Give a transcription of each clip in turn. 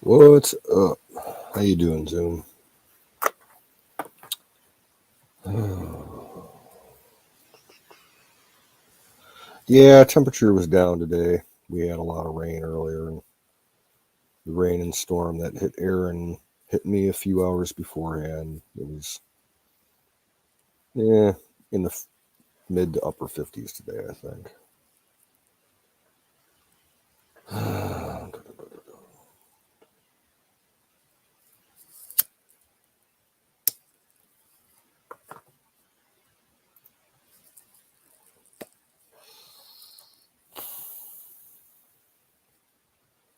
What's up? How you doing, Zoom? Yeah, temperature was down today. We had a lot of rain earlier, and the rain and storm that hit Aaron hit me a few hours beforehand. It was, yeah, in the mid to upper 50s today, I think.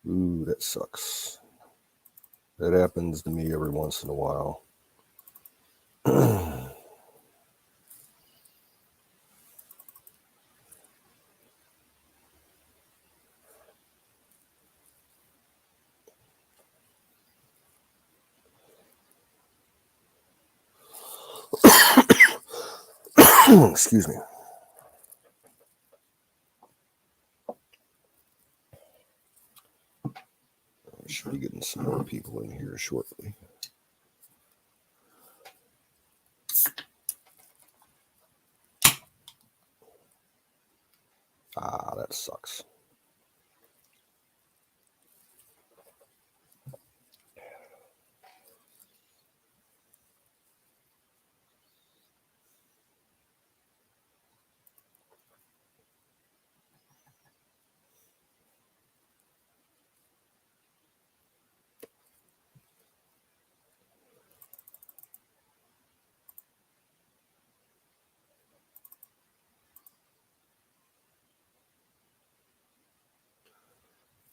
Ooh, that sucks. That happens to me every once in a while. Excuse me. I should be getting some more people in here shortly. Ah, that sucks.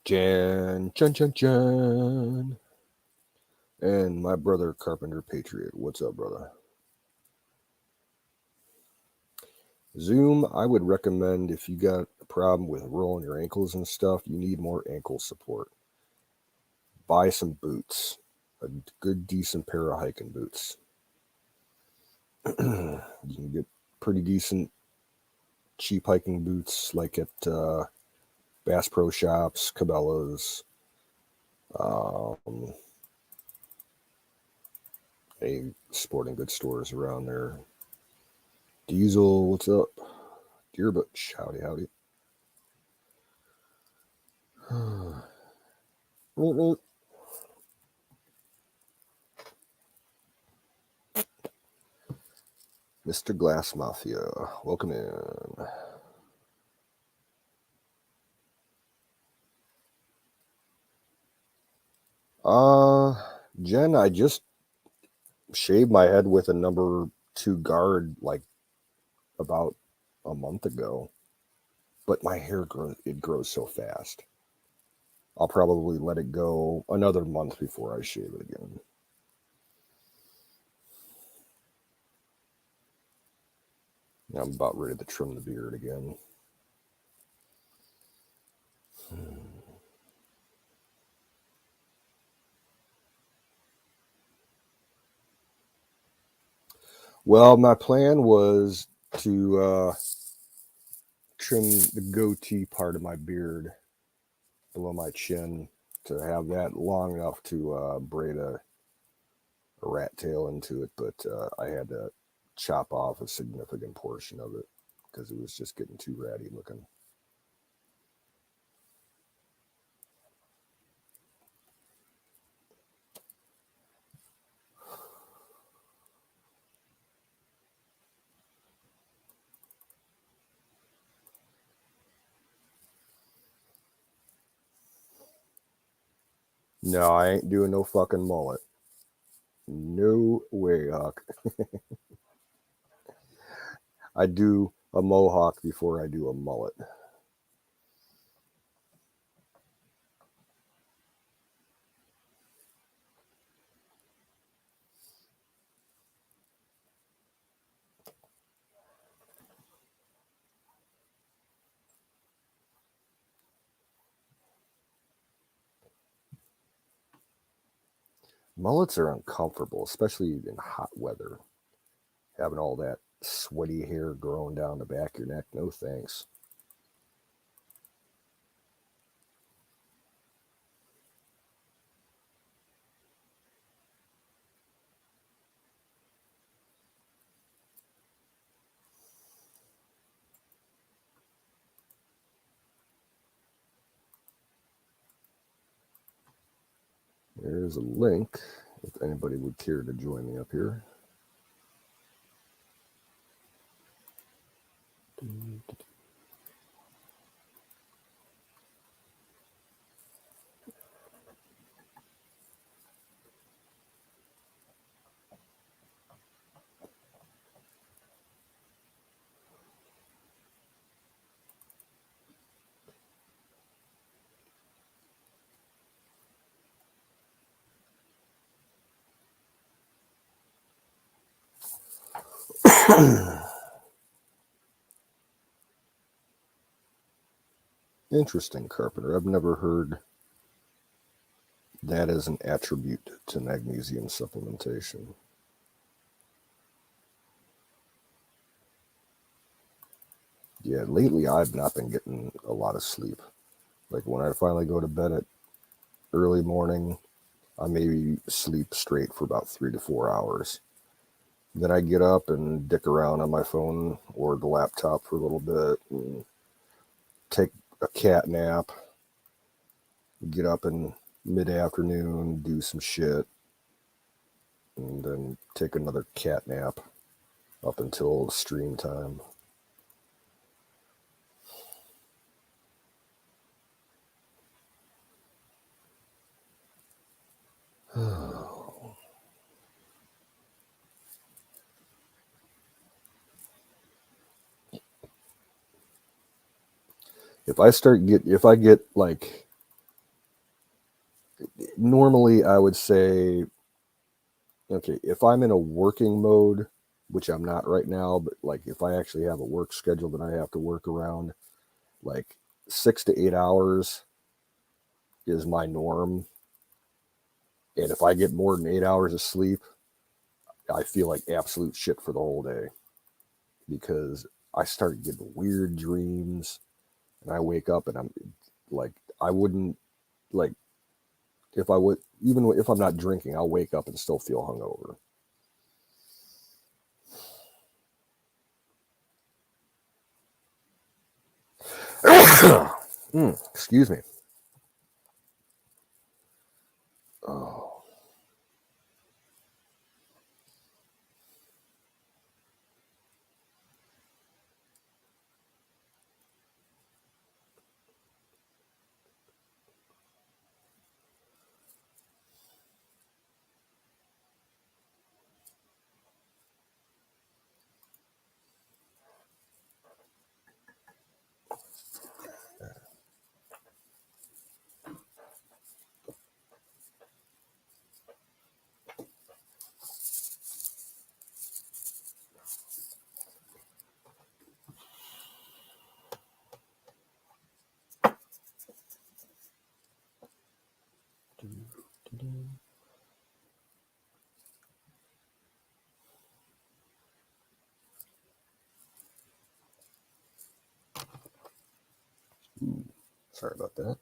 Jan. And my brother, Carpenter Patriot. What's up, brother? Zoom, I would recommend if you got a problem with rolling your ankles and stuff, you need more ankle support. Buy some boots, a good, decent pair of hiking boots. You can get pretty decent, cheap hiking boots like at Bass Pro Shops, Cabela's, um, any sporting goods stores around there. Diesel, what's up? Deer Butch, howdy, howdy. Mr. Glass Mafia, welcome in. Uh, Jen, I just shaved my head with a number 2 guard like about a month ago, but my hair grows so fast. I'll probably let it go another month before I shave it again. I'm about ready to trim the beard again. Well, my plan was to trim the goatee part of my beard below my chin to have that long enough to braid a rat tail into it, but I had to chop off a significant portion of it because it was just getting too ratty looking. No, I ain't doing no fucking mullet. No way, Huck. I do a mohawk before I do a mullet. Mullets are uncomfortable, especially in hot weather. Having all that sweaty hair growing down the back of your neck, no thanks. There's a link if anybody would care to join me up here. Interesting, Carpenter. I've never heard that as an attribute to magnesium supplementation. Yeah, lately I've not been getting a lot of sleep. Like when I finally go to bed at early morning, I maybe sleep straight for about 3 to 4 hours. Then I get up and dick around on my phone or the laptop for a little bit and take a cat nap, get up in mid-afternoon, do some shit, and then take another cat nap up until stream time. If I get like, normally I would say, okay, if I'm in a working mode, which I'm not right now, but like if I actually have a work schedule that I have to work around, like 6 to 8 hours is my norm. And if I get more than 8 hours of sleep, I feel like absolute shit for the whole day because I start getting weird dreams and I wake up and I'm like, I wouldn't like, if I would, even if I'm not drinking, I'll wake up and still feel hungover. Excuse me. Oh. Ooh, sorry about that.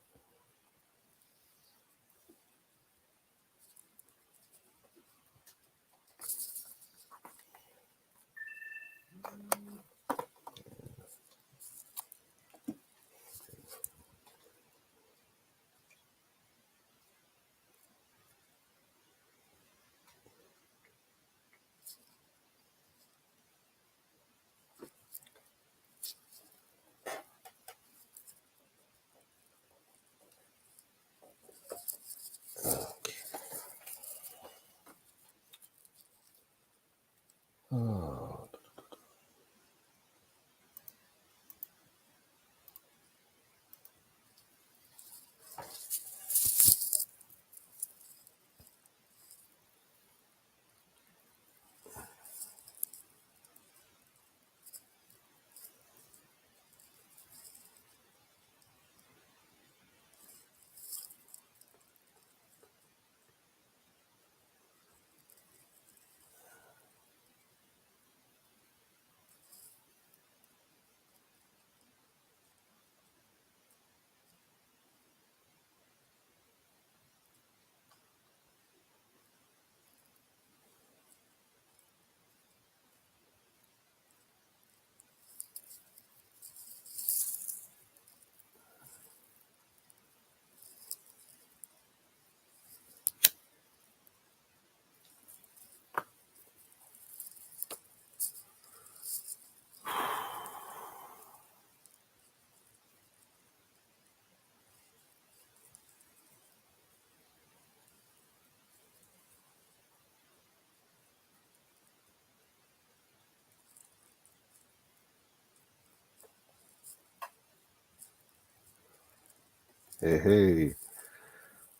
Hey, hey.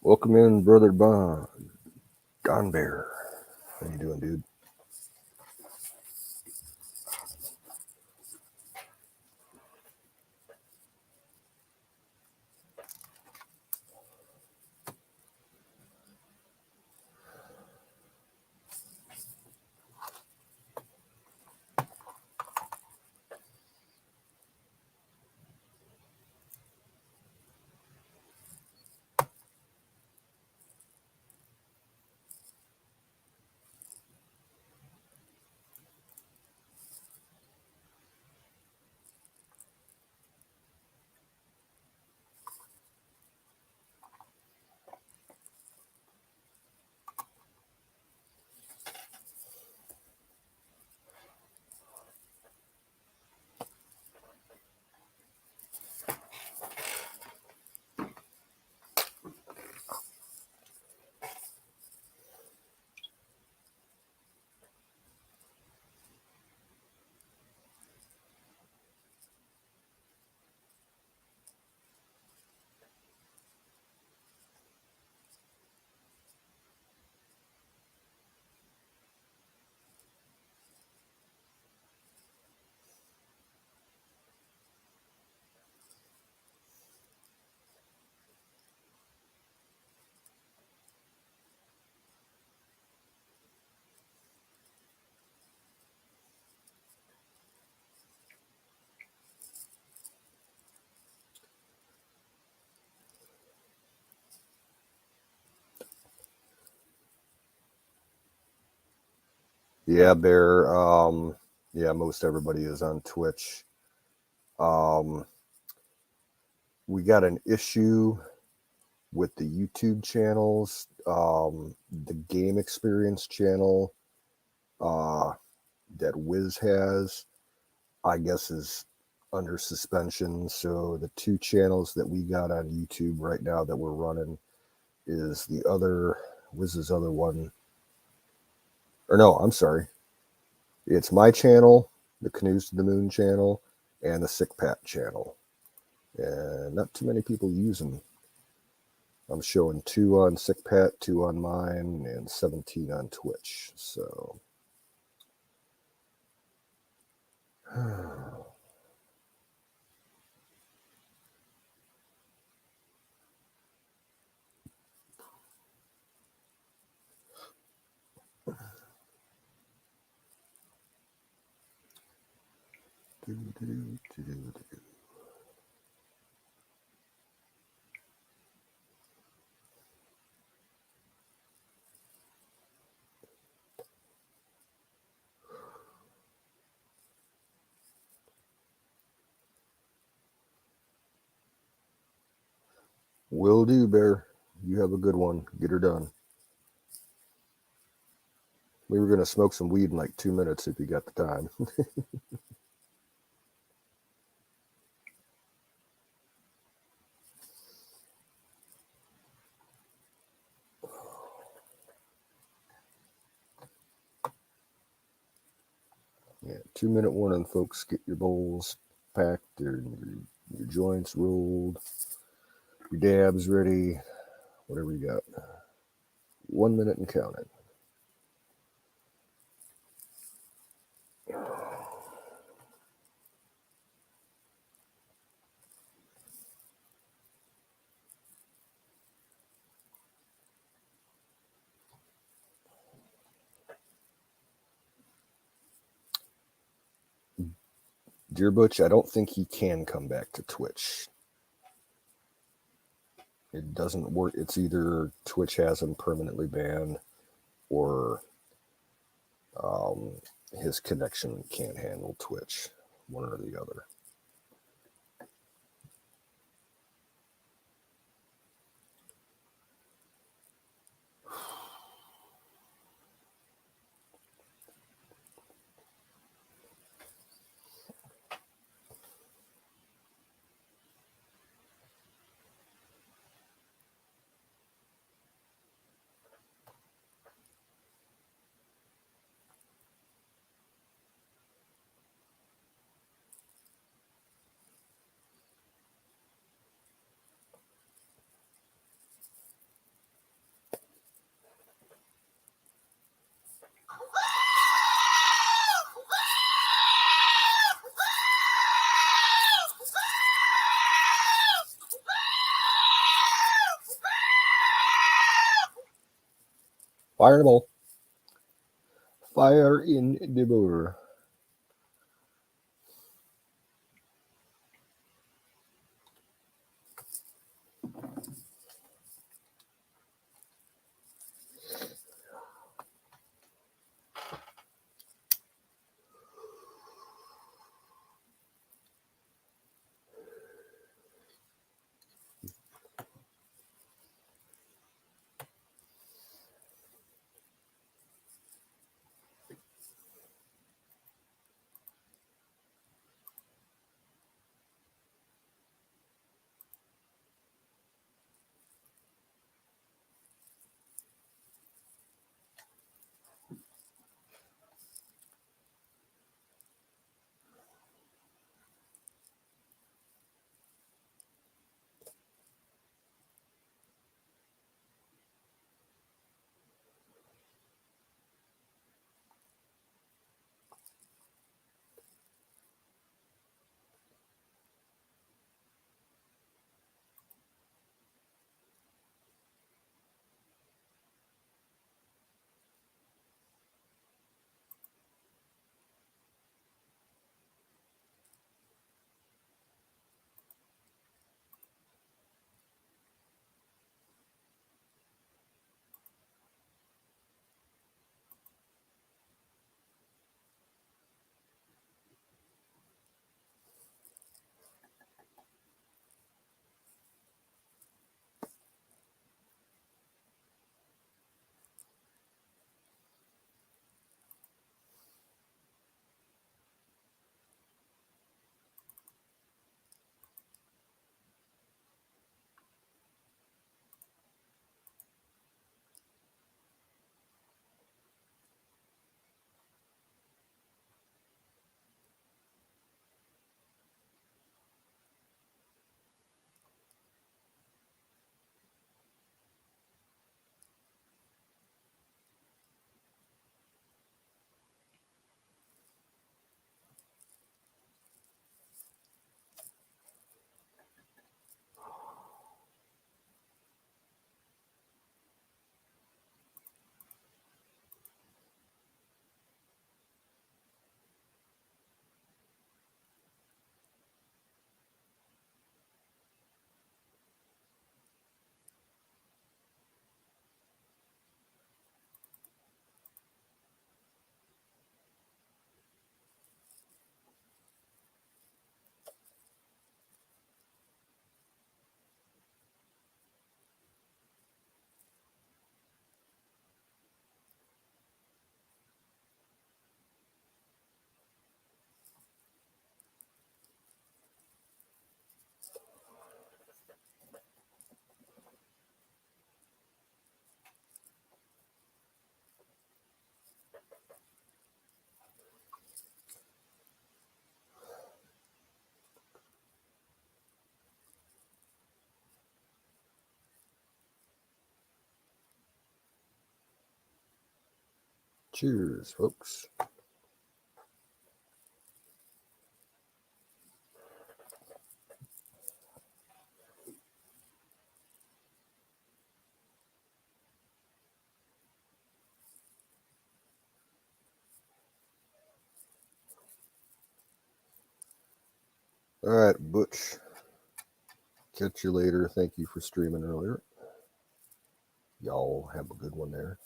Welcome in, Brother Don Bear. How you doing, dude? Yeah, Bear. Yeah, most everybody is on Twitch. Um, we got an issue with the YouTube channels. The Game Experience channel that Wiz has, I guess, is under suspension. So the two channels that we got on YouTube right now that we're running is the other Wiz's other one. Or no, I'm sorry. It's my channel, the Canoes to the Moon channel, and the Sick Pat channel. And not too many people use them. I'm showing 2 on Sick Pat, 2 on mine, and 17 on Twitch. So. Will do, Bear. You have a good one. Get her done. We were going to smoke some weed in like 2 minutes if you got the time. Yeah, 2-minute warning, folks. Get your bowls packed, or your joints rolled, your dabs ready, whatever you got. 1 minute and counting. Dear Butch, I don't think he can come back to Twitch. It doesn't work. It's either Twitch has him permanently banned, or his connection can't handle Twitch. One or the other. Fire in the bowl. Fire in the bowl. Cheers, folks. All right, Butch. Catch you later. Thank you for streaming earlier. Y'all have a good one there.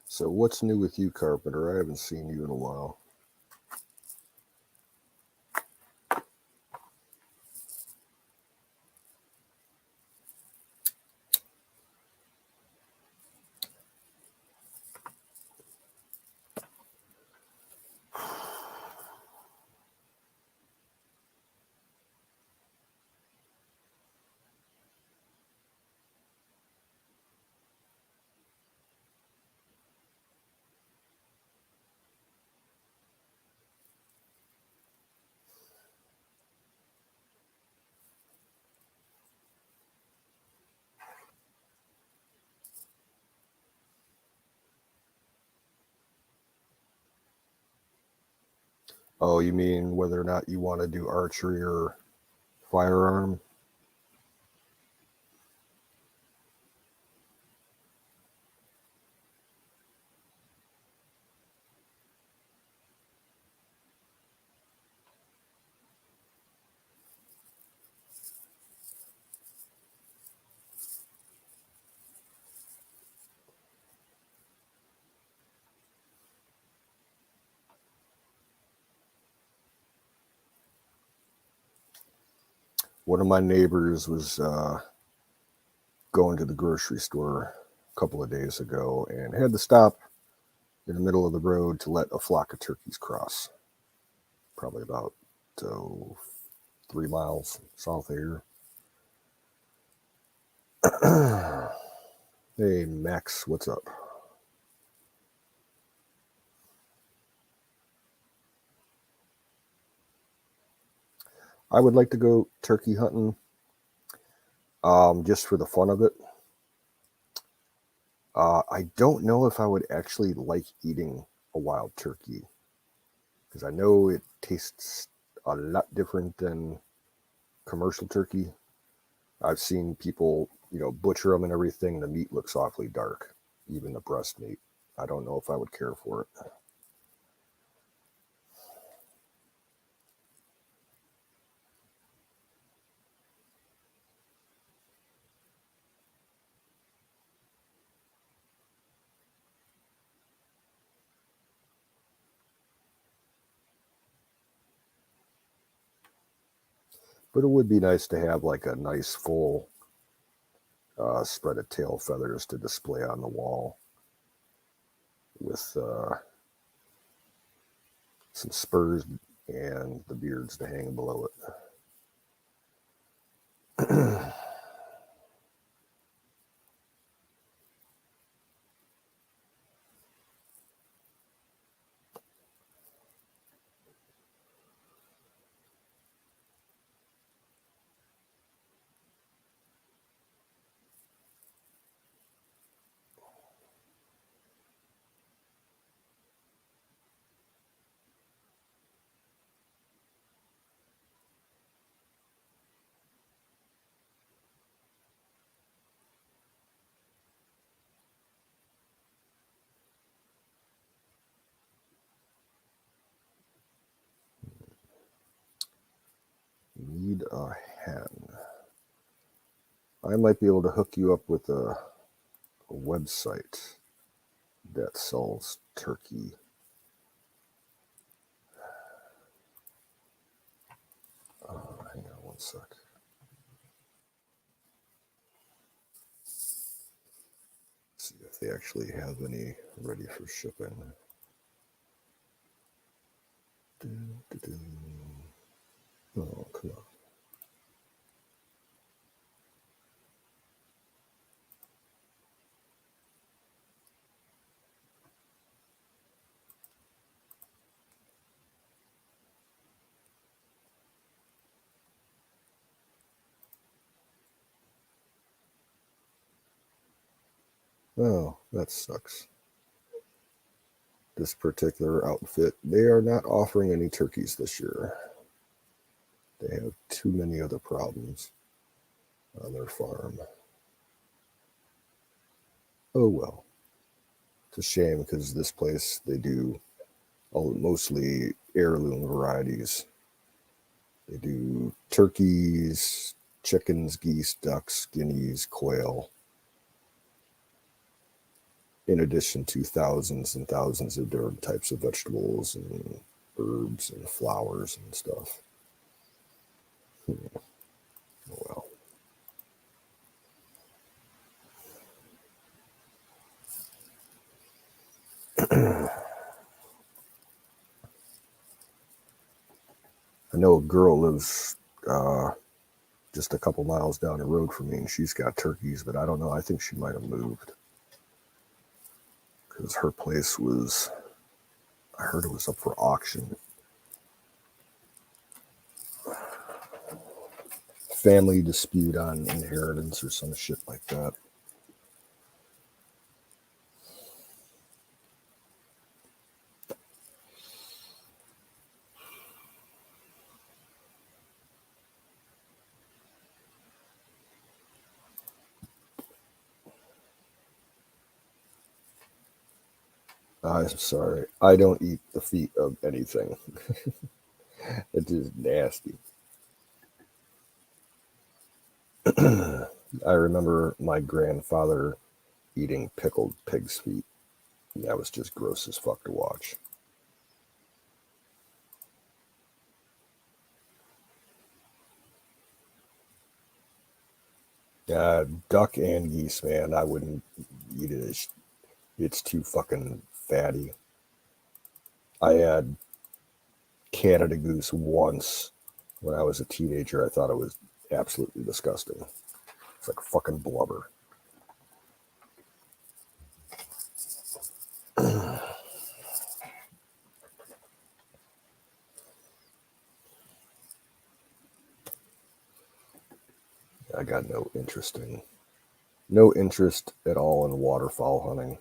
So what's new with you, Carpenter? I haven't seen you in a while. Oh, you mean whether or not you want to do archery or firearm? One of my neighbors was going to the grocery store a couple of days ago and had to stop in the middle of the road to let a flock of turkeys cross. Probably about 3 miles south of here. Hey, Max, what's up? I would like to go turkey hunting just for the fun of it. I don't know if I would actually like eating a wild turkey because I know it tastes a lot different than commercial turkey. I've seen people, butcher them and everything. The meat looks awfully dark, even the breast meat. I don't know if I would care for it. But it would be nice to have like a nice full spread of tail feathers to display on the wall with some spurs and the beards to hang below it. Need a hen. I might be able to hook you up with a website that sells turkey. Hang on one sec. See if they actually have any ready for shipping. Oh, come on. Oh, that sucks. This particular outfit, they are not offering any turkeys this year. They have too many other problems on their farm. Oh well. It's a shame because this place, they do mostly heirloom varieties. They do turkeys, chickens, geese, ducks, guineas, quail, in addition to thousands and thousands of different types of vegetables and herbs and flowers and stuff. Oh well. I know a girl lives just a couple miles down the road from me, and she's got turkeys, but I don't know. I think she might have moved because her place was, I heard it was up for auction. Family dispute on inheritance or some shit like that. I'm sorry. I don't eat the feet of anything. It is nasty. I remember my grandfather eating pickled pig's feet. That was just gross as fuck to watch. Duck and geese, man, I wouldn't eat it. It's too fucking fatty. I had Canada goose once when I was a teenager. I thought it was absolutely disgusting. It's like fucking blubber. I got no interest at all in waterfowl hunting.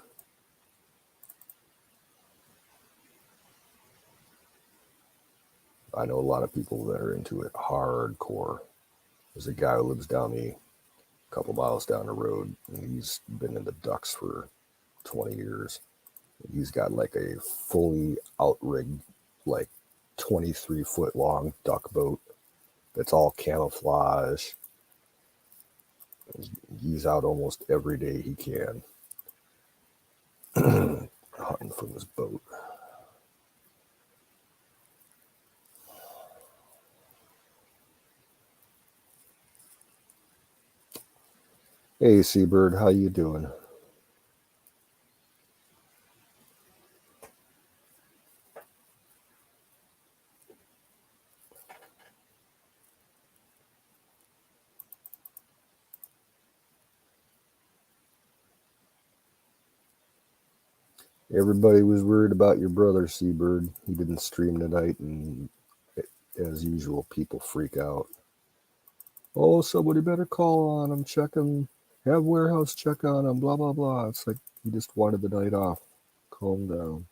I know a lot of people that are into it hardcore. There's a guy who lives down a couple miles down the road, and he's been into ducks for 20 years. He's got like a fully outrigged, like 23-foot long duck boat that's all camouflage. He's out almost every day he can, hunting from his boat. Hey, Seabird, how you doing? Everybody was worried about your brother, Seabird. He didn't stream tonight, and as usual, people freak out. Oh, somebody better call on him, check him, have warehouse check on him, blah, blah, blah. It's like he just wanted the night off. Calm down.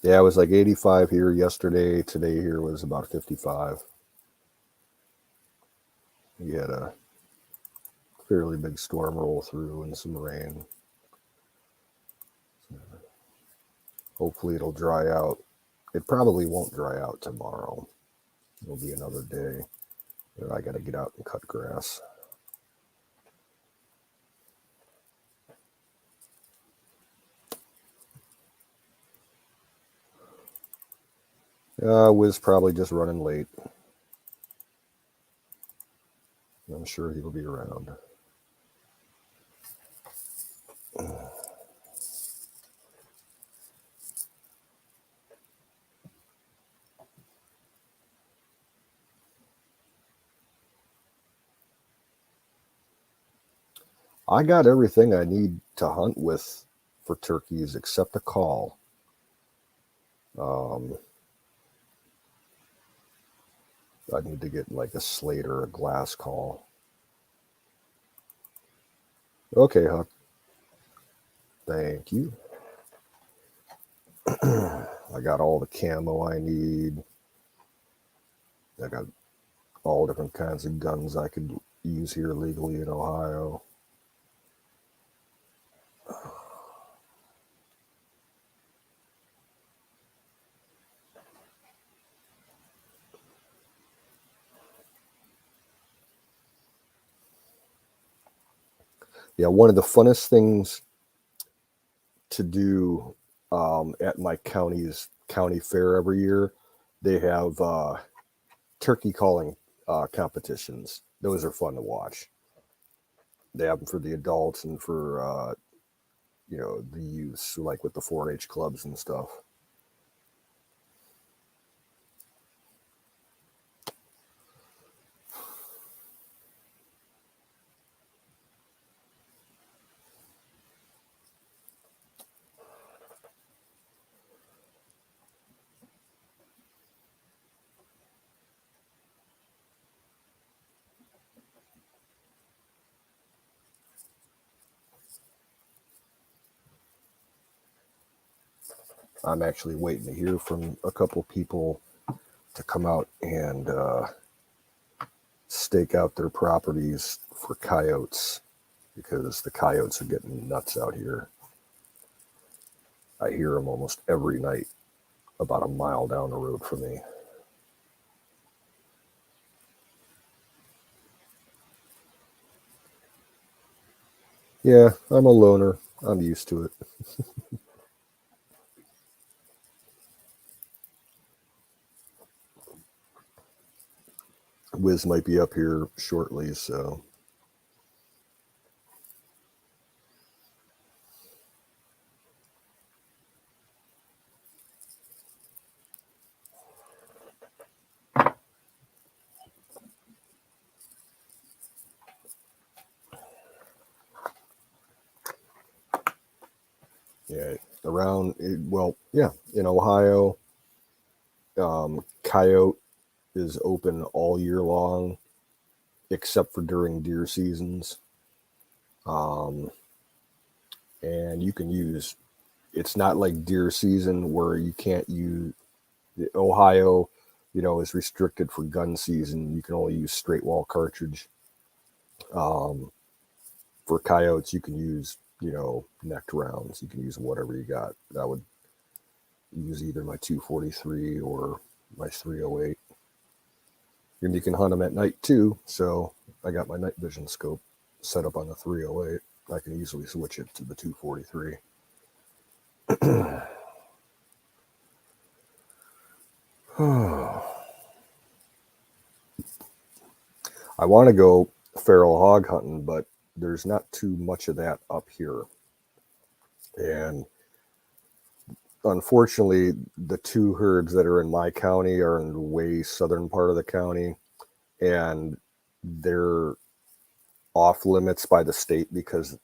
Yeah, it was like 85 here yesterday. Today here was about 55. We had a fairly big storm roll through and some rain. Hopefully it'll dry out. It probably won't dry out tomorrow. It'll be another day. And I got to get out and cut grass. Wiz probably just running late. I'm sure he'll be around. I got everything I need to hunt with for turkeys except a call. I need to get like a slate or a glass call. Okay, Huck. Thank you. I got all the camo I need. I got all different kinds of guns I could use here legally in Ohio. Yeah, one of the funnest things to do at my county fair every year, they have turkey calling competitions. Those are fun to watch. They have them for the adults and for the youths, like with the 4-H clubs and stuff. I'm actually waiting to hear from a couple people to come out and stake out their properties for coyotes, because the coyotes are getting nuts out here. I hear them almost every night about a mile down the road from me. Yeah, I'm a loner. I'm used to it. Wiz might be up here shortly, so. Yeah, around, well, yeah, in Ohio, coyote is open all year long, except for during deer seasons. Um, and you can use, it's not like deer season where you can't use, Ohio, is restricted for gun season. You can only use straight wall cartridge. Um, for coyotes, you can use, necked rounds. You can use whatever you got. I would use either my 243 or my 308. And you can hunt them at night too. So I got my night vision scope set up on the 308. I can easily switch it to the 243. I want to go feral hog hunting, but there's not too much of that up here. And unfortunately, the two herds that are in my county are in the way southern part of the county, and they're off limits by the state because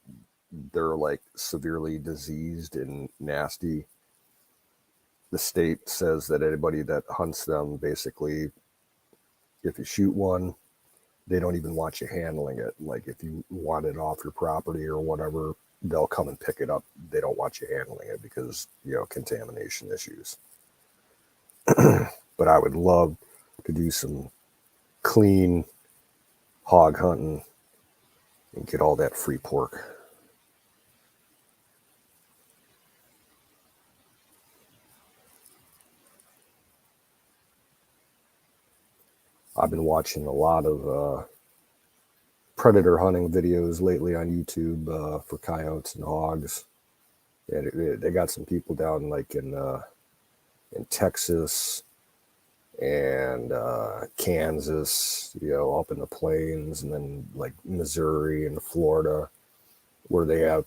they're like severely diseased and nasty. The state says that anybody that hunts them, basically, if you shoot one, they don't even want you handling it. Like if you want it off your property or whatever, they'll come and pick it up. They don't want you handling it because, contamination issues. But I would love to do some clean hog hunting and get all that free pork. I've been watching a lot of predator hunting videos lately on YouTube for coyotes and hogs. And they got some people down like in Texas and Kansas, up in the plains, and then like Missouri and Florida, where they have,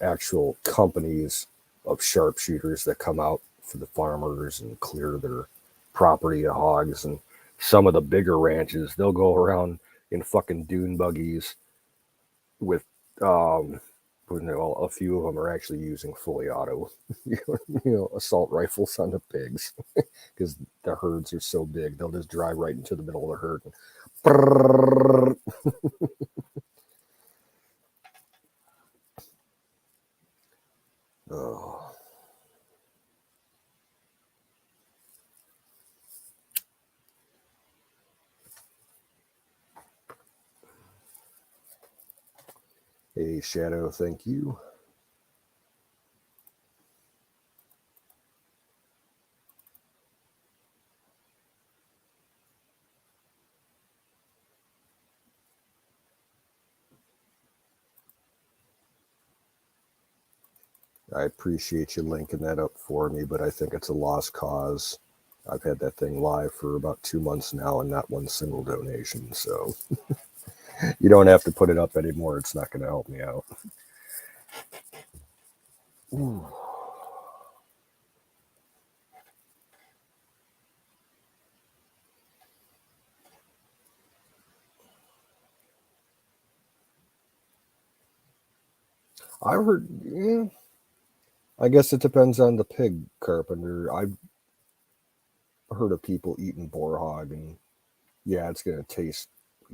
actual companies of sharpshooters that come out for the farmers and clear their property of hogs. And some of the bigger ranches, they'll go around in fucking dune buggies with, a few of them are actually using fully auto, assault rifles on the pigs because the herds are so big. They'll just drive right into the middle of the herd. And oh. Hey, Shadow, thank you. I appreciate you linking that up for me, but I think it's a lost cause. I've had that thing live for about 2 months now and not one single donation. So you don't have to put it up anymore. It's not going to help me out. Ooh. I heard, yeah, I guess it depends on the pig, Carpenter. I've heard of people eating boar hog, and yeah, it's going to taste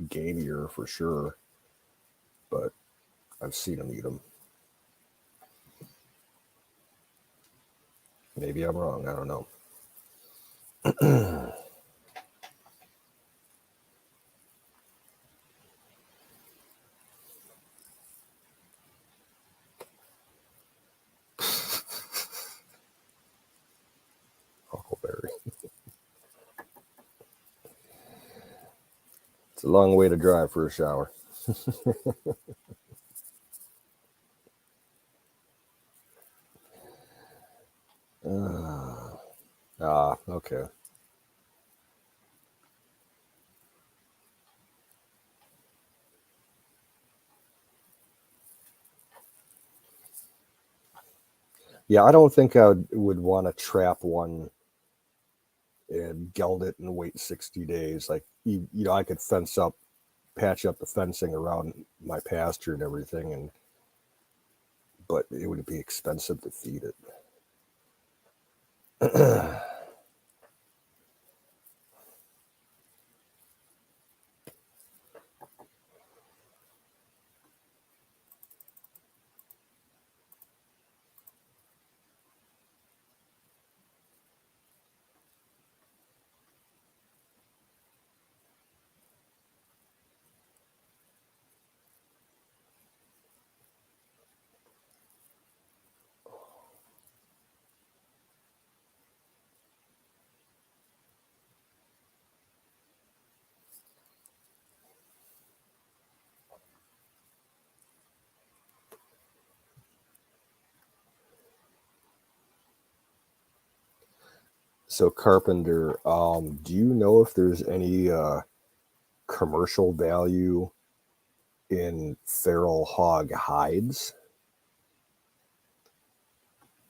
gamier for sure, but I've seen them eat them. Maybe I'm wrong. I don't know. Huckleberry. It's a long way to drive for a shower. Okay. Yeah, I don't think I would want to trap one and geld it and wait 60 days. Like, I could patch up the fencing around my pasture and everything, but it would be expensive to feed it. So, Carpenter, do you know if there's any commercial value in feral hog hides?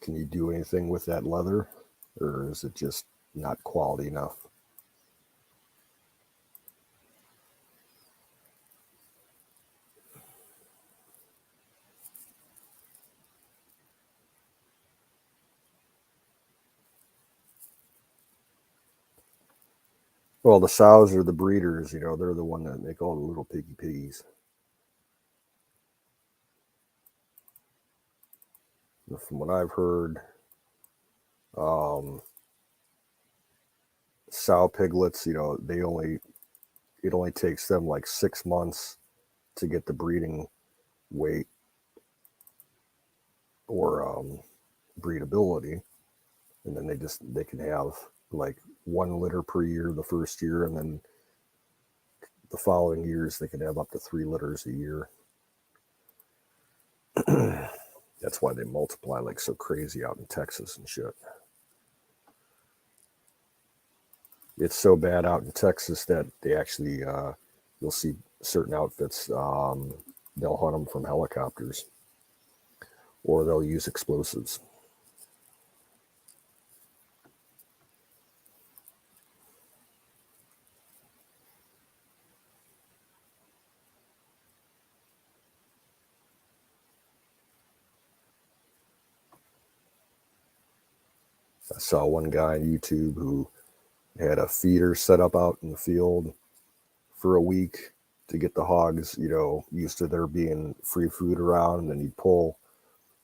Can you do anything with that leather, or is it just not quality enough? Well, the sows are the breeders, they're the one that make all the little piggies. From what I've heard, um, sow piglets, it only takes them like 6 months to get the breeding weight or breedability, and then they can have like 1 litter per year the first year, and then the following years they can have up to 3 litters a year. That's why they multiply like so crazy out in Texas and shit. It's so bad out in Texas that they actually, you'll see certain outfits, they'll hunt them from helicopters or they'll use explosives. I saw one guy on YouTube who had a feeder set up out in the field for a week to get the hogs, used to there being free food around. And then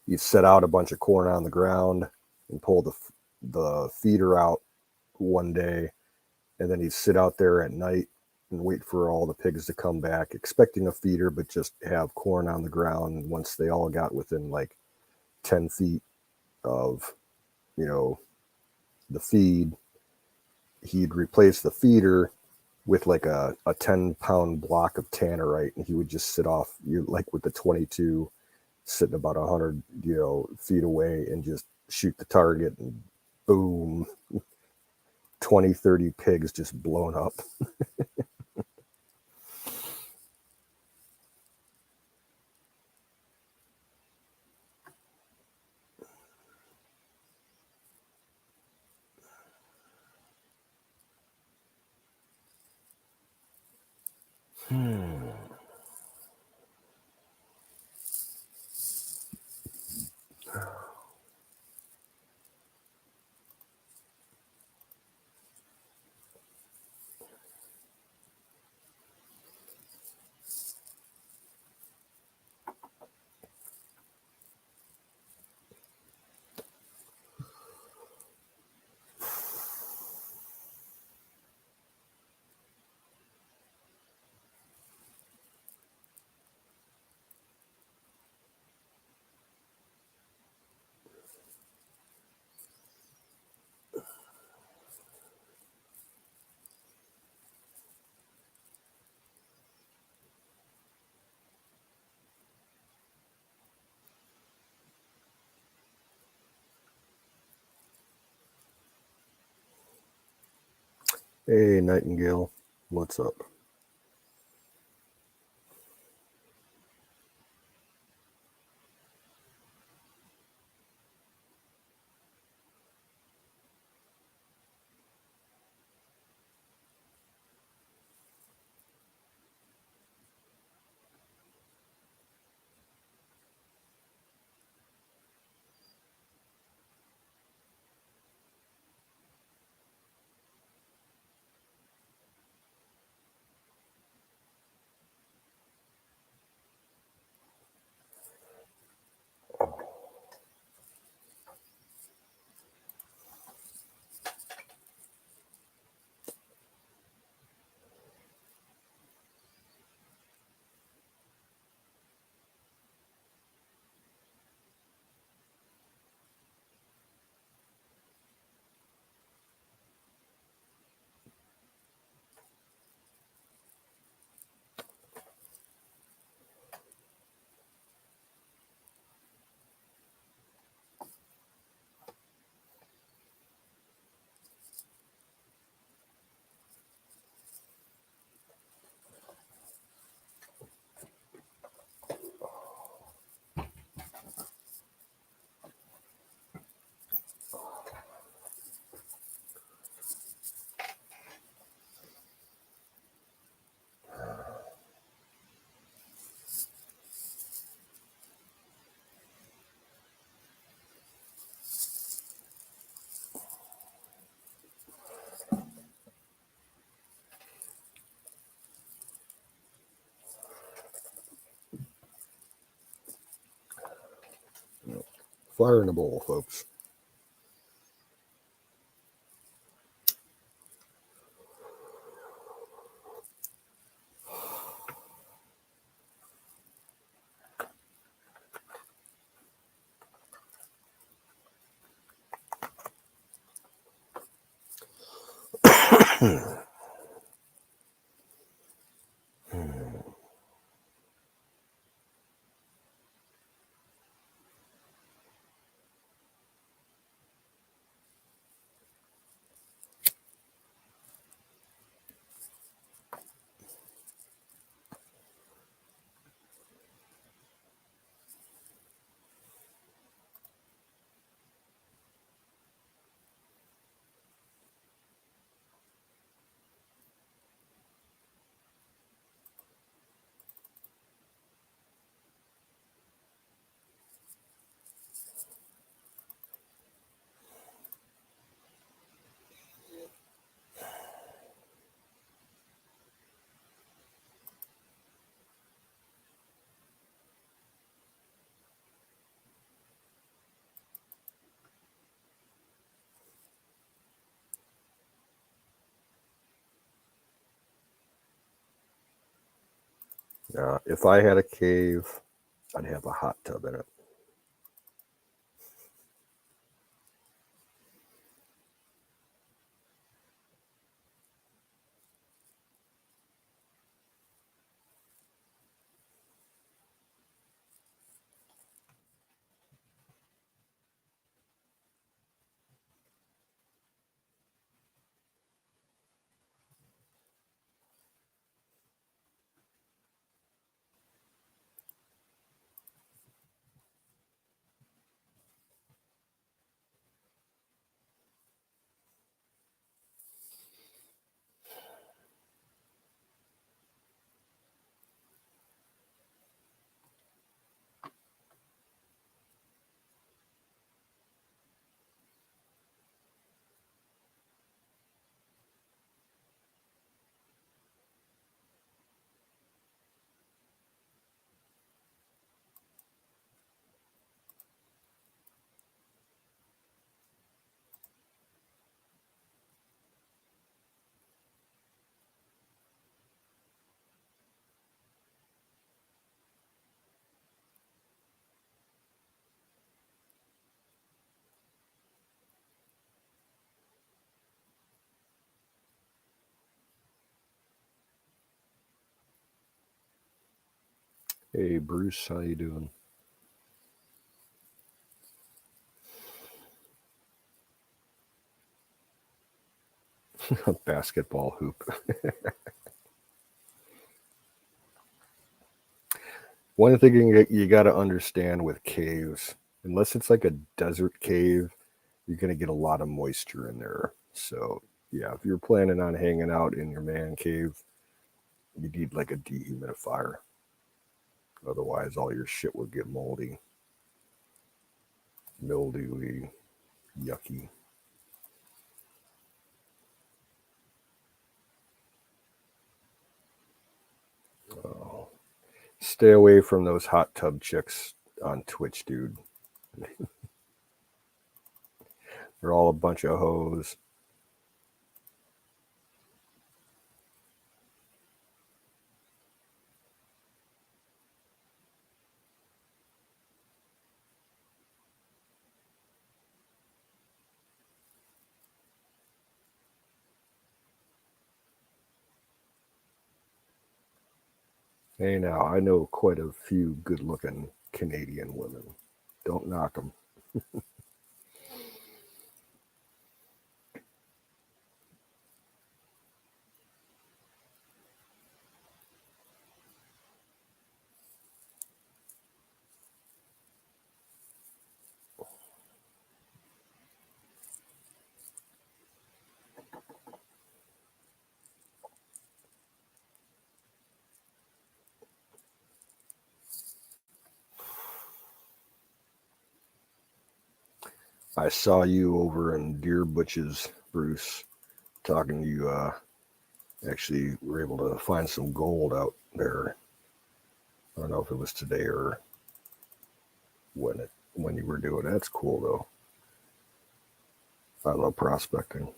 you'd set out a bunch of corn on the ground and pull the feeder out one day, and then he'd sit out there at night and wait for all the pigs to come back, expecting a feeder, but just have corn on the ground. And once they all got within like 10 feet of, the feed, he'd replace the feeder with like a 10-pound block of tannerite, and he would just sit off, like with the 22, sitting about 100, feet away, and just shoot the target, and boom, 20, 30 pigs just blown up. Hey, Nightingale, what's up? Fire in the bowl, folks. If I had a cave, I'd have a hot tub in it. Hey, Bruce, how you doing? A basketball hoop. One thing you got to understand with caves, unless it's like a desert cave, you're going to get a lot of moisture in there. So, yeah, if you're planning on hanging out in your man cave, you need like a dehumidifier. Otherwise, all your shit will get moldy, mildewy, yucky. Oh, stay away from those hot tub chicks on Twitch, dude. They're all a bunch of hoes. Hey, now, I know quite a few good looking Canadian women. Don't knock them. I saw you over in Deer Butch's, Bruce, talking. You actually were able to find some gold out there. I don't know if it was today or when you were doing it. That's cool though. I love prospecting.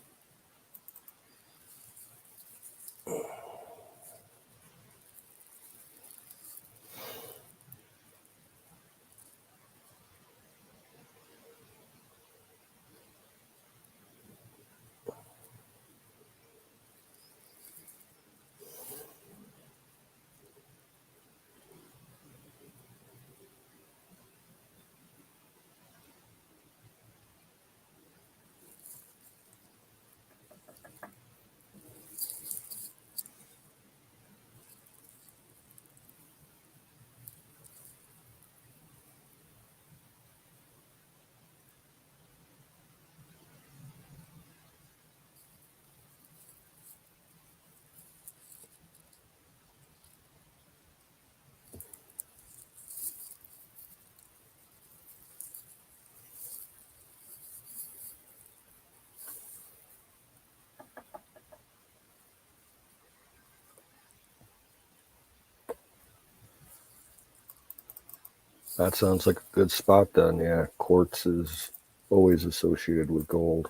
That sounds like a good spot then. Yeah, quartz is always associated with gold.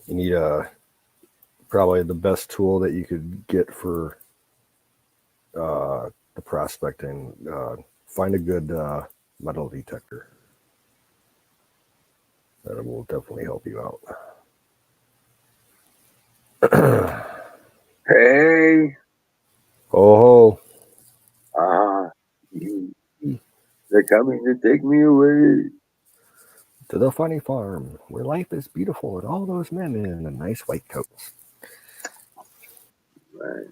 You need probably the best tool that you could get for the prospecting. Find a good metal detector. That will definitely help you out. Hey. Oh, They're coming to take me away. to the funny farm where life is beautiful and all those men in the nice white coats. Right.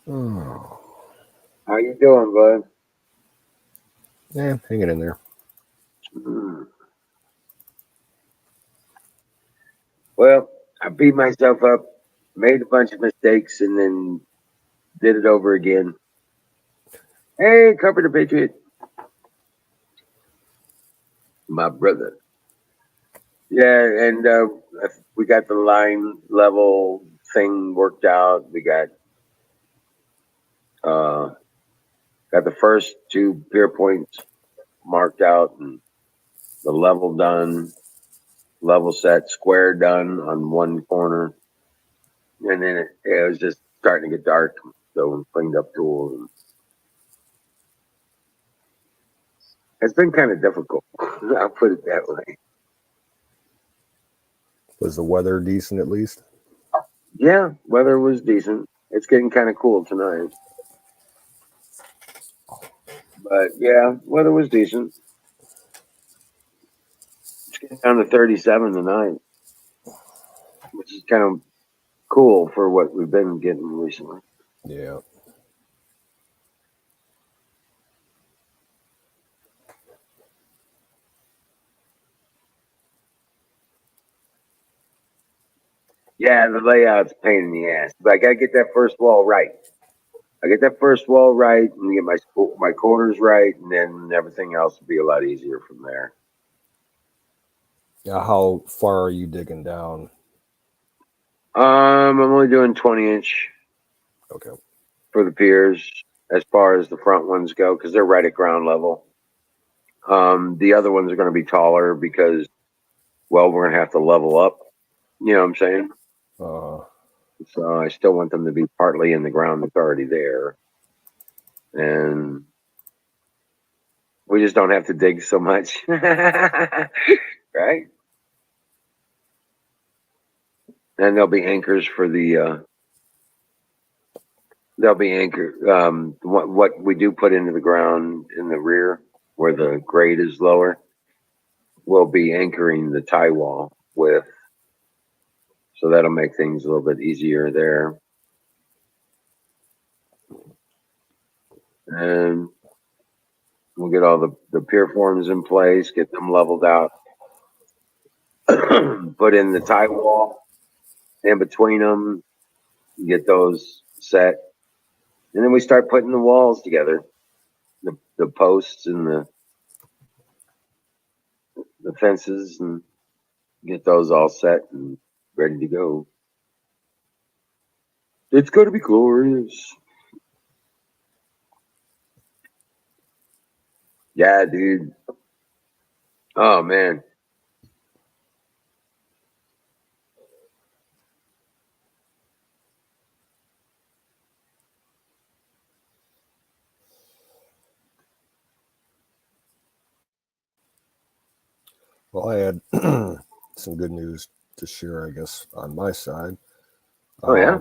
Oh, How you doing, bud? yeah, hanging in there. Mm. Well, I beat myself up, made a bunch of mistakes, and then did it over again. Hey, cover the Patriot. My brother. Yeah, and we got the line level thing worked out. We got the first two pier points marked out and the level done, level set, square done on one corner. and then it was just starting to get dark, so we cleaned up tools. And it's been kind of difficult. I'll put it that way. Was the weather decent at least? Yeah, weather was decent. It's getting kind of cool tonight, but yeah, weather was decent. It's getting down to 37 tonight, which is kind of cool for what we've been getting recently. Yeah. Yeah, the layout's a pain in the ass, but I gotta get that first wall right. I get that first wall right, and get my corners right, and then everything else will be a lot easier from there. Now, how far are you digging down? I'm only doing 20-inch Okay. for the piers as far as the front ones go, because they're right at ground level. The other ones are going to be taller because, well, we're going to have to level up. You know what I'm saying? Uh, So I still want them to be partly in the ground that's already there, and we just don't have to dig so much, right? And there'll be anchors for the. There'll be anchor. What we do put into the ground in the rear, where the grade is lower, will be anchoring the tie wall with. So that'll make things a little bit easier there. And we'll get all the pier forms in place, get them leveled out, put in the tie wall in between them, get those set. And then we start putting the walls together, the posts and the fences, and get those all set and ready to go. It's going to be glorious. Yeah, dude. Oh, man. well, I had some good news to share, I guess, on my side. Oh, yeah.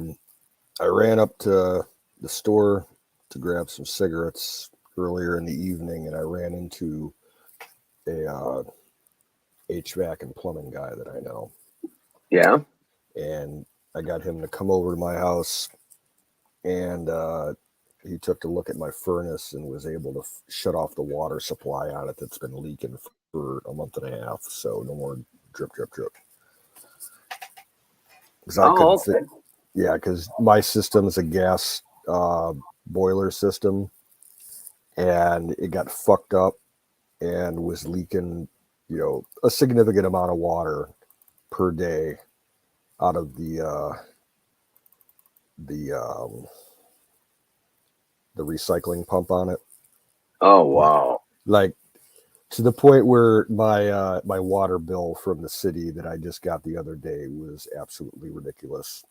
I ran up to the store to grab some cigarettes earlier in the evening, and I ran into a HVAC and plumbing guy that I know. Yeah. And I got him to come over to my house, and he took a look at my furnace and was able to shut off the water supply on it that's been leaking for a month and a half. So no more drip, drip, drip. Because I Oh, couldn't okay. yeah, because my system is a gas boiler system, and it got fucked up and was leaking, a significant amount of water per day out of the the recycling pump on it. Oh, wow. Like to the point where my water bill from the city that I just got the other day was absolutely ridiculous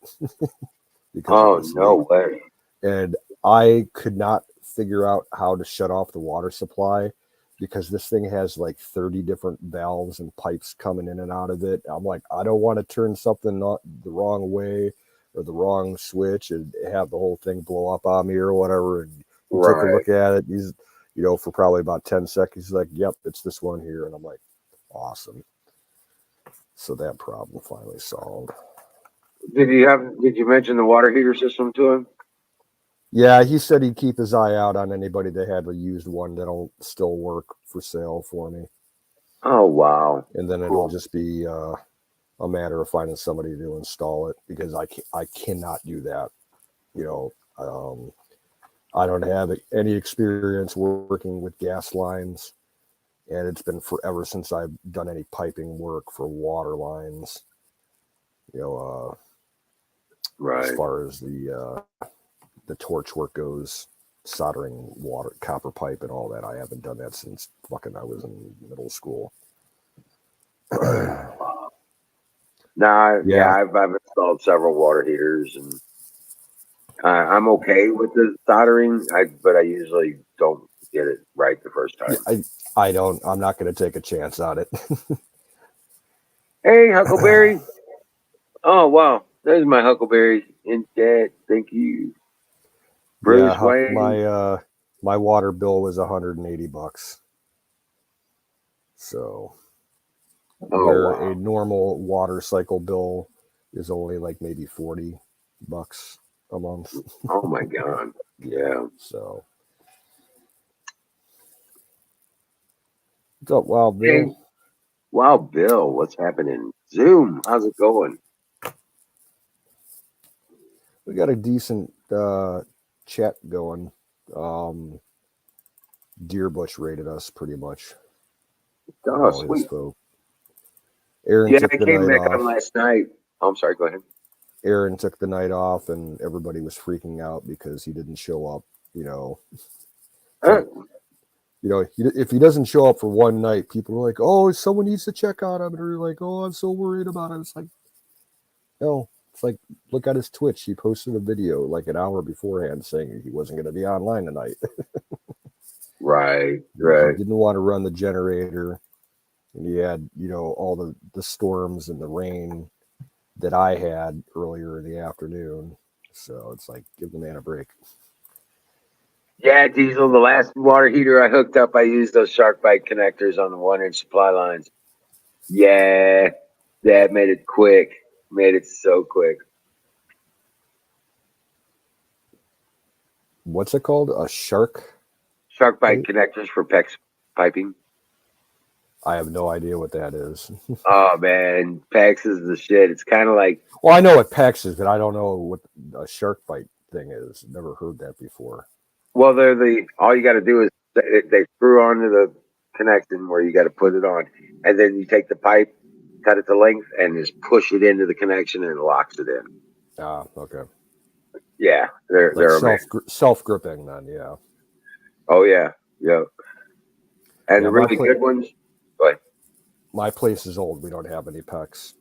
because of Oh, this leak. no way. And I could not figure out how to shut off the water supply because this thing has like 30 different valves and pipes coming in and out of it. I'm like, I don't want to turn something not the wrong way or the wrong switch and have the whole thing blow up on me or whatever. And he took a Right. look at it. He's, for probably about 10 seconds, he's like, yep, it's this one here. And I'm like, awesome. So that problem finally solved. Did you mention the water heater system to him? Yeah, he said he'd keep his eye out on anybody that had a used one that'll still work for sale for me. Oh, wow. And then it'll Cool. just be a matter of finding somebody to install it because I cannot do that. You know, I don't have any experience working with gas lines, and it's been forever since I've done any piping work for water lines. You know, as Right. far as the torch work goes, soldering water, copper pipe, and all that. I haven't done that since fucking I was in middle school. Right. Nah, yeah, Yeah, I've installed several water heaters, and I'm okay with the soldering. But I usually don't get it right the first yeah, time. I don't. I'm not going to take a chance on it. Hey, Huckleberry! Oh wow, there's my Huckleberry in chat. Thank you, Bruce Yeah, Wayne. my water bill was $180. So Oh where a wow. normal water cycle bill is only like maybe $40 a month. Oh my God. Yeah. Yeah. So what's up, Wild Hey, Bill? wow, Bill, what's happening? Zoom, how's it going? We got a decent chat going. Um, Deerbush rated us pretty much. Oh, All his sweet. folk. Aaron Yeah, took I the came night back on off. last night. Oh, I'm sorry. Go ahead. Aaron took the night off, and everybody was freaking out because he didn't show up. You know, it's Uh, like, if he doesn't show up for one night, people are like, "Oh, someone needs to check on him," and they're like, "Oh, I'm so worried about him." It's like, no, it's like, look at his Twitch. He posted a video like an hour beforehand saying he wasn't going to be online tonight. right, He right. didn't want to run the generator, and he had all the storms and the rain that I had earlier in the afternoon. So it's like, give the man a break. Yeah, Diesel, the last water heater I hooked up, I used those shark bite connectors on the 1 inch supply lines. Yeah, that made it quick. Made it so quick. What's it called? A shark Shark bite bite? connectors for PEX piping. I have no idea what that is. Oh man, PEX is the shit. It's kind of like, Well, I know what PEX is, but I don't know what a shark bite thing is. Never heard that before. well, they're all you got to do is they screw onto the connection where you got to put it on, and then you take the pipe, cut it to length, and just push it into the connection, and it locks it in. Ah, okay. Yeah, Like they're amazing. self gripping then, yeah. Oh yeah, yeah. And Yeah, the really good ones, but my place is old. We don't have any PEX.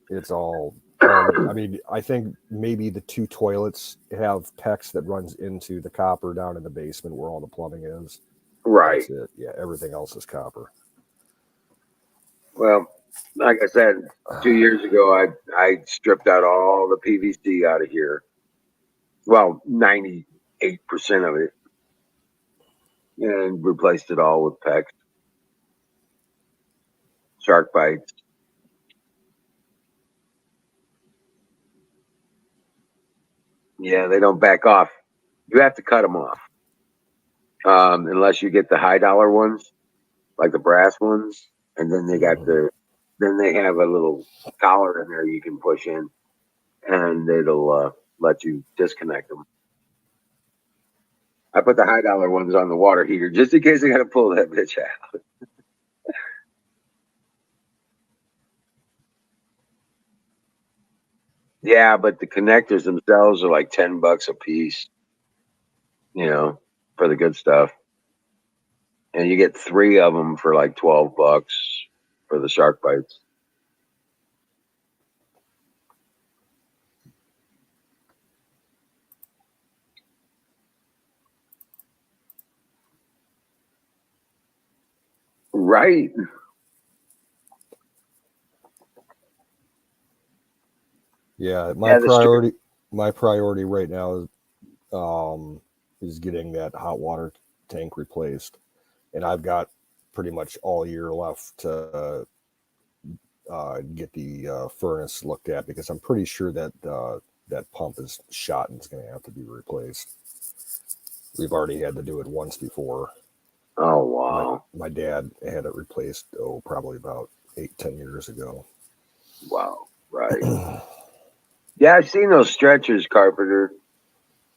It's all new. I mean, I think maybe the two toilets have PEX that runs into the copper down in the basement where all the plumbing is. right. That's it. Yeah, everything else is copper. Well, like I said, 2 years ago, I stripped out all the PVC out of here. Well, 98% of it, and replaced it all with PEX, shark bites. Yeah, they don't back off. You have to cut them off, unless you get the high dollar ones, like the brass ones, and then then they have a little collar in there you can push in, and it'll let you disconnect them. I put the high dollar ones on the water heater just in case I got to pull that bitch out. Yeah, but the connectors themselves are like $10 a piece, for the good stuff, and you get three of them for like $12 for the shark bites. Right. Yeah, Yeah, the strip. my priority right now is getting that hot water tank replaced, and I've got pretty much all year left to get the furnace looked at because I'm pretty sure that that pump is shot and is going to have to be replaced. We've already had to do it once before. Oh My wow, my dad had it replaced probably about 8-10 years ago. wow, right. Yeah, I've seen those stretchers, Carpenter,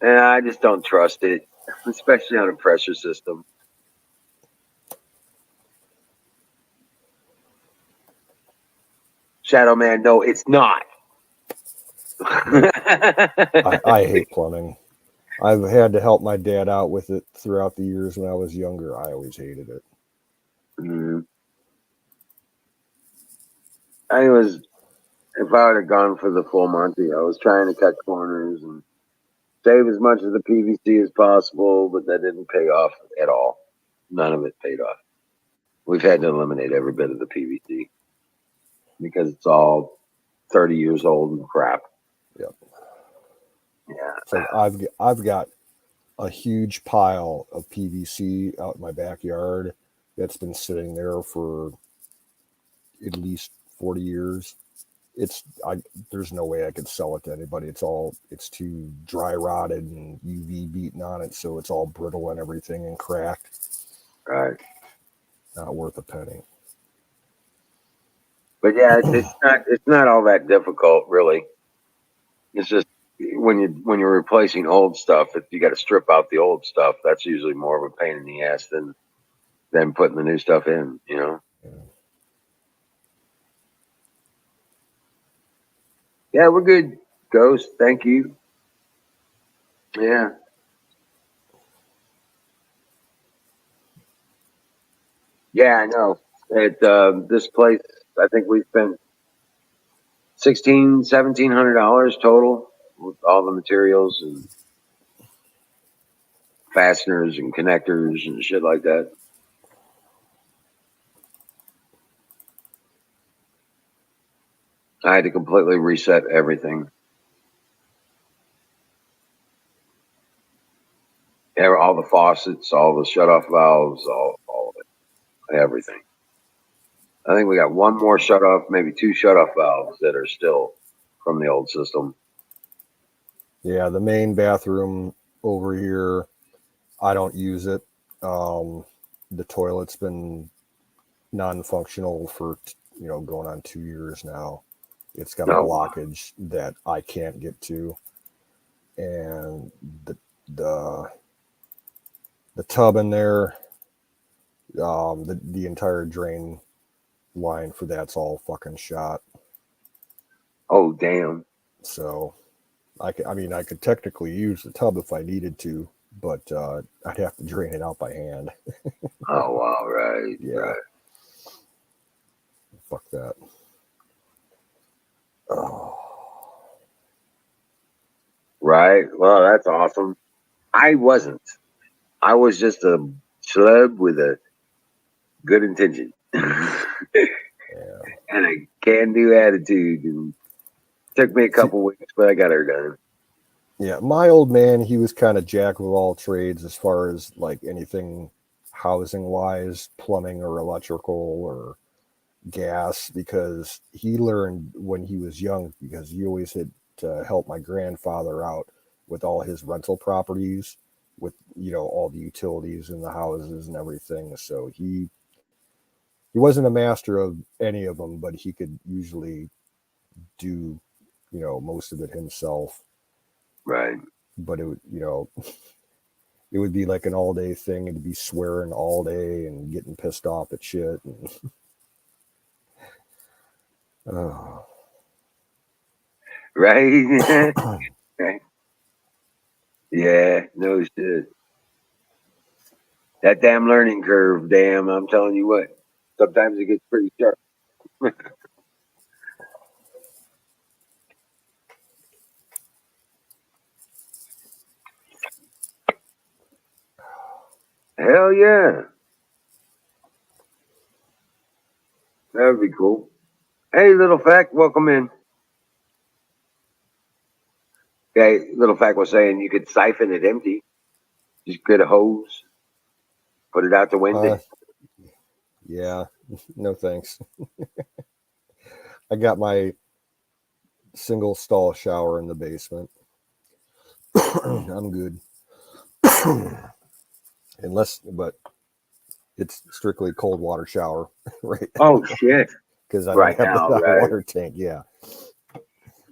and I just don't trust it, especially on a pressure system. Shadow Man, no, it's not. Nope. I hate plumbing. I've had to help my dad out with it throughout the years when I was younger. I always hated it. Mm. I was, if I would have gone for the full Monty, I was trying to cut corners and save as much of the PVC as possible, but that didn't pay off at all. None of it paid off. We've had to eliminate every bit of the PVC because it's all 30 years old and crap. Yep. Yeah. It's like I've got a huge pile of PVC out in my backyard that's been sitting there for at least 40 years. There's no way I could sell it to anybody. It's too dry rotted and UV beaten on it, so it's all brittle and everything and cracked. Right. Not worth a penny. But yeah, it's not all that difficult really. It's just when you're replacing old stuff, if you got to strip out the old stuff, that's usually more of a pain in the ass than putting the new stuff in, you know. Yeah. Yeah, we're good, Ghost. Thank you. Yeah. Yeah, I know. At this place, I think we spent $1,700 total with all the materials and fasteners and connectors and shit like that. I had to completely reset everything. All the faucets, all the shut-off valves, all of it, everything. I think we got one more shut-off, maybe two shut-off valves that are still from the old system. Yeah, the main bathroom over here, I don't use it. The toilet's been non-functional for going on 2 years now. It's got a blockage that I can't get to, and the tub in there, the entire drain line for that's all fucking shot. Oh damn! So I could technically use the tub if I needed to, but I'd have to drain it out by hand. Oh wow! Right. Yeah. Right. Fuck that. Oh. Right. Well, that's awesome. I wasn't. I was just a schlub with a good intention. Yeah. And a can-do attitude. And took me a couple weeks, but I got her done. Yeah, my old man, he was kind of jack of all trades as far as like anything housing wise, plumbing or electrical or gas, because he learned when he was young, because he always had to help my grandfather out with all his rental properties, with all the utilities in the houses and everything. So he wasn't a master of any of them, but he could usually do most of it himself. Right. But it would it would be like an all day thing, and to be swearing all day and getting pissed off at shit. And, Right. Right. Yeah. No shit. That damn learning curve. Damn. I'm telling you what. Sometimes it gets pretty sharp. Hell yeah. That would be cool. Hey, little fact, welcome in. Okay, little fact was saying you could siphon it empty. Just get a hose, put it out the window. Yeah, no thanks. I got my single stall shower in the basement. I'm good. But it's strictly cold water shower, right? Oh shit! Because I Right don't have now, the hot right? water tank. Yeah.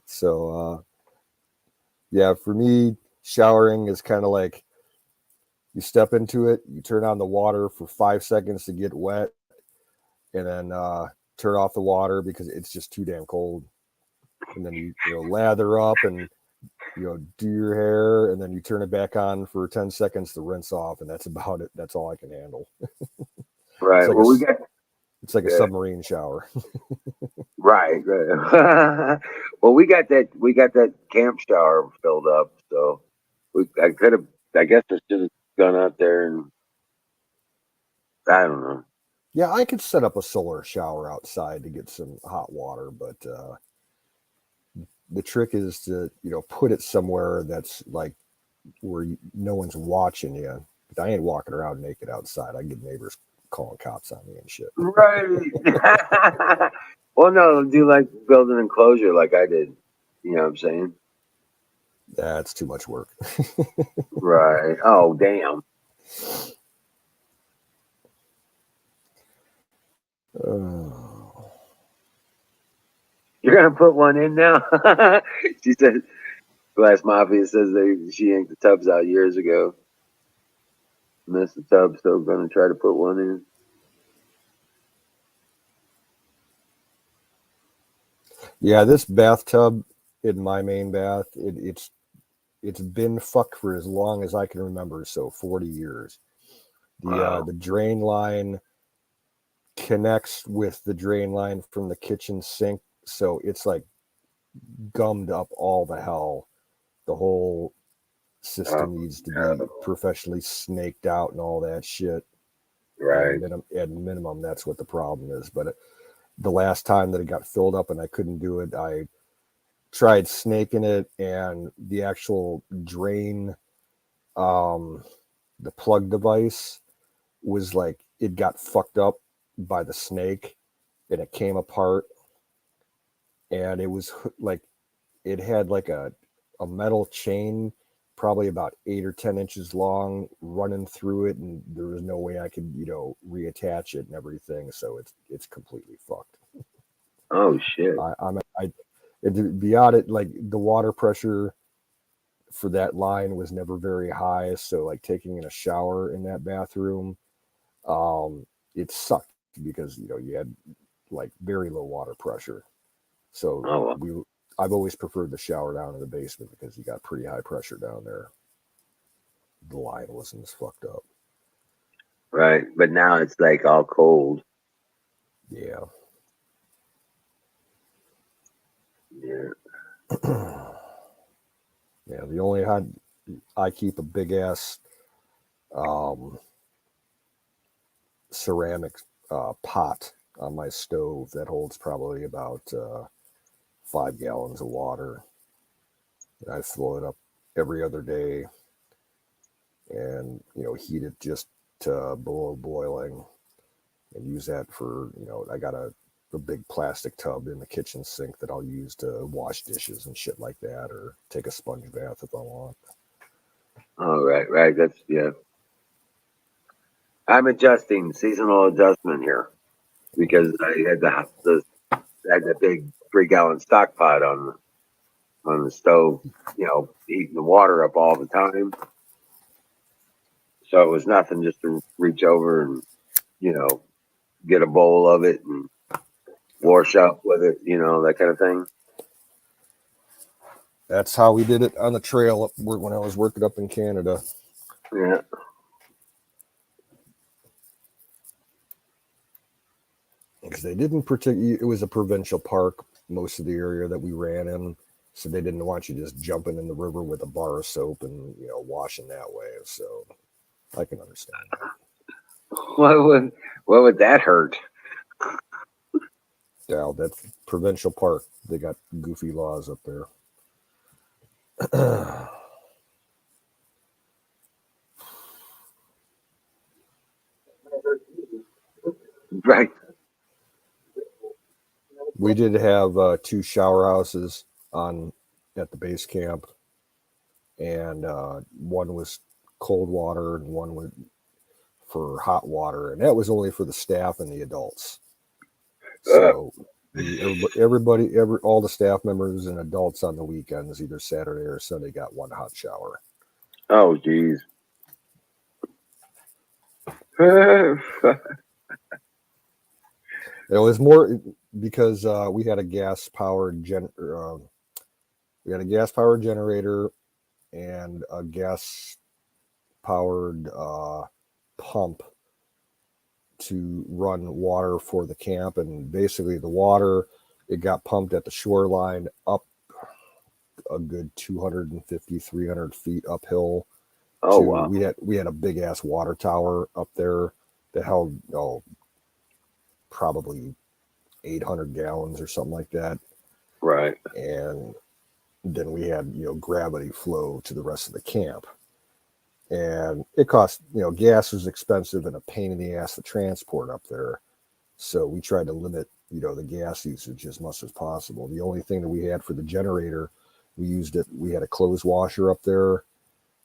So yeah, for me, showering is kind of like you step into it, you turn on the water for 5 seconds to get wet, and then turn off the water because it's just too damn cold. And then you lather up and do your hair, and then you turn it back on for 10 seconds to rinse off, and that's about it. That's all I can handle. Right. It's like Well, we got. it's like a submarine shower. Right. Right. Well, we got that camp shower filled up, so I could have. I guess I should have gone out there and I don't know. Yeah, I could set up a solar shower outside to get some hot water, but the trick is to put it somewhere that's like where no one's watching you. But I ain't walking around naked outside. I get neighbors calling cops on me and shit. Right. Well, no, do like build an enclosure like I did. You know what I'm saying? That's too much work. Right. Oh, damn. Oh. You're gonna put one in now? She said. Glass Mafia says she yanked the tubs out years ago. Missed the tub, so gonna try to put one in. Yeah, this bathtub in my main bath, it's been fucked for as long as I can remember, so 40 years. Wow. The drain line connects with the drain line from the kitchen sink, so it's like gummed up all the hell. The whole system Oh, needs to be no. professionally snaked out and all that shit. Right. At minimum, that's what the problem is. But the last time that it got filled up and I couldn't do it, I tried snaking it, and the actual drain, um, the plug device was like it got fucked up by the snake, and it came apart, and it was like it had like a metal chain probably about 8 or 10 inches long running through it, and there was no way I could reattach it and everything, so it's completely fucked. Oh shit. I to be honest, like the water pressure for that line was never very high, so like taking in a shower in that bathroom, it sucked because you had like very low water pressure. So Oh well. I've always preferred the shower down in the basement because you got pretty high pressure down there. The line wasn't as fucked up. Right. But now it's like all cold. Yeah. Yeah. Yeah. The only I keep a big ass um, ceramic pot on my stove that holds probably about 5 gallons of water. And I fill it up every other day, and heat it just to below boiling, and use that for I got a big plastic tub in the kitchen sink that I'll use to wash dishes and shit like that, or take a sponge bath if I want. All right. Right. That's yeah. I'm adjusting seasonal adjustment here because I had the big 3 gallon stock pot on the stove. Heating the water up all the time. So it was nothing just to reach over and you know get a bowl of it and wash up with it, that kind of thing. That's how we did it on the trail when I was working up in Canada. Yeah. Because they didn't it was a provincial park, most of the area that we ran in, so they didn't want you just jumping in the river with a bar of soap and washing that way. So I can understand that. What would that hurt? Yeah, that's provincial park. They got goofy laws up there. Right. We did have two shower houses on at the base camp, and one was cold water and one was for hot water, and that was only for the staff and the adults. Uh, So all the staff members and adults on the weekends, either Saturday or Sunday, got one hot shower. oh, geez. It was more because we had a gas powered generator and a gas powered pump to run water for the camp, and basically the water it got pumped at the shoreline up a good 250, 300 feet uphill. Oh wow. We had a big ass water tower up there that held probably 800 gallons or something like that. Right. And then we had gravity flow to the rest of the camp. And it cost, gas was expensive and a pain in the ass to transport up there. So we tried to limit, the gas usage as much as possible. The only thing that we had for the generator, we had a clothes washer up there,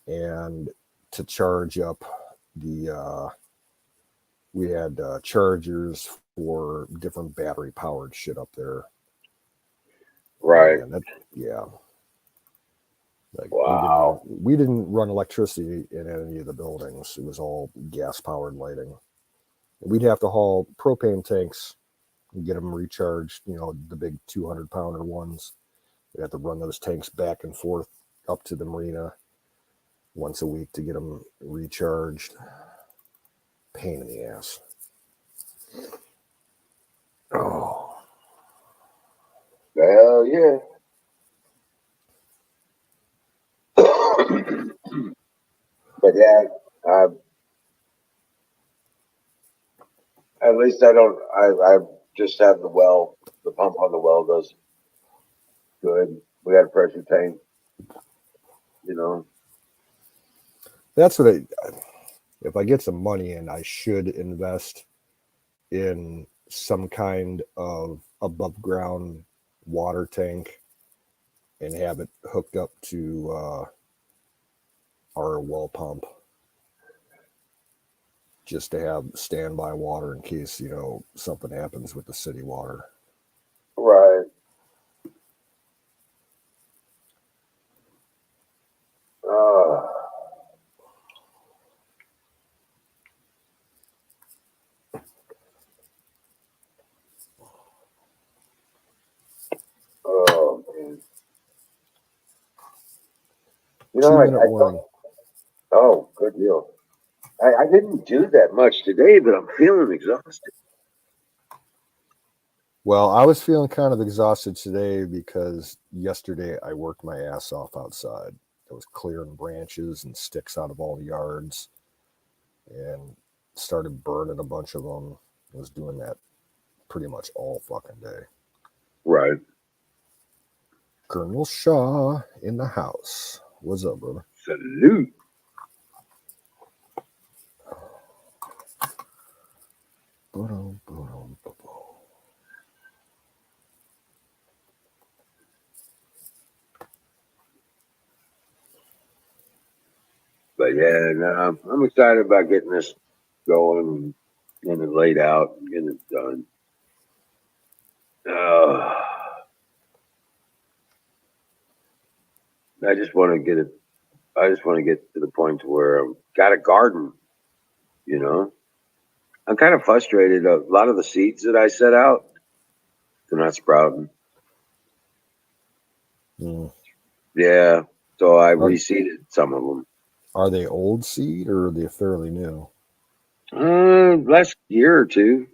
and to charge up we had chargers for different battery powered shit up there. Right. And yeah. Like Wow. we didn't run electricity in any of the buildings. It was all gas powered lighting. We'd have to haul propane tanks and get them recharged. The big 200-pounder ones. We'd have to run those tanks back and forth up to the marina once a week to get them recharged. Pain in the ass. Oh. Hell yeah. But yeah, at least I don't. I just have the well. The pump on the well does good. We got a pressure tank. That's what if I get some money in, I should invest in some kind of above ground water tank and have it hooked up to our well pump just to have standby water in case something happens with the city water. Right. Oh man. 2-minute I warning. oh, good deal. I didn't do that much today, but I'm feeling exhausted. Well, I was feeling kind of exhausted today because yesterday I worked my ass off outside. I was clearing branches and sticks out of all the yards and started burning a bunch of them. I was doing that pretty much all fucking day. Right. Colonel Shaw in the house. What's up, brother? Salute. But yeah, no, I'm excited about getting this going and getting it laid out and getting it done. I just want to get it. I just want to get to the point where I've got a garden. I'm kind of frustrated. A lot of the seeds that I set out, they're not sprouting. Mm. Yeah, so I reseeded some of them. Are they old seed or are they fairly new? Last year or two.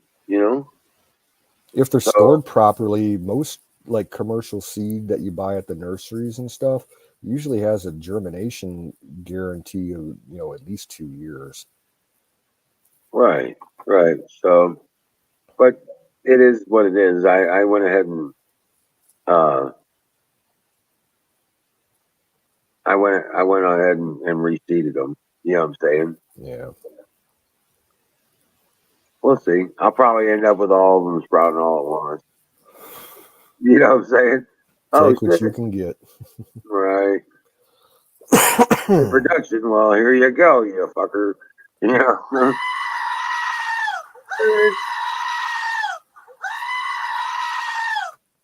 If they're So stored properly, most like commercial seed that you buy at the nurseries and stuff usually has a germination guarantee of at least 2 years. right. So, but it is what it is. I went ahead and uh, I went ahead and reseeded them. You know what I'm saying? Yeah. We'll see. I'll probably end up with all of them sprouting all at once. You know what I'm saying? Oh Take what shit! you can get. Right. Production. Well, here you go, you fucker.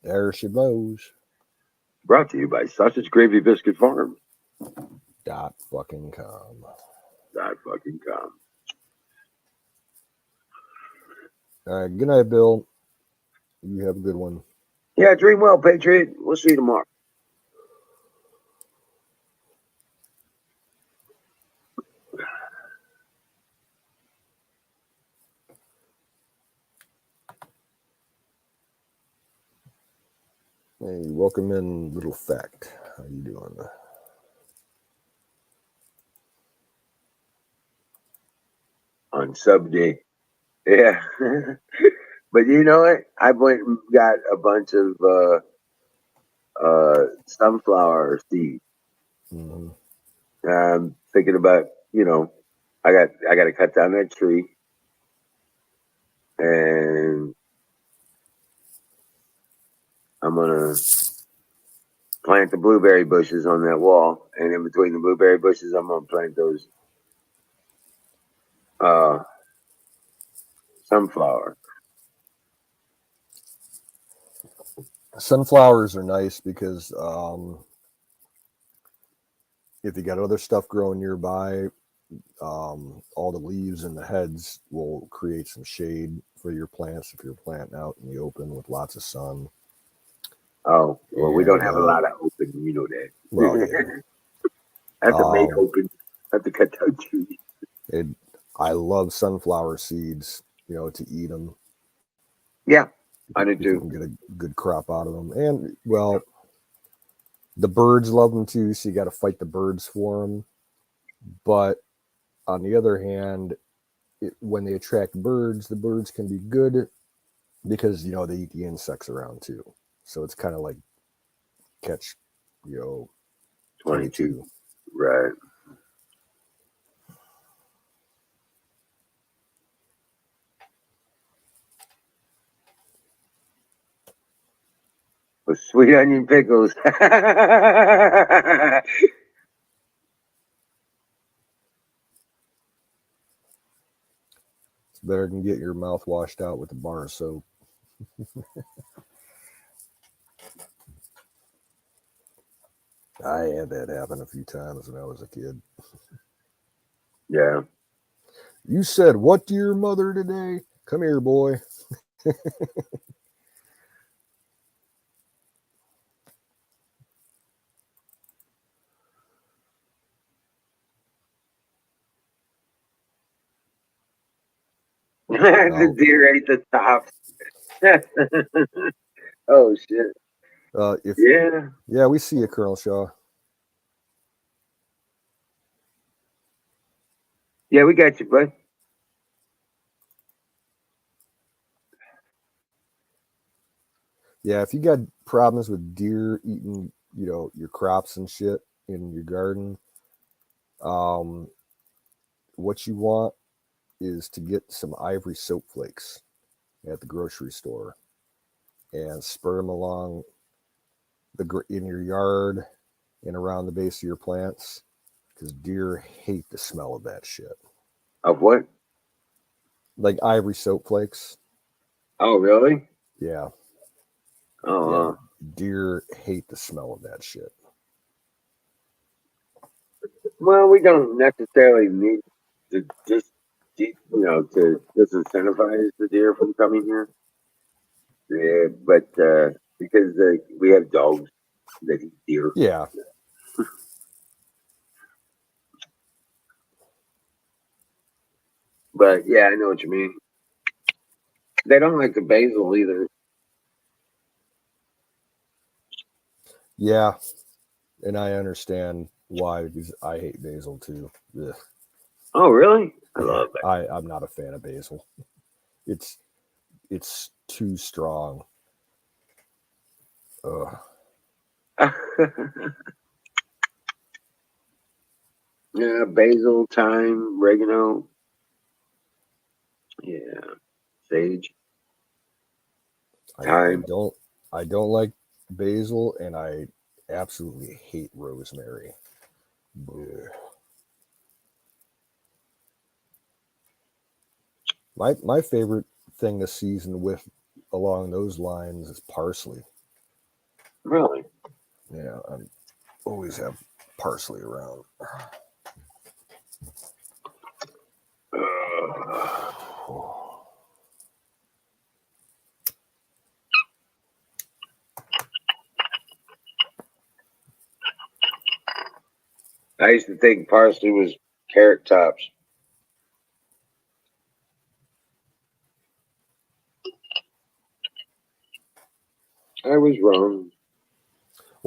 There she blows. Brought to you by Sausage Gravy Biscuit Farm. .com. .com. All right. Good night, Bill. You have a good one. Yeah, dream well, Patriot. We'll see you tomorrow. Hey, welcome in, Little Fact. How you doing? On sub day. Yeah. But you know what? I went and got a bunch of sunflower seeds. Mm-hmm. I'm thinking about, I got to cut down that tree and I'm gonna plant the blueberry bushes on that wall, and in between the blueberry bushes, I'm gonna plant those uh, sunflower. Sunflowers are nice because if you got other stuff growing nearby, all the leaves and the heads will create some shade for your plants if you're planting out in the open with lots of sun. Oh, well, we don't And have a lot of open, you know well, yeah, that. I have to make open. I have to cut down trees. it, I love sunflower seeds. To eat them Yeah, I do if you too. can get a good crop out of them. And well, the birds love them too, so you got to fight the birds for them. But on the other hand, when they attract birds, the birds can be good because they eat the insects around too. So it's kind of like catch, 22. 22. Right. With sweet onion pickles. It's better than get your mouth washed out with a bar of soap. I had that happen a few times when I was a kid. Yeah. You said what to your mother today? Come here, boy. The Oh, deer ate the tops. Oh shit. if Yeah. yeah, we see you, Colonel Shaw. Yeah, we got you, bud. Yeah, if you got problems with deer eating, your crops and shit in your garden, um, what you want is to get some ivory soap flakes at the grocery store and spread them along in your yard and around the base of your plants because deer hate the smell of that shit. Of what? Like ivory soap flakes. Oh, really? Yeah, yeah. Oh, Deer hate the smell of that shit. well, we don't necessarily need to to disincentivize the deer from coming here. Yeah, but because we have dogs that eat deer. Yeah, But yeah, I know what you mean. They don't like the basil either. yeah. And I understand why because I hate basil too. Ugh. Oh, really? I Yeah, love I'm not a fan of basil. It's it's too strong. Ugh. that. Yeah, basil, thyme, oregano. Yeah, sage, I thyme. don't I don't like basil and I absolutely hate rosemary. Ugh. My favorite thing to season with along those lines is parsley. Really? Yeah, I always have parsley around. I used to think parsley was carrot tops. I was wrong.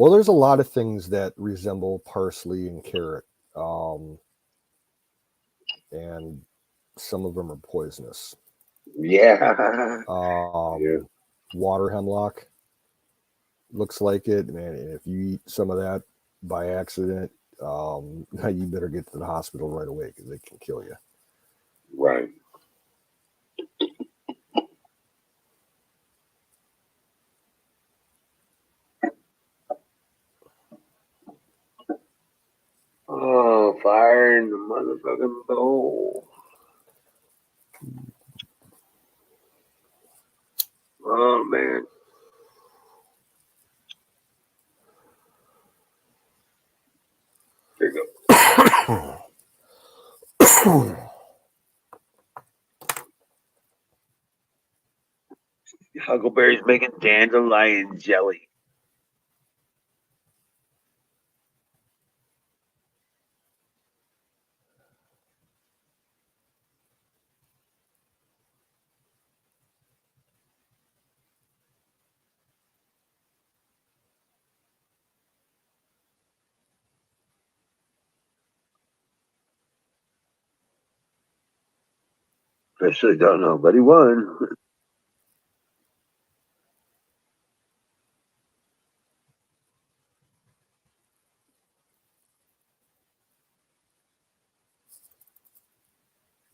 Well, there's a lot of things that resemble parsley and carrot, and some of them are poisonous. Yeah. Yeah. Water hemlock looks like it, man. And if you eat some of that by accident, you better get to the hospital right away because it can kill you. Right. Oh, fire in the motherfucking bowl. Oh, man. There you go. Huckleberry's making dandelion jelly. Officially don't know, but he won.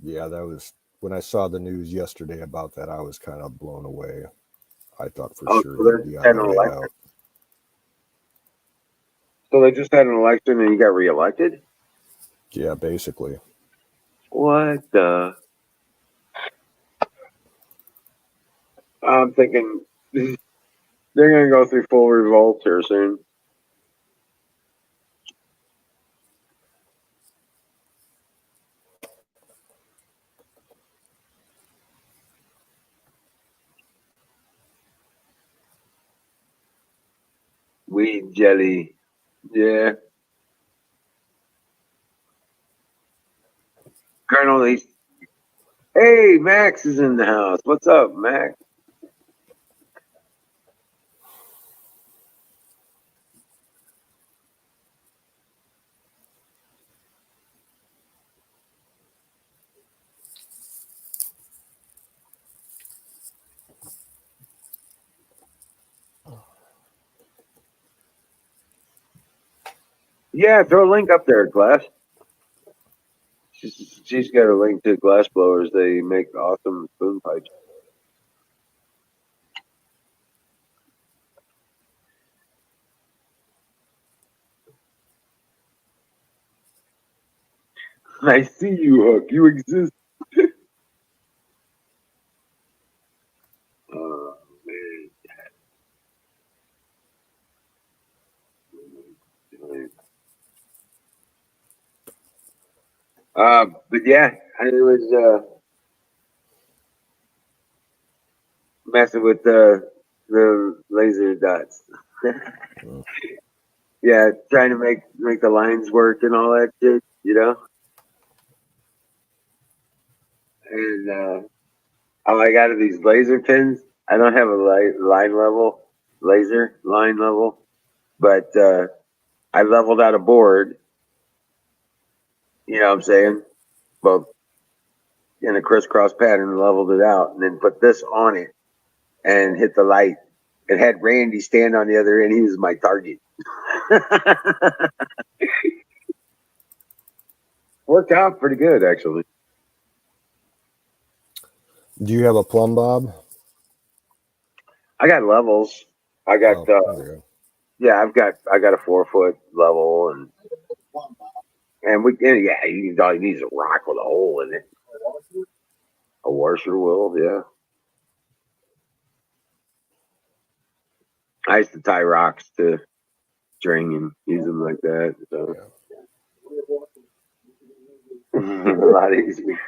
Yeah, that was when I saw the news yesterday about that. I was kind of blown away. I thought for Oh, sure so he'd they be just on had the an way election. out. So they just had an election and he got reelected? Yeah, basically. What the? I'm thinking they're going to go through full revolt here soon. Weed jelly. Yeah. Colonel, hey, Max is in the house. What's up, Max? Yeah, throw a link up there, Glass. She's got a link to glass blowers. They make awesome spoon pipes. I see you, Hook. You exist. Oh, man. But yeah, I was messing with the laser dots. Mm. Yeah, trying to make the lines work and all that shit, you know. And all I got are these laser pins. I don't have a line level laser line level, but I leveled out a board. You know what I'm saying? Both in a crisscross pattern, leveled it out, and then put this on it and hit the light. It had Randy stand on the other end. He was my target. Worked out pretty good, actually. Do you have a plumb bob? I got levels. I got Oh, there yeah, I got a 4 foot level and we yeah, all you need is a rock with a hole in it. A washer will, yeah. I used to tie rocks to string and use them like that. So you a lot easier.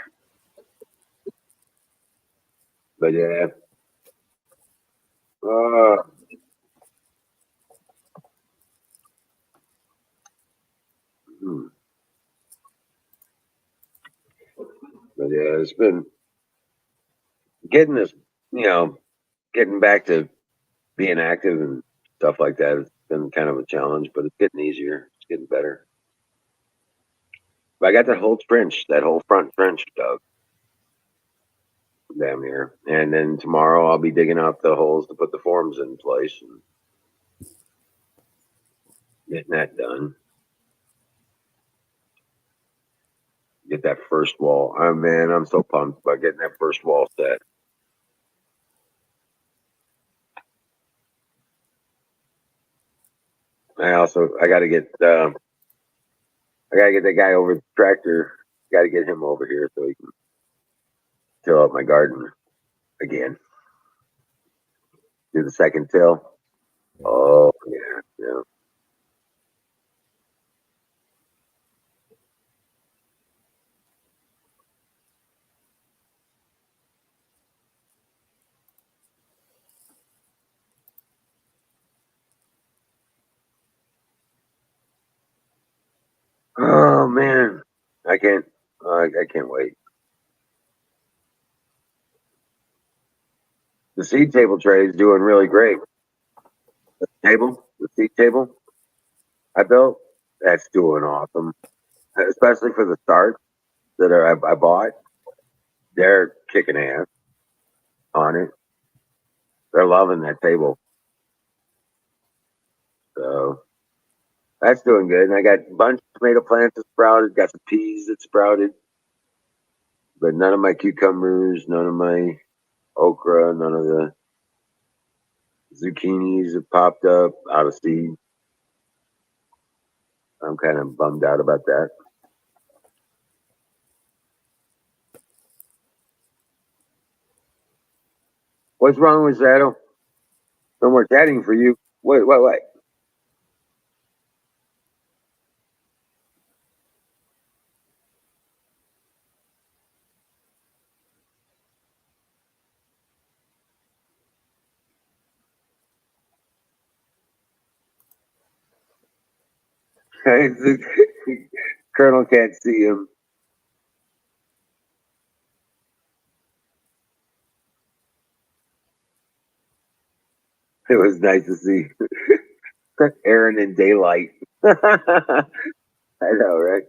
But yeah. Uh, hmm. But yeah, it's been getting this, you know, getting back to being active and stuff like that. been kind of a challenge, but it's getting easier. It's getting better. But I got that whole trench, that whole front trench dug, damn near. And then tomorrow I'll be digging out the holes to put the forms in place and getting that done. Get that first wall. Oh man, I'm so pumped about getting that first wall set. I gotta get that guy over the tractor. Gotta get him over here so he can till up my garden again. Do the second till. Oh yeah, yeah. Oh man, I can't. I can't wait. The seed table tray is doing really great. The seed table I built, that's doing awesome. Especially for the start I bought. They're kicking ass on it. They're loving that table. So that's doing good. And I got a bunch of tomato plants that sprouted, got some peas that sprouted, but none of my cucumbers, none of my okra, none of the zucchinis have popped up out of seed. I'm kind of bummed out about that. What's wrong with Shadow? No more chatting for you. Wait. Colonel can't see him. It was nice to see Aaron in daylight. I know, right?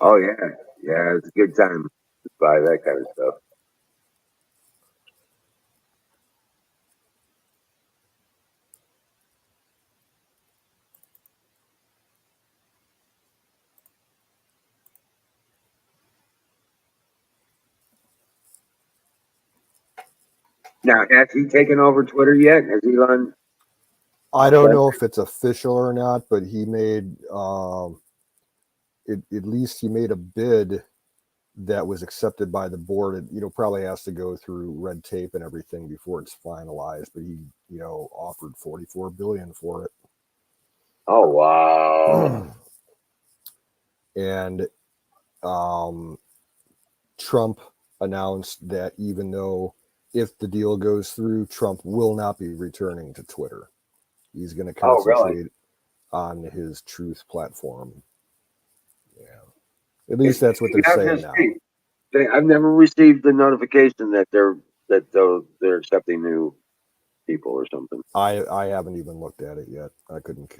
Oh yeah. It's a good time to buy that kind of stuff. Now, has he taken over Twitter yet? Has Elon? I don't know if it's official or not, but he made at least he made a bid that was accepted by the board. It probably has to go through red tape and everything before it's finalized, but he offered 44 billion for it. Oh wow. And Trump announced that even though if the deal goes through, Trump will not be returning to Twitter. He's going to concentrate really? on his truth platform. Yeah. At least that's what they're saying now. I've never received the notification that they're accepting new people or something. I haven't even looked at it yet. I couldn't.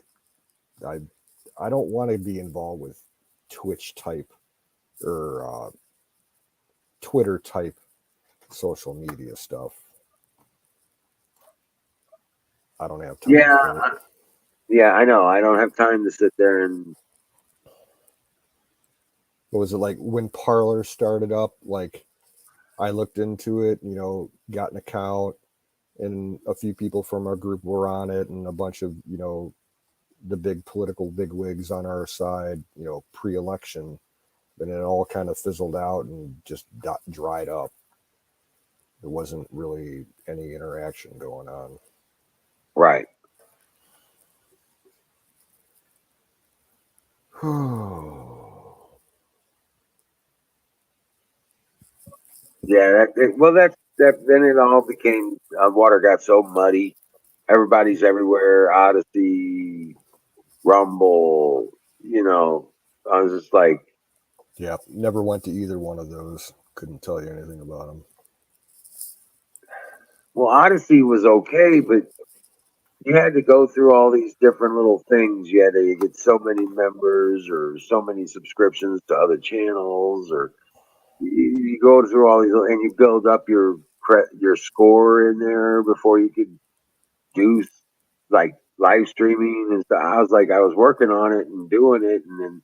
I don't want to be involved with Twitch type or Twitter type social media stuff. I don't have time for it. Yeah, I know. I don't have time to sit there and. What was it like when Parler started up? Like, I looked into it, got an account, and a few people from our group were on it, and a bunch of, the big political bigwigs on our side, pre-election. And it all kind of fizzled out and just dried up. There wasn't really any interaction going on. Right. Yeah. Then it all became water got so muddy. Everybody's everywhere. Odyssey, Rumble. I was just like, Yeah, never went to either one of those. Couldn't tell you anything about them. well, Odyssey was okay, but you had to go through all these different little things. You had to get so many members or so many subscriptions to other channels, or you go through all these, and you build up your score in there before you could do like live streaming and stuff. I was like, I was working on it and doing it, and then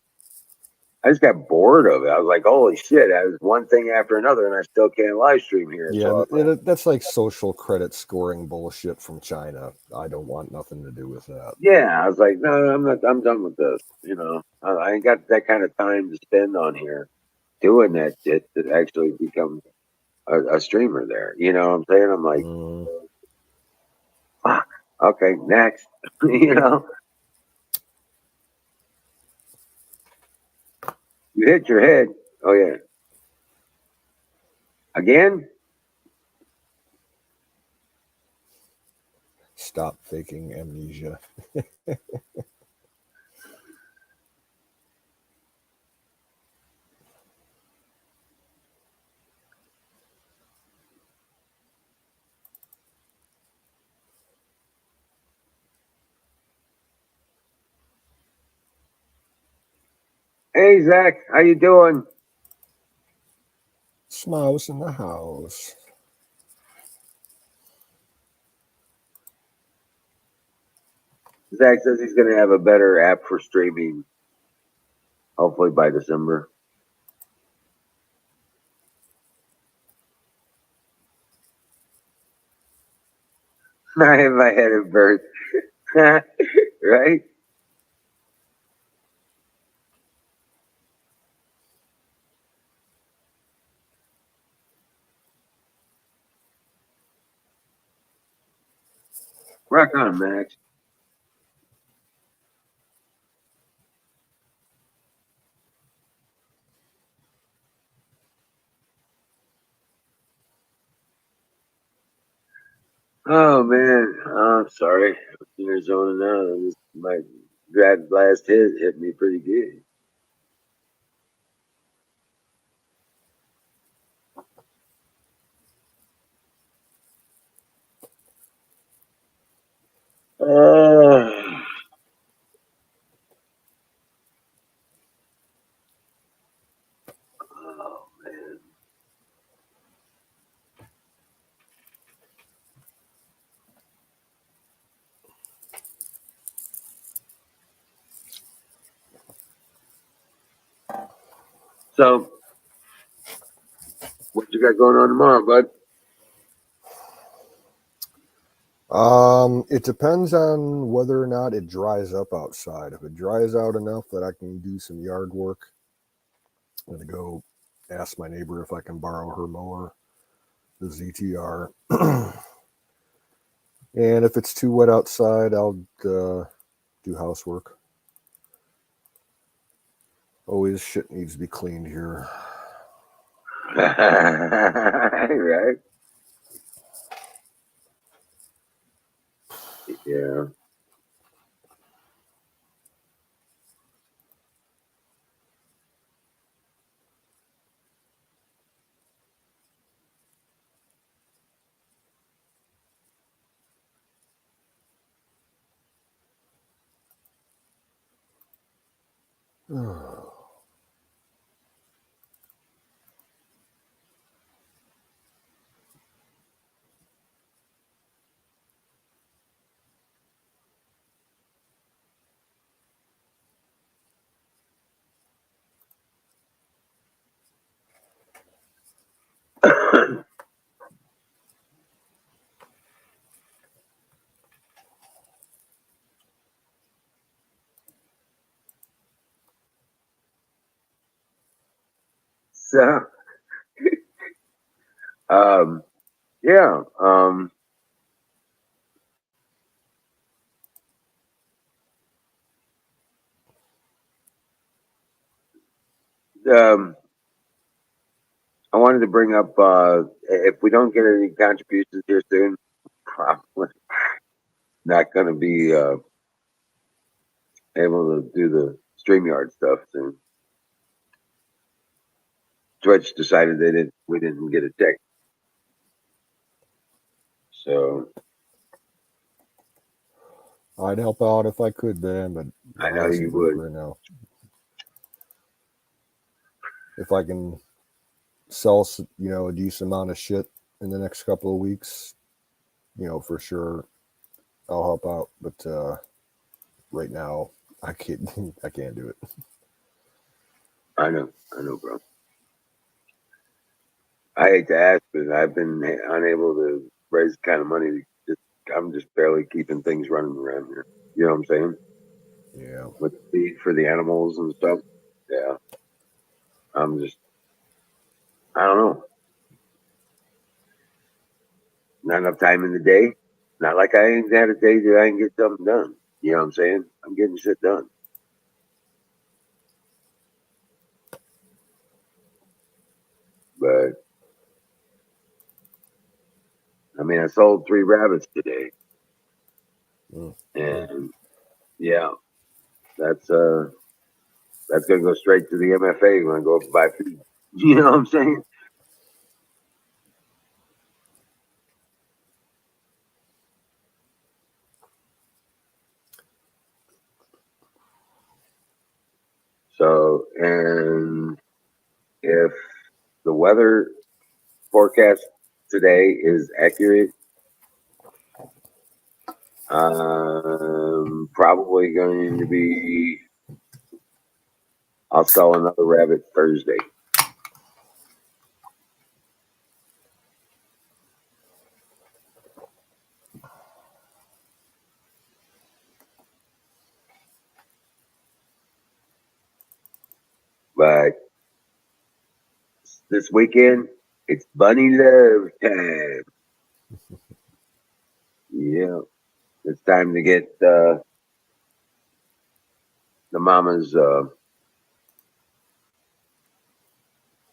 I just got bored of it. I was like, holy shit, I was one thing after another, and I still can't live stream here. Yeah, So I was like, that's like social credit scoring bullshit from China. I don't want nothing to do with that. yeah, I was like, no, I'm not. I'm done with this. I ain't got that kind of time to spend on here doing that shit to actually become a streamer there. You know what I'm saying? I'm like, Mm, fuck. Okay, next. You you hit your head. Oh yeah, again. stop faking amnesia. Hey Zach, how you doing? Smouse in the house. Zach says he's going to have a better app for streaming, hopefully by December. I have my head in birth. Right? Rock on, Max. Oh man, I'm sorry. You're zoning out. My grad blast hit me pretty good. Oh man. So, what you got going on tomorrow, bud? It depends on whether or not it dries up outside. If it dries out enough that I can do some yard work, I'm gonna go ask my neighbor if I can borrow her mower, the ZTR. And if it's too wet outside, I'll do housework. Always shit needs to be cleaned here. Right? Yeah. So, um, yeah. Um, I wanted to bring up if we don't get any contributions here soon, probably not going to be able to do the StreamYard stuff soon. Twitch decided we didn't get a check. So I'd help out if I could, man, but I I'm know messing you broke would. right now. If I can sell, a decent amount of shit in the next couple of weeks, for sure, I'll help out. But right now, I can't. I can't do it. I know, bro. I hate to ask, but I've been unable to raise the kind of money. I'm just barely keeping things running around here. You know what I'm saying? Yeah. With feed for the animals and stuff. Yeah. I'm just, I don't know. Not enough time in the day. Not like I ain't had a day that I can get something done. You know what I'm saying? I'm getting shit done. But I mean, I sold 3 rabbits today, Mm, good. and yeah, that's gonna go straight to the MFA when I go up and buy feed. You know what I'm saying? So, and if the weather forecast today is accurate, probably going to be. I'll sell another rabbit Thursday. But this weekend, it's bunny love time. Yeah, it's time to get the mamas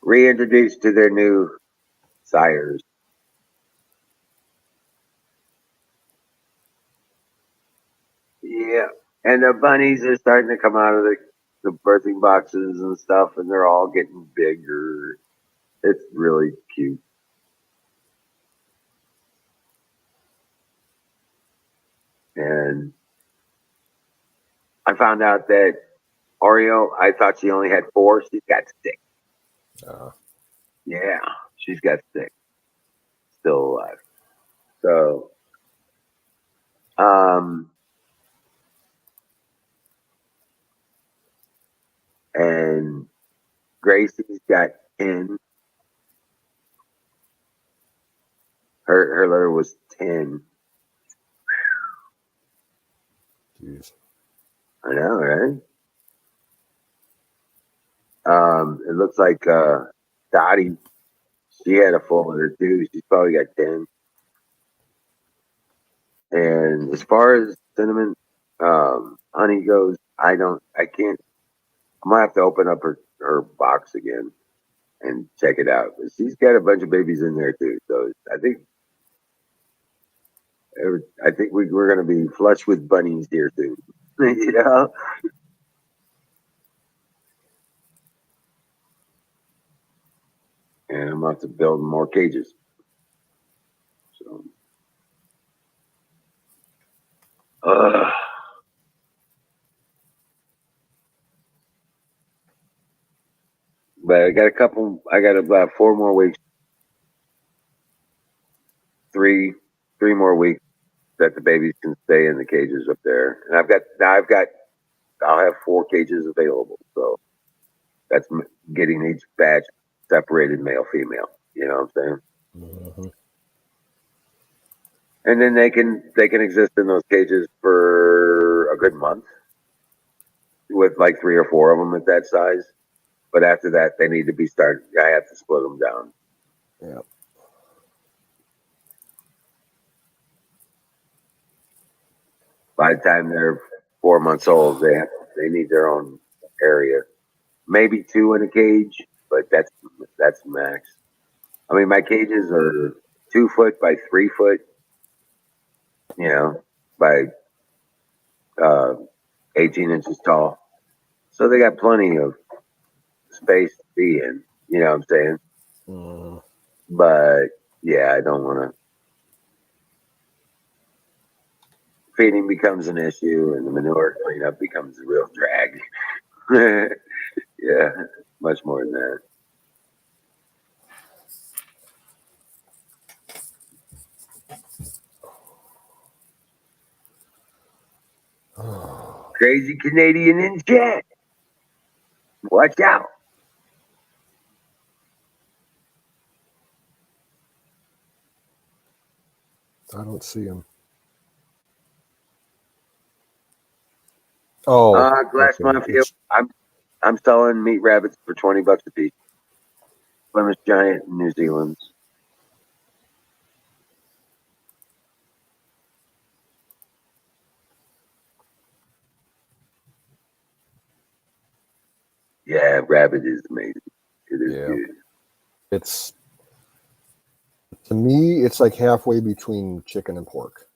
reintroduced to their new sires. Yeah, and the bunnies are starting to come out of the birthing boxes and stuff, and they're all getting bigger. It's really cute. And I found out that Oreo, I thought she only had 4. She's got 6. Uh, Yeah, she's got 6 still alive. So, um, and Gracie's got 10. Her litter was 10. Jeez. I know, right? It looks like Dottie, she had a full litter too. She's probably got 10. And as far as cinnamon honey goes, I can't. I'm gonna have to open up her box again and check it out. But she's got a bunch of babies in there too, so I think we're gonna be flush with bunnies here soon. You know, and I'm gonna have to build more cages. So, uh, but I got a couple. I got about 4 more weeks, three three more weeks that the babies can stay in the cages up there. And I'll have 4 cages available. So that's getting each batch separated male female. You know what I'm saying? Mm-hmm. And then they can exist in those cages for a good month with like 3 or 4 of them at that size. But after that, they need to be started. I have to split them down. Yeah. By the time they're 4 months old, they need their own area. Maybe 2 in a cage, but that's max. I mean, my cages are 2 foot by 3 foot, you know, by uh, 18 inches tall. So they got plenty of space to be in. You know what I'm saying? Mm. But yeah, I don't want to. Feeding becomes an issue, and the manure cleanup becomes a real drag. Yeah, much more than that. Crazy Canadian in chat. Watch out. I don't see him. Oh, Glass okay. Mafia. I'm selling meat rabbits for $20 a piece. Plymouth Giant in New Zealand. Yeah, rabbit is amazing. It is Yeah. good. It's, to me, it's like halfway between chicken and pork.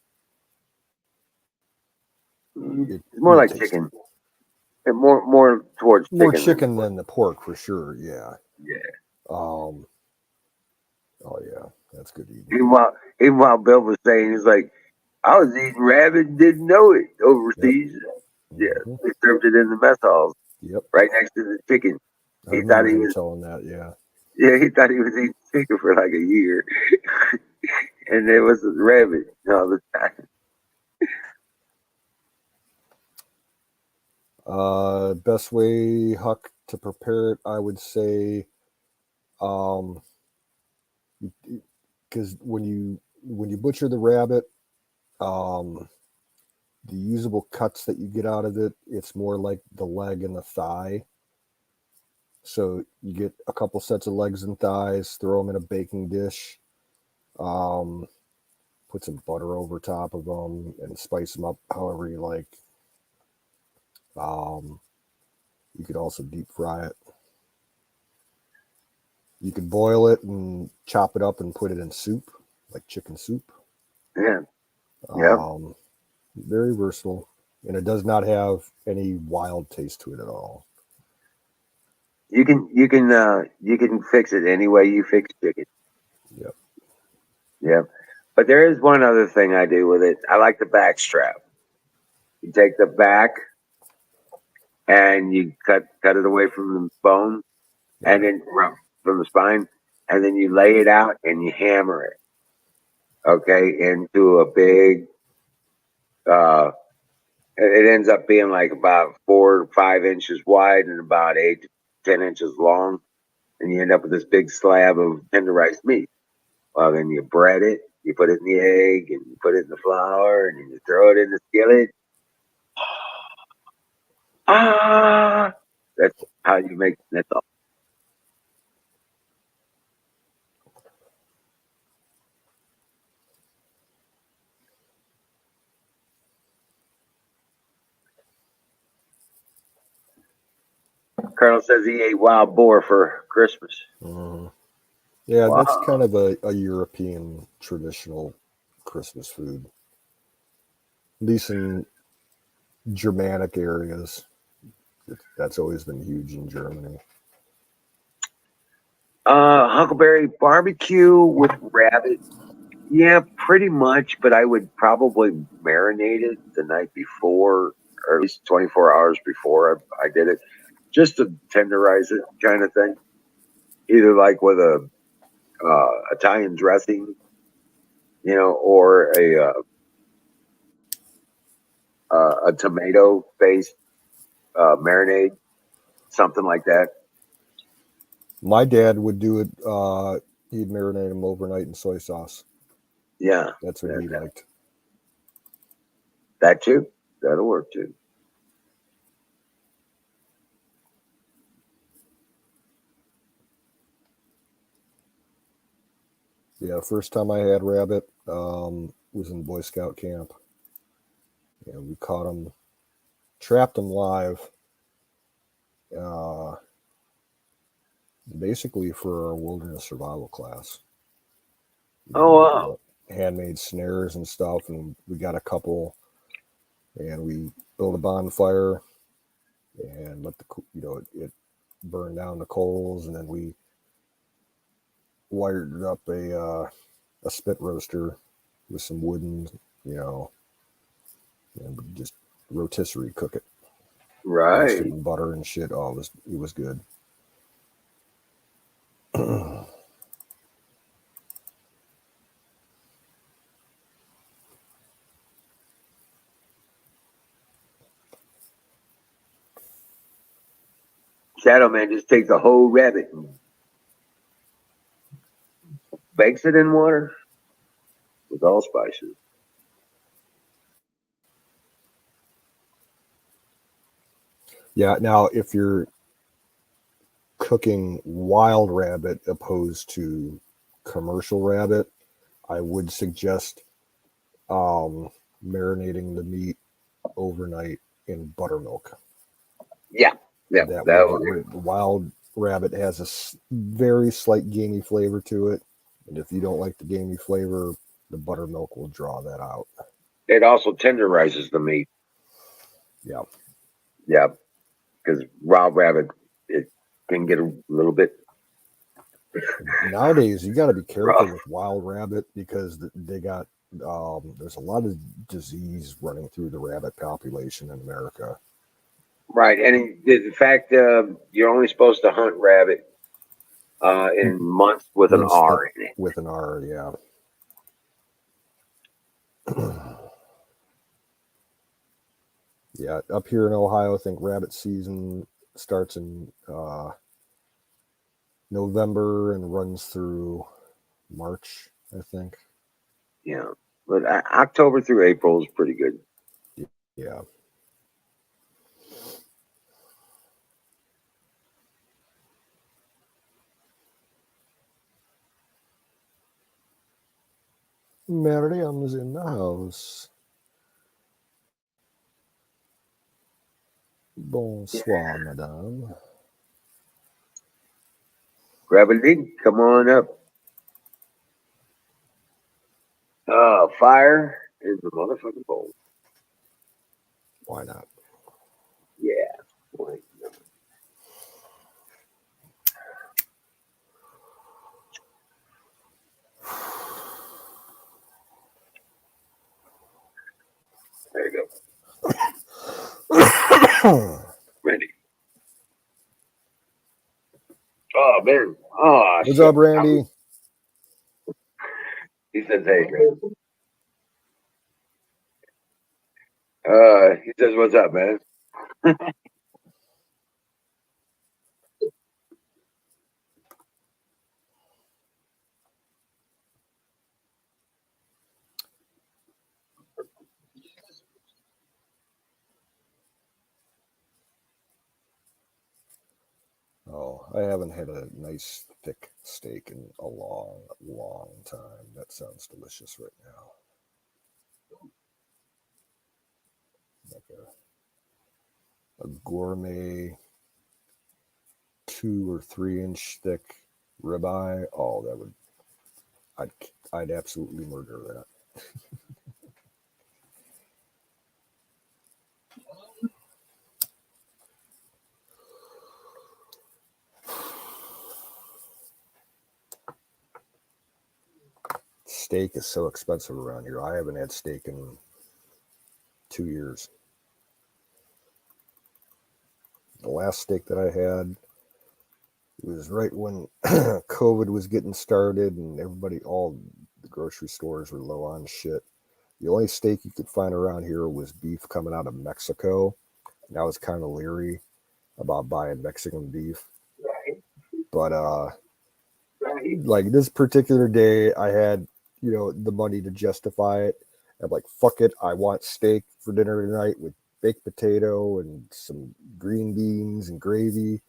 It's more like chicken. And more towards More chicken. chicken than the pork for sure. Yeah. Yeah. Oh yeah, that's good eating. Even while Bill was saying, he's like, I was eating rabbit and didn't know it overseas. Yep. Mm-hmm. Yeah, they served it in the mess halls. Yep. Right next to the chicken. I remember him telling that. Yeah. Yeah, he thought he was eating chicken for like a year, and it was a rabbit all the time. Best way, Huck, to prepare it, I would say, because when you butcher the rabbit, the usable cuts that you get out of it, it's more like the leg and the thigh. So you get a couple sets of legs and thighs, throw them in a baking dish, put some butter over top of them, and spice them up however you like. You could also deep fry it. You could boil it and chop it up and put it in soup, like chicken soup. Yeah, yeah. Very versatile, and it does not have any wild taste to it at all. You can fix it any way you fix chicken. Yep. Yeah, but there is one other thing I do with it. I like the back strap. You take the back and you cut it away from the bone, and then from the spine, and then you lay it out and you hammer it. Okay, into a big. Uh, it ends up being like about 4 to 5 inches wide and about 8 to 10 inches long, and you end up with this big slab of tenderized meat. Well, then you bread it, you put it in the egg, and you put it in the flour, and then you throw it in the skillet. Ah, that's how you make. That's all. Colonel says he ate wild boar for Christmas. Mm-hmm. Yeah, Wow. that's kind of a European traditional Christmas food. At least in Germanic areas, that's always been huge in Germany. Huckleberry barbecue with rabbit. Yeah, pretty much, but I would probably marinate it the night before, or at least 24 hours before I did it, just to tenderize it, kind of thing. Either like with a Italian dressing, or a tomato based marinade, something like that. My dad would do it. He'd marinate them overnight in soy sauce. Yeah, That's what he liked. That too. That'll work too. Yeah, first time I had rabbit was in Boy Scout camp. And we caught them, trapped them live, basically for our wilderness survival class. Oh wow! Handmade snares and stuff, and we got a couple, and we build a bonfire and let it burn down the coals, and then we wired up a spit roaster with some wooden, and just rotisserie cook it. Roast it Right. in butter and shit. Oh, it was good. Shadow Man just takes a whole rabbit and bakes it in water with all spices. Yeah. Now, if you're cooking wild rabbit opposed to commercial rabbit, I would suggest marinating the meat overnight in buttermilk. Yeah. Yeah. That That will will get rid. The wild rabbit has a very slight gamey flavor to it, and if you don't like the gamey flavor, the buttermilk will draw that out. It also tenderizes the meat. Yeah. Yeah. Because wild rabbit, it can get a little bit Nowadays, you got to be careful rough. with wild rabbit because they got there's a lot of disease running through the rabbit population in America. Right. And the fact you're only supposed to hunt rabbit in months with an Months R in it. with an R, yeah. Yeah, up here in Ohio, I think rabbit season starts in November and runs through March, I think. Yeah. But October through April is pretty good. Yeah. Miriam's in the house. Bonsoir, madame. Grab a link. Come on up. Fire is the motherfucking bowl. Why not? Yeah. Boy. There you go. Ready. Oh, man. Oh, What's shit. up, Randy? He says, hey, man. He says, what's up, man? Oh, I haven't had a nice thick steak in a long, long time. That sounds delicious right now. Like a gourmet 2 or 3 inch thick ribeye. Oh, that would I'd I'd absolutely murder that. Steak is so expensive around here. I haven't had steak in 2 years. The last steak that I had was right when COVID was getting started and all the grocery stores were low on shit. The only steak you could find around here was beef coming out of Mexico. And I was kind of leery about buying Mexican beef. But like this particular day, I had, the money to justify it. I'm like, fuck it. I want steak for dinner tonight with baked potato and some green beans and gravy.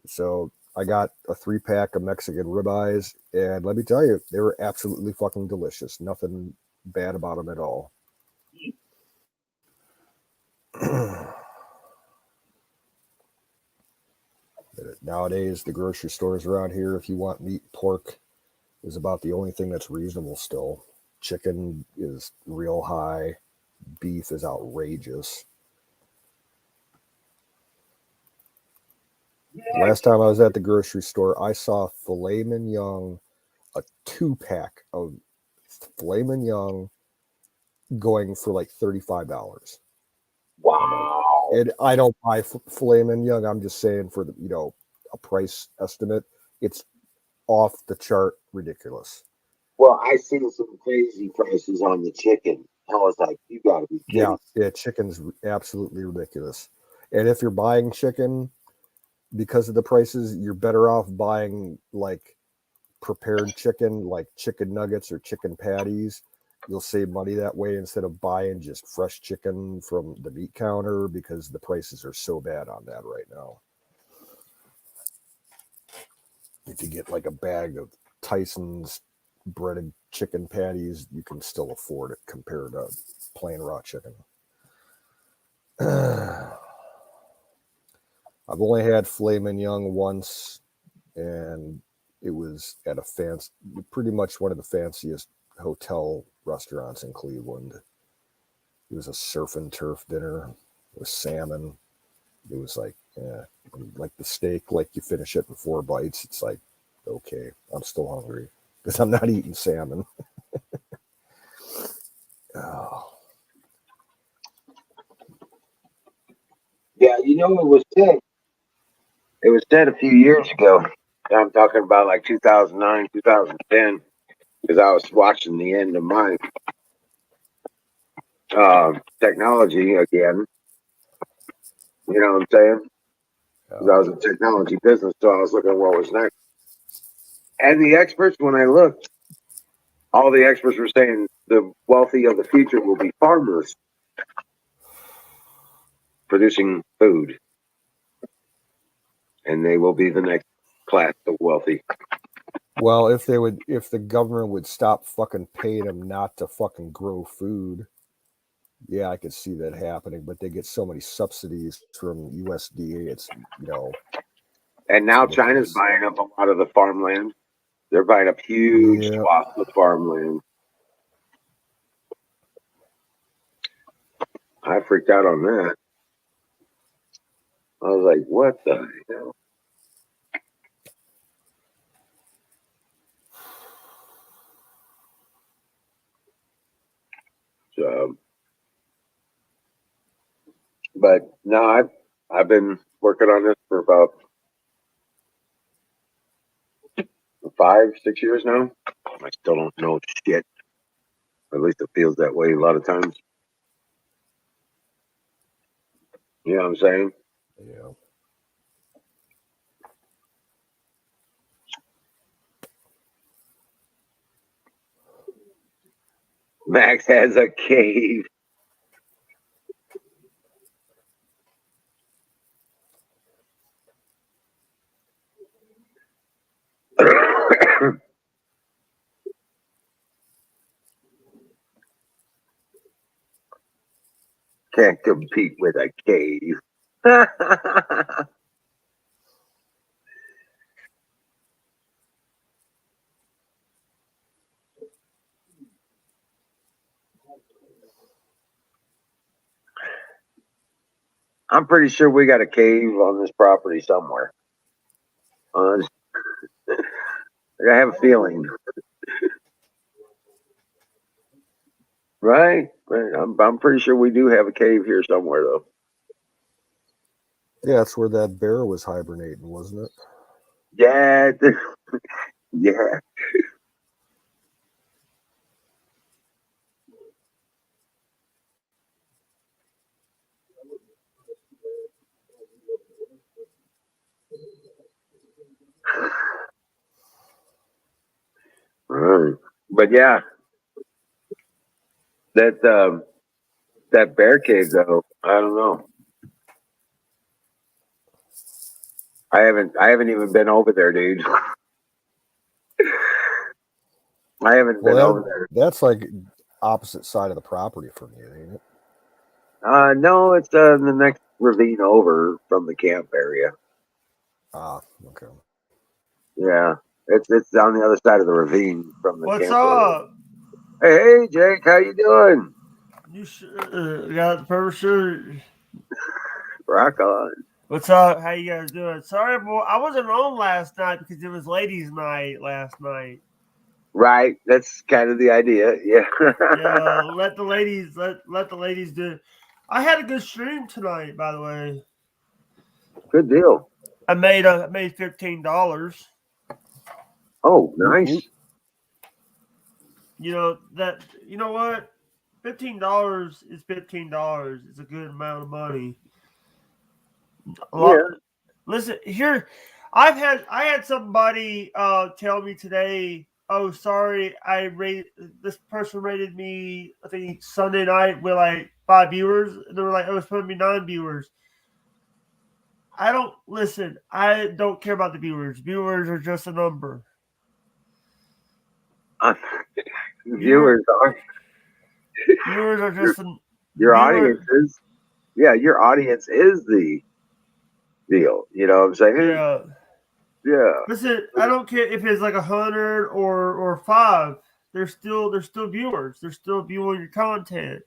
So I got a 3-pack of Mexican ribeyes, and let me tell you, they were absolutely fucking delicious. Nothing bad about them at all. Nowadays, the grocery stores around here, if you want meat, pork is about the only thing that's reasonable still. Chicken is real high. Beef is outrageous. Last time I was at the grocery store, I saw filet mignon, a 2-pack of filet mignon going for like $35. I'm like, Wow. and I don't buy filet mignon. I'm just saying for the a price estimate, it's off the chart ridiculous. Well, I seen some crazy prices on the chicken. I was like, you gotta be Yeah, kidding. yeah, chicken's absolutely ridiculous. And if you're buying chicken because of the prices, you're better off buying like prepared chicken, like chicken nuggets or chicken patties. You'll save money that way instead of buying just fresh chicken from the meat counter because the prices are so bad on that right now. If you get like a bag of Tyson's breaded chicken patties, you can still afford it compared to plain raw chicken. I've only had filet mignon once, and it was at a fancy, pretty much one of the fanciest hotel restaurants in Cleveland. It was a surf and turf dinner with salmon. It was like, yeah, like the steak, like you finish it in 4 bites. It's like, okay, I'm still hungry because I'm not eating salmon. Oh, Yeah, you know it was said. It was said a few years ago. I'm talking about like 2009, 2010, because I was watching the end of my technology again. You know what I'm saying? Because yeah. I was in technology business, so I was looking at what was next. And the experts, when I looked, all the experts were saying the wealthy of the future will be farmers producing food, and they will be the next class of wealthy. Well, if the government would stop fucking paying them not to fucking grow food, yeah, I could see that happening. But they get so many subsidies from USDA, And it's now China's ridiculous. buying up a lot of the farmland. They're buying up huge Yeah. swaths of farmland. I freaked out on that. I was like, what the hell? So, but no, I've been working on this for about 5, 6 years now. I still don't know shit. At least it feels that way a lot of times. You know what I'm saying? Yeah. Max has a cave. Can't compete with a cave. I'm pretty sure we got a cave on this property somewhere. Uh, I have a feeling, right? Right. I'm pretty sure we do have a cave here somewhere, though. Yeah, that's where that bear was hibernating, wasn't it? Yeah, yeah. Right. But yeah, that that bear cave though. I don't know. I haven't even been over there, dude. I haven't Well, been over there. that's like opposite side of the property from you, ain't it? No, it's the next ravine over from the camp area. Ah, okay. Yeah, it's on the other side of the ravine from the What's camp area. up? Hey, Jake, how you doing? You got the purple shirt? Rock on. What's up? How you guys doing? Sorry, boy, I wasn't on last night because it was ladies' night last night. Right. That's kind of the idea. Yeah. Yeah, let the ladies do it. I had a good stream tonight, by the way. Good deal. I made $15. Oh, Whoop, nice. whoop. You know that. You know what? $15 is $15. It's a good amount of money. A lot. Yeah. Listen here. I had somebody tell me today. Oh, sorry. This person rated me. I think Sunday night with like 5 viewers. And they were like, oh, it's supposed to be 9 viewers. I don't listen. I don't care about the viewers. Viewers are just a number. Uh, Viewer, viewers are viewers are your, just a your viewer. audience is. Yeah, your audience is the deal. You know what I'm saying? Yeah. Yeah. Listen, I don't care if it's like 100 or 5. They're still viewers. They're still viewing your content.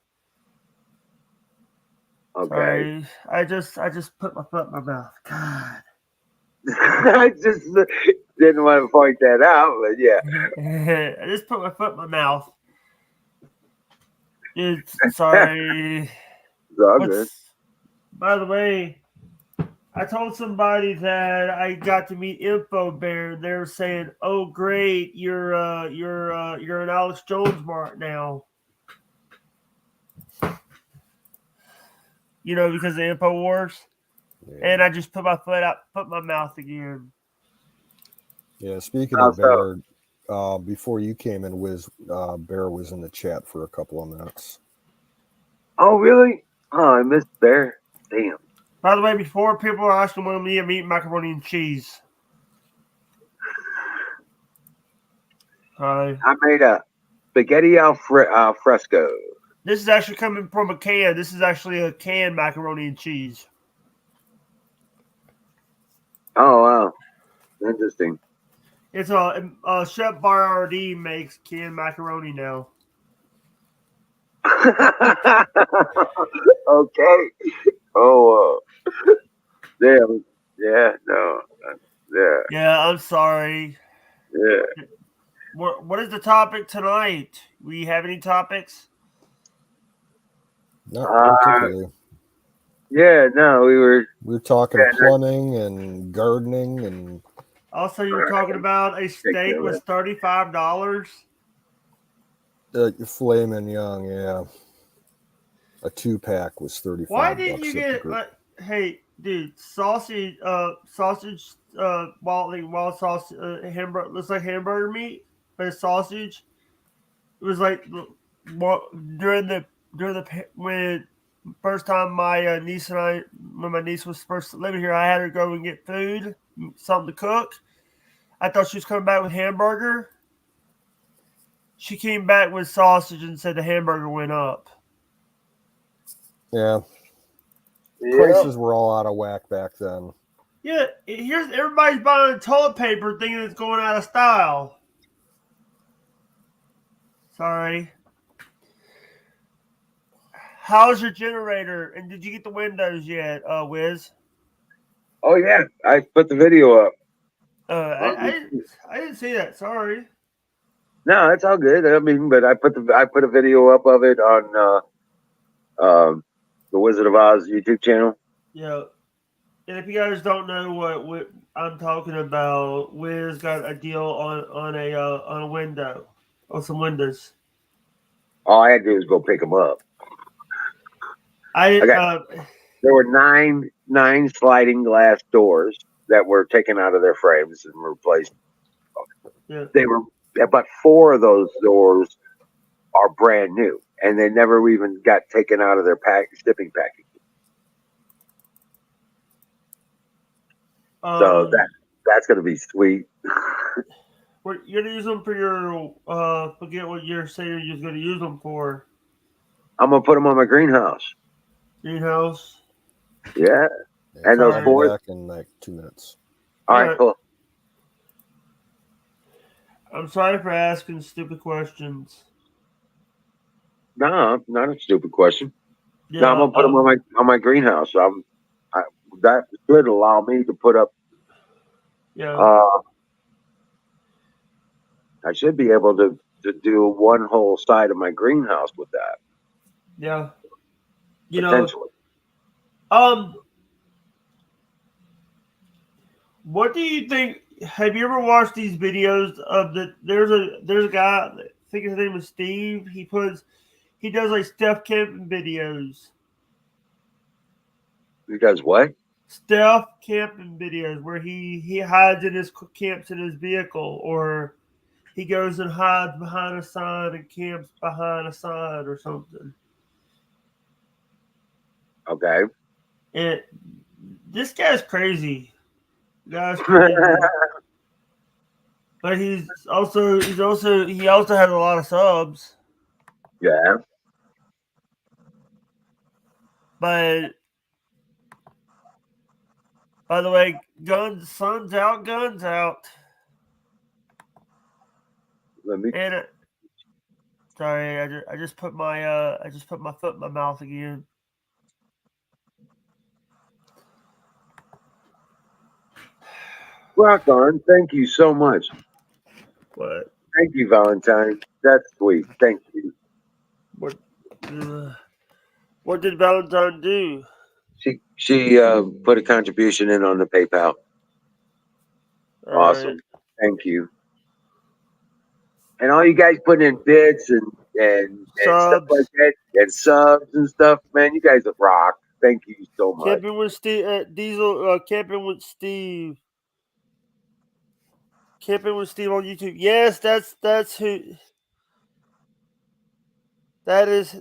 Okay. Sorry, I just put my foot in my mouth. God. I just didn't want to point that out, but yeah. I just put my foot in my mouth. Sorry. It's all good. By the way, I told somebody that I got to meet Info Bear. They were saying, "Oh, great, you're an Alex Jones mark now." You know, because of Info Wars. Yeah. And I just put my foot out, put my mouth again. Yeah. Speaking How of so? Bear, before you came in, Bear was in the chat for a couple of minutes. Oh, really? Oh, I missed Bear. Damn. By the way, before people are asking when me, I'm eating macaroni and cheese. Hi. I made a spaghetti alfresco. This is actually coming from a can. This is actually a canned macaroni and cheese. Oh, wow. Interesting. It's Chef Boyardee makes canned macaroni now. Okay. Oh, damn. Yeah, no. Yeah, Yeah, I'm sorry. yeah. What is the topic tonight? We have any topics? Not Uh, particularly. yeah, no, we were. We were talking Yeah, plumbing and gardening and Also, you were talking about a take steak care of was $35. filet mignon. Yeah, a 2-pack was Why 35 didn't you bucks at the get? group. Hey, dude, sausage, wild sausage, hamburger looks like hamburger meat, but it's sausage. It was like during the when first time my niece and I, when my niece was first living here, I had her go and get food, something to cook. I thought she was coming back with hamburger. She came back with sausage and said the hamburger went up. Yeah, Yeah. prices were all out of whack back then. Yeah, here's everybody's buying toilet paper thinking it's going out of style. Sorry. How's your generator? And did you get the windows yet, Wiz? Oh, yeah. I put the video up. I didn't see that. Sorry. No, it's all good. I mean, but I put a video up of it on the Wizard of Oz YouTube channel. Yeah. And if you guys don't know what I'm talking about, Wiz got a deal on a window, on some windows. All I had to do was go pick them up. I I got there were nine sliding glass doors that were taken out of their frames and replaced. yeah. They were, but 4 of those doors are brand new, and they never even got taken out of their shipping package. So that's gonna be sweet. You're gonna use them for your forget what you're saying you're gonna use them for. I'm gonna put them on my greenhouse. Greenhouse. Yeah, Yeah, and those I'll be 4. back in like 2 minutes. All right, cool. I'm sorry for asking stupid questions. No, not a stupid question. Yeah, No, I'm gonna put them on my greenhouse. that should allow me to put up. Yeah. I should be able to do one whole side of my greenhouse with that Yeah. potentially. Um, what do you think? Have you ever watched these videos of there's a guy, I think his name is Steve. He does like stealth camping videos. He does what? Stealth camping videos where he hides in his camps in his vehicle, or he goes and hides behind a sign and camps behind a sign or something. Okay. And this guy's crazy. Guy's crazy. But he also has a lot of subs. Yeah. But by the way, sun's out, guns out. Let me. And sorry, I just put my foot in my mouth again. Rock on. Thank you so much. What? Thank you, Valentine. That's sweet. Thank you. What did Valentine do? She put a contribution in on the PayPal. All Awesome. right. Thank you. And all you guys putting in bits and stuff like Subs. that, and subs and stuff, man, you guys rock. Thank you so much. Camping with Steve. Diesel. Camping with Steve. Camping with Steve on YouTube. Yes, that's who. That is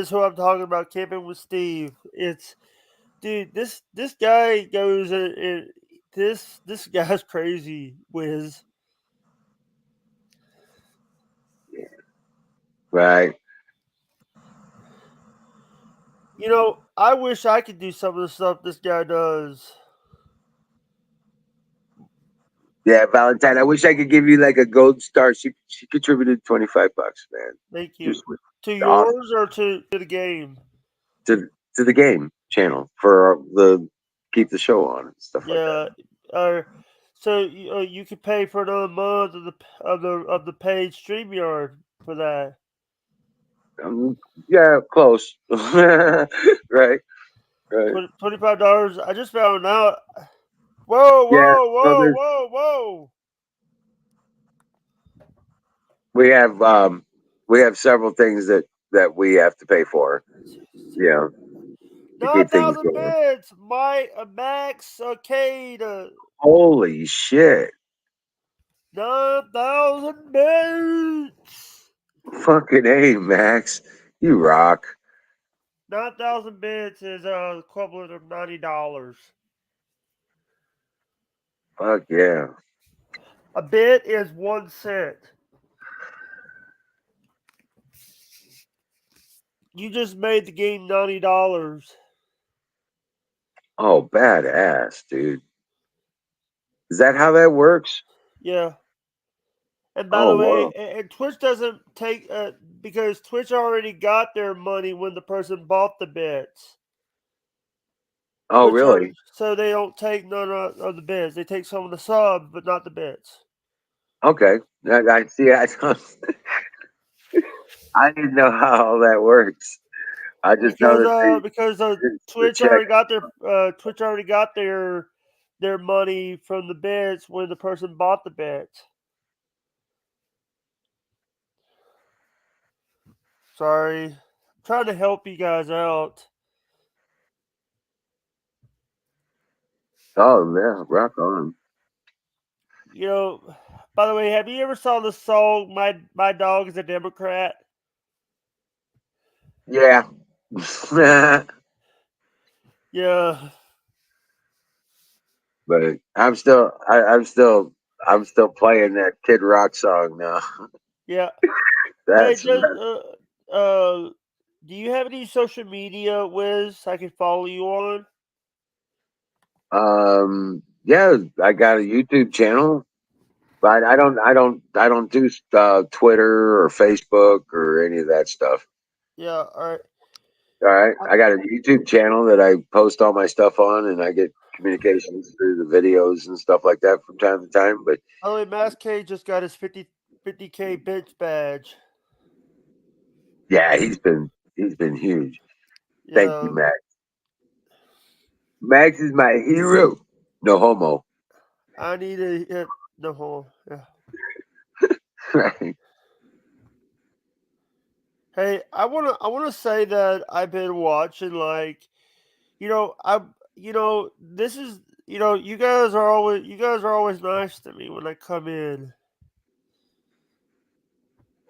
who I'm talking about. Camping with Steve. It's dude. This guy goes and this guy's crazy. Wiz. Right. I wish I could do some of the stuff this guy does. Yeah, Valentine. I wish I could give you like a gold star. She contributed $25, man. Thank You're you. sweet. To Awesome. yours or to the game? To the game channel for the keep the show on and stuff like that. So you could pay for another month of the paid StreamYard for that. Yeah, close. Right. $25. I just found out. Whoa, Yeah. whoa, So whoa, whoa, whoa! we have several things that we have to pay for. Yeah. To keep things 9,000 going. bits. My Max Arcade. Holy shit. 9,000 bits. Fucking A, Max. You rock. 9,000 bits is equivalent of $90. Fuck yeah. A bit is 1 cent. You just made the game $90. Oh, badass, dude. Is that how that works? Yeah. And by Oh, the way, wow. and Twitch doesn't take because Twitch already got their money when the person bought the bits. Oh, really? So they don't take none of the bits. They take some of the subs, but not the bits. Okay. I see. I didn't know how all that works. I just know that Because the Twitch check. already got their money from the bits when the person bought the bits. Sorry, I'm trying to help you guys out. Oh, yeah. Rock on. By the way, have you ever saw the song "My Dog Is a Democrat"? Yeah. Yeah, But I'm still playing that Kid Rock song now. yeah. Hey, That's do you have any social media, Wiz, I can follow you on? yeah, I got a YouTube channel, but I don't do Twitter or Facebook or any of that stuff. Yeah, all right. All right, I got a YouTube channel that I post all my stuff on, and I get communications through the videos and stuff like that from time to time. But By the way, Mass K just got his 50K bitch badge. yeah, he's been huge. Thank you, Yeah, Max. Max is my hero. No homo. I need to hit the whole. Yeah. Right. Hey, I wanna say that I've been watching like, this is you guys are always nice to me when I come in.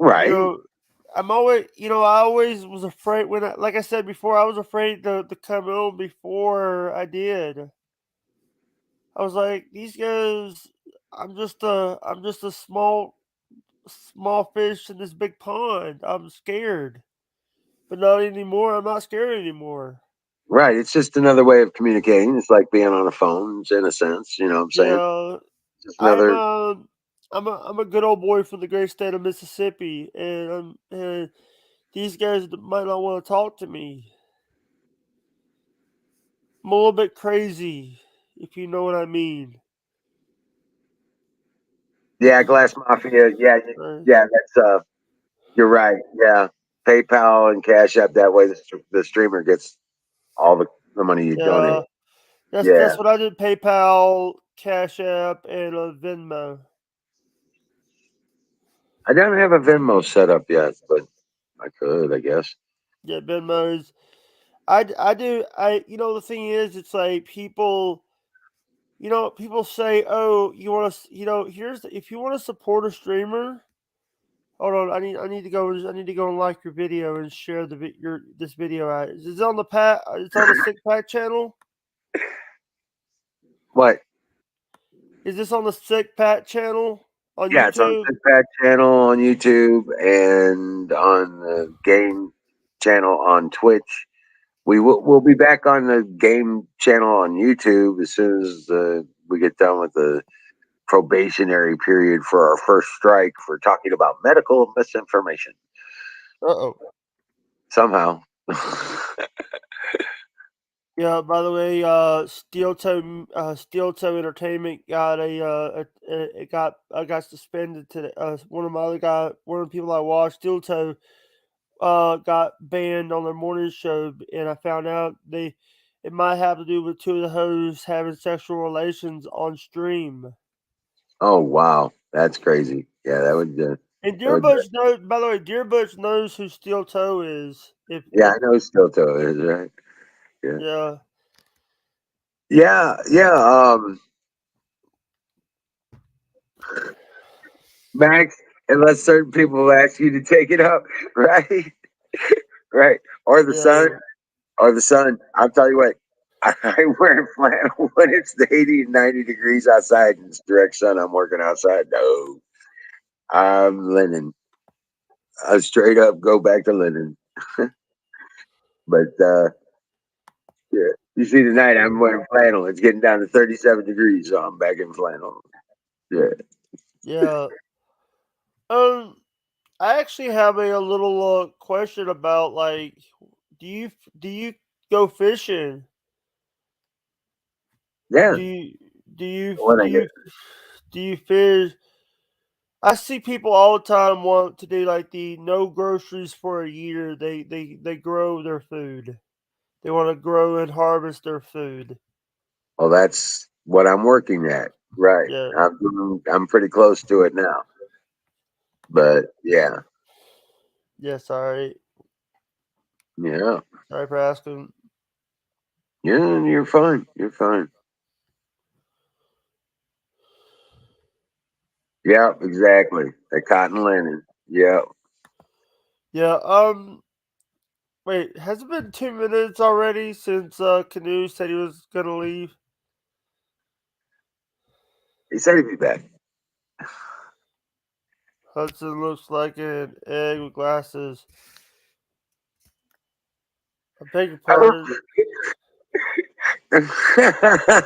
You Right. know, I'm always, I always was afraid like I said before, I was afraid to come on before I did. I was like, these guys, I'm just a small fish in this big pond. I'm scared, but not anymore. I'm not scared anymore. Right. It's just another way of communicating. It's like being on a phone, in a sense. You know what I'm saying? Yeah, Just I'm another. a, I'm a good old boy from the great state of Mississippi, and these guys might not want to talk to me. I'm a little bit crazy, if you know what I mean. Yeah, Glass Mafia. Yeah, Uh, yeah. That's You're right. Yeah, PayPal and Cash App. That way, the streamer gets all the money you donate. yeah, that's Yeah, what I did. PayPal, Cash App, and Venmo. I don't have a Venmo set up yet, but I could, I guess. Yeah, Venmo's. I do. The thing is, it's like people. People say, "Oh, you want to, if you want to support a streamer, hold on, I need to go and like your video and share your this video out. Is it on the it's on the Sick Pack channel? What? Is this on the Sick Pack channel on Yeah, it's on YouTube? the Pack channel on YouTube and on the Game channel on Twitch. We'll be back on the Game channel on YouTube as soon as we get done with the probationary period for our first strike for talking about medical misinformation. Uh-oh. Somehow. Yeah, by the way, Steel Toe Entertainment got it got suspended today. One of the people I watched, Steel Toe, got banned on their morning show, and I found out it might have to do with two of the hosts having sexual relations on stream. Oh wow, that's crazy. Yeah, And that Dear would. Butch knows. By the way, Dear Butch knows who Steel Toe is. Yeah, If I know Steel Toe is right. Yeah, Yeah, yeah, yeah. Max, unless certain people ask you to take it up, right? Right, or the sun, yeah, I'll tell you what. I wear flannel when it's the 80 and 90 degrees outside and it's direct sun. I'm working outside. No, I'm linen. I straight up go back to linen. But yeah, you see tonight I'm wearing flannel. It's getting down to 37 degrees, so I'm back in flannel. Yeah. yeah. Um, I actually have a little question about like, do you go fishing? Yeah. Do you do you When do I get you do you fish? I see people all the time want to do like the no groceries for a year. They grow their food. They want to grow and harvest their food. well, that's what I'm working at. Right. Yeah. I'm pretty close to it now. But yeah. Yeah. Sorry. Yeah. Sorry for asking. Yeah, you're fine. You're fine. Yeah, exactly. The cotton linen. Yeah. Yeah. Wait. Has it been 2 minutes already since Canoe said he was gonna leave? He said he'd be back. Hudson looks like an egg with glasses. I beg your pardon.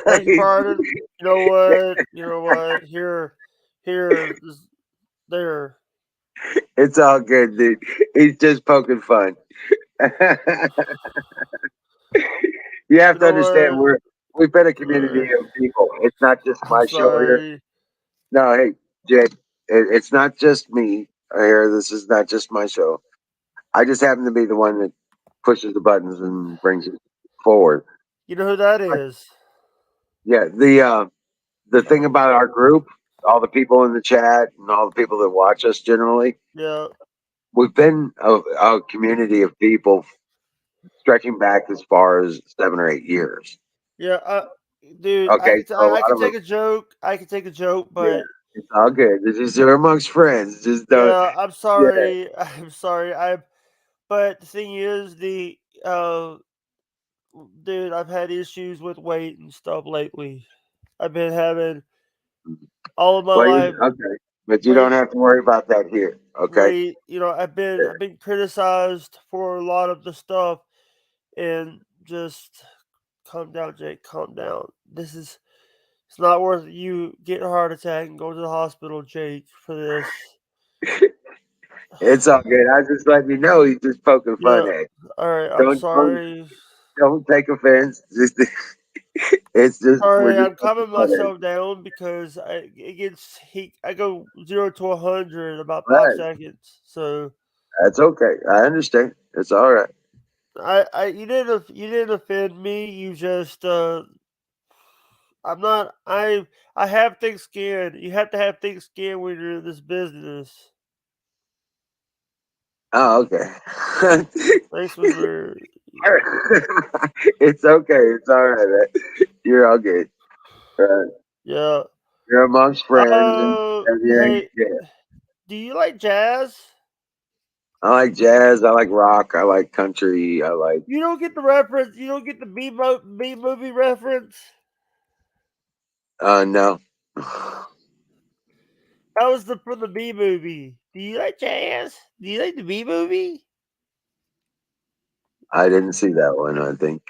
Beg your pardon. You know what? You know what? Here, there. It's all good, dude. He's just poking fun. You have You to know understand what? we're we've been a community of people. It's not just I'm my show here. sorry. No, hey, Jay, it's not just me here. This is not just my show. I just happen to be the one that pushes the buttons and brings it forward. You know who that is? Yeah, the thing about our group, all the people in the chat and all the people that watch us generally, Yeah, we've been a community of people stretching back as far as 7 or 8 years. yeah. Dude, Okay, so a I lot can of them, take a joke. I can take a joke, yeah, but it's all good. It's just you're amongst friends. Just don't, yeah, I'm yeah. sorry. I'm sorry. But the thing is, dude, I've had issues with weight and stuff lately. I've been having all of my Well, life okay, but you don't weight, have to worry about that here. Okay, weight. You know, I've been criticized for a lot of the stuff, and just calm down, Jake. Calm down. It's not worth you getting a heart attack and going to the hospital, Jake, for this. it's all good. I just let you know he's just poking fun Yeah. at you. All right. I'm Don't sorry. don't take offense. Just it's just we're Sorry, just I'm poking calming fun at you. myself down because it gets heat. I go 0 to 100 in about five Right. seconds. So That's okay. I understand. It's all right. you didn't offend me. You just I'm not I have thick skin. You have to have thick skin when you're in this business. Oh, okay. Thanks, Mr. It's okay. It's all right, man. You're all good. Uh, Yeah. you're amongst friends, and yeah, Hey, yeah. do you like jazz? I like jazz. I like rock. I like country. I like. You don't get the reference. You don't get the B movie reference. No. That was the from the B movie. Do you like jazz? Do you like the B movie? I didn't see that one. I think.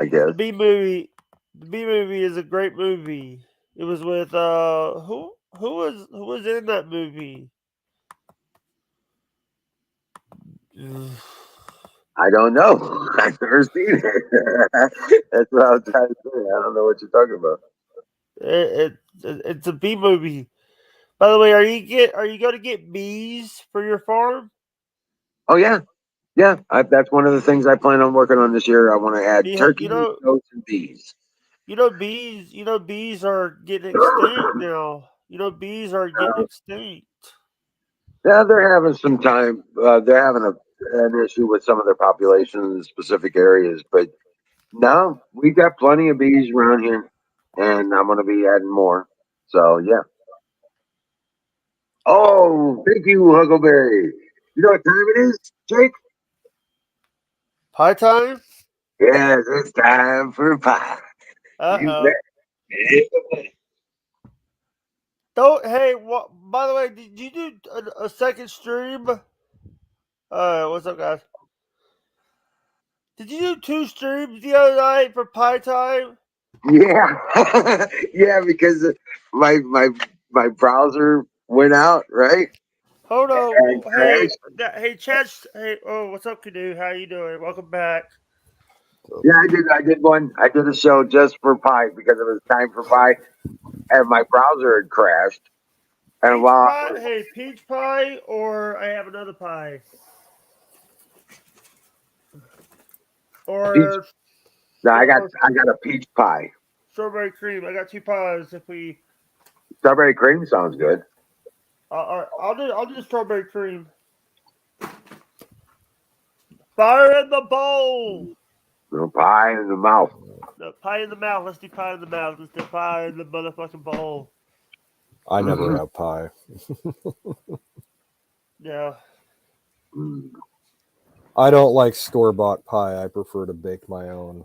I The guess. B movie. The B movie is a great movie. It was with who was in that movie? I don't know. I've never seen it. That's what I was trying to say. I don't know what you're talking about. It's a B movie. By the way, are you going to get bees for your farm? Oh yeah, yeah. That's one of the things I plan on working on this year. I want to add You turkeys, know goats, and bees. bees are getting extinct now. You know bees are getting extinct. Yeah, they're having some time. They're having an issue with some of their population in specific areas, but no, we got plenty of bees around here, and I'm going to be adding more. So yeah. Oh, thank you, Huckleberry. You know what time it is, Jake? Pie time? Yes, it's time for pie. Uh You oh. bet. Don't. Hey, what? By the way, did you do a second stream? What's up, guys? Did you do two streams the other night for pie time? Yeah, yeah, because my browser went out, right, Hold on. and crashed. Hey, Chad. Hey, oh, what's up, Canoe? How you doing? Welcome back. Yeah, I did one. I did a show just for pie because it was time for pie, and my browser had crashed. And Peach while pie. Hey, peach pie, or I have another pie, peach, or no, or I got a peach pie. strawberry cream. I got two pies. If we, Strawberry cream sounds good. I'll do the strawberry cream. Fire in the bowl. No pie in the mouth. No, pie in the mouth. Let's do pie in the mouth. Let's do pie in the motherfucking bowl. I never have pie. Yeah. I don't like store bought pie. I prefer to bake my own,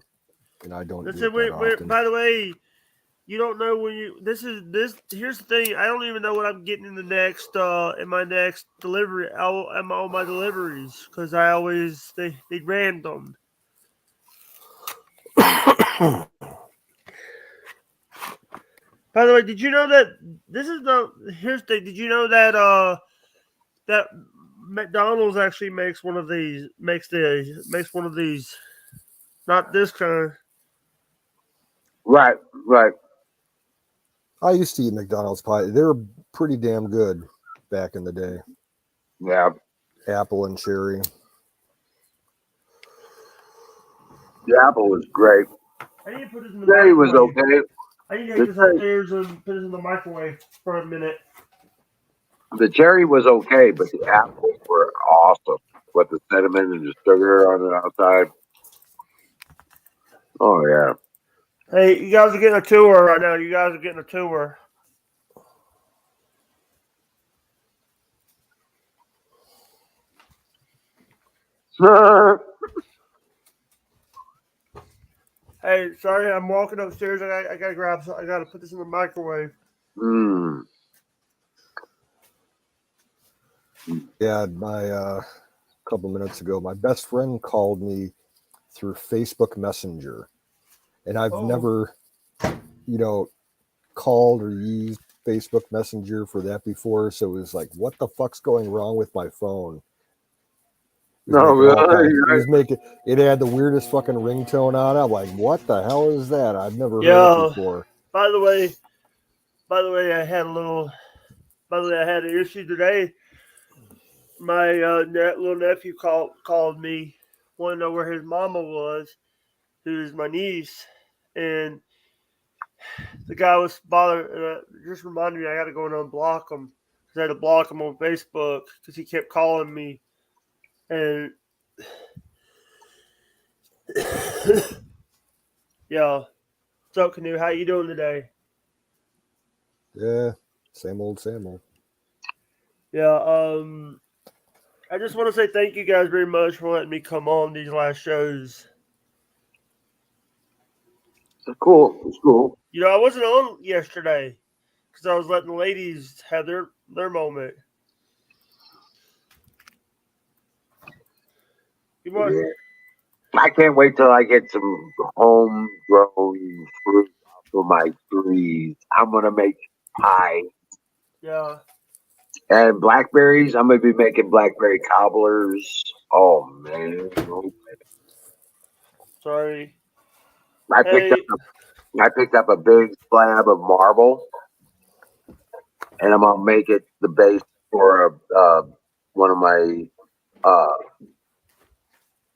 and I don't do Listen, it that often. by the way, you don't know when you. This. Here's the thing. I don't even know what I'm getting in the next. In my next delivery. I'm on my deliveries because I always they random. By the way, did you know that this is the here's the did you know that that McDonald's actually makes one of these makes one of these, not this kind. Right, right. I used to eat McDonald's pie. They were pretty damn good back in the day. Yeah. Apple and cherry. The apple was great. I need to put this in the Cherry was microwave. okay. I need to The take this cherry, upstairs and put it in the microwave for a minute. the cherry was okay, but the apples were awesome. With the cinnamon and the sugar on the outside. Oh yeah. Hey, you guys are getting a tour right now. You guys are getting a tour. Hey, sorry, I'm walking upstairs. I gotta grab. I gotta put this in the microwave. Mm. Yeah, my couple minutes ago, my best friend called me through Facebook Messenger, and I've never, called or used Facebook Messenger for that before. So it was like, what the fuck's going wrong with my phone? It was No, making all really? kinds. It was making. It had the weirdest fucking ringtone on it. I'm like, what the hell is that? I've never heard it before. By the way, I had a little. By the way, I had an issue today. My little nephew called me, wanted to know where his mama was, who's my niece, and the guy was bothered. Just reminded me I got to go and unblock him because I had to block him on Facebook because he kept calling me, and yeah. So, Canoe, how you doing today? Yeah, same old, same old. Yeah. I just want to say thank you guys very much for letting me come on these last shows. It's cool. It's cool. You know, I wasn't on yesterday because I was letting the ladies have their moment. You want? Yeah. I can't wait till I get some homegrown fruit off of my trees. I'm gonna make pie. Yeah. And blackberries, I'm gonna be making blackberry cobblers. Oh man. Sorry. I picked up Hey. I picked up a big slab of marble and I'm gonna make it the base for one of my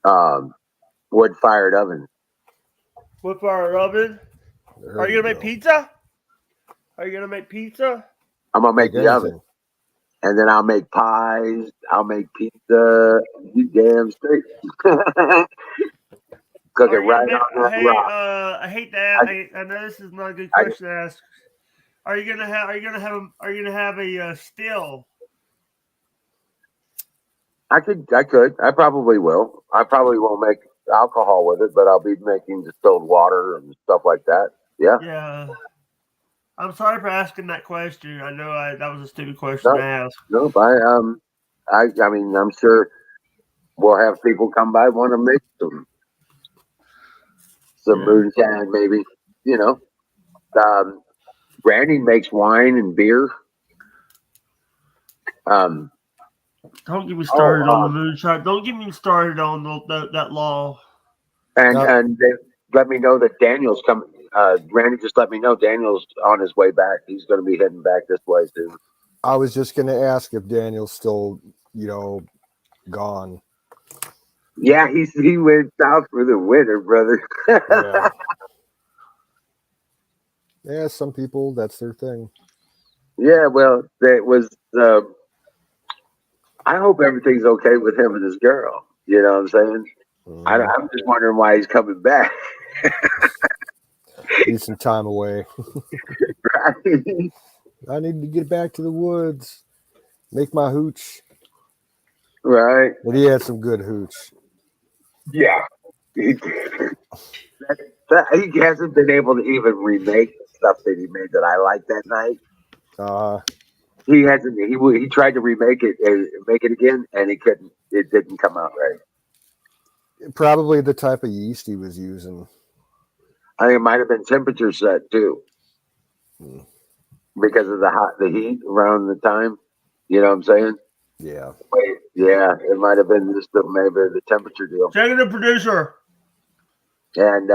uh, wood fired ovens. Wood fire oven. Are you gonna make pizza? Are you gonna make pizza? I'm gonna make Like the oven. anything. And then I'll make pies, I'll make pizza, you damn straight. Cook it Are you right gonna make? on that Hey, rock. I hate that. I know this is not a good question to ask. Are you gonna have? Are you gonna have a still? I probably will. I probably won't make alcohol with it, but I'll be making distilled water and stuff like that. Yeah. Yeah. I'm sorry for asking that question. I know that was a stupid question to ask. No, I mean, I'm sure we'll have people come by want to mix some moonshine, maybe. You know, Randy makes wine and beer. Don't get me started on the moonshine. Don't get me started on that law. And they let me know that Daniel's coming. Randy just let me know Daniel's on his way back. He's going to be heading back this way too. I was just going to ask if Daniel's still, gone. Yeah, he went south for the winter, brother. Yeah. Yeah, some people, that's their thing. Yeah, well, that was. I hope everything's okay with him and his girl. You know what I'm saying? I'm just wondering why he's coming back. Need some time away. Right? I need to get back to the woods. Make my hooch. Right. But he had some good hooch. Yeah. He hasn't been able to even remake the stuff that he made that I liked that night. He hasn't. He tried to remake it and make it again, and he couldn't. It didn't come out right. Probably the type of yeast he was using. I think it might have been temperature set too, because of the heat around the time. You know what I'm saying? Yeah. Yeah, it might have been maybe the temperature deal. Checking the producer. And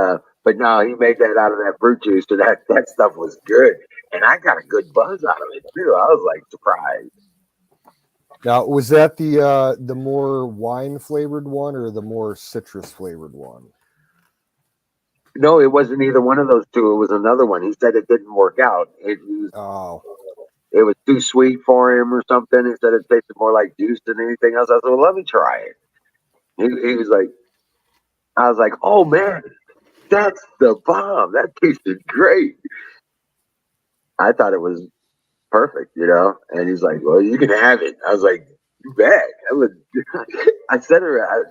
But no, he made that out of that fruit juice, so that stuff was good, and I got a good buzz out of it too. I was like surprised. Now, was that the more wine flavored one or the more citrus flavored one? No, it wasn't either one of those two. It was another one. He said it didn't work out. Oh, It was too sweet for him or something. He said it tasted more like juice than anything else. I said, well, let me try it. He was like, I was like, oh man, that's the bomb. That tasted great. I thought it was perfect, you know. And he's like, well, you can have it. I was like, you bet. I said,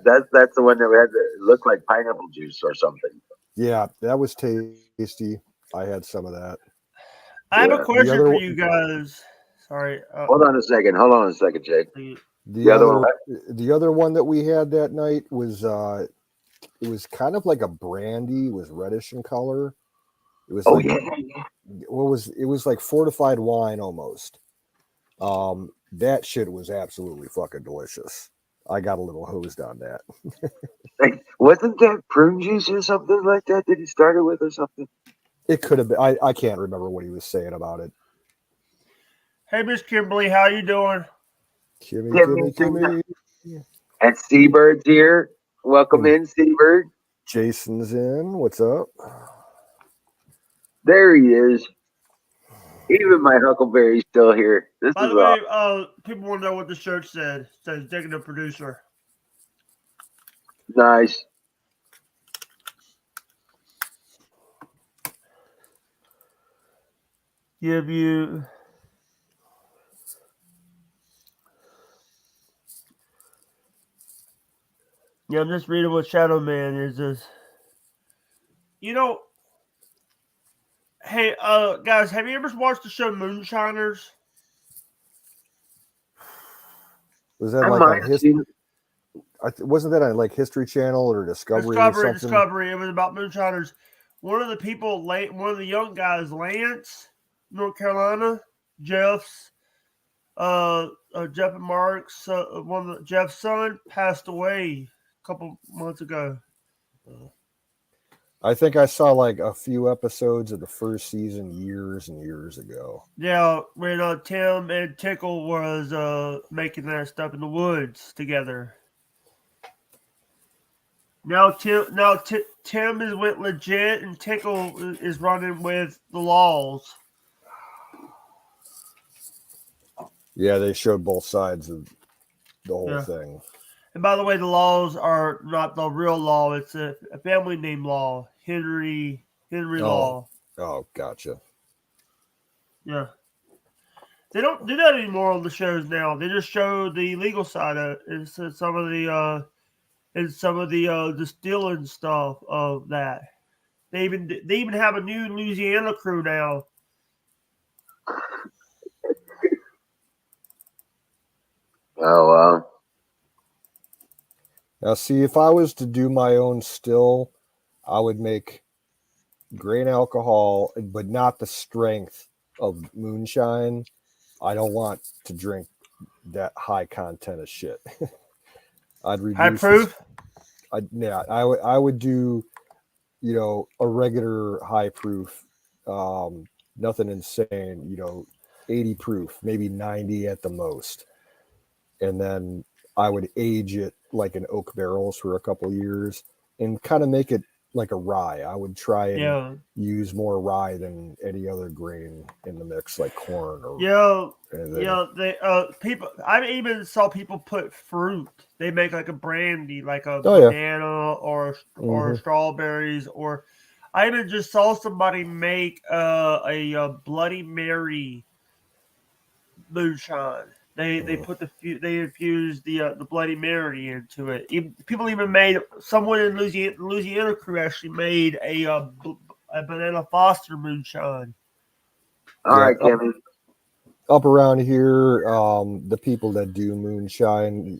that's the one that had to look like pineapple juice or something. yeah, that was tasty. I had some of that. I have a Yeah. question other for one- you guys. Sorry. Hold on a second, Jake. The The other other one, the other one that we had that night was it was kind of like a brandy, it was reddish in color. It was oh like yeah, it was like fortified wine almost. That shit was absolutely fucking delicious. I got a little hosed on that. like, wasn't that prune juice or something like that that he started with or something? It could have been. I can't remember what he was saying about it. Hey, Miss Kimberly, how you doing? Kimmy. And Seabird's here. Welcome And in, Seabird. Jason's in. What's up? There he is. Even my Huckleberry's still here. This By is the way, people want to know what the shirt said. It says "Digging the Producer." nice. Give you. Yeah, I'm just reading what Shadow Man is. This. You know, hey, guys, have you ever watched the show Moonshiners? Was that I like might on have seen. wasn't that on like History Channel or Discovery or something? Discovery. It was about Moonshiners. One of the people, one of the young guys, Lance, North Carolina, Jeff's, Jeff and Mark's, one of Jeff's son passed away a couple months ago. I think I saw like a few episodes of the first season years and years ago. Yeah, when Tim and Tickle was making that stuff in the woods together. Now Tim is went legit, and Tickle is running with the laws. Yeah, they showed both sides of the whole thing. And by the way, the laws are not the real law. It's a family name law. Henry Law. Oh, gotcha. Yeah. They don't do that anymore on the shows now. They just show the legal side of it. It's some of the distilling stuff of that. They even have a new Louisiana crew now. Oh wow. Now, see, if I was to do my own still, I would make grain alcohol, but not the strength of moonshine. I don't want to drink that high content of shit. I'd reduce High proof. I would do, a regular high proof, nothing insane, 80 proof, maybe 90 at the most. And then I would age it like in oak barrels for a couple years and kind of make it like a rye. I would try and use more rye than any other grain in the mix, like corn or They people. I even saw people put fruit. They make like a brandy, like a yeah. banana or strawberries, or I even just saw somebody make a Bloody Mary moonshine. They they infused the Bloody Mary into it. People even made someone in Louisiana crew actually made a banana Foster moonshine. All right, Kimmy. Up around here, the people that do moonshine,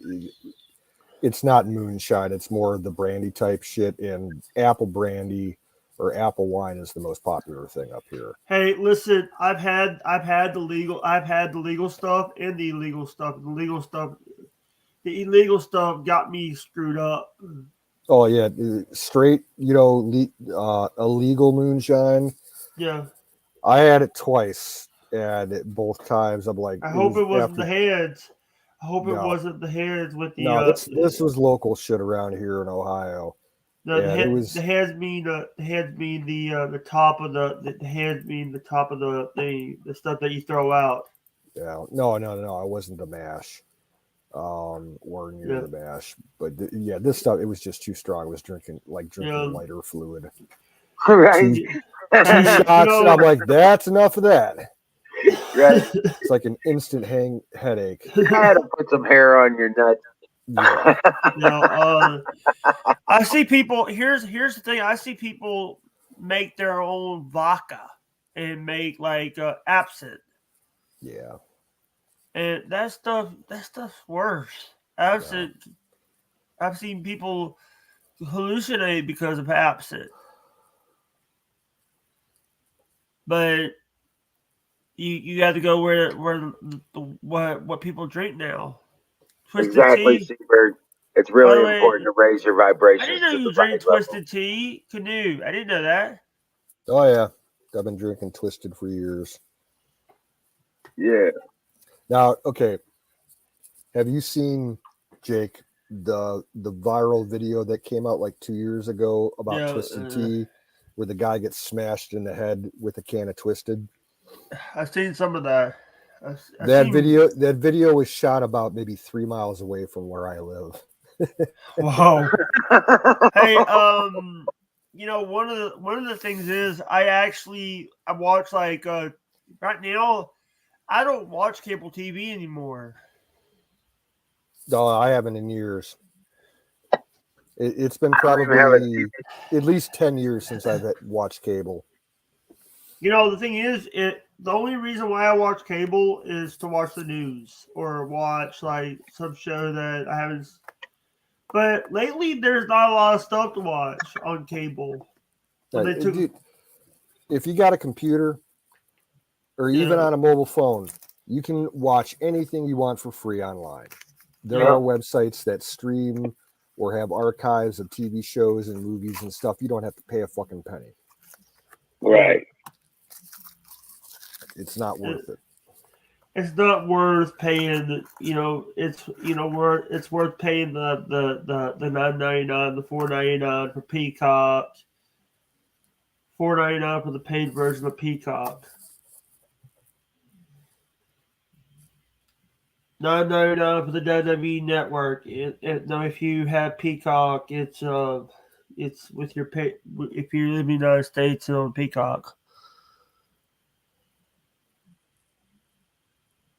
it's not moonshine. It's more of the brandy type shit, and apple brandy or apple wine is the most popular thing up here. Hey, listen, I've had the legal stuff and the illegal stuff. The illegal stuff got me screwed up. Oh yeah, straight, illegal moonshine. Yeah. I had it twice, and both times I'm like, I it hope was it wasn't after. the heads. I hope it No, wasn't the heads with the no, this was local shit around here in Ohio, no and it the was heads mean the heads mean the top of the heads mean the top of the stuff that you throw out. no, I wasn't the mash, or near Yeah. the mash, but yeah, this stuff it was just too strong. I was drinking Yeah. lighter fluid. Right. Two You, two you shots, and I'm like, that's enough of that. Right. It's like an instant headache. I had to put some hair on your nuts. Yeah, I see people. Here's the thing. I see people make their own vodka and make like absinthe, yeah. and that stuff's worse. No. Absinthe. I've seen people hallucinate because of absinthe, but you have to go where what people drink now. Twisted Exactly, tea. Seabird. It's By really the way, important to raise your I vibrations didn't know to the you right drink level. twisted tea. Canoe. I didn't know that. Oh yeah, I've been drinking Twisted for years. Yeah. Now, okay, have you seen, Jake, the viral video that came out like 2 years ago about Yeah, Twisted Tea, where the guy gets smashed in the head with a can of Twisted? I've seen some of that. I've That seen. video was shot about maybe 3 miles away from where I live. Whoa. Hey, one of the things is I watch like right now I don't watch cable TV anymore. No, I haven't in years. It's been I don't even have a probably at least 10 years since I've watched cable. The thing is, the only reason why I watch cable is to watch the news or watch like some show that I haven't. But lately, there's not a lot of stuff to watch on cable. When they took, Dude, if you got a computer or you even know, on a mobile phone, you can watch anything you want for free online. There yeah, are websites that stream or have archives of TV shows and movies and stuff. You don't have to pay a fucking penny. yeah. right. It's not It, worth it. it's not worth paying. It's worth paying the $9.99, the $4.99 for Peacock, $4.99 for the paid version of Peacock. $9.99 for the WWE Network. Now, if you have Peacock, it's with your pay. If you live in the United States, it's on Peacock.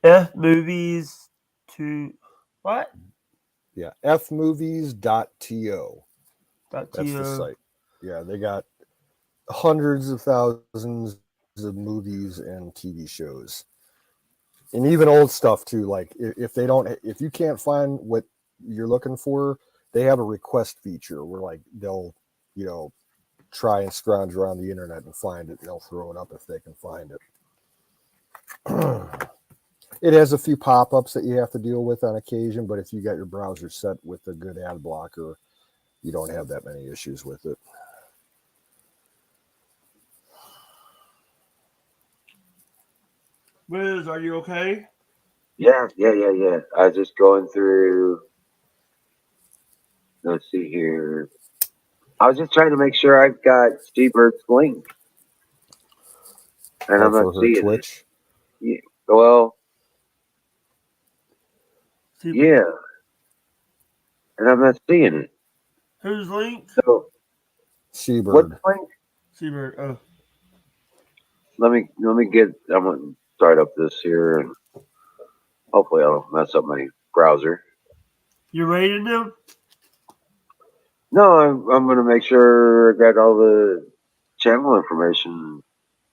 F movies to what? Yeah, fmovies.to. That's the .to. site. Yeah, they got hundreds of thousands of movies and TV shows. And even old stuff too. Like if you can't find what you're looking for, they have a request feature where like they'll, you know, try and scrounge around the internet and find it. And they'll throw it up if they can find it. It has a few pop-ups that you have to deal with on occasion, but if you got your browser set with a good ad blocker, you don't have that many issues with it. Wiz, are you okay? Yeah. I was just going through. Let's see here. I was just trying to make sure I've got Seabird's link, and Oh, I'm not for her seeing it. Twitch? Yeah, well, See, yeah, and I'm not seeing it. whose link? So, what's Seabird. the link? Seabird. Oh, Let me get. I'm gonna start up this here, and hopefully I don't mess up my browser. you rated him? No, I'm gonna make sure I got all the channel information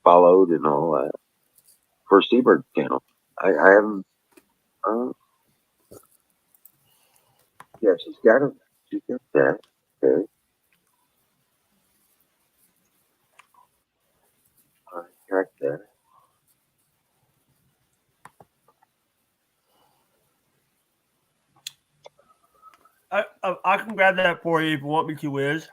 followed and all that for Seabird channel. I haven't. Uh, yeah, she's got it. She's got that. Okay. I track that. I can grab that for you if you want me to, Wiz.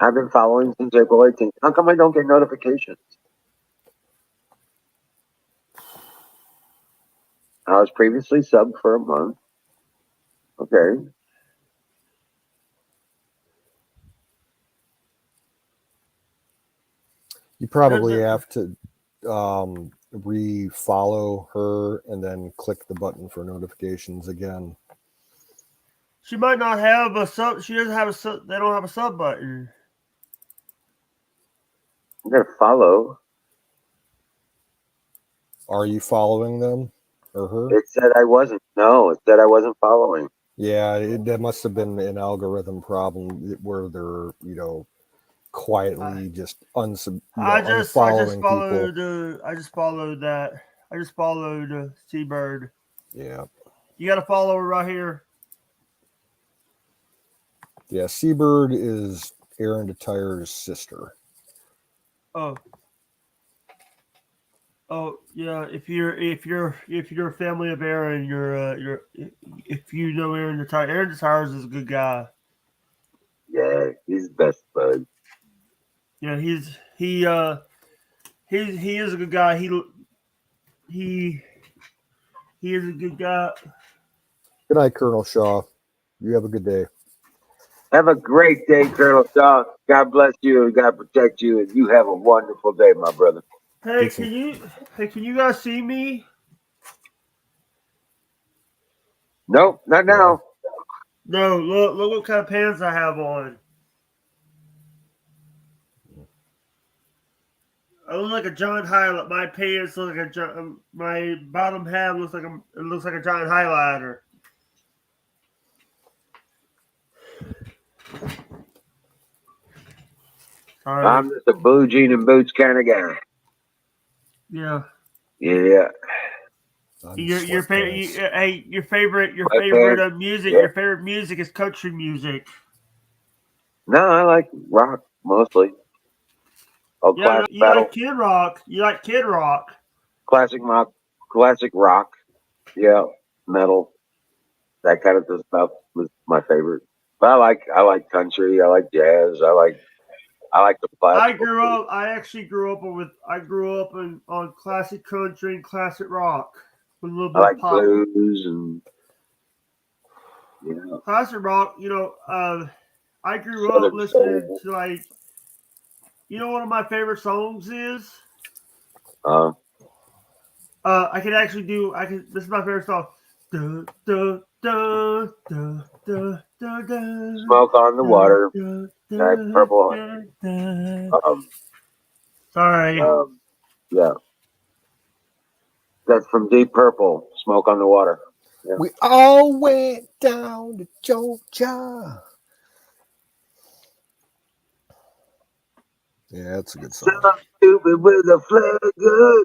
I've been following since April 18th. How come I don't get notifications? I was previously subbed for a month. Okay. You probably have to re-follow her and then click the button for notifications again. She might not have a sub. She doesn't have a sub. They don't have a sub button. I'm going to follow. Are you following them or her? It said I wasn't. No, it said I wasn't following. Yeah, that must have been an algorithm problem where they're, quietly just unfollowing people. I just followed that. I just followed Seabird. Yeah. You got to follow her right here. Yeah, Seabird is Aaron DeTire's sister. Oh yeah. If you're a family of Aaron, you're if you know Aaron DeTire, Aaron DeTire is a good guy. Yeah, he's the best bud. Yeah, he is a good guy. He is a good guy. Good night, Colonel Shaw. You have a good day. Have a great day, Colonel Shaw. God bless you and God protect you, and you have a wonderful day, my brother. Hey, can you guys see me? Nope, not now. No, look what kind of pants I have on. I look like a giant highlight. My pants look like my bottom half looks like a giant highlighter. Sorry. I'm just a blue jean and boots kind of guy. Yeah. Yeah. Your favorite music. Yeah. Your favorite music is country music. No, I like rock mostly. Oh, Yeah, classic you battle, like Kid Rock. You like Kid Rock. classic rock. Yeah, metal, that kind of stuff was my favorite. But I like country. I like jazz. I like the classical. I grew up on classic country and classic rock with a little I bit like of pop. blues and Classic rock. I grew up southern listening soul. to one of my favorite songs is. Uh, I can actually do. This is my favorite song. Da, da, da, da, da, da, da, Smoke on the Water. da, That da, purple. da, da. Um, Sorry. yeah, that's from Deep Purple. Smoke on the Water. Yeah. We all went down to Georgia. Yeah, that's a good song. Some stupid with a flag good,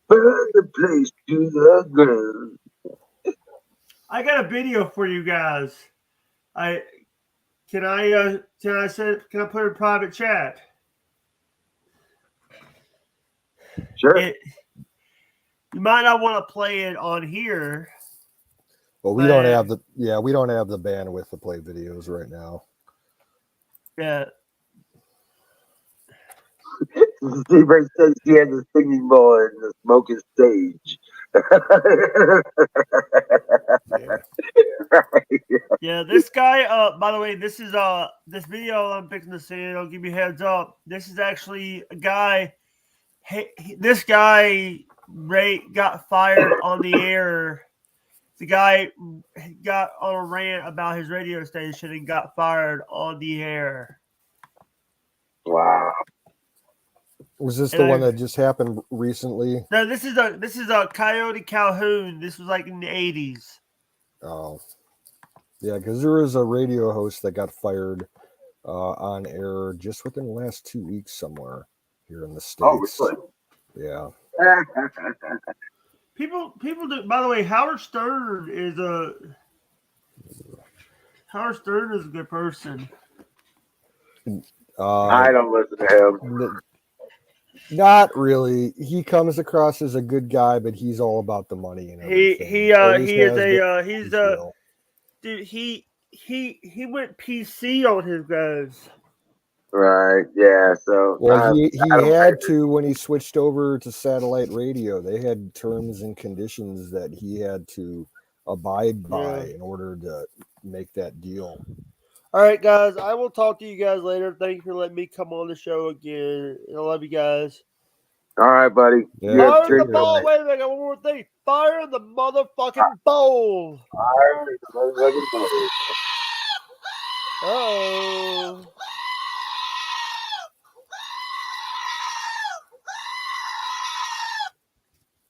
burn the place to the ground. I got a video for you guys. Can I put it in private chat? Sure. You might not want to play it on here. Well, we don't have the bandwidth to play videos right now. Yeah. Steve says he has a singing bowl in the smoking stage. Yeah, this guy, by the way, this video I'm fixing to say, I'll give you a heads up. This is actually a guy. This guy got fired on the air. The guy got on a rant about his radio station and got fired on the air. Wow. Was this the one that just happened recently? No, this is a Coyote Calhoun. This was like in the 80s. Oh. Yeah, because there was a radio host that got fired on air just within the last 2 weeks somewhere here in the States. Oh, really? Yeah. People do. By the way, Howard Stern is a good person. I don't listen to him. Not really. He comes across as a good guy, but he's all about the money and He everything. he Always he is has been, a he's always will. dude. He went PC on his guys. Right. Yeah. So Well, I he don't had blame to when he switched over to satellite radio. They had terms and conditions that he had to abide by Yeah. in order to make that deal. All right, guys. I will talk to you guys later. Thank you for letting me come on the show again. I love you guys. All right, buddy. Yeah, You have a Fire in the great take care. ball. night. Wait a minute. I got one more thing. Fire in the motherfucking bowl. All right, motherfucking Oh.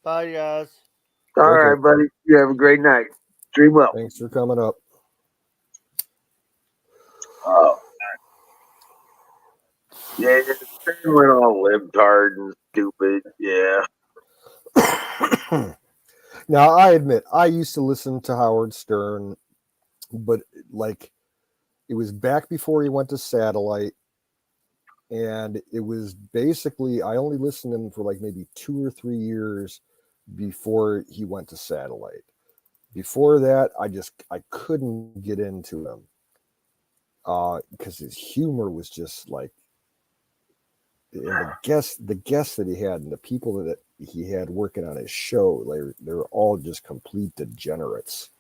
Bye, guys. All Take right, care. buddy. You have a great night. Dream well. Thanks for coming up. Oh, yeah. Stern went all libtard and stupid. Yeah. Now, I admit, I used to listen to Howard Stern, but like it was back before he went to satellite, and it was basically I only listened to him for like maybe 2 or 3 years before he went to satellite. Before that, I couldn't get into him because his humor was just like, and the guests that he had and the people that he had working on his show, they're all just complete degenerates.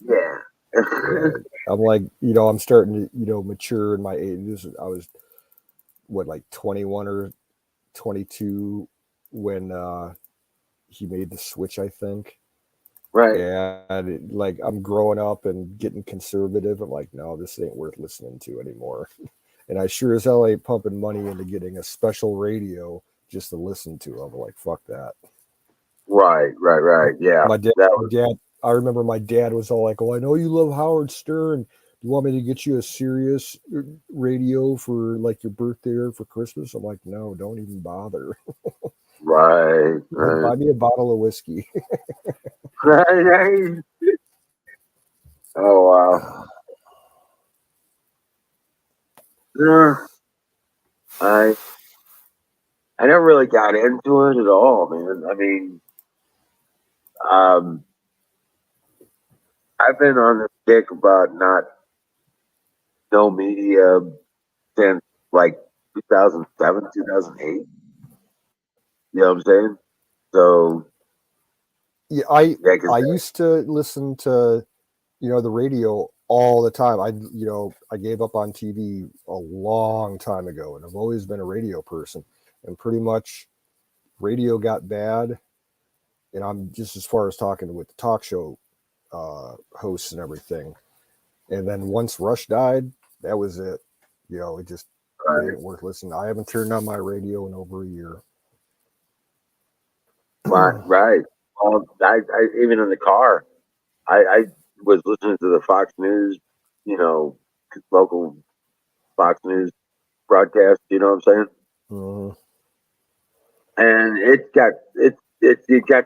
Yeah. And I'm like, I'm starting to, mature in my age. I was what, like 21 or 22 when he made the switch, I think. Right. And like I'm growing up and getting conservative. I'm like, no, this ain't worth listening to anymore. And I sure as hell ain't pumping money into getting a special radio just to listen to. I'm like, fuck that. Right. Yeah. My dad, That my was dad. I remember my dad was all like, "Oh, I know you love Howard Stern. Do you want me to get you a Sirius radio for like your birthday or for Christmas?" I'm like, "No, don't even bother. right. Like, Right. buy me a bottle of whiskey." Right. Oh wow. Yeah. I I never really got into it at all, man. I mean, um, I've been on the kick about not no media since like 2007, 2008. You know what I'm saying? So Yeah, I yeah, 'cause I used to listen to the radio all the time. I gave up on TV a long time ago, and I've always been a radio person. And pretty much radio got bad, and I'm just as far as talking with the talk show hosts and everything. And then once Rush died, that was it. It right, ain't worth listening. I haven't turned on my radio in over a year. right. I even in the car, I was listening to the Fox News, you know, local Fox News broadcast. You know what I'm saying? Uh, And it got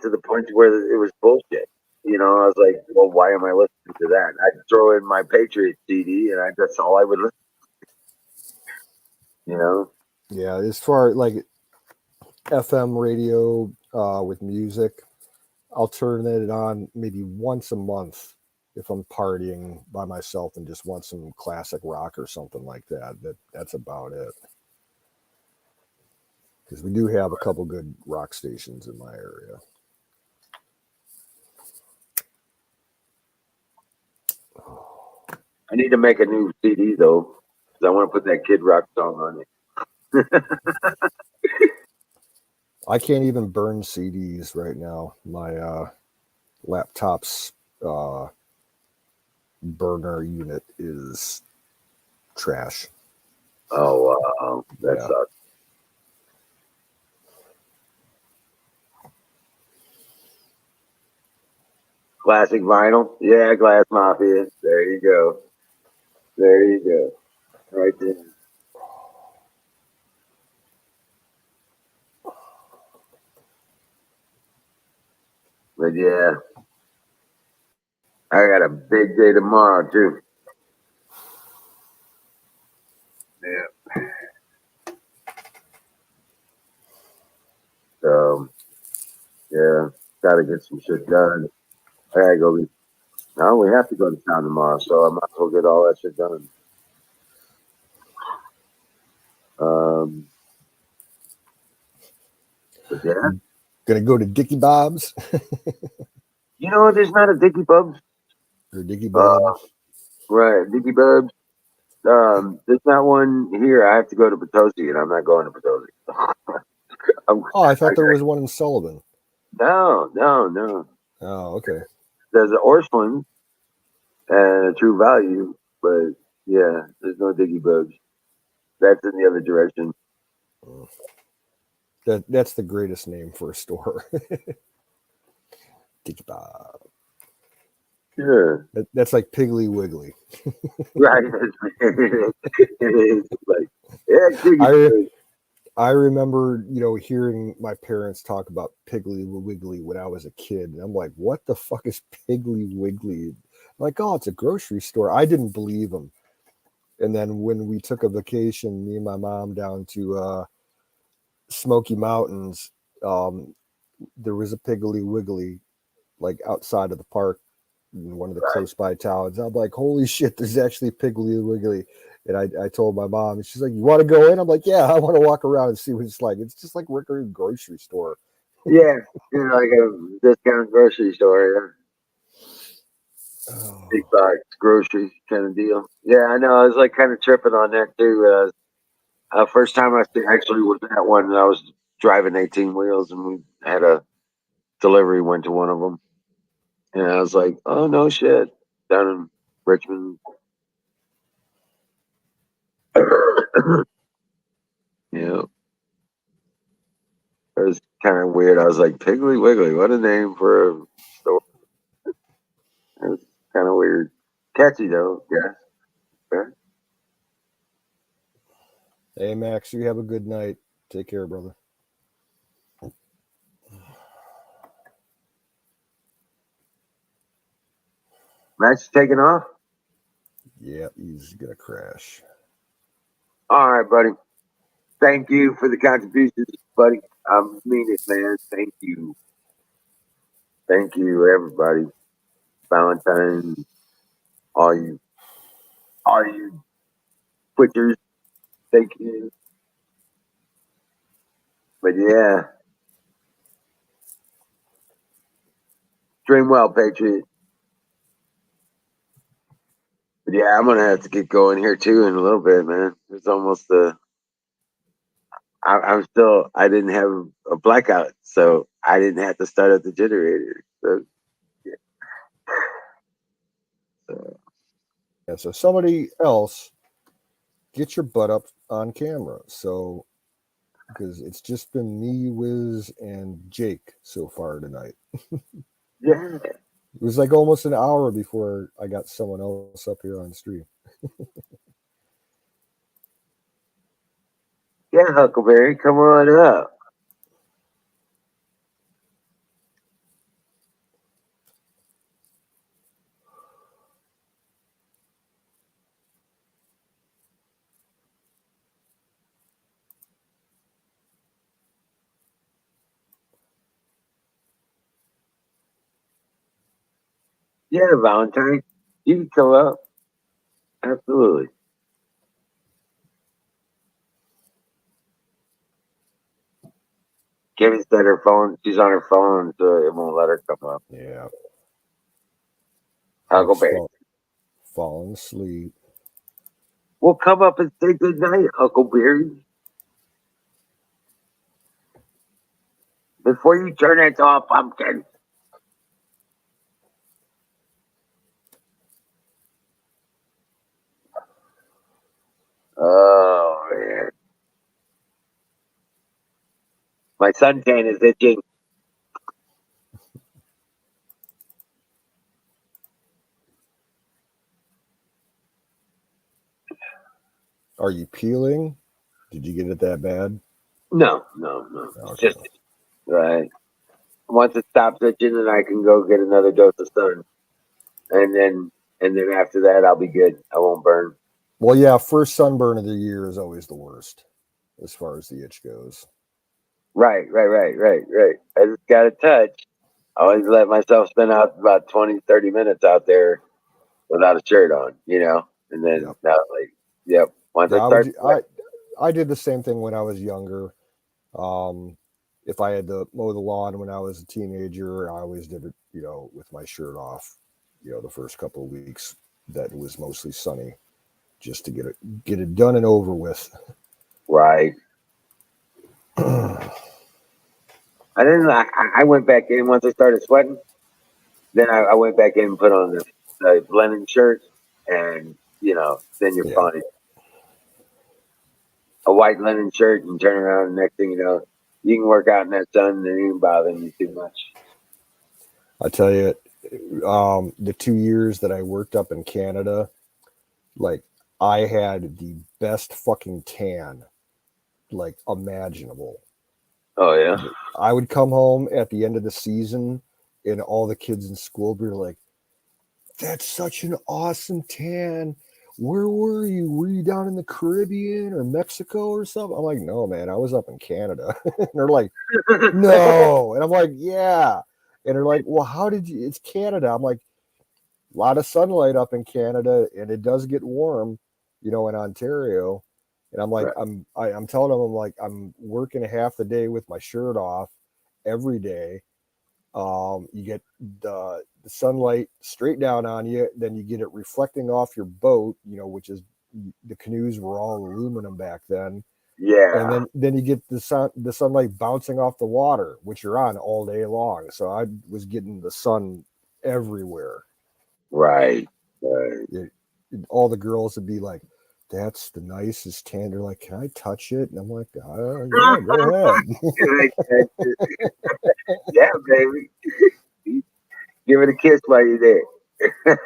to the point where it was bullshit. You know, I was like, well, why am I listening to that? I'd throw in my Patriot CD, and that's all I would listen. You know, yeah, as far like FM radio with music, I'll turn it on maybe once a month if I'm partying by myself and just want some classic rock or something like that. That's about it. Because we do have a couple good rock stations in my area. I need to make a new CD though, because I want to put that Kid Rock song on it. I can't even burn CDs right now. My laptop's uh, burner unit is trash. Oh, that Yeah. sucks. Classic vinyl, yeah, Glass Mafia. There you go. There you go. Right there. But yeah, I got a big day tomorrow too. Yeah. So yeah, gotta get some shit done. I gotta go. No, we have to go to town tomorrow, so I might as well get all that shit done. Um, but yeah, Gonna go to Dickie Bob's you know, there's not a Dicky Bubs. or Dickie Uh, Bob. right, Dicky Bubs. There's not one here. I have to go to Potosi, and I'm not going to Potosi. Oh, I thought there was one in Sullivan. No. Oh, okay. There's an Orscheln and a True Value, but yeah, there's no Diggy Bugs. That's in the other direction. That's the greatest name for a store. Dickie Bob. Sure. That's like Piggly Wiggly. Right. It is like, yeah, Diggy Bugs. I remember, hearing my parents talk about Piggly Wiggly when I was a kid, and I'm like, "What the fuck is Piggly Wiggly?" I'm like, "Oh, it's a grocery store." I didn't believe them. And then when we took a vacation, me and my mom down to Smoky Mountains, there was a Piggly Wiggly like outside of the park in one of the Right. close by towns. I'm like, "Holy shit, there's actually Piggly Wiggly." And I told my mom, and she's like, "You want to go in?" I'm like, "Yeah, I want to walk around and see what it's like." It's just like working in a grocery store. Yeah, like a discount grocery store, yeah. Oh, Big box grocery kind of deal. Yeah, I know. I was like kind of tripping on that too. First time I actually was at one, and I was driving 18 wheels, and we had a delivery went to one of them, and I was like, "Oh no shit!" Down in Richmond. Yeah, it was kind of weird. I was like, "Piggly Wiggly, what a name for a store." It was kind of weird, catchy though. Yeah. Yeah. hey, Max, you have a good night. Take care, brother. Max taking off. Yeah, he's gonna crash. All right, buddy. Thank you for the contributions, buddy. I mean it, man. Thank you, everybody. Valentine, all all you Twitchers. Thank you. But yeah, dream well, Patriot. But yeah, I'm gonna have to get going here too in a little bit, man. It's almost I'm still. I didn't have a blackout, so I didn't have to start up the generator. So, yeah. So, Yeah, so somebody else get your butt up on camera. So because it's just been me, Wiz, and Jake so far tonight. yeah, It was like almost an hour before I got someone else up here on stream. yeah, Huckleberry, come on up. Yeah, Valentine, you can come up. Absolutely. Kimmy said her phone. She's on her phone, so it won't let her come up. Yeah, Huck's Huckleberry. falling asleep. Well, come up and say good night, Huckleberry. Before you turn it off, pumpkin. Oh man, my suntan is itching. Are you peeling? Did you get it that bad? No. It's Okay. just right. Once it stops itching, then I can go get another dose of sun, and then after that, I'll be good. I won't burn. Well, yeah, first sunburn of the year is always the worst as far as the itch goes. Right. I just got to touch. I always let myself spend out about 20, 30 minutes out there without a shirt on, and then Yep. now, like, yep. Once Yeah, I start sweating, I did the same thing when I was younger. Um, if I had to mow the lawn when I was a teenager, I always did it, with my shirt off. The first couple of weeks that it was mostly sunny, just to get it done and over with. right. I didn't. I went back in once I started sweating. Then I went back in and put on the linen shirt, and then you're Yeah, fine. A white linen shirt, and turn around, and next thing you know, you can work out in that sun, and it ain't bothering you too much. I tell you, the 2 years that I worked up in Canada, like I had the best fucking tan like imaginable. Oh yeah, I would come home at the end of the season, and all the kids in school would be like, "That's such an awesome tan. Where were you? Were you down in the Caribbean or Mexico or something?" I'm like, "No, man, I was up in Canada." And they're like, "No," and I'm like, "Yeah." And they're like, "Well, how did you? It's Canada." I'm like, "A lot of sunlight up in Canada, and it does get warm, in Ontario." And I'm like, right. I'm telling them, I'm like, I'm working half the day with my shirt off every day. You get the sunlight straight down on you, then you get it reflecting off your boat, which is the canoes were all aluminum back then, and Yeah, then you get the sunlight bouncing off the water, which you're on all day long. So I was getting the sun everywhere. right, right. It, all the girls would be like, "That's the nicest tan." They're like, "Can I touch it?" And I'm like, "Yeah, go ahead." Yeah, baby. Give it a kiss while you're there.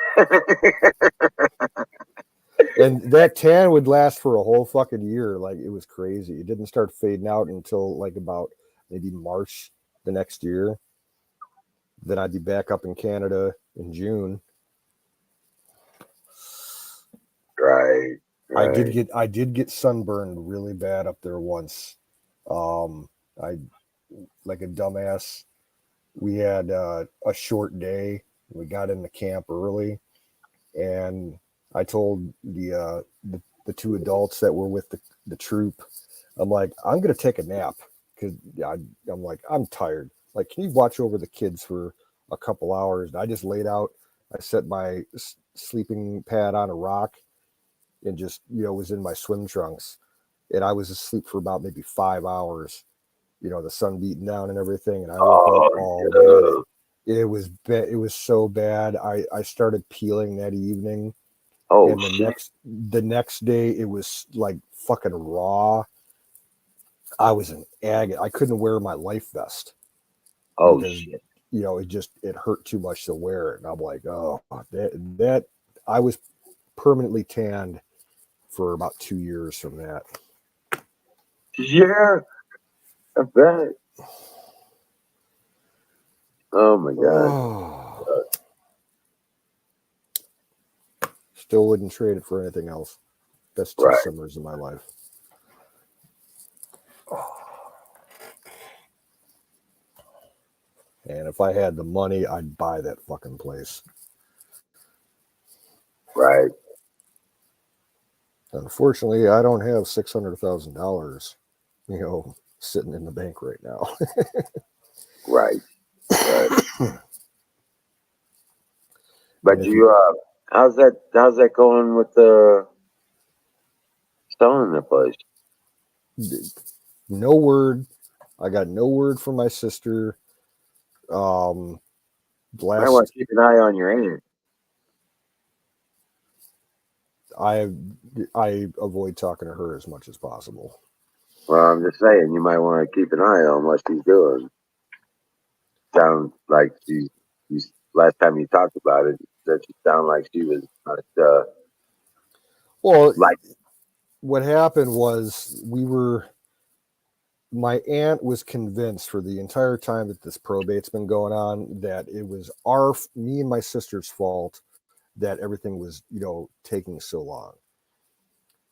And that tan would last for a whole fucking year. Like it was crazy. It didn't start fading out until like about maybe March the next year. Then I'd be back up in Canada in June. Right, I did right. get I did get sunburned really bad up there once. I like a dumbass. We had a short day. We got into camp early, and I told the two adults that were with the troop, I'm like, I'm gonna take a nap because I'm like, I'm tired. Like, can you watch over the kids for a couple hours? And I just laid out. I set my sleeping pad on a rock and just was in my swim trunks, and I was asleep for about maybe 5 hours. The sun beating down and everything, and I woke up. Oh, Oh man, yeah. it was so bad. I started peeling that evening, Oh, and shit. the next day it was like fucking raw. I was in agony. I couldn't wear my life vest Oh, because shit. it hurt too much to wear it. And I'm like, oh, that I was permanently tanned for about 2 years from that. Yeah, I bet. Oh, my God. Oh, still wouldn't trade it for anything else. Best two Right. summers of my life. And if I had the money, I'd buy that fucking place. Right. Unfortunately, I don't have $600,000, sitting in the bank right now. Right. Right. And But if you how's that going with the selling the place? no word, I got no word from my sister. Um, I want last to keep an eye on your aunt. I I avoid talking to her as much as possible. Well, I'm just saying, you might want to keep an eye on what she's doing. Sounds like last time you talked about it, that she sounded like she was not, Well, like, what happened was my aunt was convinced for the entire time that this probate's been going on that it was me and my sister's fault that everything was taking so long.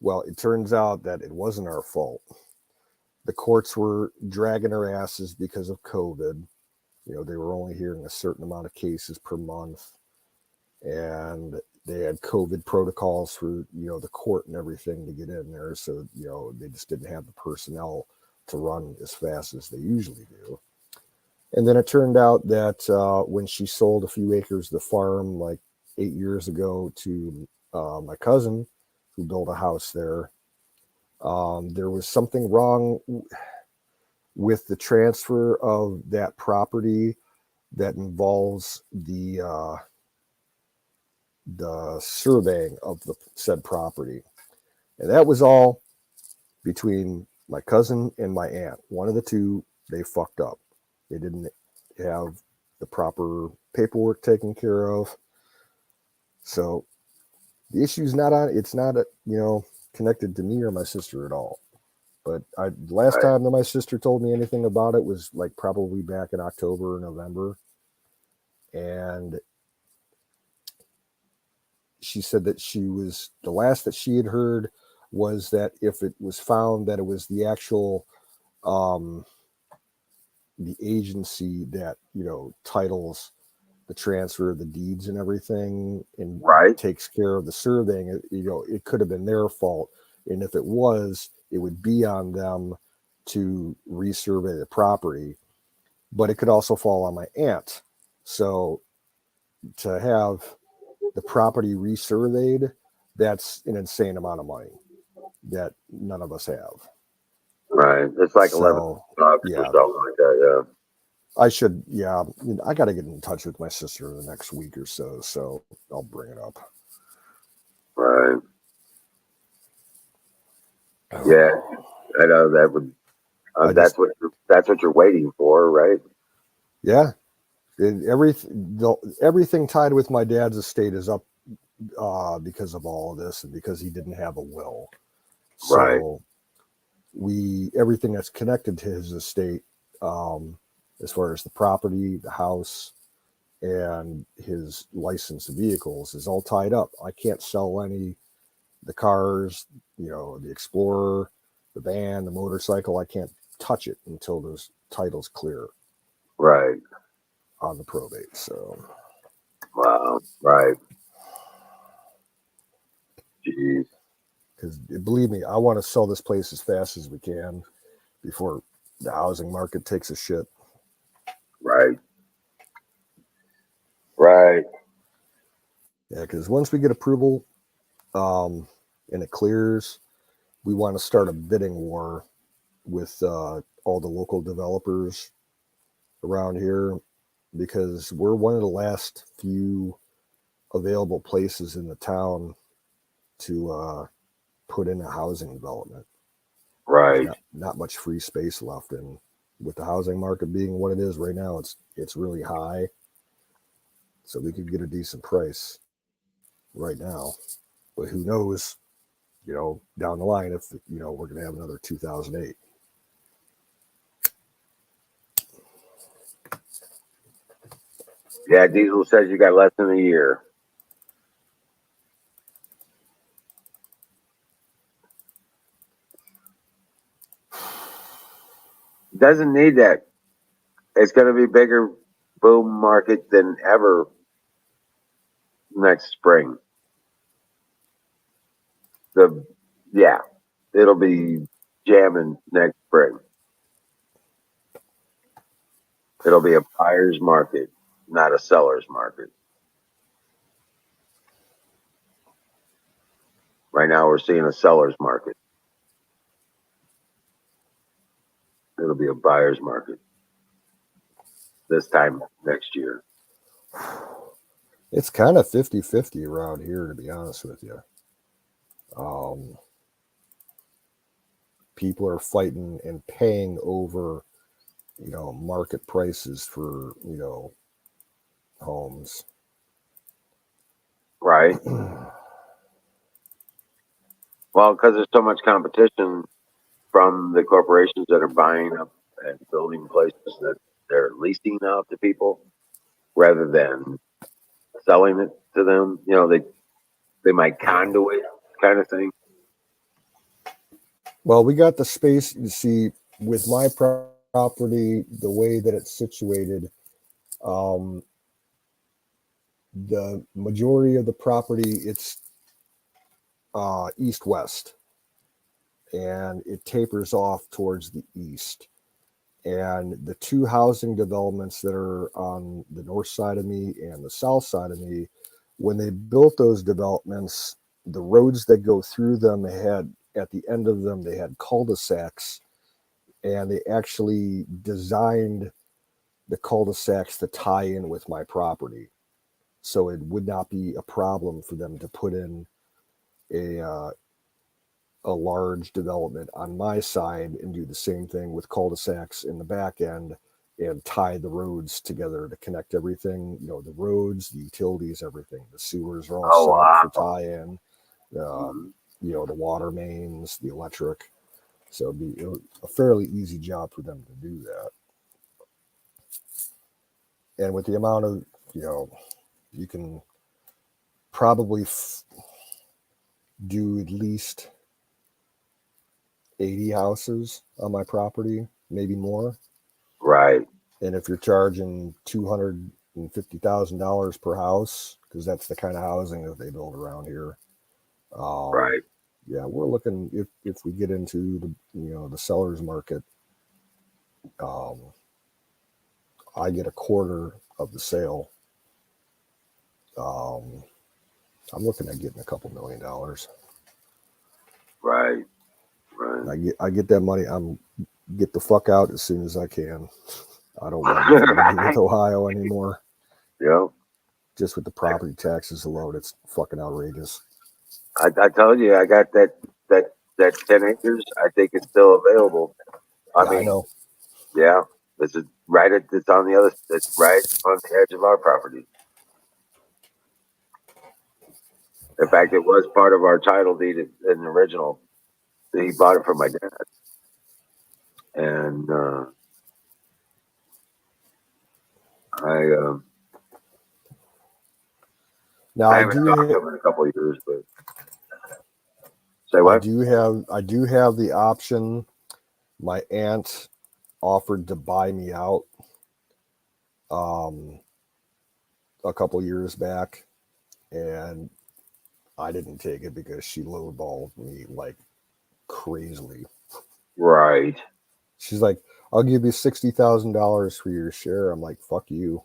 Well, it turns out that it wasn't our fault. the courts were dragging their asses because of COVID. You know, they were only hearing a certain amount of cases per month, and they had COVID protocols for, you know, the court and everything to get in there. So, you know, they just didn't have the personnel to run as fast as they usually do. And then it turned out that when she sold a few acres of the farm like 8 years ago to my cousin, who built a house there, there was something wrong with the transfer of that property that involves the surveying of the said property. And that was all between my cousin and my aunt. One of the two, they fucked up. They didn't have the proper paperwork taken care of. So the issue's not on, it's not, you know, connected to me or my sister at all. But last time that my sister told me anything about it was like probably back in October or November. And she said that the last that she had heard was that if it was found that it was the actual, the agency that, you know, titles the transfer of the deeds and everything and takes care of the surveying, you know, it could have been their fault. And if it was, it would be on them to resurvey the property, but it could also fall on my aunt. So to have the property resurveyed, that's an insane amount of money that none of us have. Right. It's like 11 bucks or something like that. Yeah. I should, I got to get in touch with my sister in the next week or so I'll bring it up. Right. Yeah, I know that would. That's what you're waiting for, right? Yeah, everything tied with my dad's estate is up because of all of this and because he didn't have a will. So everything that's connected to his estate, as far as the property, the house, and his licensed vehicles, is all tied up. I can't sell the cars, you know, the Explorer, the van, the motorcycle. I can't touch it until those titles clear. Right. On the probate. So. Wow. Right. Jeez. Because believe me, I want to sell this place as fast as we can before the housing market takes a shit. Right. Right. Yeah, because once we get approval and it clears, we want to start a bidding war with all the local developers around here, because we're one of the last few available places in the town to put in a housing development. Right. Not much free space left, and with the housing market being what it is right now, it's really high. So we could get a decent price right now, but who knows, you know, down the line if, you know, we're going to have another 2008. Yeah, Diesel says you got less than a year. Doesn't need that. It's going to be bigger boom market than ever next spring. It'll be jamming next spring. It'll be a buyer's market, not a seller's market. Right now we're seeing a seller's market. It'll be a buyer's market this time next year. It's kind of 50-50 around here, to be honest with you. People are fighting and paying over, you know, market prices for, you know, homes. Right. Well, because there's so much competition from the corporations that are buying up and building places that they're leasing out to people rather than selling it to them. You know, they might condo it kind of thing. Well, we got the space. You see, with my property, the way that it's situated, um, the majority of the property, it's east west, and it tapers off towards the east. And the two housing developments that are on the north side of me and the south side of me, when they built those developments, the roads that go through them had, at the end of them, they had cul-de-sacs, and they actually designed the cul-de-sacs to tie in with my property. So it would not be a problem for them to put in a a large development on my side and do the same thing with cul-de-sacs in the back end and tie the roads together to connect everything. You know, the roads, the utilities, everything. The sewers are all Oh set up for wow. tie-in. Mhm. You know, the water mains, the electric. So it'd be a fairly easy job for them to do that. And with the amount of, you know, you can probably do at least 80 houses on my property, maybe more. Right. And if you're charging $250,000 per house, because that's the kind of housing that they build around here, um, Right. yeah, we're looking, if we get into the, you know, the seller's market, um, I get a quarter of the sale. Um, I'm looking at getting a couple $1 million. Right. Right. I get that money. I'm get the fuck out as soon as I can. I don't want anything to do with Right. Ohio anymore. Yep. Just with the property taxes alone, it's fucking outrageous. I told you I got that 10 acres. I think it's still available. I Yeah, I mean, know. yeah, this is right at it's on the other. It's right on the edge of our property. In fact, it was part of our title deed in the original. He bought it from my dad, and I Now I haven't talked to him in a couple of years. But say what? I do have the option. My aunt offered to buy me out um, a couple years back, and I didn't take it because she lowballed me like crazily. Right. She's like, "I'll give you $60,000 for your share." I'm like, "Fuck you."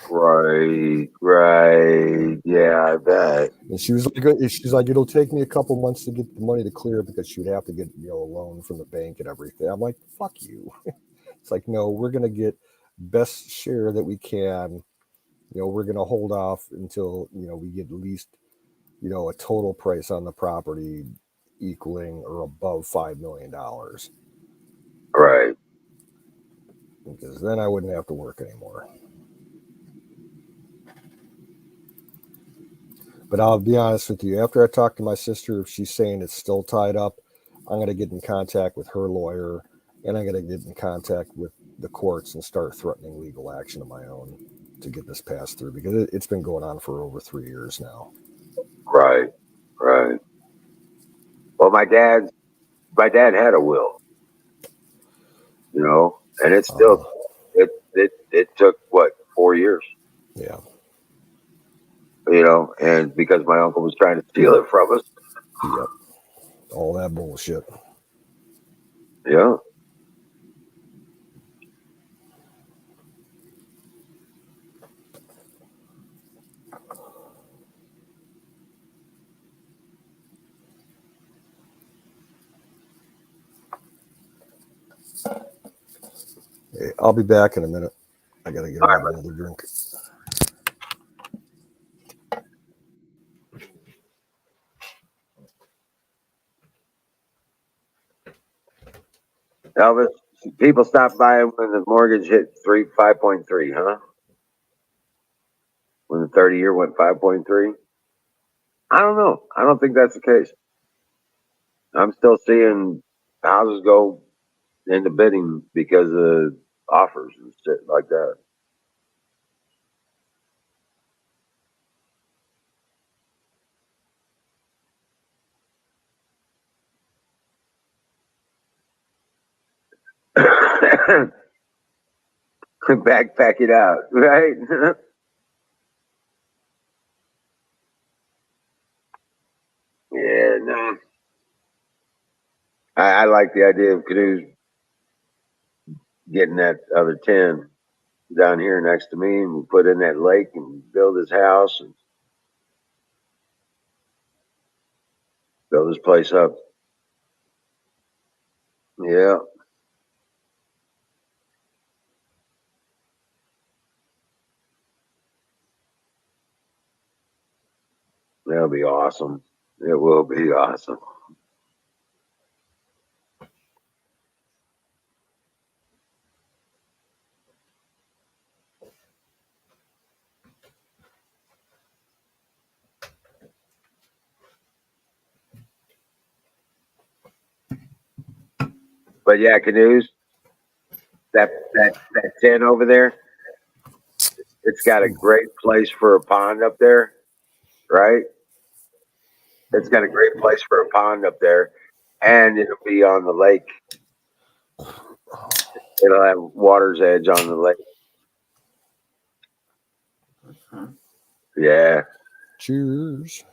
Right. Right. Yeah, I bet. And she's like, "It'll take me a couple months to get the money to clear because she would have to get, you know, a loan from the bank and everything." I'm like, "Fuck you." It's like, no, we're gonna get best share that we can. You know, we're gonna hold off until, you know, we get at least, you know, a total price on the property equaling or above $5 million, Right. because then I wouldn't have to work anymore. But I'll be honest with you, after I talk to my sister, if she's saying it's still tied up, I'm going to get in contact with her lawyer, and I'm going to get in contact with the courts and start threatening legal action of my own to get this passed through, because it's been going on for over 3 years now. Right. Right. Well, my dad had a will, and it still Uh-huh. it took what 4 years, Yeah. and because my uncle was trying to steal it from us. Yep. All that bullshit. Yeah. Hey, I'll be back in a minute. I got to get grab another drink. Elvis, people stopped buying when the mortgage hit 5.3, huh? When the 30-year went 5.3. I don't know. I don't think that's the case. I'm still seeing houses go into bidding because of offers and shit like that. Backpack it out, right? Yeah, no. I like the idea of canoes getting that other 10 down here next to me, and we put in that lake and build his house and build his place up. Yeah, that'll be awesome. It will be awesome. But yeah, canoes. That 10 over there. It's got a great place for a pond up there, right? It's got a great place for a pond up there, and it'll be on the lake. It'll have water's edge on the lake. Yeah, Cheers.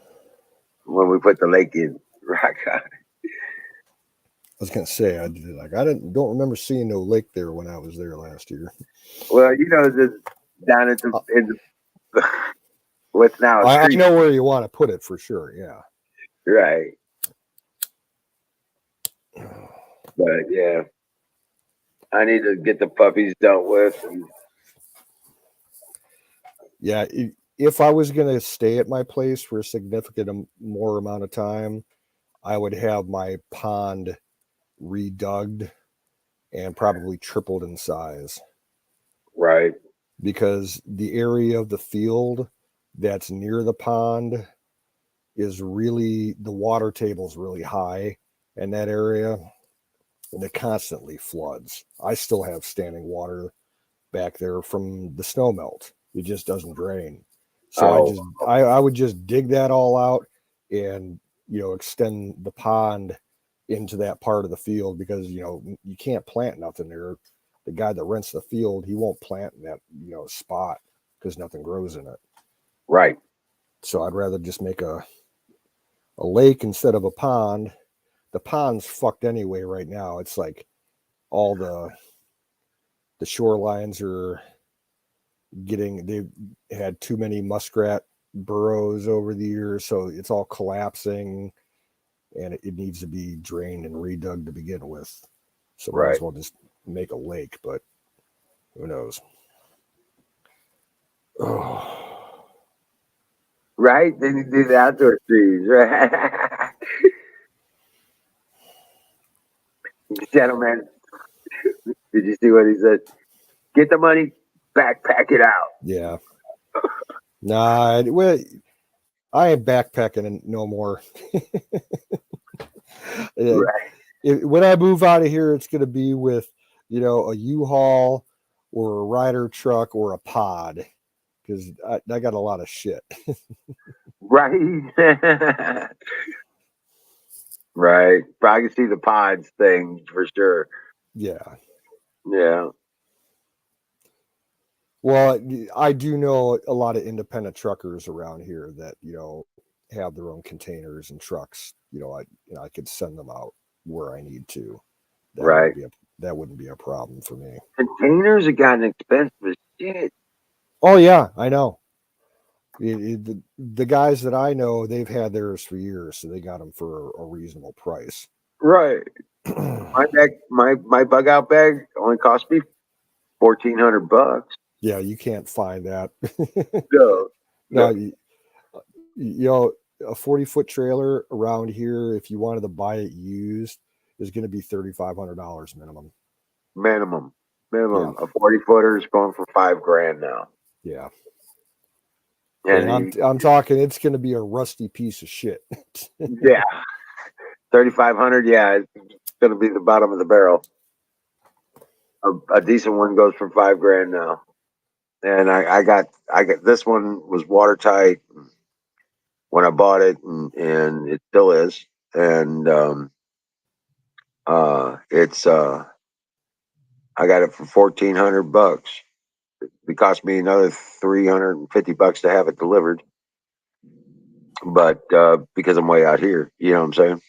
when we put the lake in, right? I was gonna say I don't remember seeing no lake there when I was there last year. Well, down at in the what's now a I creek, know where you want to put it for sure. Yeah. right? But yeah, I need to get the puppies dealt with. And, Yeah. If I was gonna stay at my place for a significant more amount of time, I would have my pond redug and probably tripled in size, right, because the area of the field that's near the pond is really, the water table is really high in that area, and it constantly floods. I still have standing water back there from the snow melt. It just doesn't drain. So I would just dig that all out and extend the pond into that part of the field, because you can't plant nothing there. The guy that rents the field, he won't plant in that spot because nothing grows in it. right. So I'd rather just make a lake instead of a pond. The pond's fucked anyway right now. It's like all the shorelines are they've had too many muskrat burrows over the years, so it's all collapsing, and it needs to be drained and redug to begin with. So might as well just make a lake, but who knows? Oh. Right? Then you do the outdoor trees, right? Gentlemen, did you see what he said? Get the money, backpack it out. Yeah. Nah, well, I ain't backpacking no more. Right. When I move out of here, it's going to be with, a U-Haul or a Ryder truck or a pod, because I got a lot of shit. Right. Right. I can see the pods thing for sure. Yeah. Yeah. Well, I do know a lot of independent truckers around here that, have their own containers and trucks. I could send them out where I need to. Right. That wouldn't be a problem for me. Containers have gotten expensive as shit. Oh yeah, I know. The guys that I know, they've had theirs for years, so they got them for a reasonable price. Right. My bug out bag only cost me $1,400. Yeah, you can't find that. No. No, a 40-foot trailer around here, if you wanted to buy it used, is going to be $3,500 minimum. Minimum. Yeah. A 40-footer is going for $5,000 now. Yeah. And I'm talking, it's going to be a rusty piece of shit. yeah. 3,500. Yeah, it's going to be the bottom of the barrel. A decent one goes for $5,000 now. And I got this one was watertight when I bought it, and it still is. And it's I got it for $1,400. It cost me another $350 to have it delivered. But because I'm way out here, you know what I'm saying?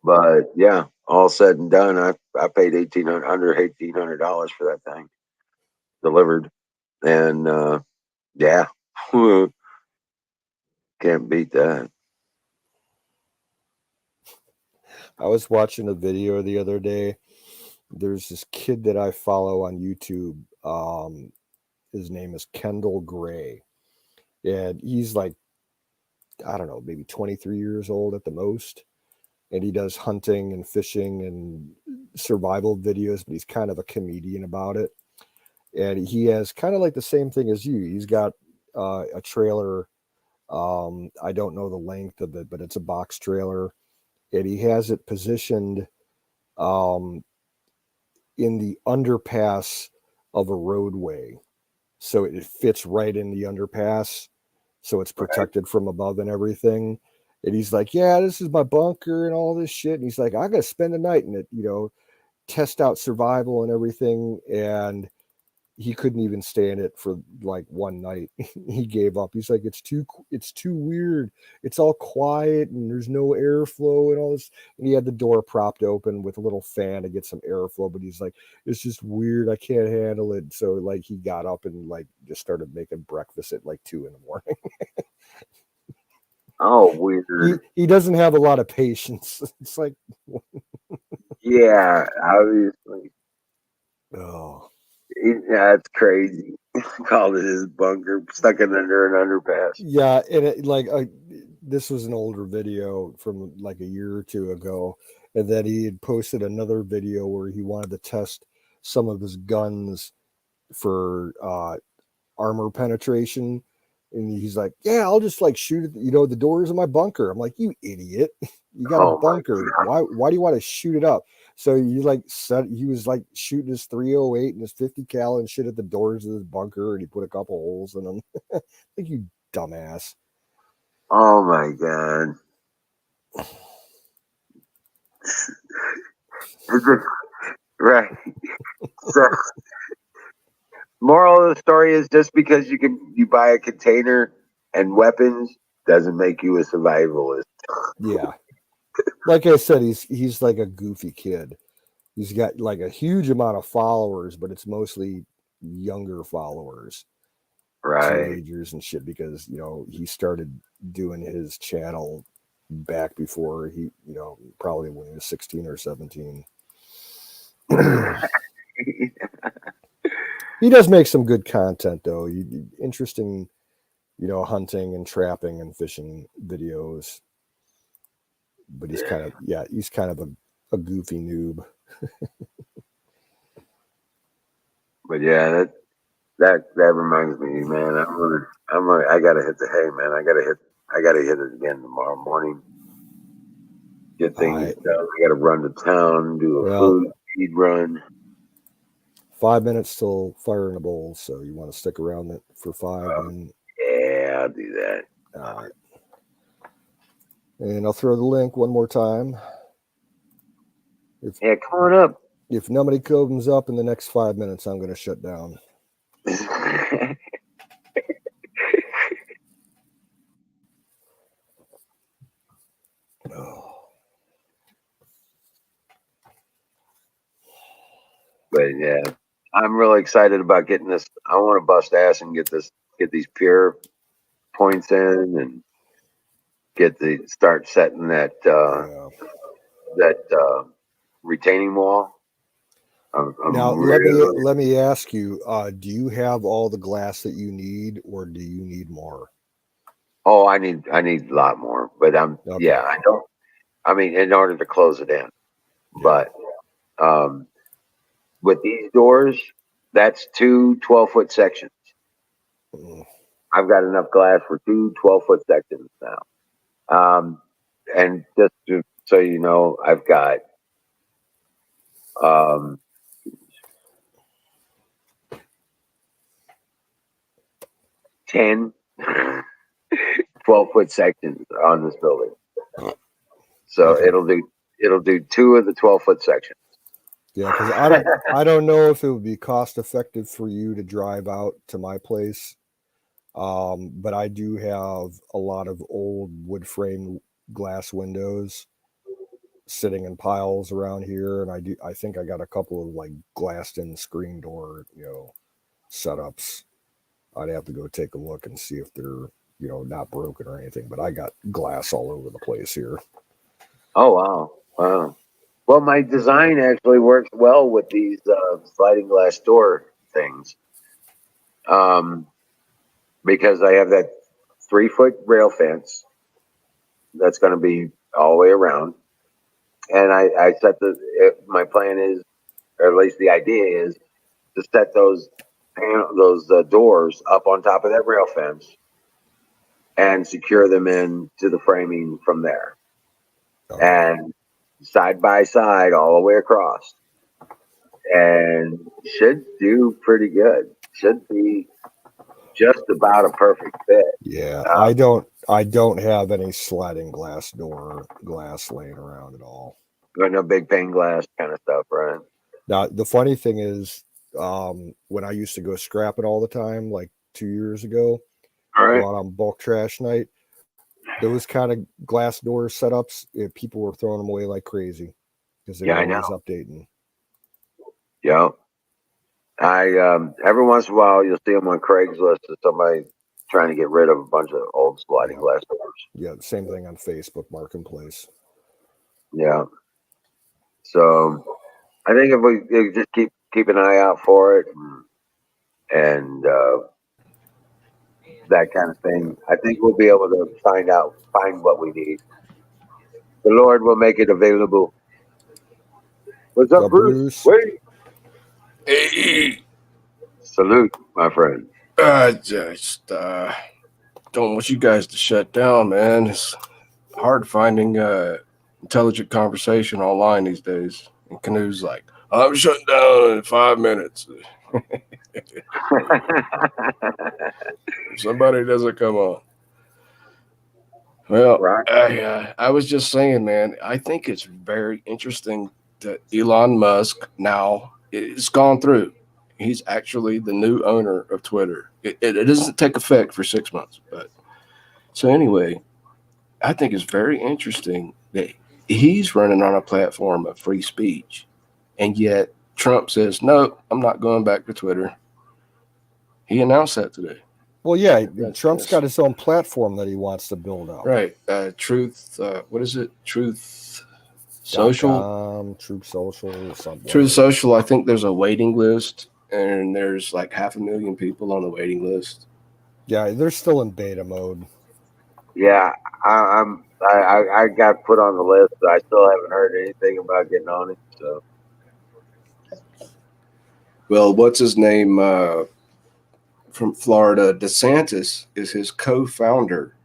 But yeah, all said and done, I paid $1,800 for that thing delivered, and yeah, can't beat that. I was watching a video the other day. There's this kid that I follow on YouTube. His name is Kendall Gray, and he's like, I don't know, maybe 23 years old at the most. And he does hunting and fishing and survival videos, but he's kind of a comedian about it. And he has kind of like the same thing as you. He's got a trailer. I don't know the length of it, but it's a box trailer, and he has it positioned um, in the underpass of a roadway, so it fits right in the underpass, so it's protected from above and everything. And he's like, "Yeah, this is my bunker and all this shit." And he's like, "I gotta spend the night in it, test out survival and everything." And he couldn't even stay in it for like one night. He gave up. He's like, it's too weird. It's all quiet and there's no airflow and all this. And he had the door propped open with a little fan to get some airflow, but he's like, it's just weird. I can't handle it. So like he got up and like just started making breakfast at like 2 a.m. Oh, weird. He doesn't have a lot of patience. It's like, Yeah, obviously. oh. That's crazy. Called it his bunker, stuck it under an underpass. Yeah, and this was an older video from like a year or two ago, and then he had posted another video where he wanted to test some of his guns for armor penetration, and he's like, "Yeah, I'll just like shoot it, the doors of my bunker." I'm like, "You idiot! You got a bunker. Why do you want to shoot it up?" So he was like shooting his 308 and his 50 cal and shit at the doors of his bunker, and he put a couple holes in them. Like, you dumbass. Oh my god. Right. So, moral of the story is, just because you buy a container and weapons doesn't make you a survivalist. Yeah. Like I said, he's like a goofy kid. He's got like a huge amount of followers, but it's mostly younger followers, Right. teenagers and shit, because he started doing his channel back before he, probably when he was 16 or 17. He does make some good content though. Interesting, hunting and trapping and fishing videos. But he's kind of a goofy noob. But yeah, that reminds me, man. I gotta hit the hay, man. I gotta hit it again tomorrow morning. Get things done. I gotta run to town, do a food feed run. 5 minutes till fire in a bowl, so you want to stick around for 5. And yeah, I'll do that. All right. And I'll throw the link one more time. Yeah, come on up. If nobody comes up in the next 5 minutes, I'm going to shut down. But yeah, I'm really excited about getting this. I want to bust ass and get these pure points in, and start setting that retaining wall. Now, let me ask you: do you have all the glass that you need, or do you need more? Oh, I need a lot more, but I don't. I mean, in order to close it in, but with these doors, that's 2 12-foot sections. I've got enough glass for 2 12-foot sections now. And just so you know, I've got 10 12-foot sections on this building. So it'll do 2 of the 12-foot sections. Yeah, because I don't know if it would be cost effective for you to drive out to my place. But I do have a lot of old wood frame glass windows sitting in piles around here, and I think I got a couple of like glassed in screen door, setups. I'd have to go take a look and see if they're, not broken or anything, but I got glass all over the place here. Oh wow, wow. Well, my design actually works well with these sliding glass door things, um, because I have that 3 foot rail fence that's going to be all the way around, and I set my plan is, or at least the idea is, to set those doors up on top of that rail fence and secure them in to the framing from there, Okay. and side by side all the way across, and should do pretty good. Should be just about a perfect fit. Yeah, Uh, I don't have any sliding glass door glass laying around at all. no big pane glass kind of stuff, right? Now the funny thing is, when I used to go scrapping all the time, like 2 years ago, All go right. out on bulk trash night, those kind of glass door setups, people were throwing them away like crazy because they Yeah, were I know. always updating. Yeah. I every once in a while you'll see them on Craigslist as somebody trying to get rid of a bunch of old sliding Yeah, glass doors. yeah, same thing on Facebook Marketplace. Yeah. So I think if we just keep an eye out for it, and that kind of Yeah, thing, I think we'll be able to find what we need. The Lord will make it available. What's what's up, up, Bruce? Bruce? Wait. Hey, Salute, my friend. I just don't want you guys to shut down, man. It's hard finding intelligent conversation online these days. And Canoe's like, I'm shutting down in 5 minutes. If somebody doesn't come on. Well, Right. I was just saying, man, I think it's very interesting that Elon Musk now it's gone through. He's actually the new owner of Twitter. It doesn't take effect for 6 months, but so anyway, I think it's very interesting that he's running on a platform of free speech, and yet Trump says, "No, I'm not going back to Twitter." He announced that today. Well, yeah, Trump's That's got his own platform that he wants to build up. right. Truth. What is it? Truth Social. Truth Social, something. Truth Social. I think there's a waiting list, and there's like 500,000 people on the waiting list. Yeah, they're still in beta mode. Yeah, I got put on the list, but I still haven't heard anything about getting on it. So Well, what's his name from Florida? DeSantis is his co-founder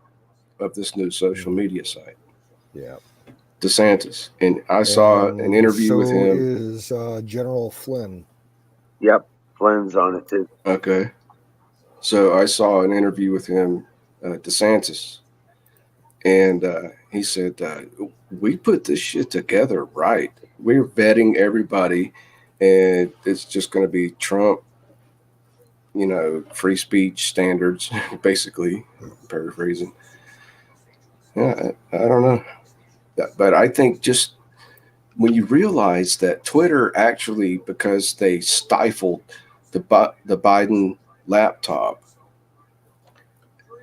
of this new social media site. Yeah. DeSantis, and I saw an interview with him. Is General Flynn. yep, Flynn's on it too. Okay, so I saw an interview with him, DeSantis, and he said, "We put this shit together right. We're vetting everybody, and it's just going to be Trump, free speech standards, basically, paraphrasing. Yeah, I don't know, but I think just when you realize that Twitter actually, because they stifled the Biden laptop,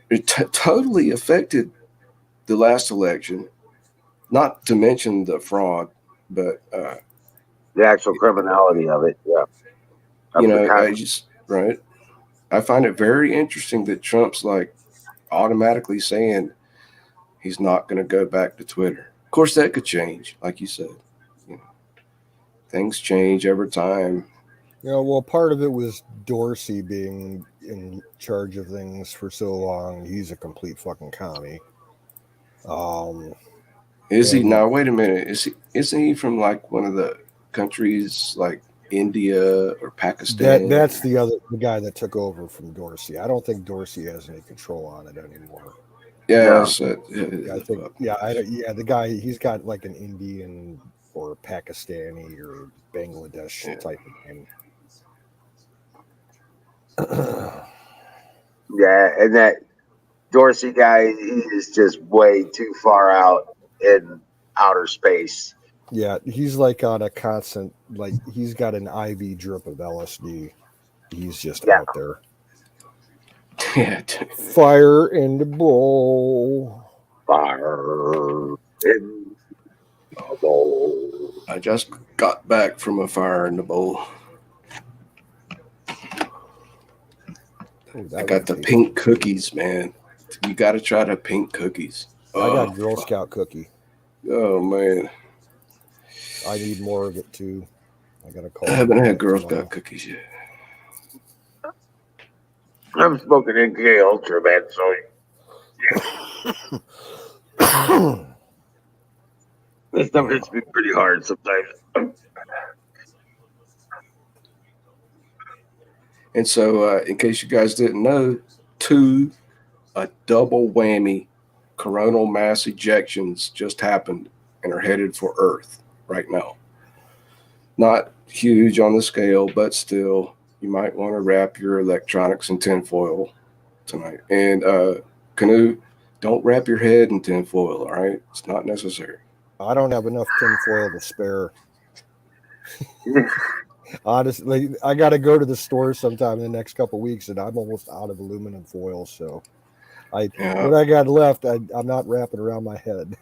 it totally affected the last election. Not to mention the fraud, but The actual criminality of it. Yeah, of the right. I find it very interesting that Trump's like automatically saying he's not going to go back to Twitter. Of course, that could change, like you said. Things change over time. Well, part of it was Dorsey being in charge of things for so long. He's a complete fucking commie. Is he and now? Wait a minute. Isn't he from like one of the countries like India or Pakistan? that's the guy that took over from Dorsey. I don't think Dorsey has any control on it anymore. Yes. I think the guy, he's got like an Indian or Pakistani or Bangladesh type of game. Yeah, and that Dorsey guy, he is just way too far out in outer space. Yeah, he's like on a constant, like he's got an IV drip of LSD. He's just out there. Yeah, dude. Fire in the bowl. Fire in the bowl. I just got back from a fire in the bowl. Ooh, I got the pink cookies, man. You got to try the pink cookies. I got Girl Scout cookie. Oh, man. I need more of it, too. I got to call. I haven't had Girl Scout cookies yet. I'm smoking NK Ultra, man, so yeah. This stuff hits me pretty hard sometimes. And so, in case you guys didn't know, a double whammy coronal mass ejections just happened and are headed for Earth right now. Not huge on the scale, but still, you might want to wrap your electronics in tinfoil tonight. And Canoe, don't wrap your head in tinfoil, all right? It's not necessary. I don't have enough tinfoil to spare. Honestly, I got to go to the store sometime in the next couple of weeks, and I'm almost out of aluminum foil. So, what I got left, I'm not wrapping around my head.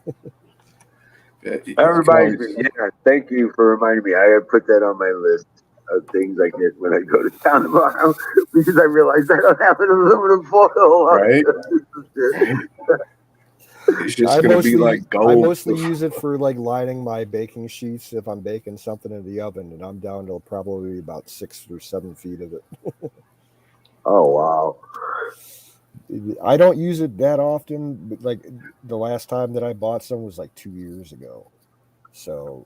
That reminds me. Yeah, thank you for reminding me. I have put that on my list of things I get when I go to town tomorrow because I realized I don't have an aluminum foil. Right. It's just going to be like gold. I mostly use it for like lining my baking sheets if I'm baking something in the oven, and I'm down to probably about 6 or 7 feet of it. Oh, wow. I don't use it that often, but like the last time that I bought some was like 2 years ago. So,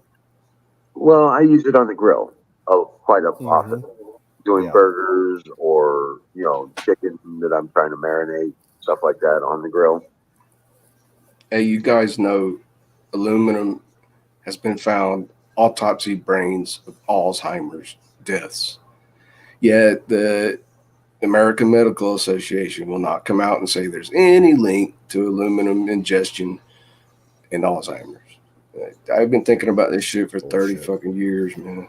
well, I use it on the grill quite often, doing burgers or chicken that I'm trying to marinate, stuff like that on the grill. Hey, you guys know aluminum has been found autopsy brains of Alzheimer's deaths. Yet the American Medical Association will not come out and say there's any link to aluminum ingestion and Alzheimer's. I've been thinking about this shit for 30 fucking years, man.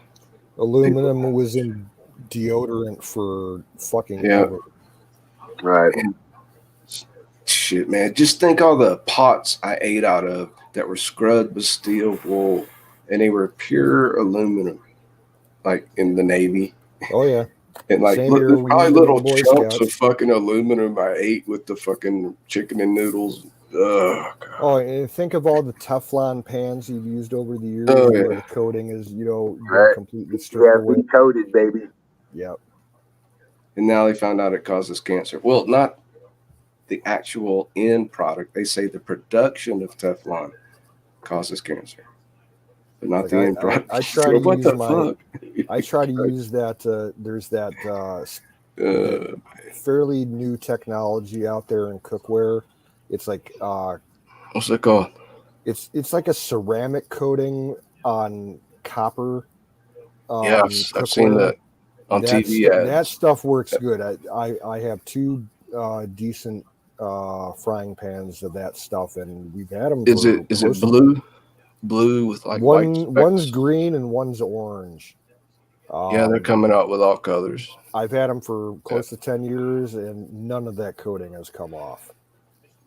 Aluminum was in deodorant for fucking ever. Right. And shit, man. Just think all the pots I ate out of that were scrubbed with steel wool, and they were pure aluminum, like in the Navy. Oh, yeah. And like, look, there's probably little chunks of fucking aluminum I ate with the fucking chicken and noodles. Oh, God. Oh, and think of all the Teflon pans you've used over the years where the coating is, completely stripped away. Coated, baby. Yep. And now they found out it causes cancer. Well, not the actual end product. They say the production of Teflon causes cancer, but not the end product. I try to use that. There's that fairly new technology out there in cookware. It's like what's it called? It's like a ceramic coating on copper. Yes, I've seen that on TV. That stuff works good. I have 2 decent frying pans of that stuff, and we've had them. Is it blue? Blue with like one's green and one's orange. Yeah, they're coming out with all colors. I've had them for close to 10 years, and none of that coating has come off.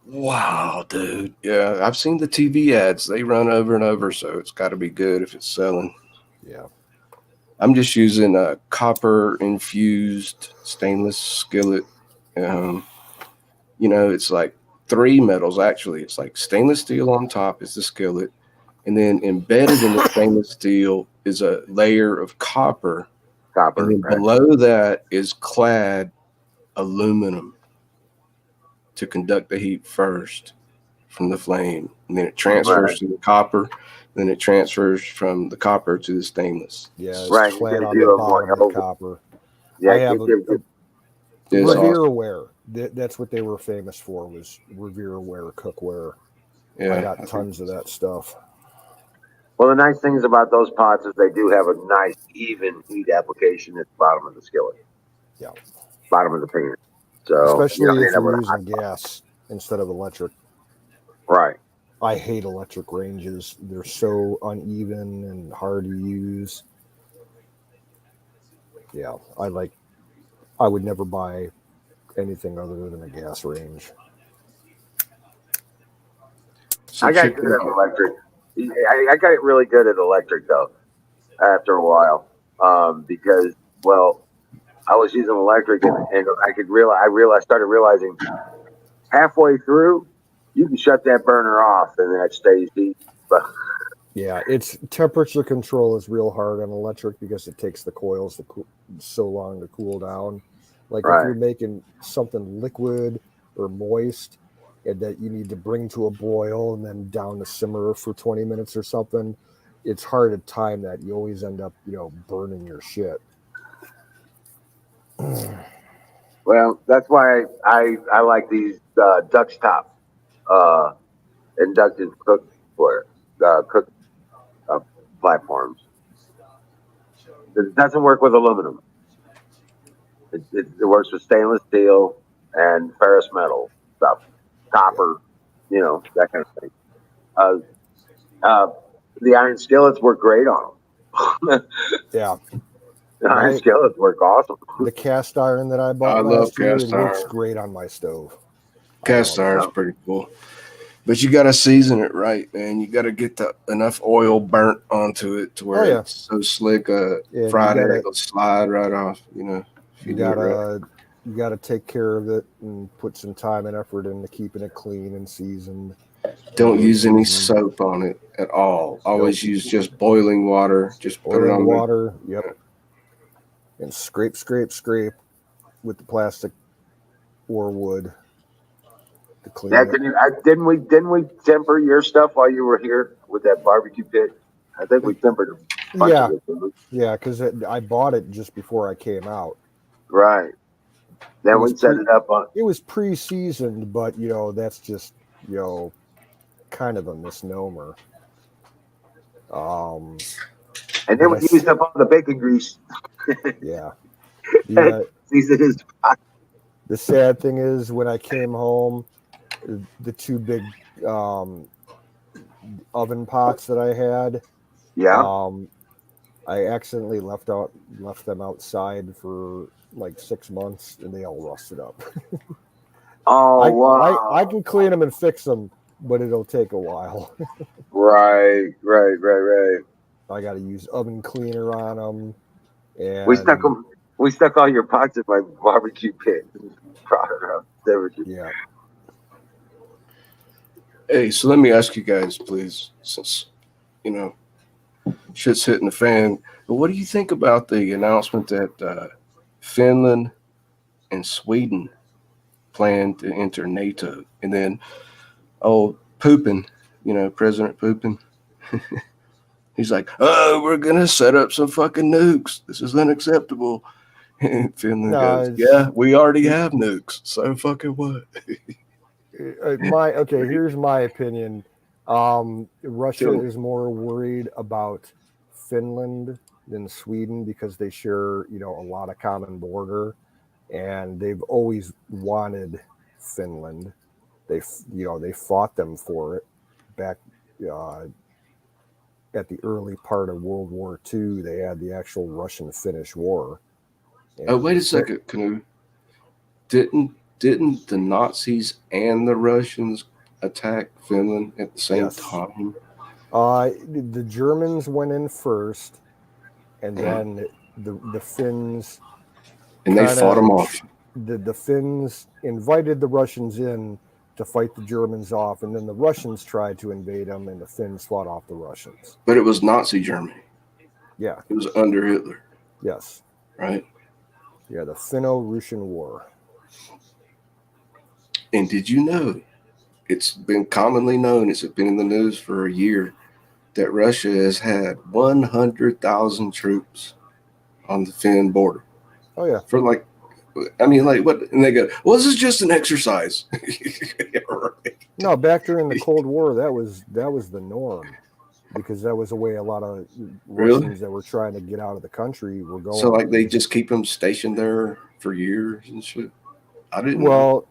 Wow, dude. Yeah, I've seen the TV ads. They run over and over, so it's got to be good if it's selling. Yeah. I'm just using a copper-infused stainless skillet. It's like 3 metals, actually. It's like stainless steel on top is the skillet, and then embedded in the stainless steel is a layer of copper. And then below that is clad aluminum to conduct the heat first from the flame. And then it transfers to the copper. Then it transfers from the copper to the stainless. Yeah, it's clad on the bottom of the copper. Yeah, I have Revereware. That's what they were famous for, was Revereware cookware. Yeah, I got tons of that stuff. Well, the nice things about those pots is they do have a nice even heat application at the bottom of the skillet. Yeah. Bottom of the pan. So you Especially don't if end up you're with a using hot pot. gas instead of electric. Right. I hate electric ranges. They're so uneven and hard to use. Yeah, I would never buy anything other than a gas range. So I got check good it at out. electric. I got really good at electric though after a while because well I was using electric and I started realizing halfway through you can shut that burner off and that stays heat. But Yeah, it's temperature control is real hard on electric because it takes the coils so long to cool down. Like if you're right, making something liquid or moist and that you need to bring to a boil and then down to simmer for 20 minutes or something, it's hard to time that. You always end up, burning your shit. well that's why I like these Dutch top uh, inductive cook uh, platforms. It doesn't work with aluminum. It works with stainless steel and ferrous metal stuff, Yeah. copper, that kind of thing. Uh, uh, the iron skillets work great on them. Yeah. The iron My skillets work awesome. the cast iron that I I bought love last year, it cast works iron. great on my stove. I Cast love it. iron's Yeah. pretty cool. But you got to season it right, man. You got to get enough oil burnt onto it to Oh where yeah. it's so slick. And Fried egg will slide right off. If you you do it right. gotta take care of it and put some time and effort into keeping it clean and seasoned. Don't Good use any seasoned. soap on it at all. Nope. Always use just boiling water. Just put it Boiling on water. Yep. And scrape with the plastic or wood to clean Yeah, it. didn't we temper your stuff while you were here with that barbecue pit? I think we tempered a bunch Yeah, of it. Didn't we? yeah, because I bought it just before I came out. Right. It Then was we set it up on. it was pre-seasoned, but that's just kind of a misnomer. Um, And then but we used up all the bacon grease. yeah. And The seasoned his. the sad thing is when I came home, the two big um, oven pots that I had, Yeah. I accidentally left them outside for like 6 months, and they all rusted up. Oh I wow. can clean them and fix them, but it'll take a while. Right. I got to use oven cleaner on them, We stuck and 'em- We stuck all your pots in my barbecue pit. Temperature. yeah, Hey, so let me ask you guys, please, since shit's hitting the fan. But what do you think about the announcement that Finland and Sweden plan to enter NATO, and then Putin, President Putin, he's like, "Oh, we're gonna set up some fucking nukes. This is unacceptable." And Finland goes, no, "Yeah, we already have nukes. So fucking what?" here's my opinion. Russia Tell me. is more worried about Finland than Sweden because they share, a lot of common border, and they've always wanted Finland. They fought them for it back uh, at the early part of World War II. They had the actual Russian-Finnish War. Oh, And wait a second, Canoe. Didn't the Nazis and the Russians attack Finland at the same yes, time? the Germans went in first, and Yeah. then the Finns And they fought them off. the Finns invited the Russians in to fight the Germans off, and then the Russians tried to invade them, and the Finns fought off the Russians. But it was Nazi Germany. Yeah. It was under Hitler, Yes. right? Yeah, the Finno-Russian War. And did you know, it's been commonly known, it's been in the news for a year, that Russia has had 100,000 troops on the Finn border. Oh yeah. For what? And they go, well, this is just an exercise. No, back during the Cold War, that was the norm. because that was the way a lot of Really? Russians that were trying to get out of the country were going. So like they just keep them stationed there for years and shit. I didn't know. Well,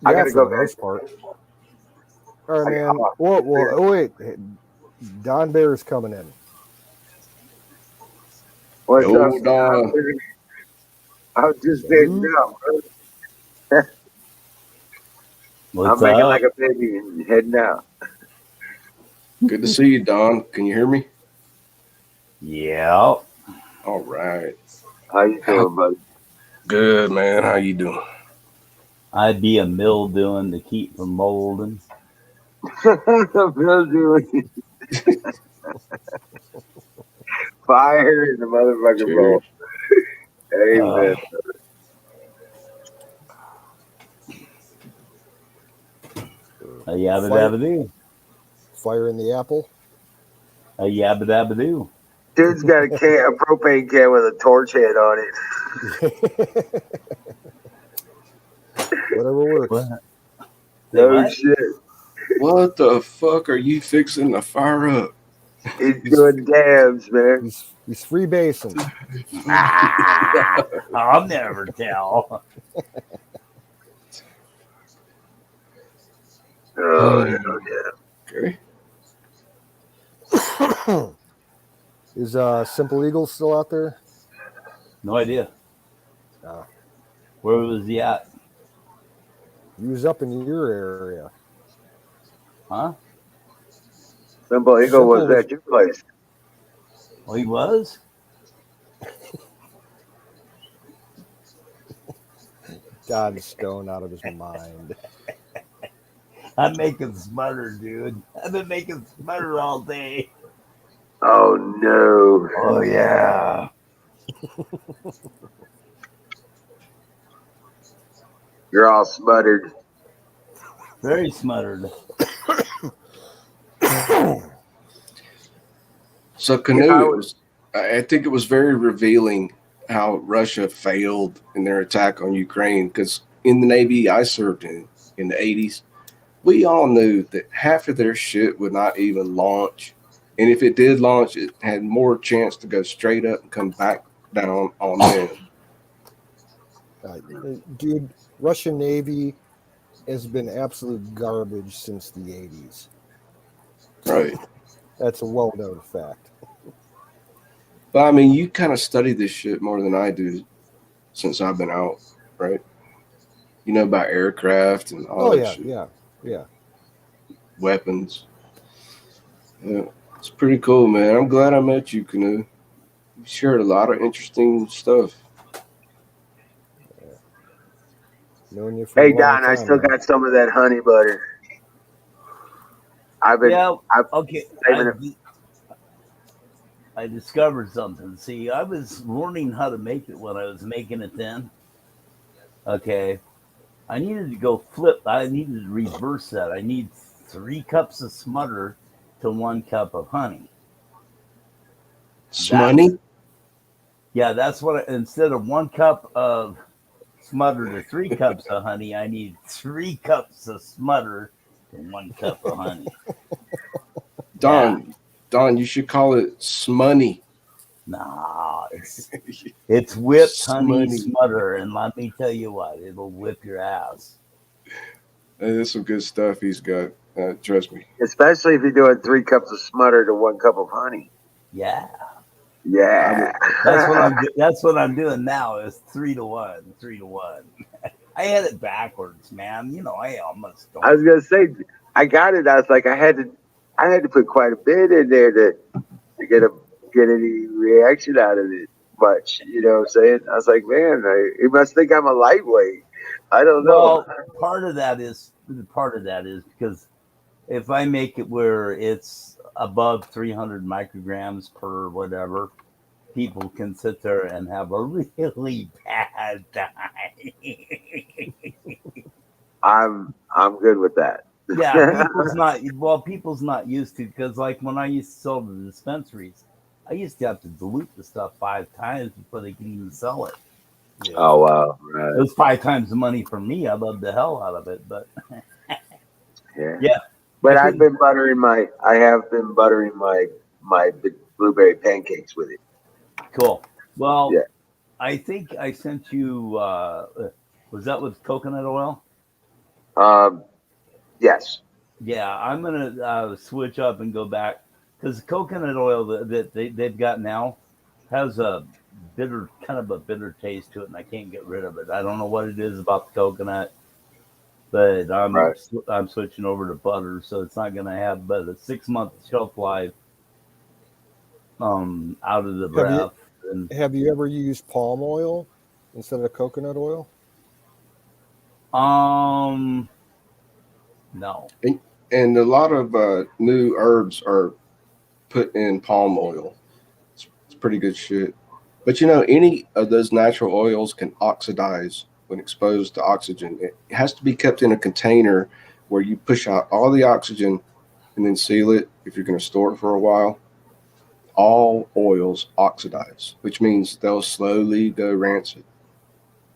I yeah, gotta for go the back. most part. All right, I man. got- Well, oh, wait. Don Bear's coming in. What's Yo, up? Don. I was just heading out, bro. What's I'm making up? like a baby and heading out. Good to see you, Don. Can you hear me? Yeah. All right. How you doing, buddy? Good, man. How you doing? I'd be a mildewing to keep from molding. Mildew. Fire in the motherfucking Cheers. bowl. Amen. A yabba Fire, dabba doo. fire in the apple. A yabba dabba doo. Dude's got a propane can with a torch head on it. Whatever works. What? No What? shit. What the fuck are you fixing to fire up? He's doing dams, man. He's free basing. Ah, I'll never tell. Oh, yeah. Okay. Is Simple Eagle still out there? No idea. No. Where was he at? He was up in your area. Huh? Simple Eagle was Simple- at your place. Oh, he was? God's stoned out of his mind. I'm making smutter, dude. I've been making smutter all day. Oh, no. Oh, yeah. You're all smuttered. Very smuttered. So Canoe, Yeah, I think it was very revealing how Russia failed in their attack on Ukraine, because in the Navy I served in the 80s, we all knew that half of their shit would not even launch. And if it did launch, it had more chance to go straight up and come back down on them. Dude, Russian Navy has been absolute garbage since the 80s. Right. That's a well-known fact. But I mean, you kind of study this shit more than I do since I've been out, right? You know about aircraft and all Oh, that yeah, shit. yeah. Weapons. Yeah, it's pretty cool, man. I'm glad I met you, Canoe. You shared a lot of interesting stuff. Known you for Hey, a long Don, I time still now. got some of that honey butter. I've been Yeah, I've okay. saving it. I discovered something. See, I was learning how to make it when I was making it then. Okay. I needed to go flip. I needed to reverse that. I need 3 cups of smutter to 1 cup of honey. Smoney? Yeah, that's what instead of 1 cup of smutter to 3 cups of honey, I need 3 cups of smutter to 1 cup of honey. Don, you should call it Smoney. Nah, it's whipped honey Smoney. smutter, and let me tell you what, it'll whip your ass. There's some good stuff he's got. Trust me. Especially if you're doing 3 cups of smutter to 1 cup of honey. Yeah, Yeah. that's what I'm doing now. Is 3 to 1, 3 to 1. I had it backwards, man. You know, I almost don't. I was gonna say I got it. I was like I had to put quite a bit in there to get any reaction out of it much. You know what I'm saying? I was like, man, he must think I'm a lightweight. I don't know. Well, part of that is because if I make it where it's above 300 micrograms per whatever, people can sit there and have a really bad time. I'm good with that. Yeah, people's not used to, because like when I used to sell to the dispensaries, I used to have to dilute the stuff 5 times before they could even sell it. Yeah. Oh wow! It Right. was 5 times the money for me. I loved the hell out of it, but Yeah. yeah, But I have been buttering my blueberry pancakes with it. Cool. Well, Yeah. I think I sent you. Was that with coconut oil? Yes. Yeah, I'm gonna switch up and go back because coconut oil that they've got now has a bitter, kind of a bitter taste to it, and I can't get rid of it. I don't know what it is about the coconut, but Right. I'm switching over to butter, so it's not gonna have but a 6 month shelf life out of the Have you breath. And have you ever used palm oil instead of coconut oil? no. And a lot of new herbs are put in palm oil. It's pretty good shit. But any of those natural oils can oxidize when exposed to oxygen. It has to be kept in a container where you push out all the oxygen and then seal it if you're going to store it for a while. All oils oxidize, which means they'll slowly go rancid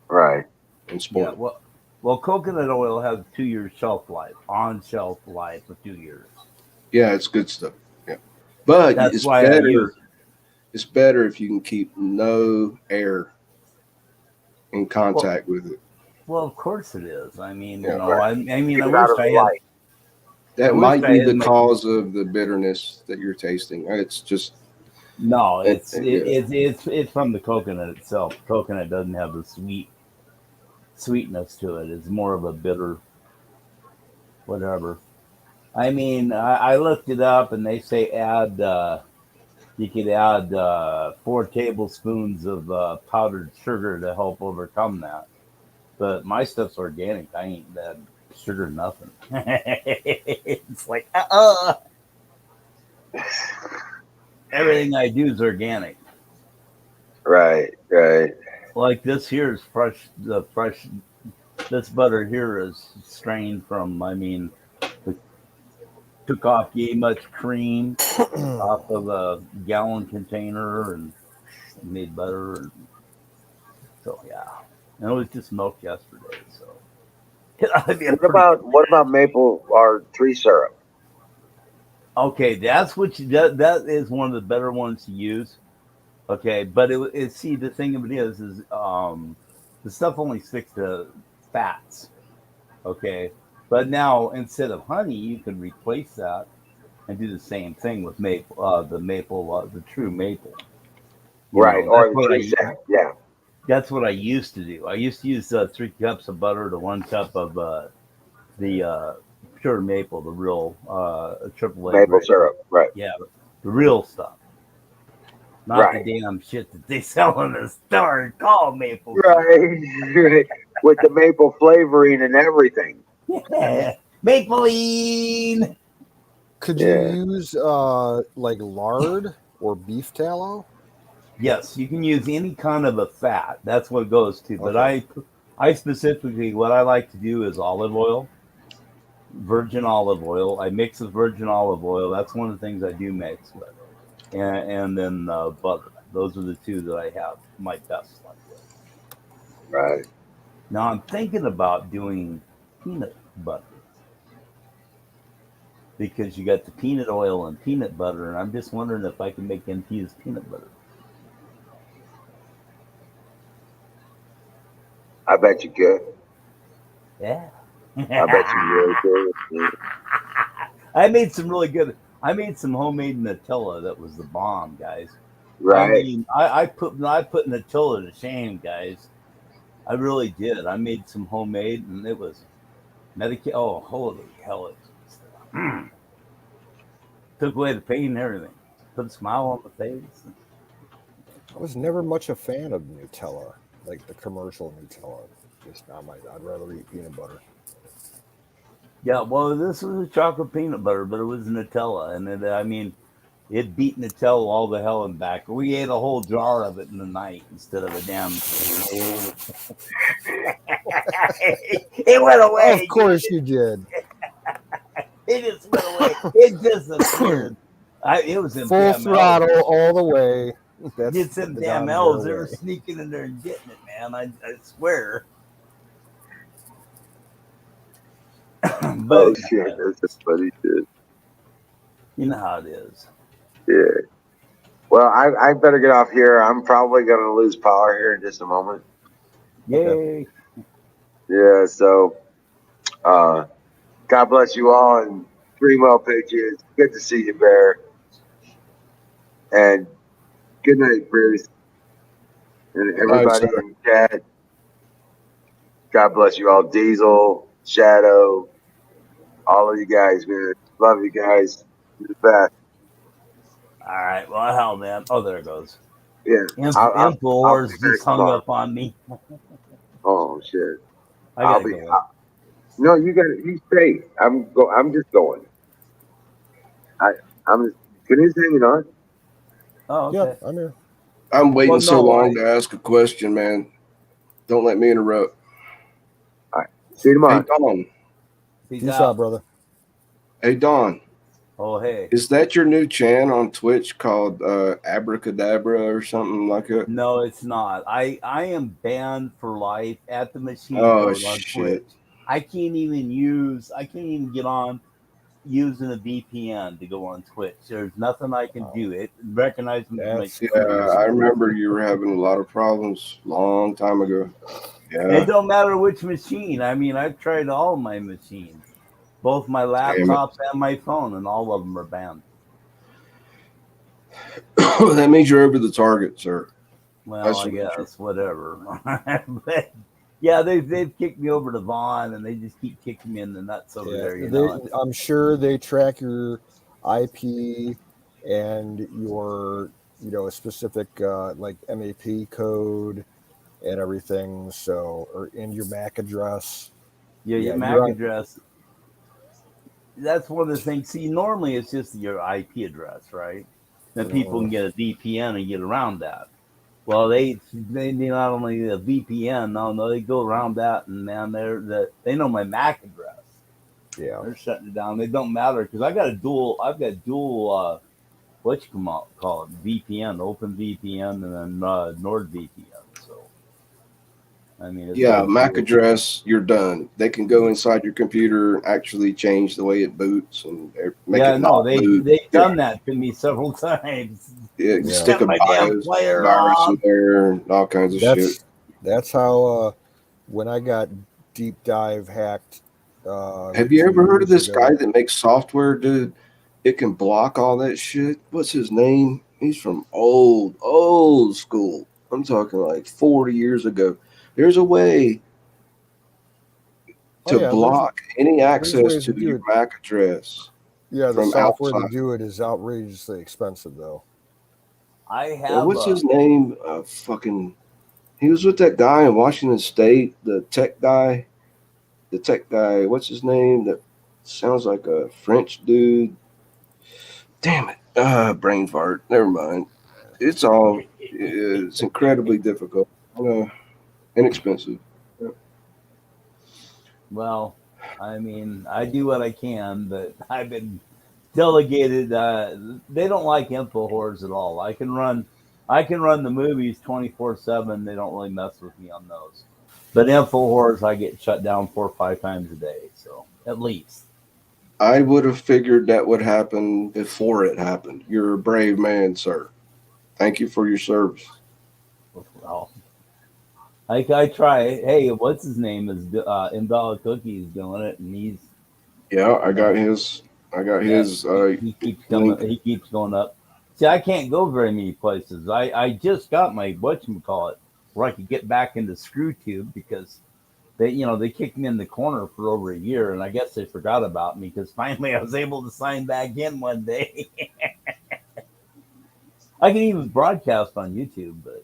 Right. and Yeah, spoil. well, coconut oil has 2 years shelf life, on shelf life of 2 years. Yeah, it's good stuff. Yeah, but That's why I use it. It's better if you can keep no air in contact with it. Well, of course it is. I mean, Yeah, I mean, Keep I it out wish of I the had. light. that wish might I be had the my- cause of the bitterness that you're tasting. It's just No, yeah, it's from the coconut itself. Coconut doesn't have the sweetness to it. It's more of a bitter, whatever. I mean, I looked it up, and they say you could add 4 tablespoons of powdered sugar to help overcome that. But my stuff's organic. I ain't that sugar nothing. It's like everything I do is organic. Right. Right. Like this here is fresh. This butter here is strained from. I mean, took off yay much cream off of a gallon container and made butter. And so yeah, and it was just milk yesterday. So I mean, What about maple or tree syrup? okay, that's what that is one of the better ones to use. Okay, but see the thing of it is the stuff only sticks to fats. Okay, but now instead of honey, you can replace that and do the same thing with the true maple. Right. Or That's the what tree sap. Yeah. that's what I used to do. I used to use 3 cups of butter to 1 cup of the pure maple, the real AAA Maple grade. syrup. Right. Yeah, the real stuff. Not Right. the damn shit that they sell in the store called maple. Right. Right. With the maple flavoring and everything. Mapeline. Could Yeah. you use like lard or beef tallow? Yes, you can use any kind of a fat. That's what it goes to. But Okay. I specifically, what I like to do is olive oil, virgin olive oil. I mix with virgin olive oil. That's one of the things I do mix with, and then butter. Those are the two that I have my best luck with. Right. Now I'm thinking about doing peanut butter because you got the peanut oil and peanut butter, and I'm just wondering if I can make infused peanut butter. I bet you could. Yeah. I bet you really could. Yeah. I made some really good. I made some homemade Nutella that was the bomb, guys. I Right. mean, I put Nutella to shame, guys. I really did. I made some homemade, and it was medicated. Oh, holy hell! Took away the pain and everything. Put a smile on the face. I was never much a fan of Nutella, like the commercial Nutella. Just not I'd rather eat peanut butter. Yeah, well, this was a chocolate peanut butter, but it was Nutella, and it beat Nutella all the hell and back. We ate a whole jar of it in the night instead of a damn. It went away. Of course you did. It just went away. It disappeared. It was in Full damn throttle all the way. That's Get some the damn down L's. They your were way. sneaking in there and getting it, man. I swear. Oh But shit, that's a funny shit. you know how it is. Yeah. Well, I better get off here. I'm probably gonna lose power here in just a moment. Yay. Yeah. So, uh, God bless you all and dream well, Patriots. Good to see you, Bear. And good night, Bruce, and All right, everybody sir. in the chat. God bless you all. Diesel, Shadow, all of you guys, man. Love you guys. You're the best. All right. Well, hell, man. Oh, there it goes. Yeah. I'll be Infowars just back hung tomorrow. up on me. Oh shit. I I'll gotta be. go. No, you got. You stay. I'm just going. I. I'm. Kenny's hanging on. Oh, Yeah, okay. I'm here. I'm waiting Well, so no, long to ask a question, man. Don't let me interrupt. All right. See you Hey, tomorrow. Don. peace Peace out, out. brother. Hey, Don. Oh, hey. Is that your new channel on Twitch called Abracadabra or something like that? No, it's not. I am banned for life at the machine Oh, code on Twitch. shit. I can't even get on using a VPN to go on Twitch. There's nothing I can do. It recognizes me from my That's Yeah, computer. I crazy. remember you were having a lot of problems long time ago. It Yeah, don't matter which machine. I mean, I've tried all my machines, both my damn it. laptops and my phone, and all of them are banned. That means you're over the target, sir. Well, That's I what you. guess whatever. But yeah, they've kicked me over to Vaughn, and they just keep kicking me in the nuts over Yeah, there. You know. I'm sure they track your IP and your, a specific like MAP code and everything. So, or in your MAC address. Yeah, your Yeah, MAC address. That's one of the things. See, normally it's just your IP address, right? Then people can get a VPN and get around that. Well, they not only a VPN, no, they go around that, and man, they know my MAC address. Yeah. They're shutting it down. It don't matter because I've got dual what you call it, VPN, Open VPN, and then NordVPN. So I mean, it's Yeah, got MAC dual. address, you're done. They can go inside your computer and actually change the way it boots and make Yeah, it no, not boot. they've Yeah, done that to me several times. yeah, Yeah. stick Shut a my damn BIOS player virus in off. there and all kinds of shit. That's how when I got deep dive hacked Have you 2 ever heard of years this guy ago. that makes software, dude? It can block all that shit. What's his name? He's from old school. I'm talking like 40 years ago. There's a way Oh to yeah, block any there's access ways to to do your it. MAC address Yeah, the from software to outside. do it is outrageously expensive though. I Well, have what's his name? He was with that guy in Washington State, the tech guy. The tech guy, what's his name? That sounds like a French dude. Damn it. Brain fart. Never mind. It's incredibly difficult. Inexpensive. Yeah. well, I mean, I do what I can, but I've been delegated. They don't like info whores at all. I can run the movies 24/7. They don't really mess with me on those. But info whores, I get shut down 4 or 5 times a day. So at least. I would have figured that would happen before it happened. You're a brave man, sir. Thank you for your service. Well, I try. Hey, what's his name? Is Invalid Cookies doing it, and he's Yeah, I yeah, got his. I got yeah. his He keeps coming. link. He keeps going up. See, I can't go very many places. I just got my whatchamacallit where I could get back into ScrewTube because they kicked me in the corner for over a year, and I guess they forgot about me because finally I was able to sign back in one day. I can even broadcast on YouTube, but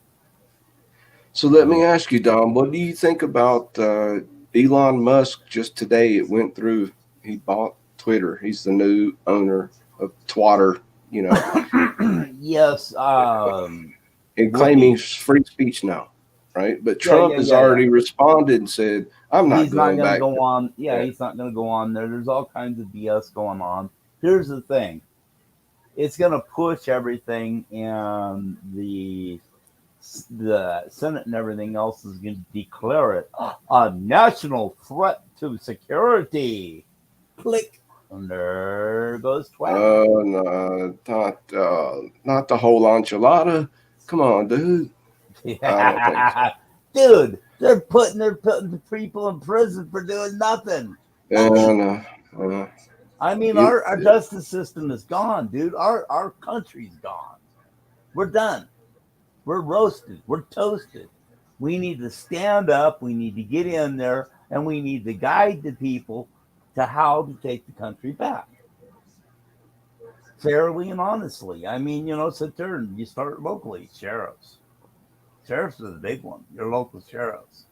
So let me ask you, Don, what do you think about Elon Musk? Just today, it went through. He bought Twitter. He's the new owner of Twitter. You know, yes, and what claiming free speech now, right? But Trump has yeah. already responded and said, "I'm not He's not going going to back." go on. Yeah, Yeah. he's not going to go on there. There's all kinds of BS going on. Here's the thing: it's going to push everything in the the Senate and everything else is going to declare it a national threat to security. Click. And there goes twat. No, not the whole enchilada. Come on, dude. I don't think so. Dude, they're putting the people in prison for doing nothing. No. I mean, our justice system is gone, dude. Our country's gone. We're done. We're roasted. We're toasted. We need to stand up. We need to get in there, and we need to guide the people to how to take the country back. Fairly and honestly. I mean, sit there and you start locally. Sheriffs. Sheriffs are the big one. Your local sheriffs.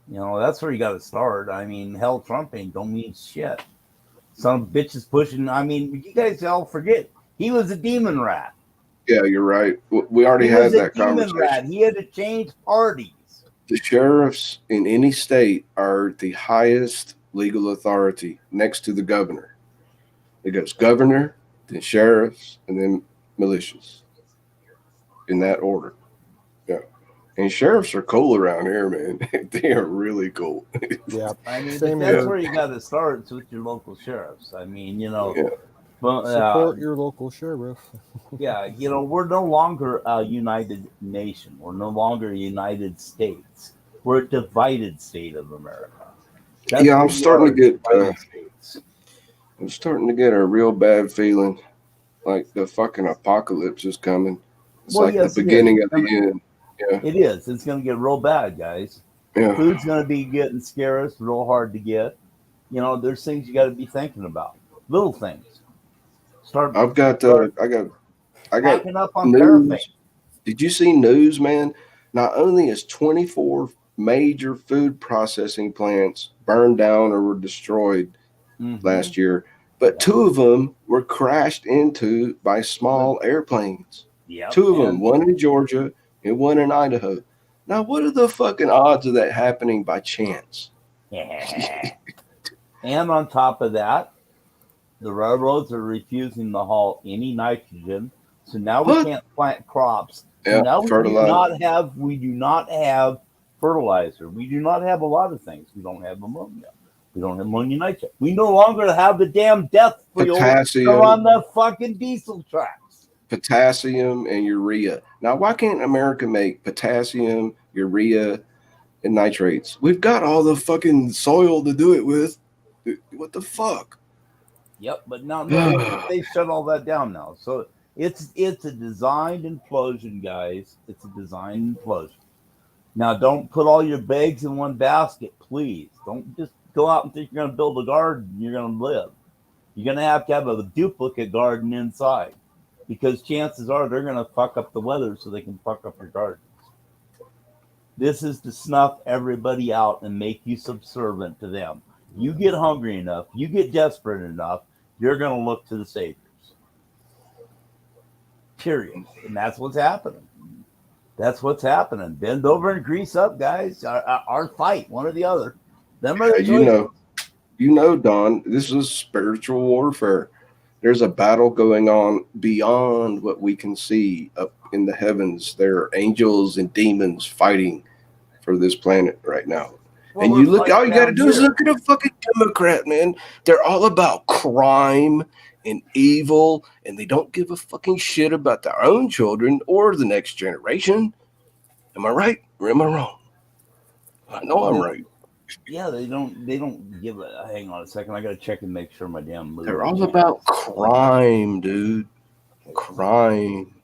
That's where you got to start. I mean, hell, Trump don't mean shit. Some bitches pushing. I mean, you guys all forget he was a demon rat. Yeah, you're right. We already had that conversation. Rat. He had to change parties. The sheriffs in any state are the highest legal authority next to the governor. It goes governor, then sheriffs, and then militias in that order. Yeah. And sheriffs are cool around here, man. They are really cool. Yeah. I mean, that's where you got to start with your local sheriffs. I mean, Yeah. Well, support your local sheriff. Yeah, we're no longer a united nation. We're no longer a United States. We're a divided state of America. I'm starting to get a real bad feeling, like the fucking apocalypse is coming. It's the beginning of the end. Yeah, it is. It's going to get real bad, guys. Yeah. Food's going to be getting scarce, real hard to get. There's things you got to be thinking about. Little things. I got up on news. Did you see news, man? Not only is 24 major food processing plants burned down or were destroyed last year, but 2 of them were crashed into by small airplanes. Yep. 2 of them, one in Georgia and one in Idaho. Now, what are the fucking odds of that happening by chance? And on top of that, the railroads are refusing to haul any nitrogen, so now we can't plant crops. So now we do not have fertilizer. We do not have a lot of things. We don't have ammonia. We don't have ammonium nitrate. We no longer have the damn death fuel on the fucking diesel tracks. Potassium and urea. Now, why can't America make potassium, urea, and nitrates? We've got all the fucking soil to do it with. What the fuck? Yep, but now they shut all that down now. So it's a designed implosion, guys. It's a designed implosion. Now, don't put all your eggs in one basket, please. Don't just go out and think you're going to build a garden and you're going to live. You're going to have a duplicate garden inside, because chances are they're going to fuck up the weather so they can fuck up your gardens. This is to snuff everybody out and make you subservient to them. You get hungry enough, you get desperate enough, you're going to look to the saviors. Period. And that's what's happening. That's what's happening. Bend over and grease up, guys. Our fight, one or the other. Them are the you know, Don, this is spiritual warfare. There's a battle going on beyond what we can see up in the heavens. There are angels and demons fighting for this planet right now. Well, and you look, all you got to do is look at a fucking Democrat, man. They're all about crime and evil, and they don't give a fucking shit about their own children or the next generation. Am I right or am I wrong? I know I'm right. Yeah, they don't give a. Hang on a second, I got to check and make sure my damn. They're all about crime, dude. Crime,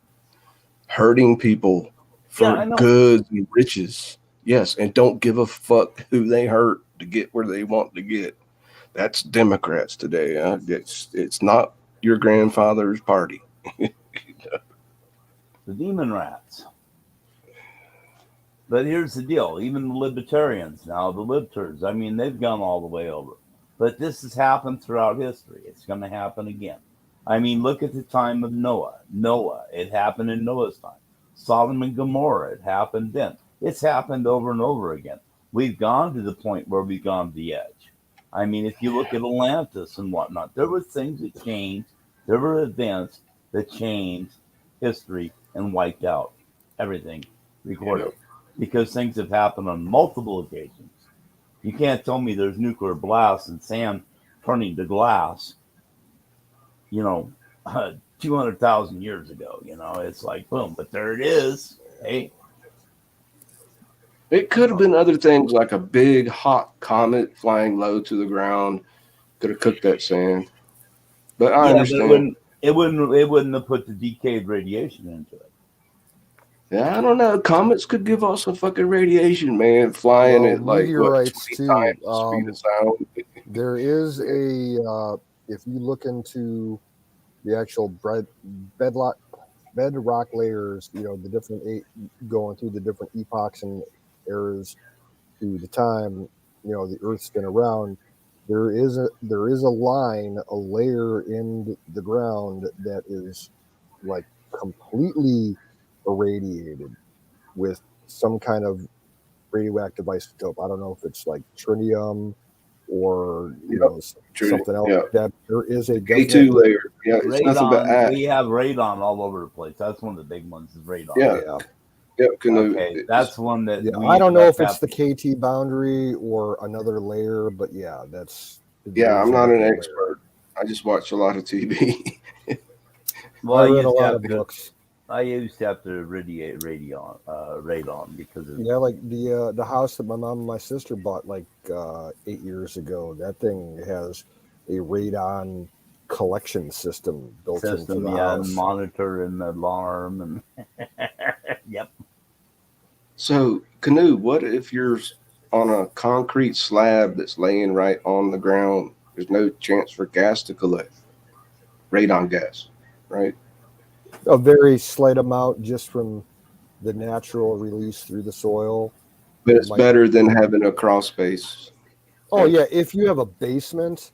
hurting people for goods and riches. Yes, and don't give a fuck who they hurt to get where they want to get. That's Democrats today. Huh? It's not your grandfather's party. The demon rats. But here's the deal. Even the libertarians now, the libtards, I mean, they've gone all the way over. But this has happened throughout history. It's going to happen again. I mean, look at the time of Noah. It happened in Noah's time. Sodom and Gomorrah, it happened then. It's happened over and over again. We've gone to the point where we've gone to the edge. I mean, if you look at Atlantis and whatnot, there were things that changed. There were events that changed history and wiped out everything recorded because things have happened on multiple occasions. You can't tell me there's nuclear blasts and sand turning to glass, 200,000 years ago. It's like, boom, but there it is. Hey, It could have been other things like a big hot comet flying low to the ground. Could have cooked that sand. But I but understand. it wouldn't have put the decayed radiation into it. Yeah, I don't know. Comets could give off some fucking radiation, man, flying Well, at like what, meteorites 20 too. times the speed of sound. There is if you look into the actual bedrock layers, the different going through the different epochs and eras through the time, the Earth's been around. There is a line, a layer in the ground that is like completely irradiated with some kind of radioactive isotope. I don't know if it's like tritium or something else like that. There is a A2 definite layer. Yeah, it's nothing but Radon, ash. we have radon all over the place. That's one of the big ones is radon. Yeah. Okay, that's one that I don't know if it's the KT boundary or another layer, but that's. Yeah, I'm not an expert. I just watch a lot of TV. Well, I read a lot of books. I used to have to irradiate radon because of like the house that my mom and my sister bought like 8 years ago. That thing has a radon collection system built into the house. And monitor and alarm and yep. So, Canoe, what if you're on a concrete slab that's laying right on the ground? There's no chance for gas to collect. Radon gas, right? A very slight amount just from the natural release through the soil. But it's better than having a crawl space. Oh, yeah. If you have a basement,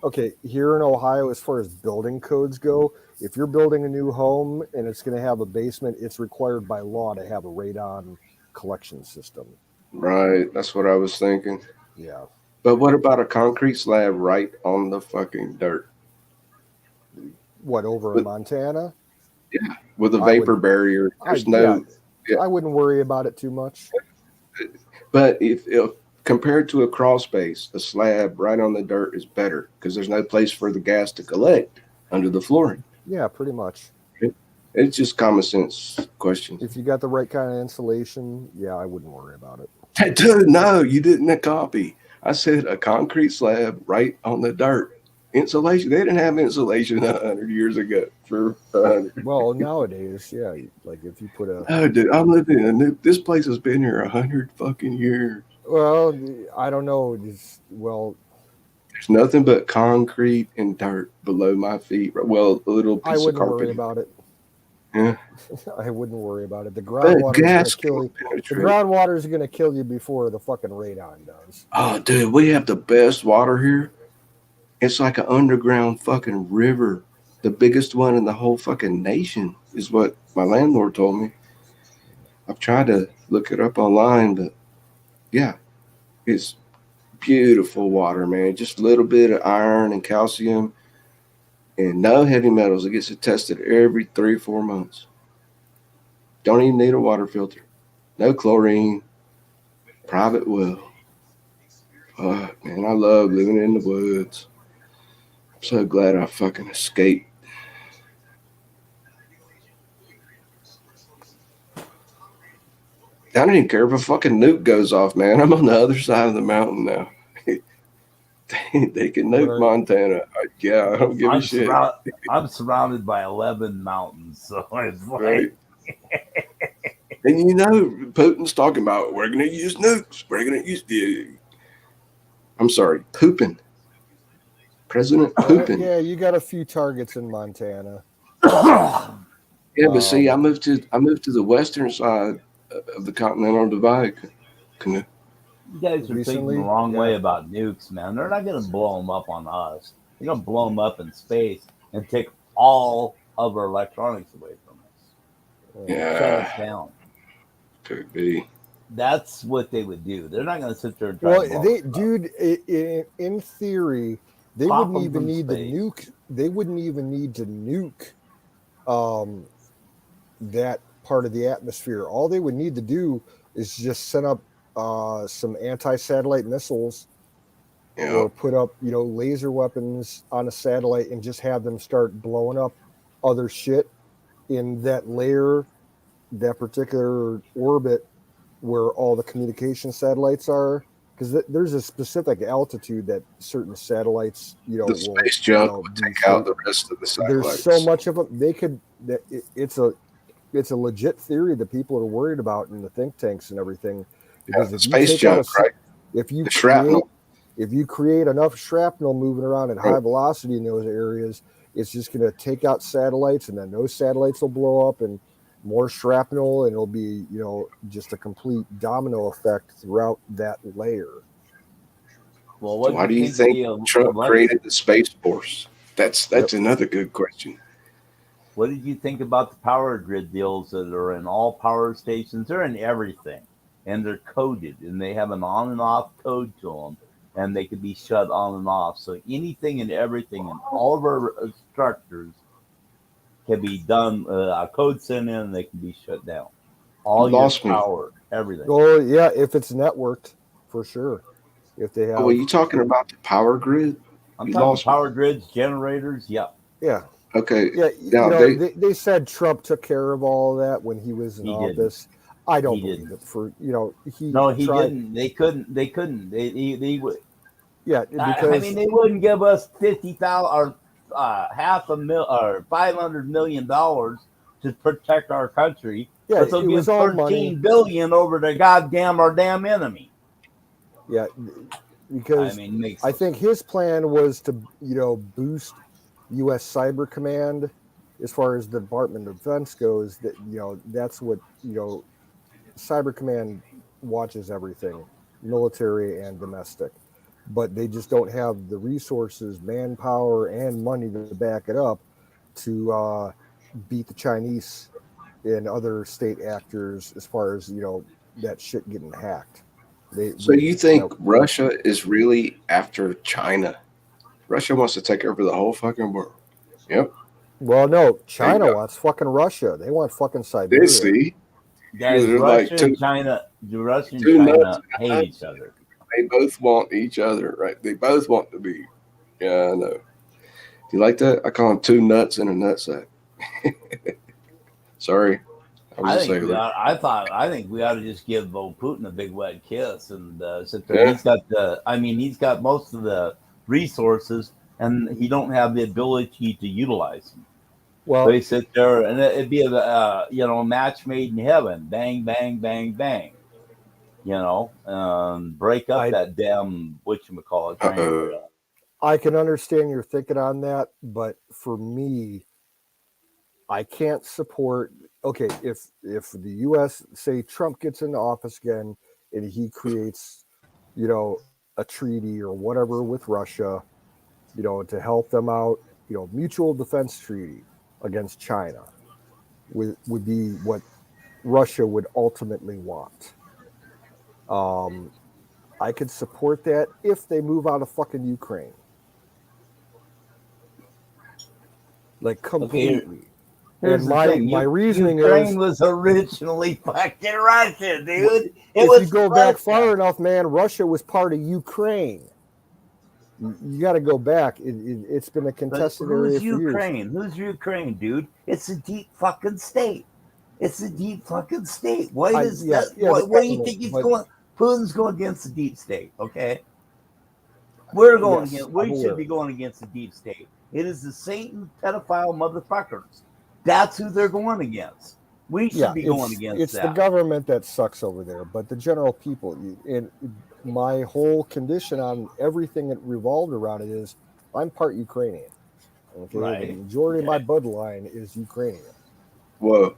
okay, here in Ohio, as far as building codes go, if you're building a new home and it's going to have a basement, it's required by law to have a radon collection system. Right. That's what I was thinking. Yeah. But what about a concrete slab right on the fucking dirt? What, over in Montana? Yeah, with a vapor barrier. There's I wouldn't worry about it too much. But if compared to a crawl space, a slab right on the dirt is better because there's no place for the gas to collect under the flooring. Yeah, pretty much. It's just common sense question. If you got the right kind of insulation, I wouldn't worry about it. Dude, no, you didn't copy. I said a concrete slab right on the dirt. Insulation. They didn't have insulation 100 years ago. Well, nowadays, like if you put a. Oh, dude, I'm living in this place has been here 100 fucking years. Well, I don't know. There's nothing but concrete and dirt below my feet. Well, a little piece of carpet. I wouldn't worry about it. Yeah. I wouldn't worry about it. The groundwater is going to kill you. The groundwater is going to kill you before the fucking radon does. Oh, dude, we have the best water here. It's like an underground fucking river. The biggest one in the whole fucking nation is what my landlord told me. I've tried to look it up online, but it's beautiful water, man. Just a little bit of iron and calcium and no heavy metals. It gets tested every 3 or 4 months. Don't even need a water filter. No chlorine. Private well. Man, I love living in the woods. I'm so glad I fucking escaped. I don't even care if a fucking nuke goes off, man. I'm on the other side of the mountain now. They can nuke Montana. I don't give a shit. I'm surrounded by 11 mountains, so it's like. Right. And Putin's talking about we're going to use nukes. We're going to use I'm sorry, Poopin. President Poopin. Yeah, you got a few targets in Montana. Yeah, but see, I moved to the western side of the Continental Divide. You guys are thinking the wrong way about nukes, man. They're not going to blow them up on us. They're going to blow them up in space and take all of our electronics away from us. Yeah. Shut us down. Could be. That's what they would do. They're not going to sit there and try to in theory, they wouldn't even need the nuke. They wouldn't even need to nuke that part of the atmosphere. All they would need to do is just send up some anti-satellite missiles or put up, laser weapons on a satellite and just have them start blowing up other shit in that layer, that particular orbit where all the communication satellites are. Because there's a specific altitude that certain satellites, The will, space junk would be take out the rest of the satellites. There's so much of them. They could. It's a legit theory that people are worried about in the think tanks and everything. Because if space you take junk, out right? if you The shrapnel. if you create enough shrapnel moving around at high velocity in those areas, it's just going to take out satellites, and then those satellites will blow up, and more shrapnel, and it'll be just a complete domino effect throughout that layer. Well, Why do you think Trump created the Space Force? That's another good question. What did you think about the power grid deals that are in all power stations? They're in everything, and they're coded, and they have an on and off code to them, and they can be shut on and off. So anything and everything in all of our structures can be done. A code sent in, and they can be shut down. All your power, everything. Oh yeah, if it's networked, for sure. If they have. Oh, are you talking about the power grid? I'm talking power grids, generators. Yeah. Yeah. Okay. Yeah. Now, they said Trump took care of all of that when he was in office. Didn't. I don't believe it. He didn't. They couldn't. They would. Yeah, because they wouldn't give us $50,000 or $500,000 or $500 million to protect our country. Yeah, but they'll give $13 billion over to our damn enemy. Yeah, because I think his plan was to boost U.S. Cyber Command as far as the Department of Defense goes. That that's what Cyber Command watches everything, military and domestic. But they just don't have the resources, manpower, and money to back it up to beat the Chinese and other state actors as far as that shit getting hacked. So you think Russia is really after China? Russia wants to take over the whole fucking world. Yep. Well, no, China wants fucking Russia. They want fucking Siberia. See, guys, Russia and China hate each other. They both want each other, right? They both want to be. Yeah, I know. Do you like that? I call them two nuts in a nutsack. Sorry. I think we ought to just give old Putin a big wet kiss and sit there. Yeah. He's got most of the resources, and he don't have the ability to utilize them. Well, so they sit there, and it'd be a match made in heaven. Bang, bang, bang, bang. Break up that damn whatchamacallit. I can understand your thinking on that, but for me, I can't support. Okay, if the U.S. say Trump gets into office again and he creates, a treaty or whatever with Russia, to help them out, mutual defense treaty against China would be what Russia would ultimately want. I could support that if they move out of fucking Ukraine. Like completely. Okay, and my reasoning Ukraine was originally fucking Russia, dude. If you go back far enough, man, Russia was part of Ukraine. You got to go back. It's been a contested area for years. Who's Ukraine, dude? It's a deep fucking state. It's a deep fucking state. Why does what do you think he's going? Putin's going against the deep state, okay? We're going against. We should be going against the deep state. It is the Satan pedophile motherfuckers. That's who they're going against. We should be going against. It's the government that sucks over there, but the general people. And my whole condition on everything that revolved around it is I'm part Ukrainian. Okay, right. The majority of my bloodline is Ukrainian. Whoa,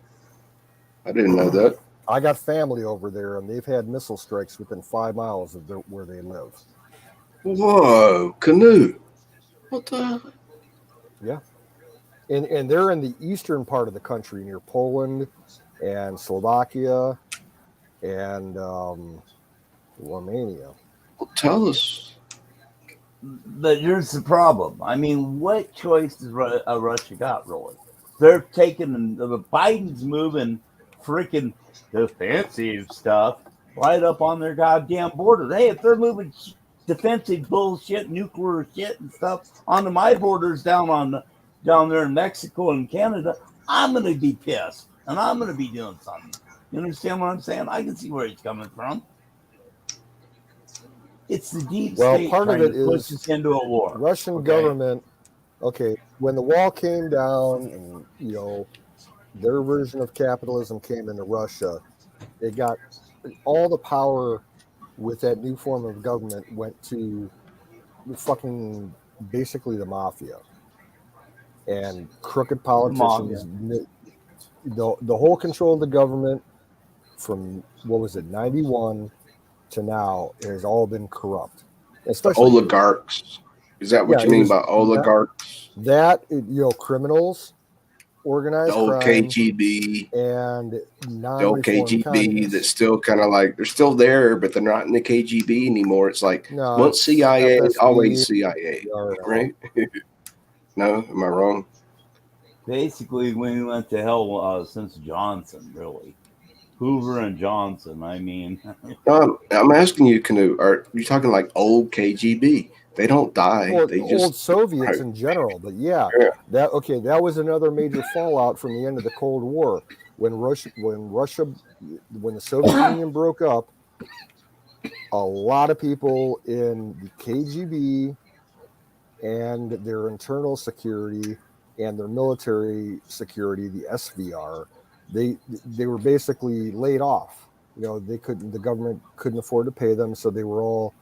I didn't know that. I got family over there, and they've had missile strikes within 5 miles of where they live. Whoa, canoe. What the? Yeah. And they're in the eastern part of the country near Poland and Slovakia and Romania. Well, tell us. But here's the problem. What choice does Russia got, really? They're taking the Biden's moving freaking defensive stuff right up on their goddamn border. Hey, if they're moving defensive bullshit, nuclear shit and stuff onto my borders down there in Mexico and Canada, I'm gonna be pissed and I'm gonna be doing something. You understand what I'm saying? I can see where he's coming from. It's the deep state part of trying it to push is us into a war. Russian government. Okay, when the wall came down, and their version of capitalism came into Russia, it got all the power with that new form of government went to fucking basically the mafia and crooked politicians. The whole control of the government from 91 to now has all been corrupt, especially oligarchs. Is that what you mean by oligarchs? That criminals, organized the old crime, KGB, and the old KGB that's still kind of like they're still there, but they're not in the KGB anymore. It's like once CIA, FSB, always CIA, right? No, am I wrong? Basically, we went to hell since Johnson, really. Hoover and Johnson, I mean. I'm asking you, Canoe, are you talking like old KGB? They don't die. Well, they old just Soviets in general, but that was another major fallout from the end of the Cold War when the Soviet Union broke up. A lot of people in the KGB and their internal security and their military security, the SVR, they were basically laid off. The government couldn't afford to pay them, so they were all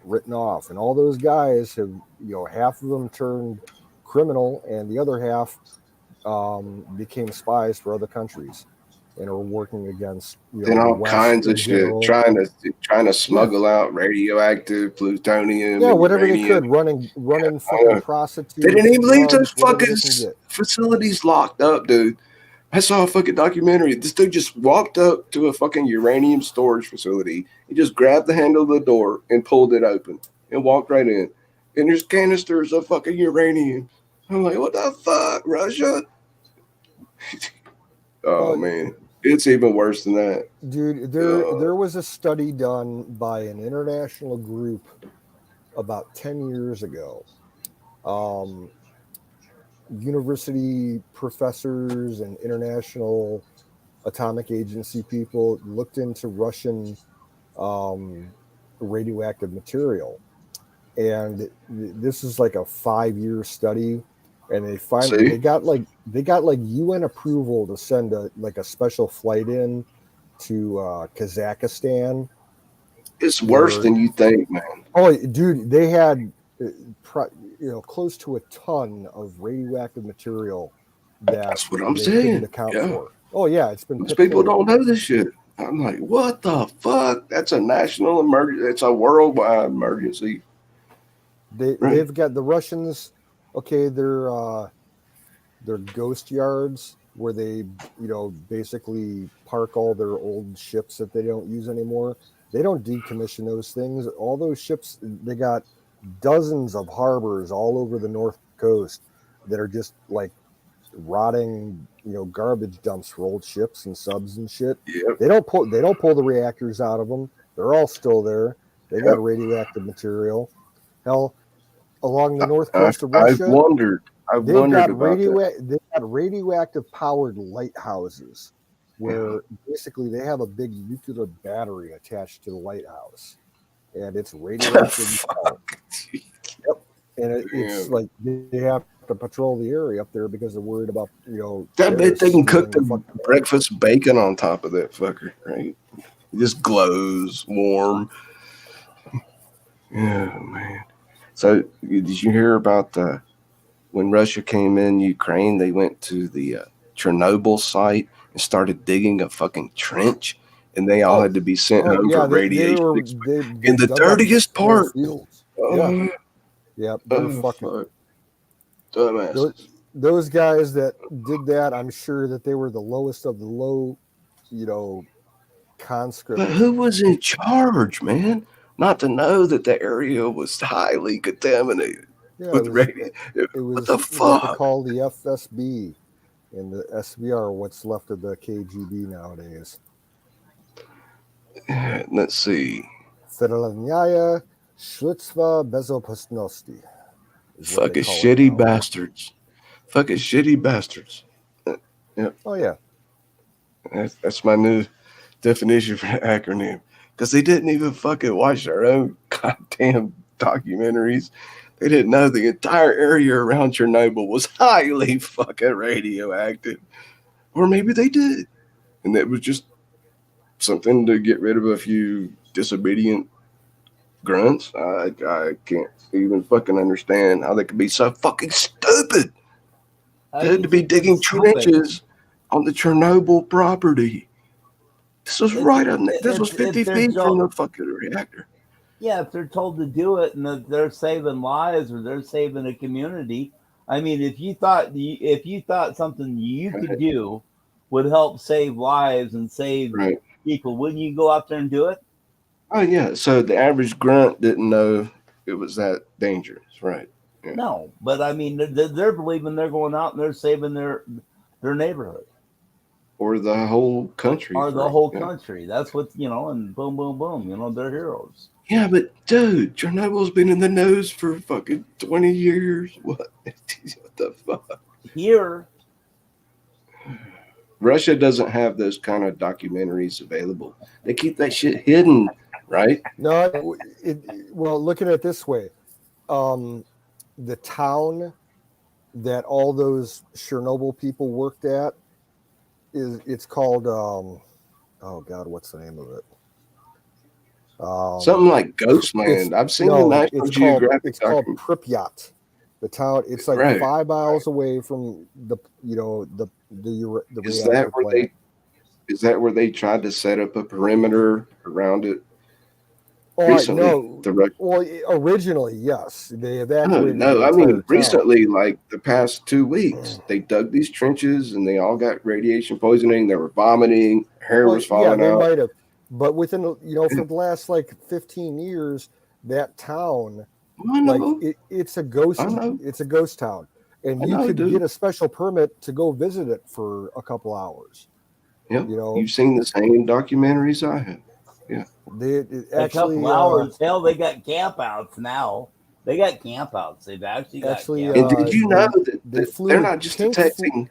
written off. And all those guys have, half of them turned criminal, and the other half became spies for other countries and are working against and all kinds of shit, trying to smuggle out radioactive plutonium. Yeah, whatever they could, running fucking prostitutes. They didn't even leave those fucking facilities locked up, dude. I saw a fucking documentary. This dude just walked up to a fucking uranium storage facility. He just grabbed the handle of the door and pulled it open and walked right in. And there's canisters of fucking uranium. I'm like, what the fuck, Russia? Man. It's even worse than that. Dude, there was a study done by an international group about 10 years ago. University professors and international atomic agency people looked into Russian radioactive material. And this is like a 5-year study. And they got UN approval to send a special flight in to Kazakhstan. It's worse than you think, man. Oh, dude, they had close to a ton of radioactive material that's what I'm saying. Account for. Oh yeah, it's been. Most people don't know this shit. I'm like, what the fuck? That's a national emergency. It's a worldwide emergency. They've got the Russians. Okay, they're ghost yards where they, basically park all their old ships that they don't use anymore. They don't decommission those things. All those ships, they got dozens of harbors all over the North Coast that are just like rotting, garbage dumps for old ships and subs and shit. Yep. They don't pull the reactors out of them. They're all still there. They got radioactive material. Hell, along the north coast of Russia, I've wondered about that. They've got radioactive powered lighthouses where basically they have a big nuclear battery attached to the lighthouse, and it's radioactive. Yep, and it's like they have to patrol the area up there because they're worried about That bet they can cook the breakfast bacon on top of that fucker, right? It just glows warm. Yeah, man. So did you hear about when Russia came in Ukraine? They went to the Chernobyl site and started digging a fucking trench, and they all had to be sent home for radiation. In the dirtiest part. Yeah, fucking dumbass. Those guys that did that, I'm sure that they were the lowest of the low, conscript. But who was in charge, man? Not to know that the area was highly contaminated with radiation. What the fuck? Called the FSB, and the SVR, what's left of the KGB nowadays. Let's see. Federalnaya Śledztwa Bezopasnosti is what Fucking they call it shitty now. bastards. Fucking shitty bastards. Oh yeah, That's my new definition for the acronym. Because they didn't even fucking watch their own goddamn documentaries. They didn't know the entire area around Chernobyl was highly fucking radioactive. Or maybe they did. And it was just something to get rid of a few disobedient grunts. I can't even fucking understand how they could be so fucking stupid. They had to be digging trenches on the Chernobyl property. This was right on. This was 50 feet from the fucking reactor. Yeah, if they're told to do it and they're saving lives or they're saving a community, I mean, if you thought something you could do would help save lives and save people, wouldn't you go out there and do it? Oh yeah. So the average grunt didn't know it was that dangerous, right? Yeah. No, but I mean, they're believing they're going out and they're saving their neighborhood or the whole country, or the whole country. That's what and boom, boom, boom. They're heroes. Yeah, but dude, Chernobyl's been in the news for fucking 20 years. What the fuck? Here, Russia doesn't have those kind of documentaries available. They keep that shit hidden, right? No, well, look at it this way. The town that all those Chernobyl people worked at it's called oh God, what's the name of it? Something like Ghostland. I've seen the National Geographic. It's called Pripyat. The town. It's like 5 miles away from the Is that where plant. Is that where they tried to set up a perimeter around it? Oh, recently, no. Well, originally, yes, they evacuated. No, I mean recently, town. like the past 2 weeks, they dug these trenches and they all got radiation poisoning. They were vomiting, hair was falling they out. might have, but within for the last like 15 years, that town, it's a ghost. It's a ghost town, and you could get a special permit to go visit it for a couple hours. Yeah, you've seen the same documentaries I have. Yeah. A couple hours. Hell, they got campouts now. They got campouts. They've actually got and did you know that they're not just detecting?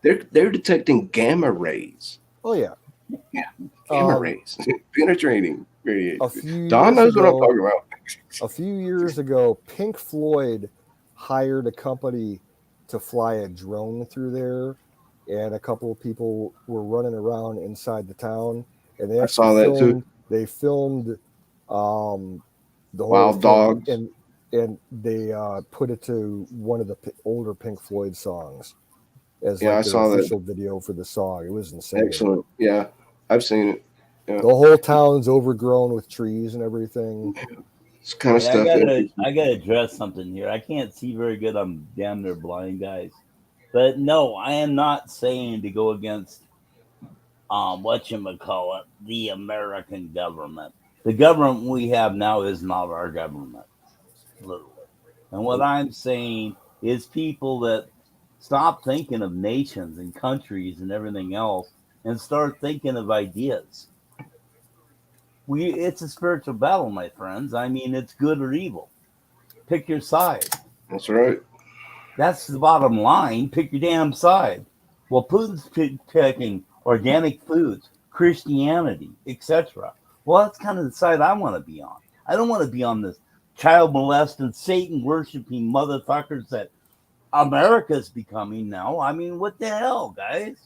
They're detecting gamma rays. Oh yeah. Yeah. Gamma rays penetrating radiation. Don knows what I'm talking about. A few years ago, Pink Floyd hired a company to fly a drone through there, and a couple of people were running around inside the town, and they saw that too. They filmed the whole wild dogs, and they put it to one of the older Pink Floyd songs as I saw their official video for the song. It was insane. Excellent. Yeah, I've seen it. Yeah. The whole town's overgrown with trees and everything. It's kind of stuff. I gotta address something here. I can't see very good. I'm damn near blind, guys. But no, I am not saying to go against the American government. The government we have now is not our government, literally. And what I'm saying is people that stop thinking of nations and countries and everything else and start thinking of ideas. It's a spiritual battle, my friends. I mean, it's good or evil. Pick your side. That's right. That's the bottom line. Pick your damn side. Well, Putin's picking organic foods, Christianity, etc. Well, that's kind of the side I want to be on. I don't want to be on this child molesting, Satan worshiping motherfuckers that America's becoming now. I mean, what the hell, guys?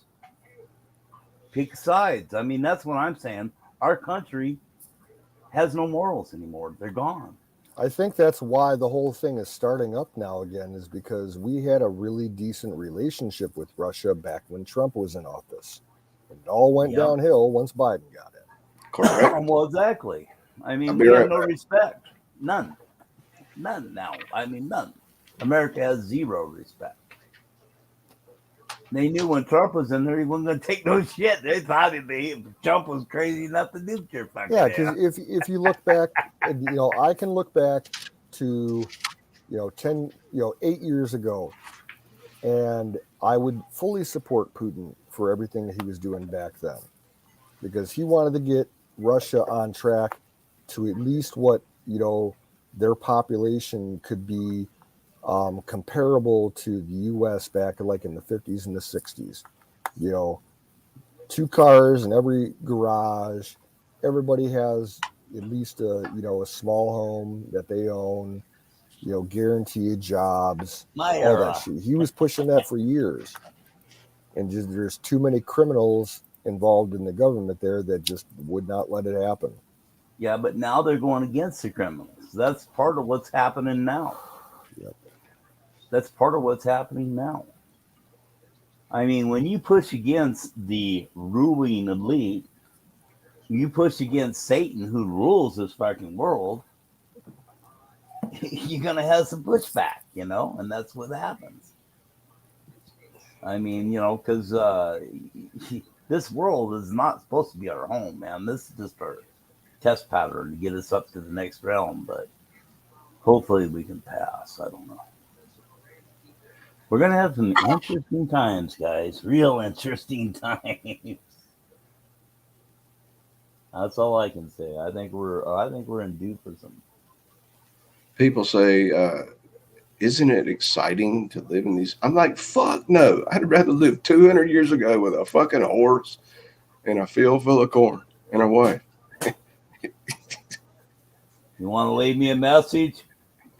Pick sides. I mean, that's what I'm saying. Our country has no morals anymore. They're gone. I think that's why the whole thing is starting up now again, is because we had a really decent relationship with Russia back when Trump was in office. It all went downhill once Biden got in. Correct. Well, exactly. I mean, we have no respect. None now. I mean, none. America has zero respect. They knew when Trump was in there, he wasn't going to take no shit. They thought Trump was crazy enough to do your fucking Yeah, because if you look back, I can look back to, 8 years ago, and I would fully support Putin for everything that he was doing back then, because he wanted to get Russia on track to at least what, their population could be comparable to the U.S. back like in the 50s and the 60s. 2 cars in every garage. Everybody has at least a small home that they own. Guaranteed jobs, My all that era. shit. He was pushing that for years, and just there's too many criminals involved in the government there that just would not let it happen. Yeah, but now they're going against the criminals. That's part of what's happening now. Yep. That's part of what's happening now. I mean, when you push against the ruling elite, you push against Satan who rules this fucking world, you're going to have some pushback, and that's what happens. I mean, because this world is not supposed to be our home, man. This is just our test pattern to get us up to the next realm, but hopefully we can pass. I don't know. We're going to have some interesting times, guys. Real interesting times. That's all I can say. I think we're in due for some. People say, isn't it exciting to live in these? I'm like, fuck no. I'd rather live 200 years ago with a fucking horse and a field full of corn and a wife. You want to leave me a message?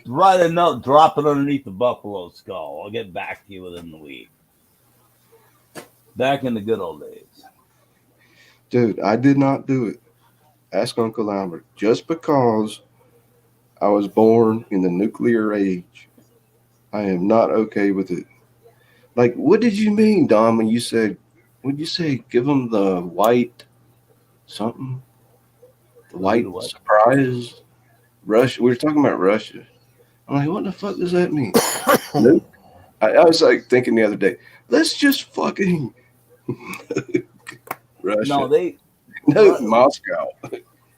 Write a note, drop it underneath the buffalo skull. I'll get back to you within the week. Back in the good old days. Dude, I did not do it. Ask Uncle Albert. Just because I was born in the nuclear age, I am not okay with it. Like, what did you mean, Don, when you said, what did you say? Give them the white something? The white surprise? Russia. We were talking about Russia. I'm like, what the fuck does that mean? Nope. I was like thinking the other day, let's just fucking Russia. No, Moscow.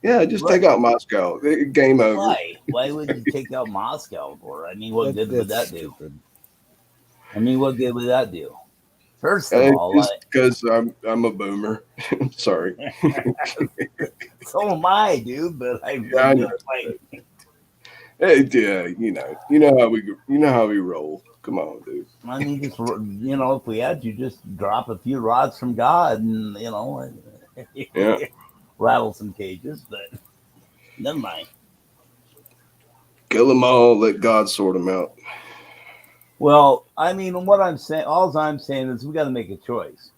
Yeah, just take out Moscow. Game over. Why? Why would you take out Moscow for? I mean, what good would that do? I mean, what good would that do? First of all, just because I'm a boomer. Sorry. So am I, dude. But I know. Hey, yeah, you know how we roll. Come on, dude. I mean, just if we had to, just drop a few rods from God, and rattle some cages. But never mind. Kill them all. Let God sort them out. Well, I mean, what I'm saying, all I'm saying is we got to make a choice.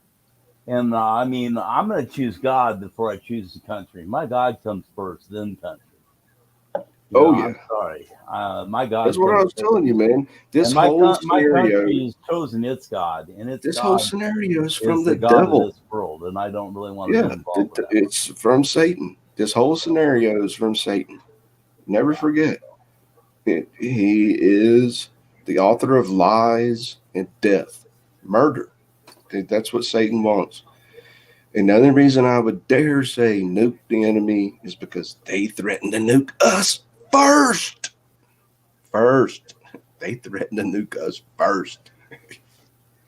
And I mean, I'm going to choose God before I choose the country. My God comes first, then country. Yeah. I'm sorry. My God. That's what I was telling you, man. This whole scenario. My country has chosen its God, and its whole scenario is from the God devil. of this world, and I don't really want to be involved with that. It's from Satan. This whole scenario is from Satan. Never forget. He is the author of lies and death, murder. That's what Satan wants. And the only reason I would dare say nuke the enemy is because they threatened to nuke us first. They threatened to nuke us first.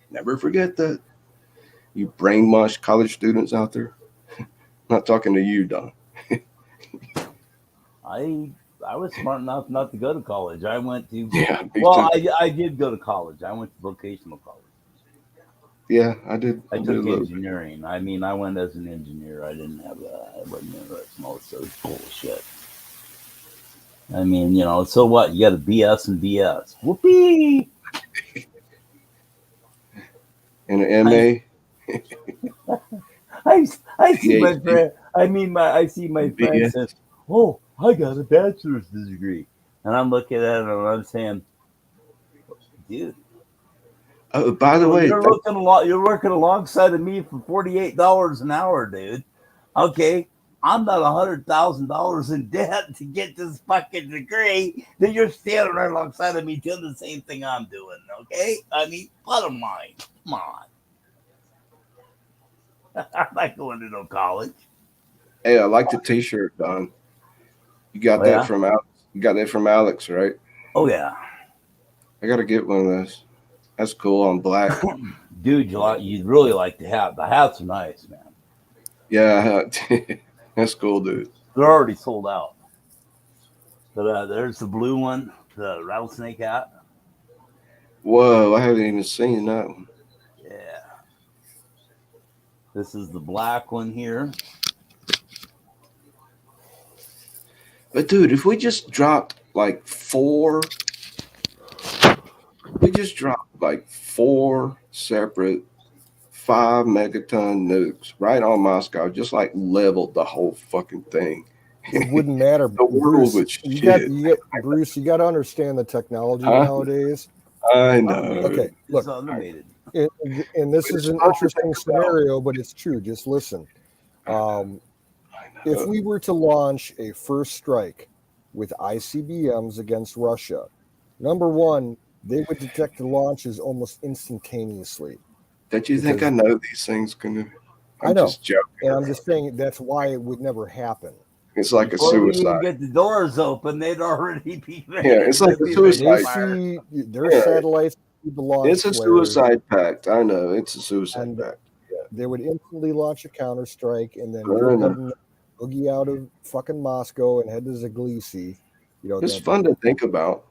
Never forget that. You brainwashed college students out there. I'm not talking to you, Don. I was smart enough not to go to college. I went to I did go to college. I went to vocational college. Yeah, I did. I took engineering. I mean, I went as an engineer. I didn't have I wasn't interested in all this other bullshit. I mean, so what? You got a BS and BS. Whoopee! And an MA. I see my friend. I see my friend says, "Oh, I got a bachelor's degree," and I'm looking at him and I'm saying, "Dude." Oh, by the way, you're working alongside of me for $48 an hour, dude. Okay, I'm not $100,000 in debt to get this fucking degree. Then you're standing right alongside of me doing the same thing I'm doing. Okay, I mean, bottom line, come on. I'm not going to no college. Hey, I like the T-shirt, Don. You got that from Alex. You got that from Alex, right? Oh yeah. I gotta get one of those. That's cool on black. Dude, you'd really like the hat. The hats are nice, man. Yeah, that's cool, dude. They're already sold out. But there's the blue one, the rattlesnake hat. Whoa, I haven't even seen that one. Yeah. This is the black one here. But dude, if we just dropped like four separate 5 megaton nukes right on Moscow, just like leveled the whole fucking thing. It wouldn't matter. The world Bruce, would you shit. Bruce, you got to understand the technology Huh? nowadays. I know. Okay, look, It's automated. and this is an interesting scenario, but it's true. Just listen. If we were to launch a first strike with ICBMs against Russia, number one, they would detect the launches almost instantaneously. Don't you think I know these things can? I know. Just joking. And I'm just saying that's why it would never happen. It's like Before a we even suicide. get the doors open, they'd already be ready. Yeah, it's like a They suicide. see their Yeah. satellites, see the launch It's a flares, suicide pact. I know. It's a suicide and pact. they would instantly launch a counterstrike and then I know. boogie out of fucking Moscow and head to Tbilisi. You know, It's fun to think about.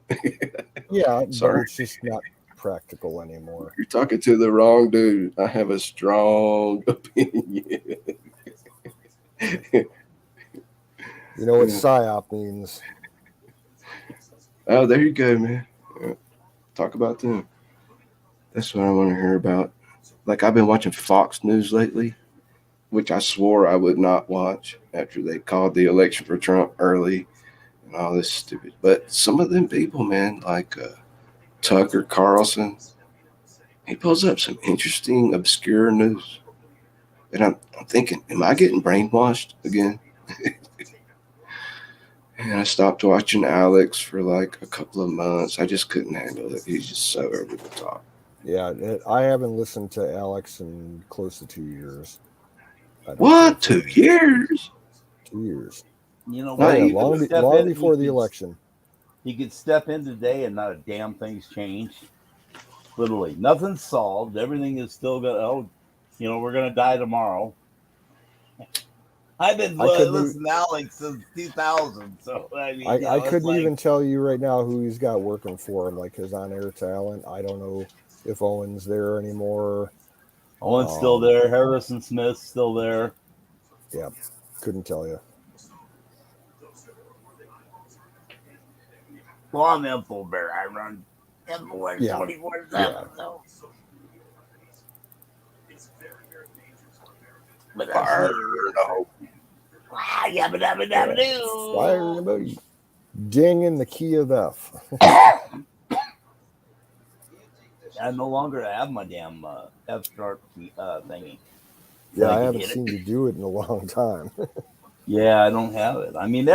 yeah, but Sorry. it's just not practical anymore. You're talking to the wrong dude. I have a strong opinion. You know what PSYOP means? Oh, there you go, man. Yeah. Talk about them. That's what I want to hear about. Like, I've been watching Fox News lately, which I swore I would not watch after they called the election for Trump early and all this stupid. But some of them people, man, like Tucker Carlson, he pulls up some interesting, obscure news. And I'm thinking, am I getting brainwashed again? And I stopped watching Alex for like a couple of months. I just couldn't handle it. He's just so over the top. Yeah, I haven't listened to Alex in close to 2 years. What? 2 years? 2 years. You know Oh, what? yeah, You long could step long in- before the you could- election. You could step in today and not a damn thing's changed. Literally, nothing's solved. Everything is still going. Oh, you know, we're gonna die tomorrow. I've been I couldn't listening to Alex since 2000. So I mean, you know, I it's couldn't like- even tell you right now who he's got working for him, like his on-air talent. I don't know if Owen's there anymore. Owen's still there. Harrison Smith's still there. Yeah, couldn't tell you. Well, I'm Info Bear. I run Info Yeah. 24/7. So. But that's Fire. No. yabba dabba dabba doo. Fire everybody. Ding in the key of F. I no longer have my damn F sharp thingy. Yeah, I can haven't hit it. seen you do it in a long time. Yeah, I don't have it. I mean,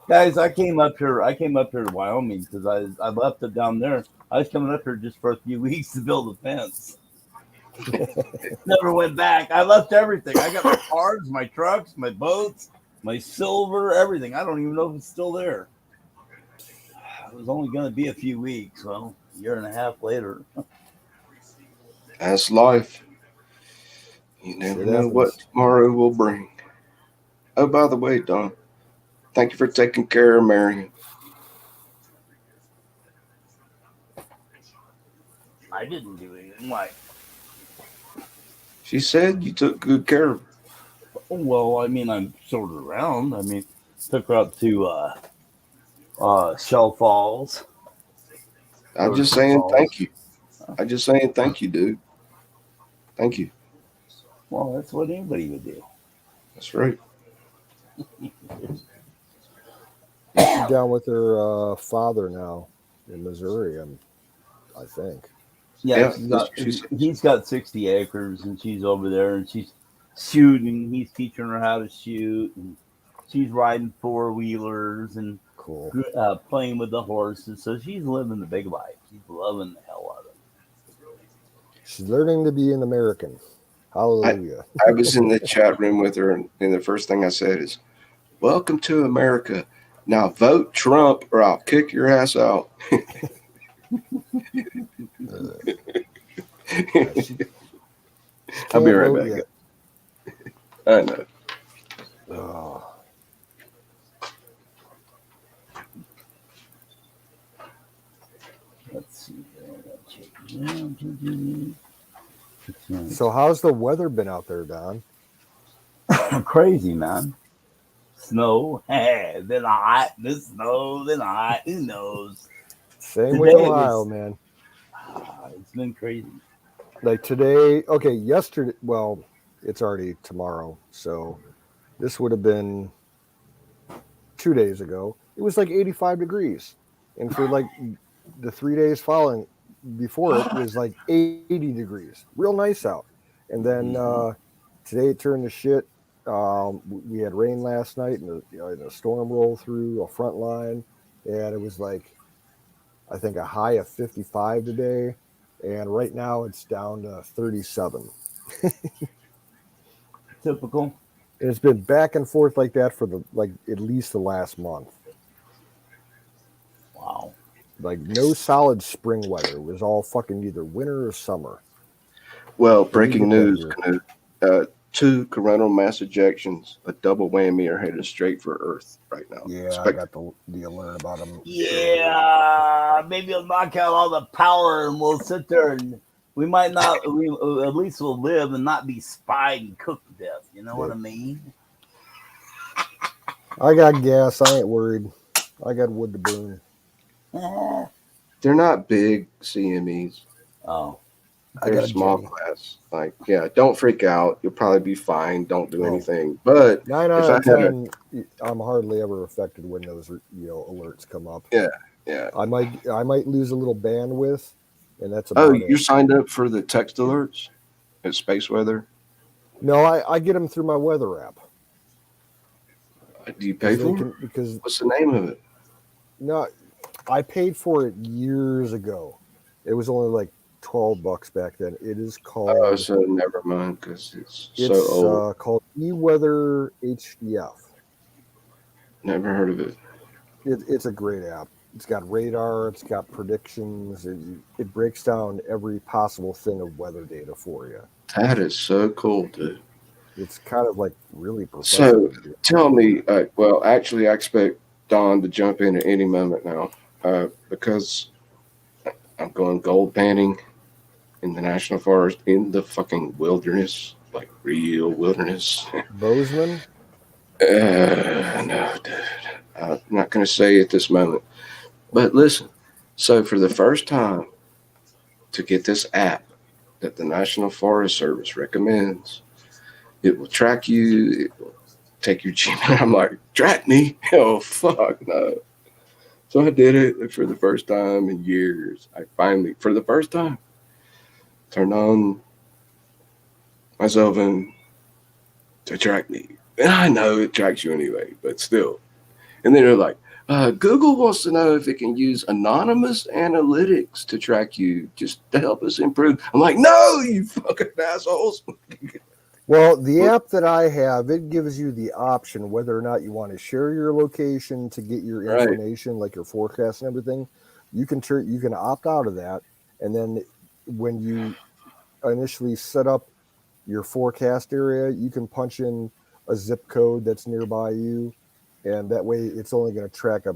guys, I came up here to Wyoming because I left it down there. I was coming up here just for a few weeks to build a fence. Never went back. I left everything. I got my cars, my trucks, my boats, my silver, everything. I don't even know if it's still there. It was only going to be a few weeks. Well, a year and a half later. That's life. You never Shit know happens. what tomorrow will bring. Oh, by the way, Don, thank you for taking care of Marion. I didn't do anything. Like, She said you took good care of her. well, I mean, I showed her around. I mean, took her up to Shell Falls. I'm just saying thank you. I'm just saying thank you, dude. Thank you. Well, that's what anybody would do. That's right. She's down with her father now in Missouri, I think. Yeah, Yeah, he's got 60 acres, and she's over there, and she's shooting. He's teaching her how to shoot, and she's riding 4-wheelers and Cool. playing with the horses. So she's living the big life. She's loving the hell out of it. She's learning to be an American. Hallelujah. I was in the chat room with her, and the first thing I said is, "Welcome to America. Now vote Trump, or I'll kick your ass out." I'll be Can't right vote back. yet. I know. Oh. Let's see. So how's the weather been out there, Don? Crazy, man. Snow, then hot, then snow, then hot. Who knows? Same with Today it Ohio, was. man. It's been crazy. Like today, okay, yesterday, well, it's already tomorrow. So this would have been 2 days ago. It was like 85 degrees. And for like the 3 days following before it was like 80 degrees. Real nice out. And then today it turned to shit. We had rain last night and a storm rolled through a front line. And it was like, I think a high of 55 today. And right now it's down to 37. Typical. And it's been back and forth like that for at least the last month. Wow. Like no solid spring weather. It was all fucking either winter or summer. Well, We breaking get that news, here. Knut. 2 coronal mass ejections, a double whammy, are headed straight for Earth right now. Yeah, I got the alert about them. Yeah, maybe it'll knock out all the power, and we'll sit there and we might not. We at least we'll live and not be spied and cooked to death. You know what I mean? I got gas. I ain't worried. I got wood to burn. They're not big CMEs. Oh, They're small class. Like, yeah, don't freak out. You'll probably be fine. Don't do anything. But 9 if out I of had 10, I'm hardly ever affected when those alerts come up. yeah. I might lose a little bandwidth, and that's Oh, about you're it. signed up for the text alerts at Space Weather? No, I get them through my weather app. Do you pay for it? Because what's the name of it? No, I paid for it years ago. It was only like $12 back then. It is called. Oh, so never mind because it's so old. Called eWeather HDF. Never heard of it. It's a great app. It's got radar. It's got predictions. It breaks down every possible thing of weather data for you. That is so cool, dude. It's kind of like really professional. So tell me, well, actually, I expect Don to jump in at any moment now because I'm going gold panning in the national forest in the fucking wilderness, like real wilderness. Bozeman? No, dude. I'm not going to say at this moment. But listen, so for the first time, to get this app that the National Forest Service recommends, it will track you. It will take your GPS. I'm like, track me? Oh, fuck, no. So I did it for the first time in years. I finally, for the first time, turned on my cell phone to track me. And I know it tracks you anyway, but still. And then they're like, Google wants to know if it can use anonymous analytics to track you just to help us improve. I'm like, no, you fucking assholes. Well, the app that I have, it gives you the option whether or not you want to share your location to get your information, like your forecast and everything. You can opt out of that, and then when you initially set up your forecast area, you can punch in a zip code that's nearby you, and that way it's only going to track a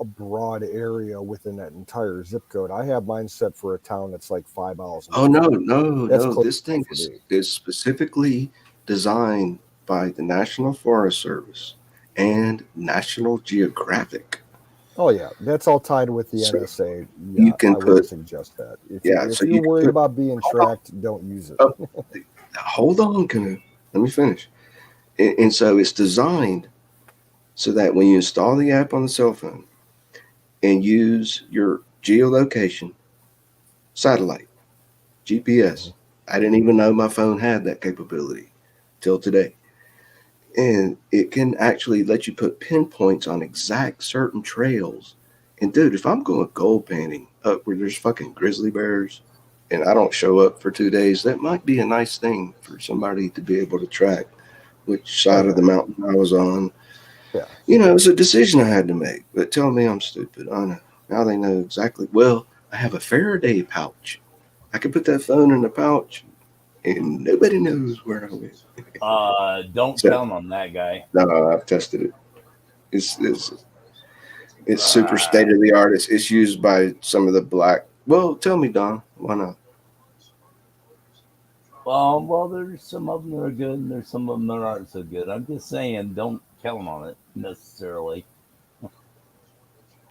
broad area within that entire zip code. I have mine set for a town that's like 5 miles away. Oh no! This thing for is specifically designed by the National Forest Service and National Geographic. Oh yeah, that's all tied with the So NSA. Yeah, you can I wouldn't suggest that. If you're worried about being tracked, don't use it. Hold on, Canoe. Let me finish. And so it's designed so that when you install the app on the cell phone and use your geolocation, satellite, GPS, I didn't even know my phone had that capability till today. And it can actually let you put pinpoints on exact certain trails. And dude, if I'm going gold panning up where there's fucking grizzly bears and I don't show up for 2 days, that might be a nice thing for somebody to be able to track which side of the mountain I was on. Yeah. It's a decision I had to make. But tell me I'm stupid. I know. Now they know exactly. Well, I have a Faraday pouch. I can put that phone in the pouch and nobody knows where I went. Don't So, count on that guy. no, I've tested it. It's super state of the art. It's used by some of the black. Well, tell me, Don, why not? Well, there's some of them that are good, and there's some of them that aren't so good. I'm just saying, don't count on it necessarily.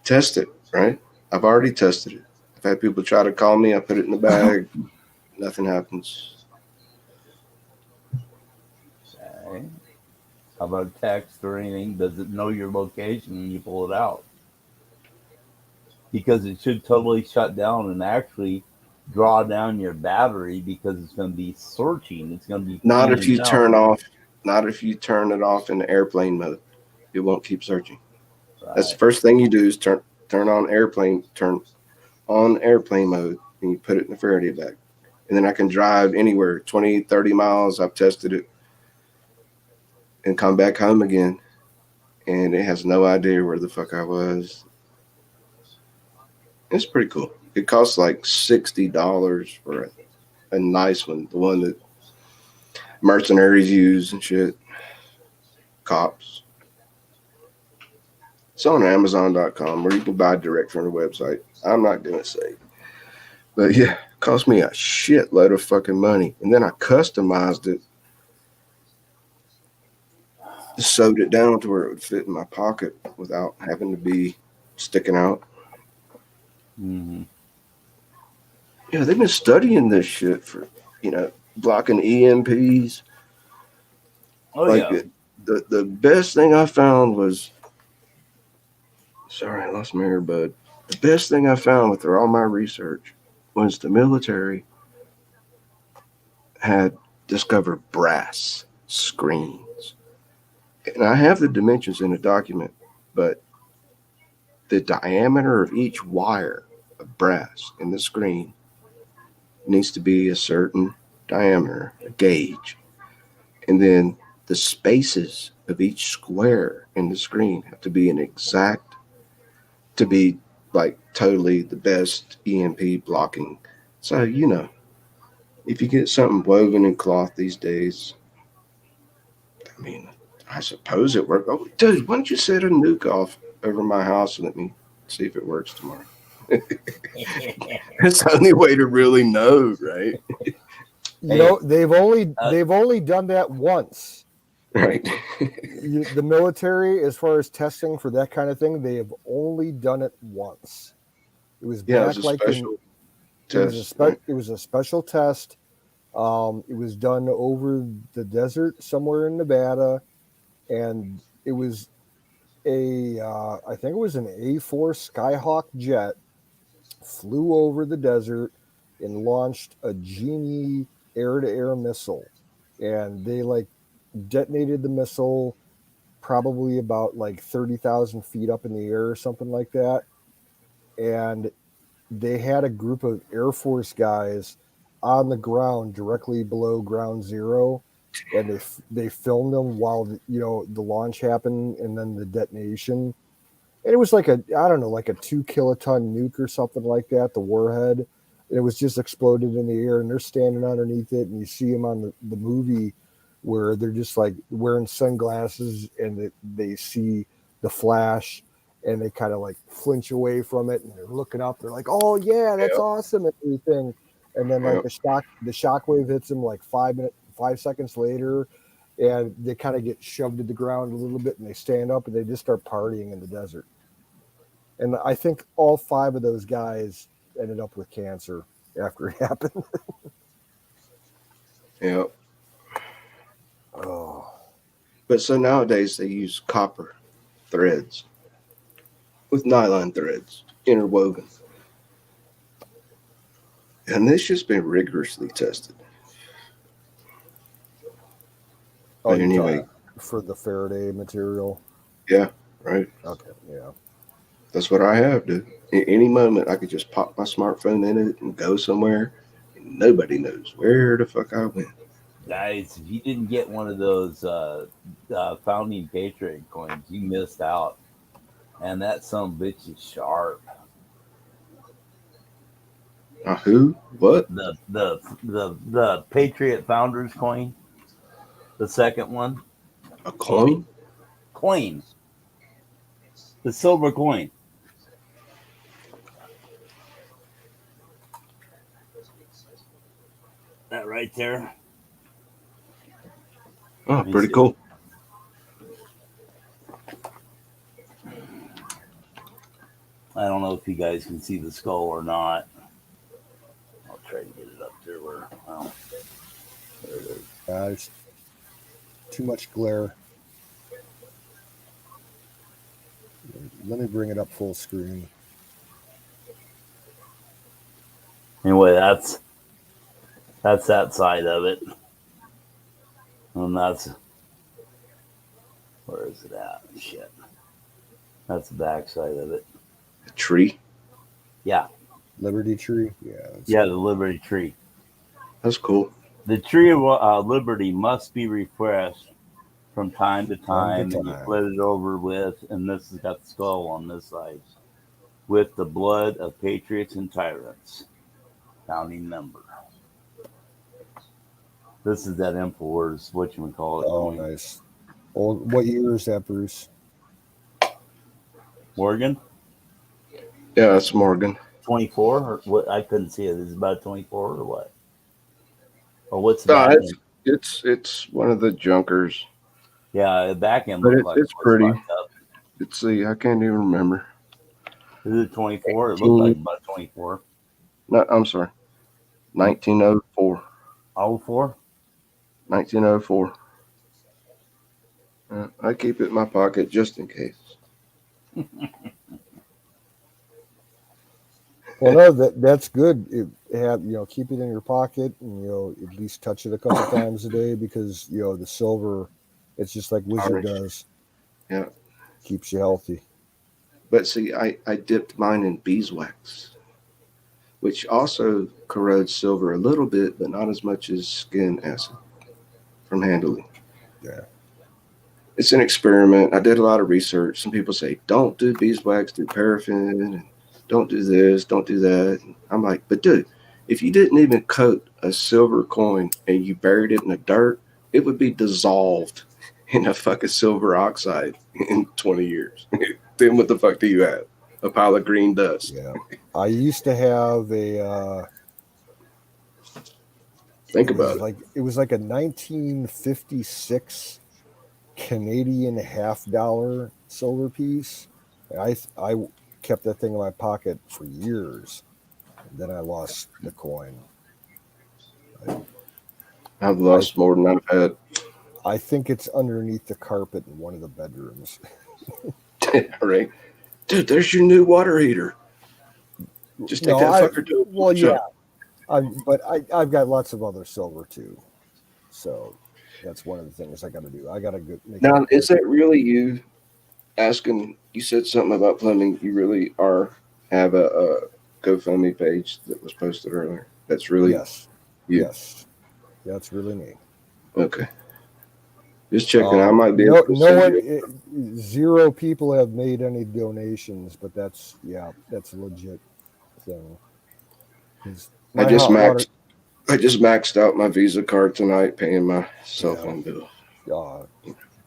Test it, right? I've already tested it. I've had people try to call me. I put it in the bag. Nothing happens. Okay. How about text or anything? Does it know your location when you pull it out? Because it should totally shut down and actually draw down your battery because it's going to be searching. It's going to be Not if you finding out. turn off. Not if you turn it off in airplane mode. It won't keep searching. That's the Right. first thing you do is turn on airplane mode, and you put it in the Faraday bag. And then I can drive anywhere, 20, 30 miles. I've tested it and come back home again. And it has no idea where the fuck I was. It's pretty cool. It costs like $60 for a nice one, the one that mercenaries use and shit. Cops. It's on Amazon.com where you can buy direct from the website. I'm not gonna say. But yeah, it cost me a shitload of fucking money. And then I customized it. Sewed it down to where it would fit in my pocket without having to be sticking out. Mm-hmm. Yeah, they've been studying this shit for, blocking EMPs. Oh, Like yeah. the best thing I found was, sorry, I lost my earbud. The best thing I found with all my research was the military had discovered brass screens. And I have the dimensions in a document, but the diameter of each wire of brass in the screen needs to be a certain diameter, a gauge. And then the spaces of each square in the screen have to be to be like totally the best EMP blocking. So, if you get something woven in cloth these days, I mean, I suppose it worked. Oh, dude, why don't you set a nuke off over my house and let me see if it works tomorrow? That's the only way to really know, right? You know, they've only done that once. Right. The military, as far as testing for that kind of thing, they have only done it once. It was Yeah, it back was a like special it was test. Right? it was a special test. It was done over the desert somewhere in Nevada, and it was I think it was an A4 Skyhawk jet flew over the desert and launched a Genie air-to-air missile, and they like detonated the missile probably about like 30,000 feet up in the air or something like that. And they had a group of Air Force guys on the ground directly below ground zero. And they filmed them while the launch happened and then the detonation. And it was like I don't know, like a 2 kiloton nuke or something like that, the warhead. And it was just exploded in the air and they're standing underneath it. And you see them on the movie where they're just like wearing sunglasses and they see the flash and they kind of like flinch away from it and they're looking up. They're like, oh, yeah, that's Yep. awesome and everything. And then like Yep. the shockwave hits them like 5 seconds later. And they kind of get shoved to the ground a little bit and they stand up and they just start partying in the desert. And I think all 5 of those guys ended up with cancer after it happened. Yep. Oh, But so nowadays they use copper threads with nylon threads interwoven. And this has been rigorously tested. But anyway, for the Faraday material. yeah, right. Okay, yeah. That's what I have, dude. At any moment, I could just pop my smartphone in it and go somewhere, and nobody knows where the fuck I went. Guys, if you didn't get one of those founding patriot coins, you missed out. And that son of a bitch is sharp. Who? What? The Patriot Founders coin, the second one. A coin? Coin. The silver coin. That right there. Oh, Let me pretty see. cool. I don't know if you guys can see the skull or not. I'll try to get it up there where, well, there it is. It's too much glare. Let me bring it up full screen. Anyway, that's that side of it. And that's, where is it at? Shit. That's the back side of it. A tree? Yeah. Liberty Tree? Yeah. Yeah, the Liberty Tree. That's cool. The Tree of Liberty must be refreshed from time to time, and you time. flip it over with, and this has got the skull on this side, with the blood of patriots and tyrants. Founding member. This is that Emperor's, what you would call it. Oh, nice. Old, what year is that, Bruce? Morgan? Yeah, that's Morgan. 24? Or what? I couldn't see it. Is it about 24 or what? Or what's the No, back end? it's one of the junkers. Yeah, the back end But looks like it's it was pretty. fucked up. Let's see, I can't even remember. Is it 24? It looked like about 24. No, I'm sorry. 1904. 04? 1904. I keep it in my pocket just in case. Well, no, that's good. Keep it in your pocket and at least touch it a couple times a day because the silver, it's just like Wizard does. Yeah. Keeps you healthy. But see, I dipped mine in beeswax, which also corrodes silver a little bit, but not as much as skin acid from handling. Yeah. It's an experiment. I did a lot of research. Some people say, don't do beeswax, do paraffin, and don't do this, don't do that. And I'm like, but dude, if you didn't even coat a silver coin and you buried it in the dirt, it would be dissolved in a fucking silver oxide in 20 years. Then what the fuck do you have? A pile of green dust. Yeah. I used to have a Think about it. It was like a 1956 Canadian $50 silver piece. I kept that thing in my pocket for years. And then I lost the coin. I've lost more than I've had. I think it's underneath the carpet in one of the bedrooms. Right. Dude, there's your new water heater. Just take that fucker to it. Well, yeah. But I've got lots of other silver too. So that's one of the things I got to do. I got to make. Now, is that really you asking? You said something about plumbing. You really have a GoFundMe page that was posted earlier. That's really yes. you. Yes, that's really me. Okay. Just checking. I might be able to no one. Zero people have made any donations, but that's a legit thing. I just maxed out my Visa card tonight, paying my cell phone bill.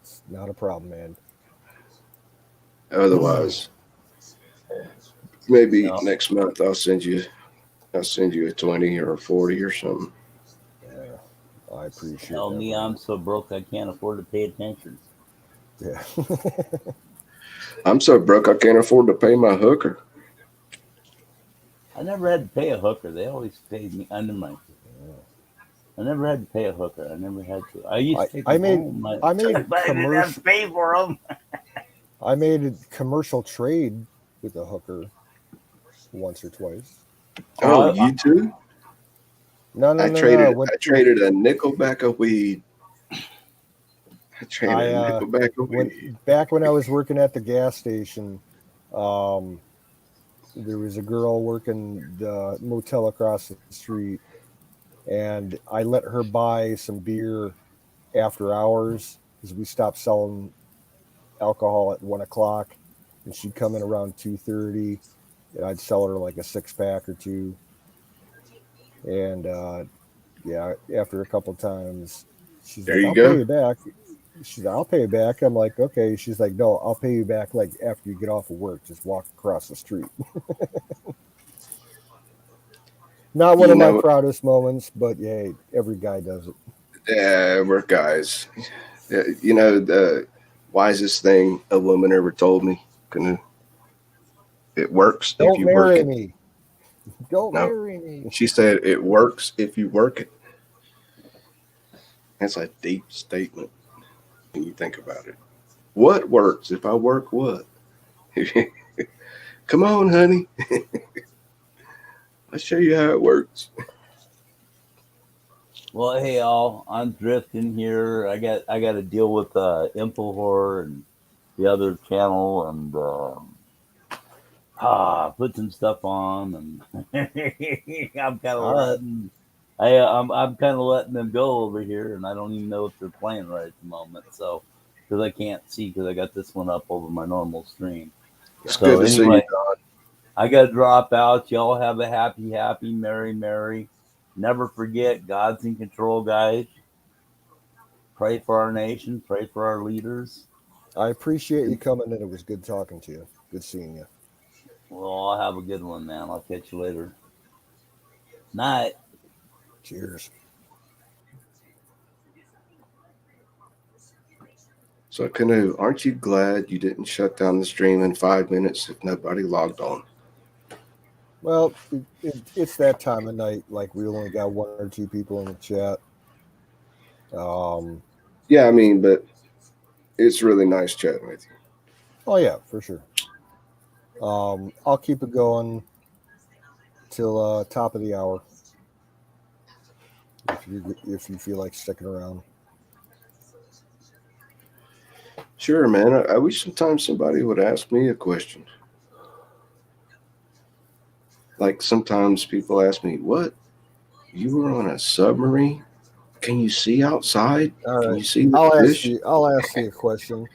It's not a problem, man. Otherwise, maybe next month I'll send you a 20 or a 40 or something. Yeah, I appreciate. Tell me I'm so broke I can't afford to pay attention. Yeah. I'm so broke I can't afford to pay my hooker. I never had to pay a hooker. They always paid me under my. I never had to pay a hooker. I never had to. I used to take them home. I didn't have to pay for them. I made a commercial trade with a hooker once or twice. Oh, you too? No. I traded a nickel back of weed. Back when I was working at the gas station, there was a girl working the motel across the street, and I let her buy some beer after hours because we stopped selling alcohol at 1:00, and she'd come in around 2:30, and I'd sell her like a 6-pack or 2. And yeah, after a couple times, she's There like, you "I'll pay go. you back." She's like, "I'll pay you back." I'm like, "Okay." She's like, "No, I'll pay you back like after you get off of work. Just walk across the street." Not one You of my know, proudest moments, but yeah, every guy does it. yeah, we're guys. Yeah, you know, the wisest thing a woman ever told me, Canoe, it works if Don't you work marry it. me. Don't No, marry me. she said it works if you work it. That's a deep statement when you think about it. What works if I work what? Come on, honey. I'll show you how it works. Well, hey, all, I'm drifting here. I got to deal with Info Horror and the other channel, and put some stuff on, and I'm kind of All right. letting I'm kind of letting them go over here, and I don't even know if they're playing right at the moment. So, because I can't see, because I got this one up over my normal stream. It's good So to see you, anyway, Don. I got to drop out. Y'all have a happy, happy, merry, merry. Never forget, God's in control, guys. Pray for our nation. Pray for our leaders. I appreciate you coming in. It was good talking to you. Good seeing you. Well, I'll have a good one, man. I'll catch you later. Night. Cheers. So, Canoe, aren't you glad you didn't shut down the stream in 5 minutes if nobody logged on? Well, it's that time of night. Like we only got one or two people in the chat. Um, Yeah, I mean, but it's really nice chatting with you. oh yeah, for sure. I'll keep it going till top of the hour. If you feel like sticking around. Sure, man. I wish sometimes somebody would ask me a question. Like sometimes people ask me, "What? You were on a submarine? Can you see outside? All Can right. you see the fish?" I'll ask you a question.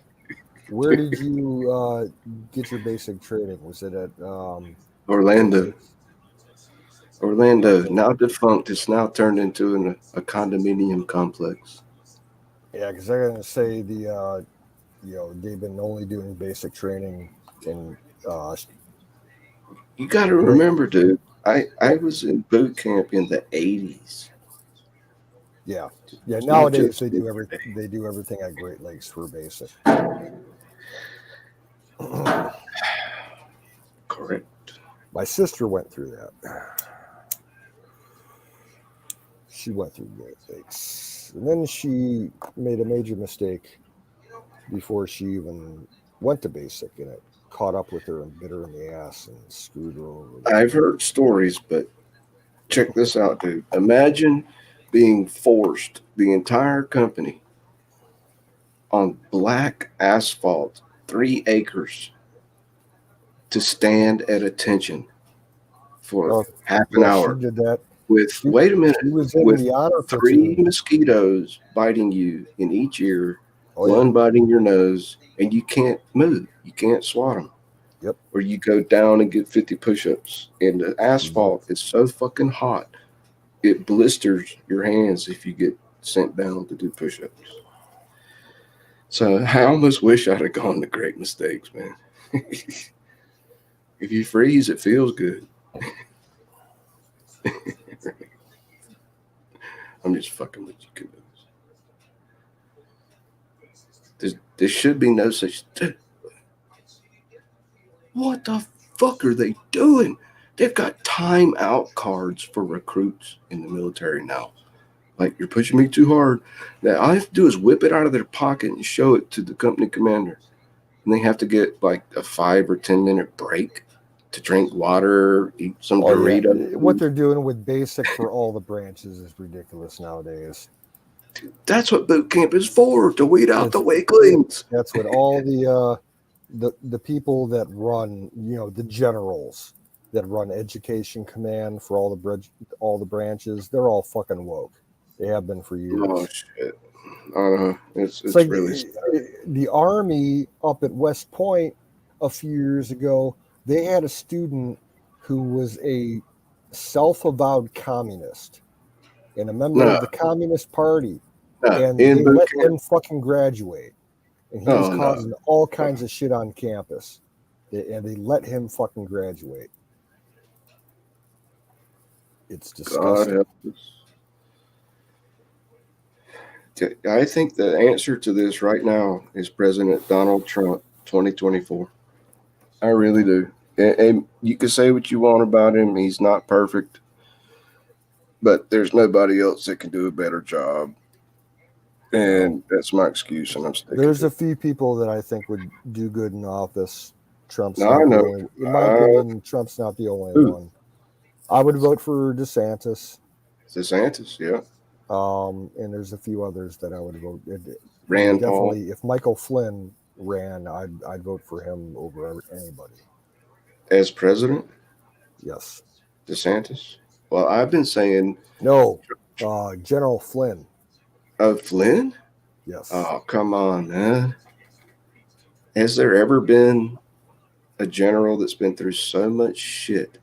Where did you get your basic training? Was it at Orlando. basics? Orlando, Okay. now defunct, it's now turned into a condominium complex. Yeah, because they're gonna say they've been only doing basic training in uh You got to great. remember, dude, I Well, was in boot camp in the 80s. yeah, yeah. It's not Nowadays just yesterday. they do everything at Great Lakes for basic. Correct. My sister went through that. She went through Great Lakes, and then she made a major mistake before she even went to basic, and it caught up with her and bit her in the ass and screwed her over. I've heard stories, but check this out, dude. Imagine being forced, the entire company, on black asphalt, 3 acres, to stand at attention for Oh, half an yeah, she hour did that. with, She wait a minute, she was in with the honor 3 platoon. mosquitoes biting you in each ear, Oh yeah, one biting your nose, and you can't move. You can't swat them. yep. Or you go down and get 50 push-ups. And the Mhm. asphalt is so fucking hot, it blisters your hands if you get sent down to do push-ups. So I almost wish I'd have gone to Great Mistakes, man. If you freeze, it feels good. I'm just fucking with you, Canoes. There should be no such. What the fuck are they doing? They've got timeout cards for recruits in the military now. Like, you're pushing me too hard. That all I have to do is whip it out of their pocket and show it to the company commander. And they have to get like a 5 or 10 minute break to drink water, eat some Oh yeah, what Doritos. they're doing with basic for all the branches is ridiculous nowadays. That's what boot camp is for, to weed out the It's weaklings. that's what all the people that run, the generals that run education command for all the branches, they're all fucking woke. They have been for Oh years. shit. It's It's like really sad. the army up at West Point a few years ago. They had a student who was a self-avowed communist and a member No, of the Communist Party, no. and In they boot let camp. him fucking graduate. And he was Oh, no. causing all kinds of shit on campus. And they let him fucking graduate. It's God disgusting. help us. I think the answer to this right now is President Donald Trump, 2024. I really do. And you can say what you want about him. He's not perfect, but there's nobody else that can do a better job. And that's my excuse, and I'm sticking There's to a it. few people that I think would do good in office. Trump's No, I not the know. only. In my opinion, Trump's not the only Who? one. I would vote for DeSantis. DeSantis, yeah. And there's a few others that I would vote. Rand Paul. Definitely, if Michael Flynn ran, I'd vote for him over anybody. As president, Yes. DeSantis. Well, I've been saying, No. General Flynn. Flynn? Yes. Oh, come on, man. Has there ever been a general that's been through so much shit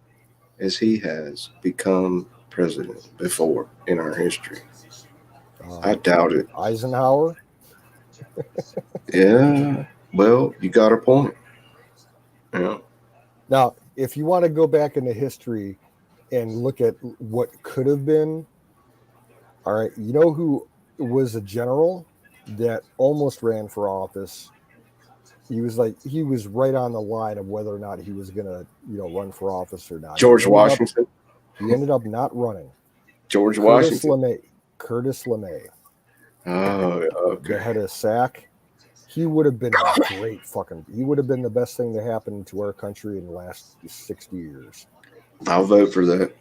as he has become president before in our history? I doubt it. Eisenhower. Yeah. Well, you got a point. Yeah. Now, if you want to go back into history and look at what could have been, all right, you know who was a general that almost ran for office? He was right on the line of whether or not he was gonna, run for office or not. George Washington. He ended up not running. George Washington. Curtis LeMay. Oh, okay. The head of SAC. He would have been he would have been the best thing to happen to our country in the last 60 years. I'll vote for that.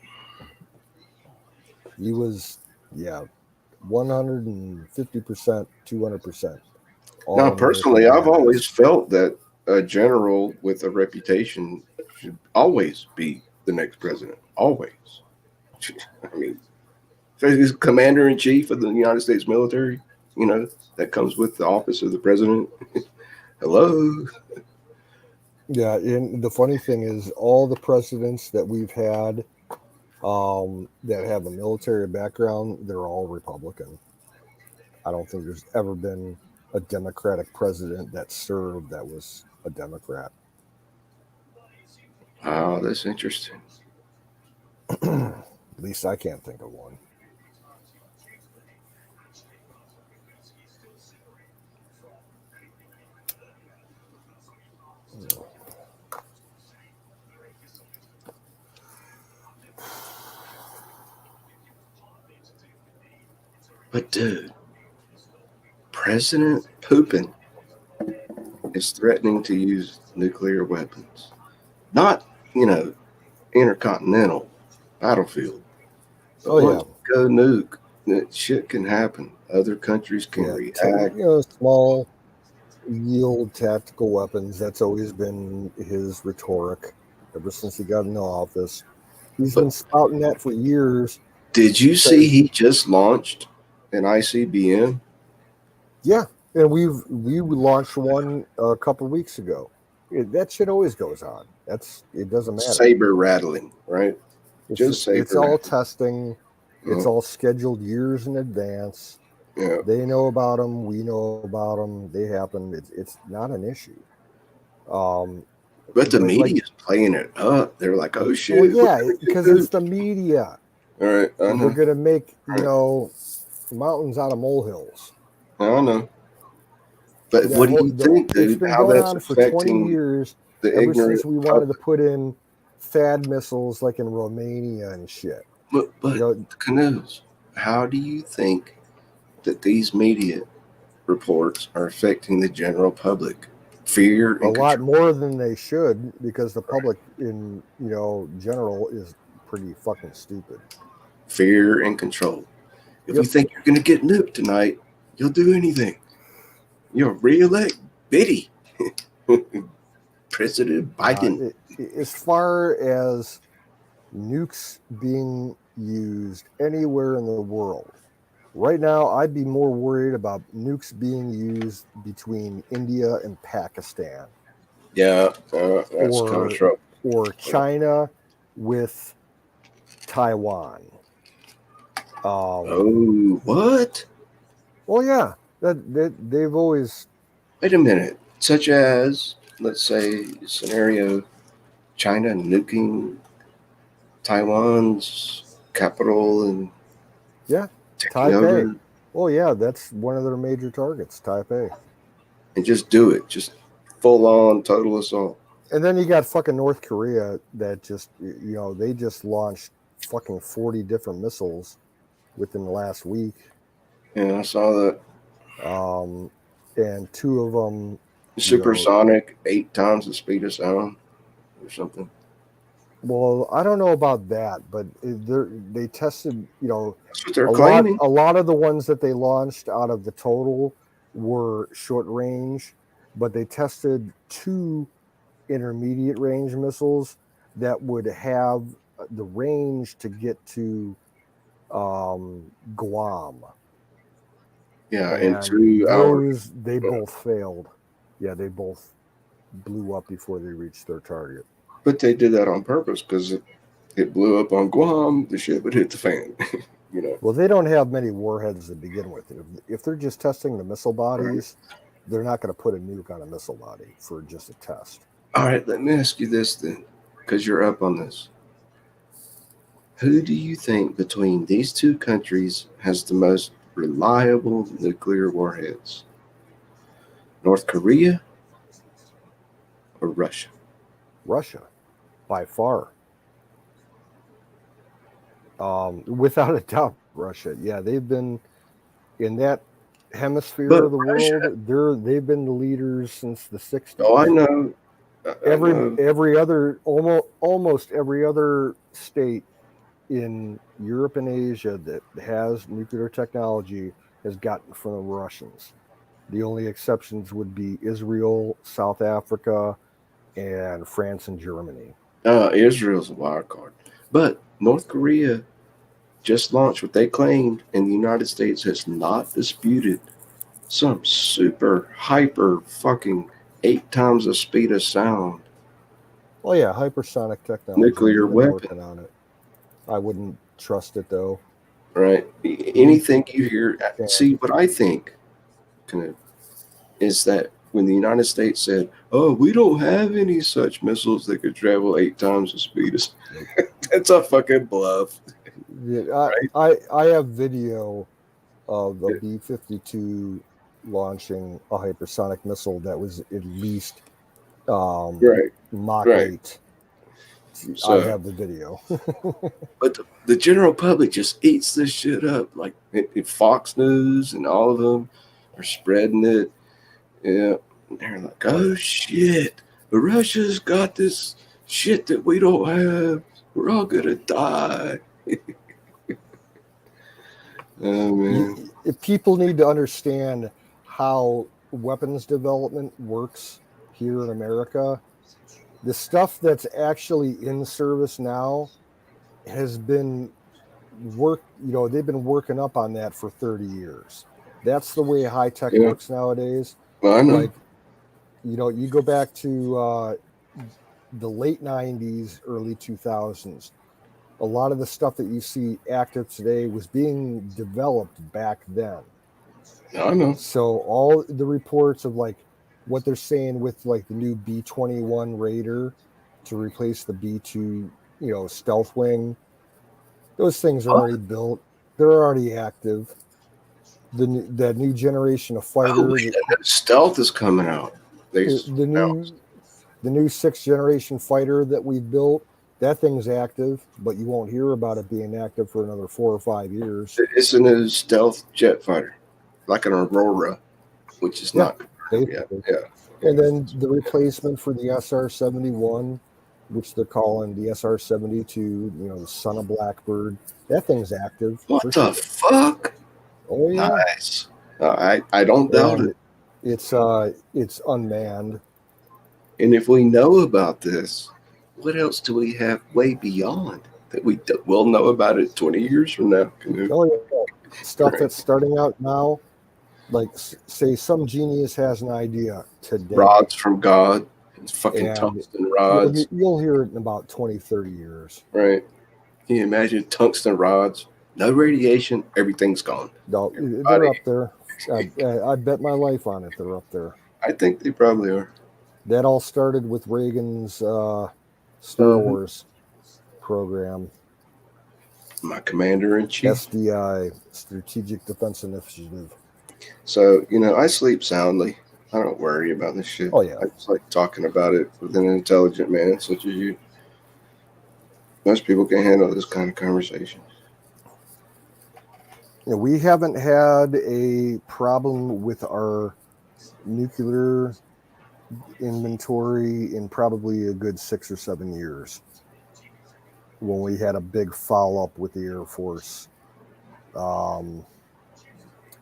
He was, 150%, 200%. Now, personally, I've always felt that a general with a reputation should always be the next president. Always. I mean, he's commander in chief of the United States military. That comes with the office of the president. Hello. Yeah, and the funny thing is, all the presidents that we've had that have a military background, they're all Republican. I don't think there's ever been a Democratic president that served that was a Democrat. Oh, that's interesting. At least I can't think of one. But dude, President Putin is threatening to use nuclear weapons. Not, intercontinental battlefield. But once you go nuke, that shit can happen. Other countries can react. Small yield tactical weapons. That's always been his rhetoric ever since he got into office. He's been spouting that for years. Did you see he just launched an ICBM? Yeah, and we launched one a couple of weeks ago. That shit always goes on. It doesn't matter. Saber rattling, right? It's all testing. It's all scheduled years in advance. Yeah. They know about them. We know about them. They happen. It's not an issue. But the media's playing it up. They're like, "Oh shit!" Well, yeah, because it's the media. All right, they're gonna make mountains out of molehills. I know. But what do you think, dude? It's been How going that's on for affecting 20 years, the ever ignorant since we wanted to put in THAAD missiles like in Romania and shit. But Canoes, how do you think that these media reports are affecting the general public? Fear and a lot more than they should, because the public in general is pretty fucking stupid. Fear and control. If you think you're going to get nuked tonight, you'll do anything. You'll re-elect Biddy. President Biden. As far as nukes being used anywhere in the world, right now I'd be more worried about nukes being used between India and Pakistan. Yeah, that's kind of trouble. Or China with Taiwan. Oh, what? Well, yeah, they've always. Wait a minute. Such as, let's say, scenario China nuking Taiwan's capital and Yeah, taking Taipei. over, Oh, yeah, that's one of their major targets, Taipei. and just do it. Just full on total assault. And then you got fucking North Korea that just, they just launched fucking 40 different missiles within the last week. Yeah, I saw that. And two of them. Supersonic, 8 times the speed of sound or something. Well, I don't know about that, but they tested, That's what they're a claiming. lot of the ones that they launched out of the total were short range, but they tested 2 intermediate range missiles that would have the range to get to Guam. Yeah, in And 2 hours. they both failed. Yeah, they both blew up before they reached their target. But they did that on purpose because it blew up on Guam. The shit would hit the fan. Well, they don't have many warheads to begin with. If they're just testing the missile bodies, they're not going to put a nuke on a missile body for just a test. All right, let me ask you this then, because you're up on this. Who do you think between these 2 countries has the most reliable nuclear warheads? North Korea or Russia? Russia, by far. Without a doubt, Russia. Yeah, they've been in that hemisphere But of the Russia- world. They've been the leaders since the 60s. Oh, I know. Every other almost every other state in Europe and Asia that has nuclear technology has gotten from the Russians. The only exceptions would be Israel, South Africa, and France and Germany. Israel's a wild card. But North Korea just launched what they claimed, and the United States has not disputed some super hyper fucking 8 times the speed of sound Well, yeah, hypersonic technology. nuclear They're weapon. working on it. I wouldn't trust it though. Right? Anything you hear, see what I think is that when the United States said, "Oh, we don't have any such missiles that could travel 8 times the speed of," that's a fucking bluff. Yeah, I have video of a B-52 launching a hypersonic missile that was at least Right. Mach Right. 8. So, I have the video. but the general public just eats this shit up. Like Fox News and all of them are spreading it. Yeah. And they're like, oh shit, Russia's got this shit that we don't have. We're all gonna die. Oh man. People need to understand how weapons development works here in America. The stuff that's actually in service now has been they've been working up on that for 30 years. That's the way high tech works nowadays. Well, I know. Like, you go back to the late 90s, early 2000s. A lot of the stuff that you see active today was being developed back then. I know. So all the reports of like what they're saying with like the new B-21 Raider to replace the B-2, stealth wing, those things are already built. They're already active. That new generation of fighter, stealth is coming out. the new 6th generation fighter that we've built, that thing's active, but you won't hear about it being active for another 4 or 5 years. It's a new stealth jet fighter, like an Aurora, which is not. Yeah. And then the replacement for the SR-71, which they're calling the SR-72, the son of Blackbird, that thing's active. What the fuck? Oh yeah, nice. I don't doubt it. It's unmanned. And if we know about this, what else do we have way beyond that we'll know about it 20 years from now? Oh yeah, stuff that's starting out now. Like, say some genius has an idea today. Rods from God. It's fucking tungsten rods. You'll hear it in about 20, 30 years. Right. Can you imagine tungsten rods? No radiation, everything's gone. No, they're Everybody- up there. I bet my life on it. They're up there. I think they probably are. That all started with Reagan's Star Mhm. Wars program, My commander in chief. SDI, Strategic Defense Initiative. So, I sleep soundly. I don't worry about this shit. Oh, yeah. I just like talking about it with an intelligent man such as you. Most people can handle this kind of conversation. We haven't had a problem with our nuclear inventory in probably a good 6 or 7 years, when we had a big foul up with the Air Force.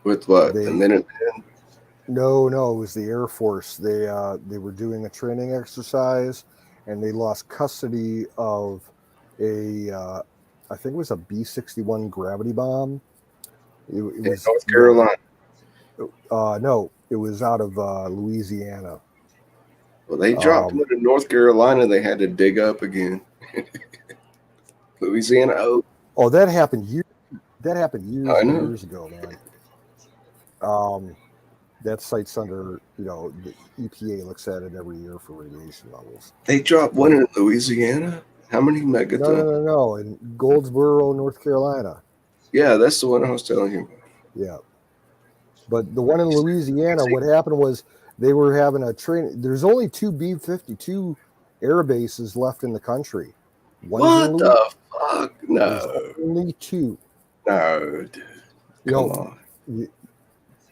With what? They- The minute? No, it was the Air Force. They were doing a training exercise, and they lost custody of I think it was a B-61 gravity bomb. It In was North Carolina. No, it was out of Louisiana. Well, they dropped one in North Carolina. They had to dig up again. Louisiana. Oh, that happened years. That happened years I and know. years ago, man. That site's under, the EPA looks at it every year for radiation levels. They dropped one in Louisiana. How many megatons? No, in Goldsboro, North Carolina. Yeah, that's the one I was telling you about. Yeah. But the one in Louisiana, what happened was they were having a training. There's only 2 B-52 air bases left in the country. What the fuck? There's No. only 2. No, dude. Come on.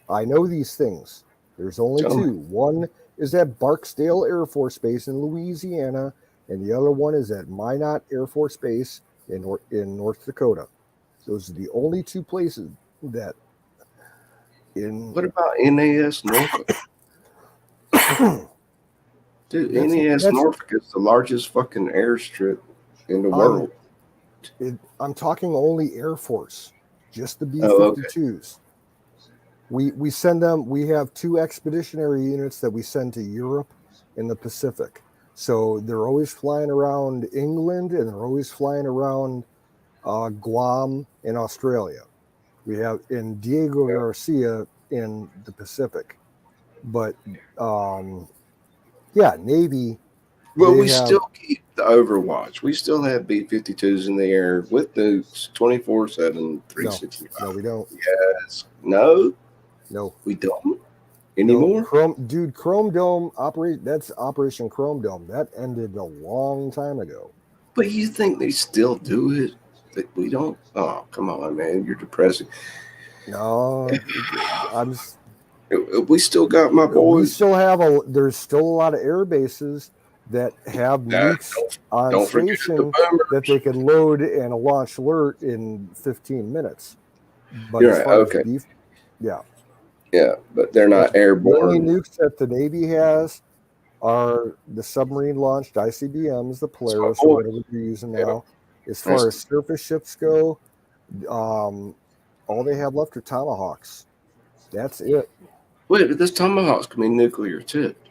I know these things. There's only Tell me. 2. One is at Barksdale Air Force Base in Louisiana, and the other one is at Minot Air Force Base in North Dakota. Those are the only 2 places that What about NAS Norfolk? Dude, NAS Norfolk is the largest fucking airstrip in the world. I'm talking only Air Force, just the B-52s. We send them. We have 2 expeditionary units that we send to Europe and the Pacific. So they're always flying around England, and they're always flying around Guam and Australia. We have in Diego Garcia in the Pacific, but Navy. Well, we still keep the Overwatch. We still have B-52s in the air with nukes 24/7, 365. No, we don't. Yes. No, we don't anymore. No, Chrome Dome that's Operation Chrome Dome. That ended a long time ago. But you think they still do it? That we don't? Oh, come on, man! You're depressing. No, we still got my boys. We still have there's still a lot of air bases that have nukes on station that they can load and launch alert in 15 minutes. But You're as right. far Okay. as Yeah, but they're not airborne. The only nukes that the Navy has are the submarine-launched ICBMs, the Polaris, or whatever they're using now. As far as surface ships go, all they have left are Tomahawks. That's it. Wait, but this Tomahawks can be nuclear tipped.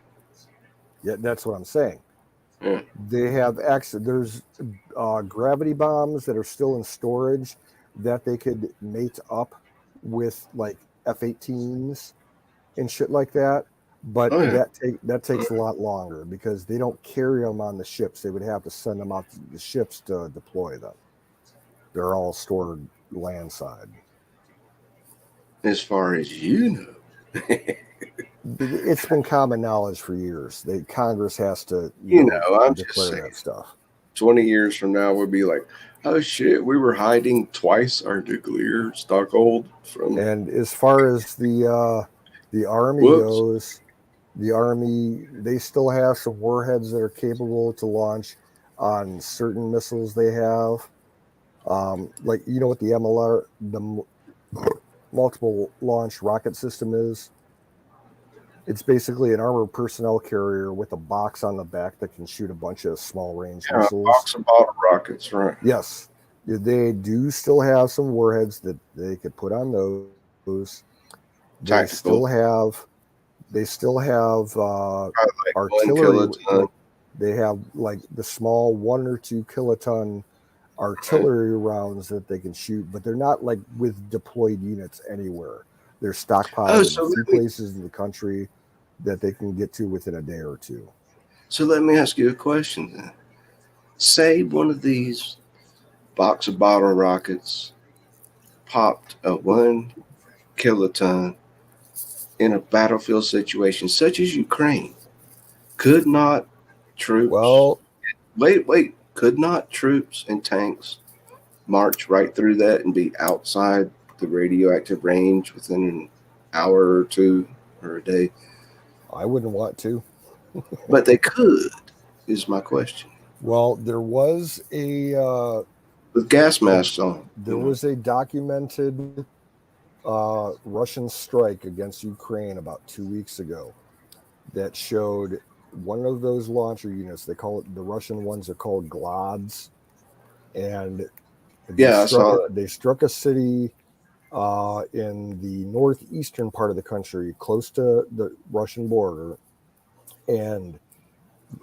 Yeah, that's what I'm saying. Yeah. They have there's gravity bombs that are still in storage that they could mate up with like F-18s and shit like that. But that takes a lot longer because they don't carry them on the ships. They would have to send them out to the ships to deploy them. They're all stored landside. As far as you know. It's been common knowledge for years. Congress has to, I'm declare just saying, that stuff. 20 years from now, we'll be like, oh shit, we were hiding twice our nuclear stockhold from. And as far as the Army goes, the Army, they still have some warheads that are capable to launch on certain missiles they have. Like, what the MLR, the multiple launch rocket system is? It's basically an armored personnel carrier with a box on the back that can shoot a bunch of small range missiles. A box of bottle rockets, right? Yes. They do still have some warheads that they could put on those. They still have artillery. They have like the small 1 or 2 kiloton artillery rounds that they can shoot, but they're not like with deployed units anywhere. They're stockpiled in a few places in the country that they can get to within a day or two. So let me ask you a question then. Say one of these box of bottle rockets popped a 1 kiloton in a battlefield situation such as Ukraine. Could not troops could not troops and tanks march right through that and be outside the radioactive range within an hour or two or a day? I wouldn't want to. But they could, is my question. Well, there was a with gas masks on. There was a documented Russian strike against Ukraine about 2 weeks ago that showed one of those launcher units. They call it, the Russian ones are called GLODs, and they struck a city in the northeastern part of the country, close to the Russian border, and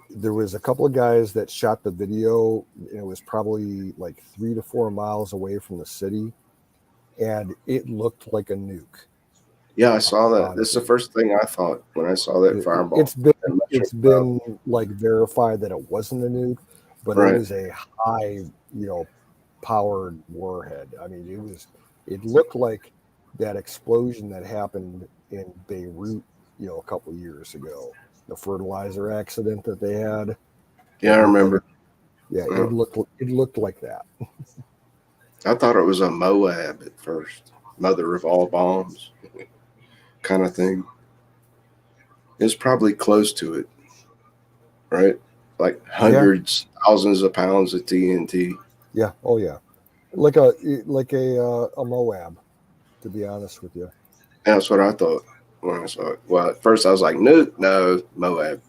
there was a couple of guys that shot the video, and it was probably like 3 to 4 miles away from the city, and it looked like a nuke. Yeah, I saw that. This is the first thing I thought when I saw that fireball. It's been like verified that it wasn't a nuke, but it was a high, powered warhead. I mean, it looked like that explosion that happened in Beirut, a couple of years ago. The fertilizer accident that they had. Yeah, I remember. It looked like that. I thought it was a Moab at first, mother of all bombs, kind of thing. It's probably close to it, right? Like hundreds, thousands of pounds of TNT. Yeah. Oh yeah. Like a Moab, to be honest with you. That's what I thought when I saw it. Well, at first I was like, no, Moab.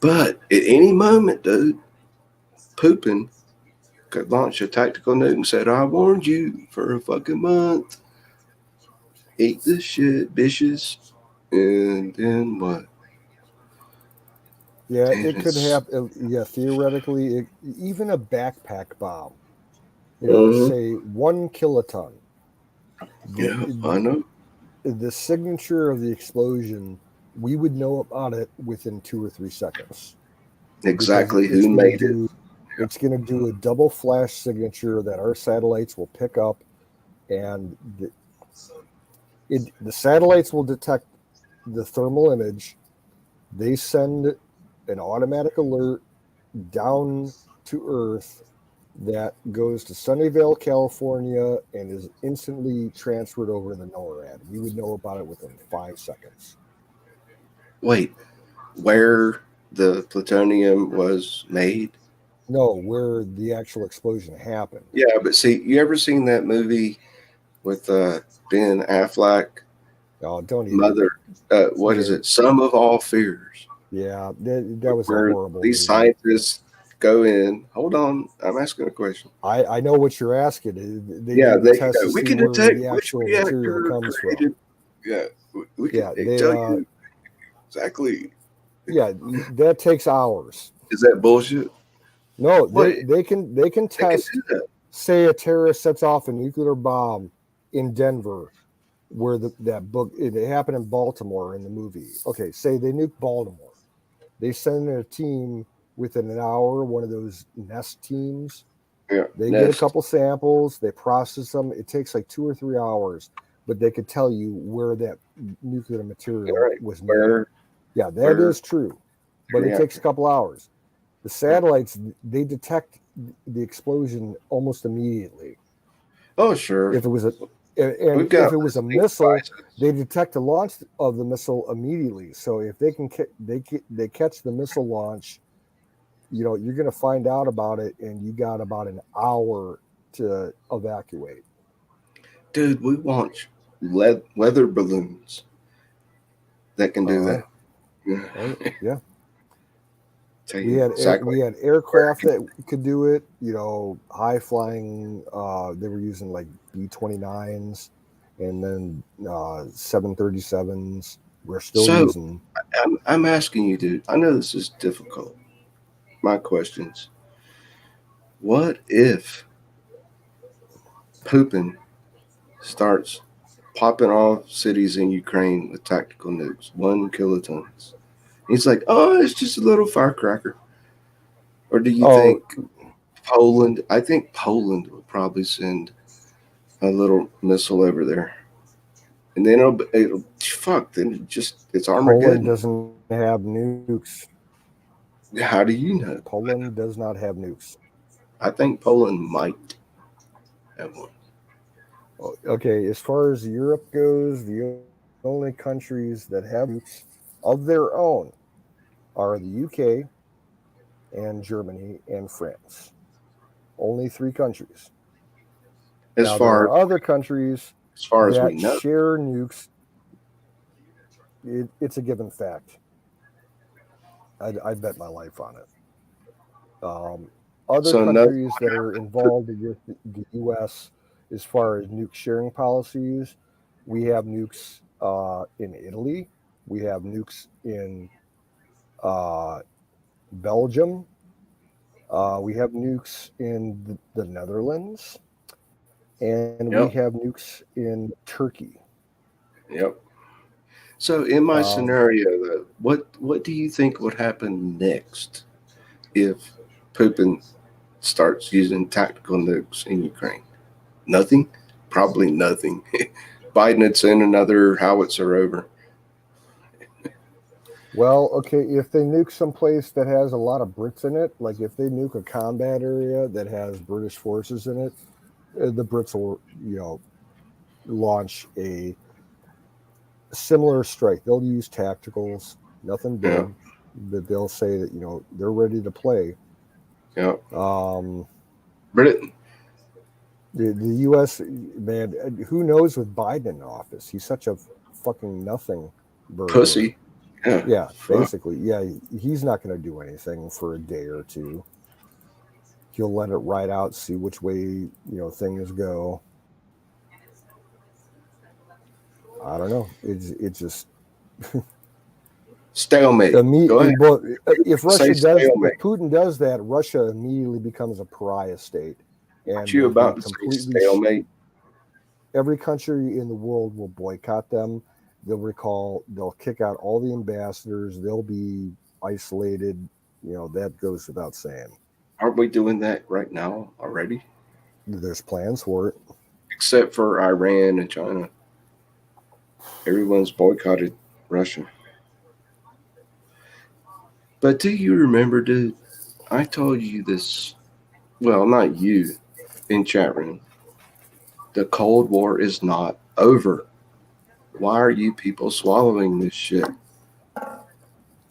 But at any moment, dude, Putin could launch a tactical nuke and said, I warned you for a fucking month. Eat this shit, bitches. And then what? Yeah, it could happen. Yeah, theoretically, even a backpack bomb, say 1 kiloton. I know. The signature of the explosion, we would know about it within 2 or 3 seconds. Exactly who made it. It's going to do a double flash signature that our satellites will pick up, and the satellites will detect the thermal image. They send an automatic alert down to Earth that goes to Sunnyvale, California, and is instantly transferred over to the NORAD. We would know about it within 5 seconds. Wait, where the plutonium was made? No, where the actual explosion happened. Yeah, but see, you ever seen that movie with Ben Affleck? Oh, don't even. Mother, what is it? Sum of All Fears. Yeah, that was a horrible these movie. Scientists go in. Hold on, I'm asking a question. I know what you're asking. We can detect the which actual reactor material comes created. from. Yeah, we can tell you exactly. Yeah, that takes hours. Is that bullshit? No, they can test. Say a terrorist sets off a nuclear bomb in Denver, where it happened in Baltimore in the movie. Okay, say they nuke Baltimore. They send in a team within an hour, one of those nest teams. Yeah, they get a couple samples, they process them. It takes like 2 or 3 hours, but they could tell you where that nuclear material was made. Yeah, that is true, but it takes a couple hours. The satellites, they detect the explosion almost immediately. Oh, sure. If it was a missile, they detect the launch of the missile immediately. So if they catch the missile launch, you're going to find out about it, and you got about an hour to evacuate. Dude, we launch weather balloons that can do that. Yeah. We had aircraft that could do it, high flying. They were using like B-29s, and then 737s. We're still using. I'm asking you, dude. I know this is difficult. My questions. What if Putin starts popping off cities in Ukraine with tactical nukes, 1 kilotons? He's like, oh, it's just a little firecracker. Or do you Oh, think Poland? I think Poland would probably send a little missile over there, and then it'll fuck. Then it's Poland Armageddon. doesn't have nukes. How do you know? Poland does not have nukes. I think Poland might have one. Okay, as far as Europe goes, the only countries that have nukes of their own are the UK and Germany and France. Only 3 countries. As Now, there far are other countries as we that know. share nukes. It's a given fact. I'd bet my life on it. Other So no, countries that are involved with the U.S. as far as nuke sharing policies, we have nukes in Italy. We have nukes in Belgium. We have nukes in the Netherlands. And we yep, have nukes in Turkey. yep. So in my Um, scenario, though, what do you think would happen next if Putin starts using tactical nukes in Ukraine? Nothing, probably nothing. Biden would send another howitzer over. well, okay, if they nuke someplace that has a lot of Brits in it, like if they nuke a combat area that has British forces in it, the Brits will, launch a similar strike. They'll use tacticals, nothing Yeah, big, but they'll say that they're ready to play. yeah. Um, Britain, the U.S. man, who knows with Biden in office? He's such a fucking nothing burger. pussy. Yeah, Yeah, fuck. basically, yeah, he's not going to do anything for a day or two. He'll let it ride out, see which way things go. I don't know. It's just Stalemate. Go ahead. well, if Say stalemate. Putin does that, Russia immediately becomes a pariah state, Aren't and you will be about to say completely. stalemate? Every country in the world will boycott them. They'll kick out all the ambassadors. They'll be isolated. That goes without saying. Aren't we doing that right now already? There's plans for it. Except for Iran and China. Everyone's boycotted Russia. But do you remember, dude? I told you this. Well, not you in chat room. The Cold War is not over. Why are you people swallowing this shit?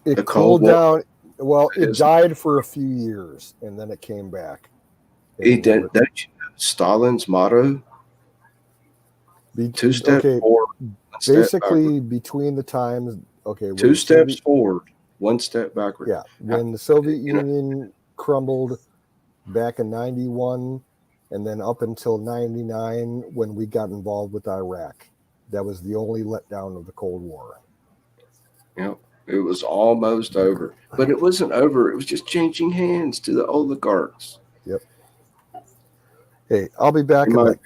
It The Cold cooled War down. Well, it is. died for a few years, and then it came back. It And did. That Stalin's motto: two steps okay, forward, one step backward. basically between the times. Okay, when Two the steps Soviet, forward, one step backward. yeah, when the Soviet You know, Union crumbled back in '91, and then up until '99 when we got involved with Iraq, that was the only letdown of the Cold War. you know, it was almost over, but it wasn't over. It was just changing hands to the oligarchs. Yep. Hey, I'll be back In in my like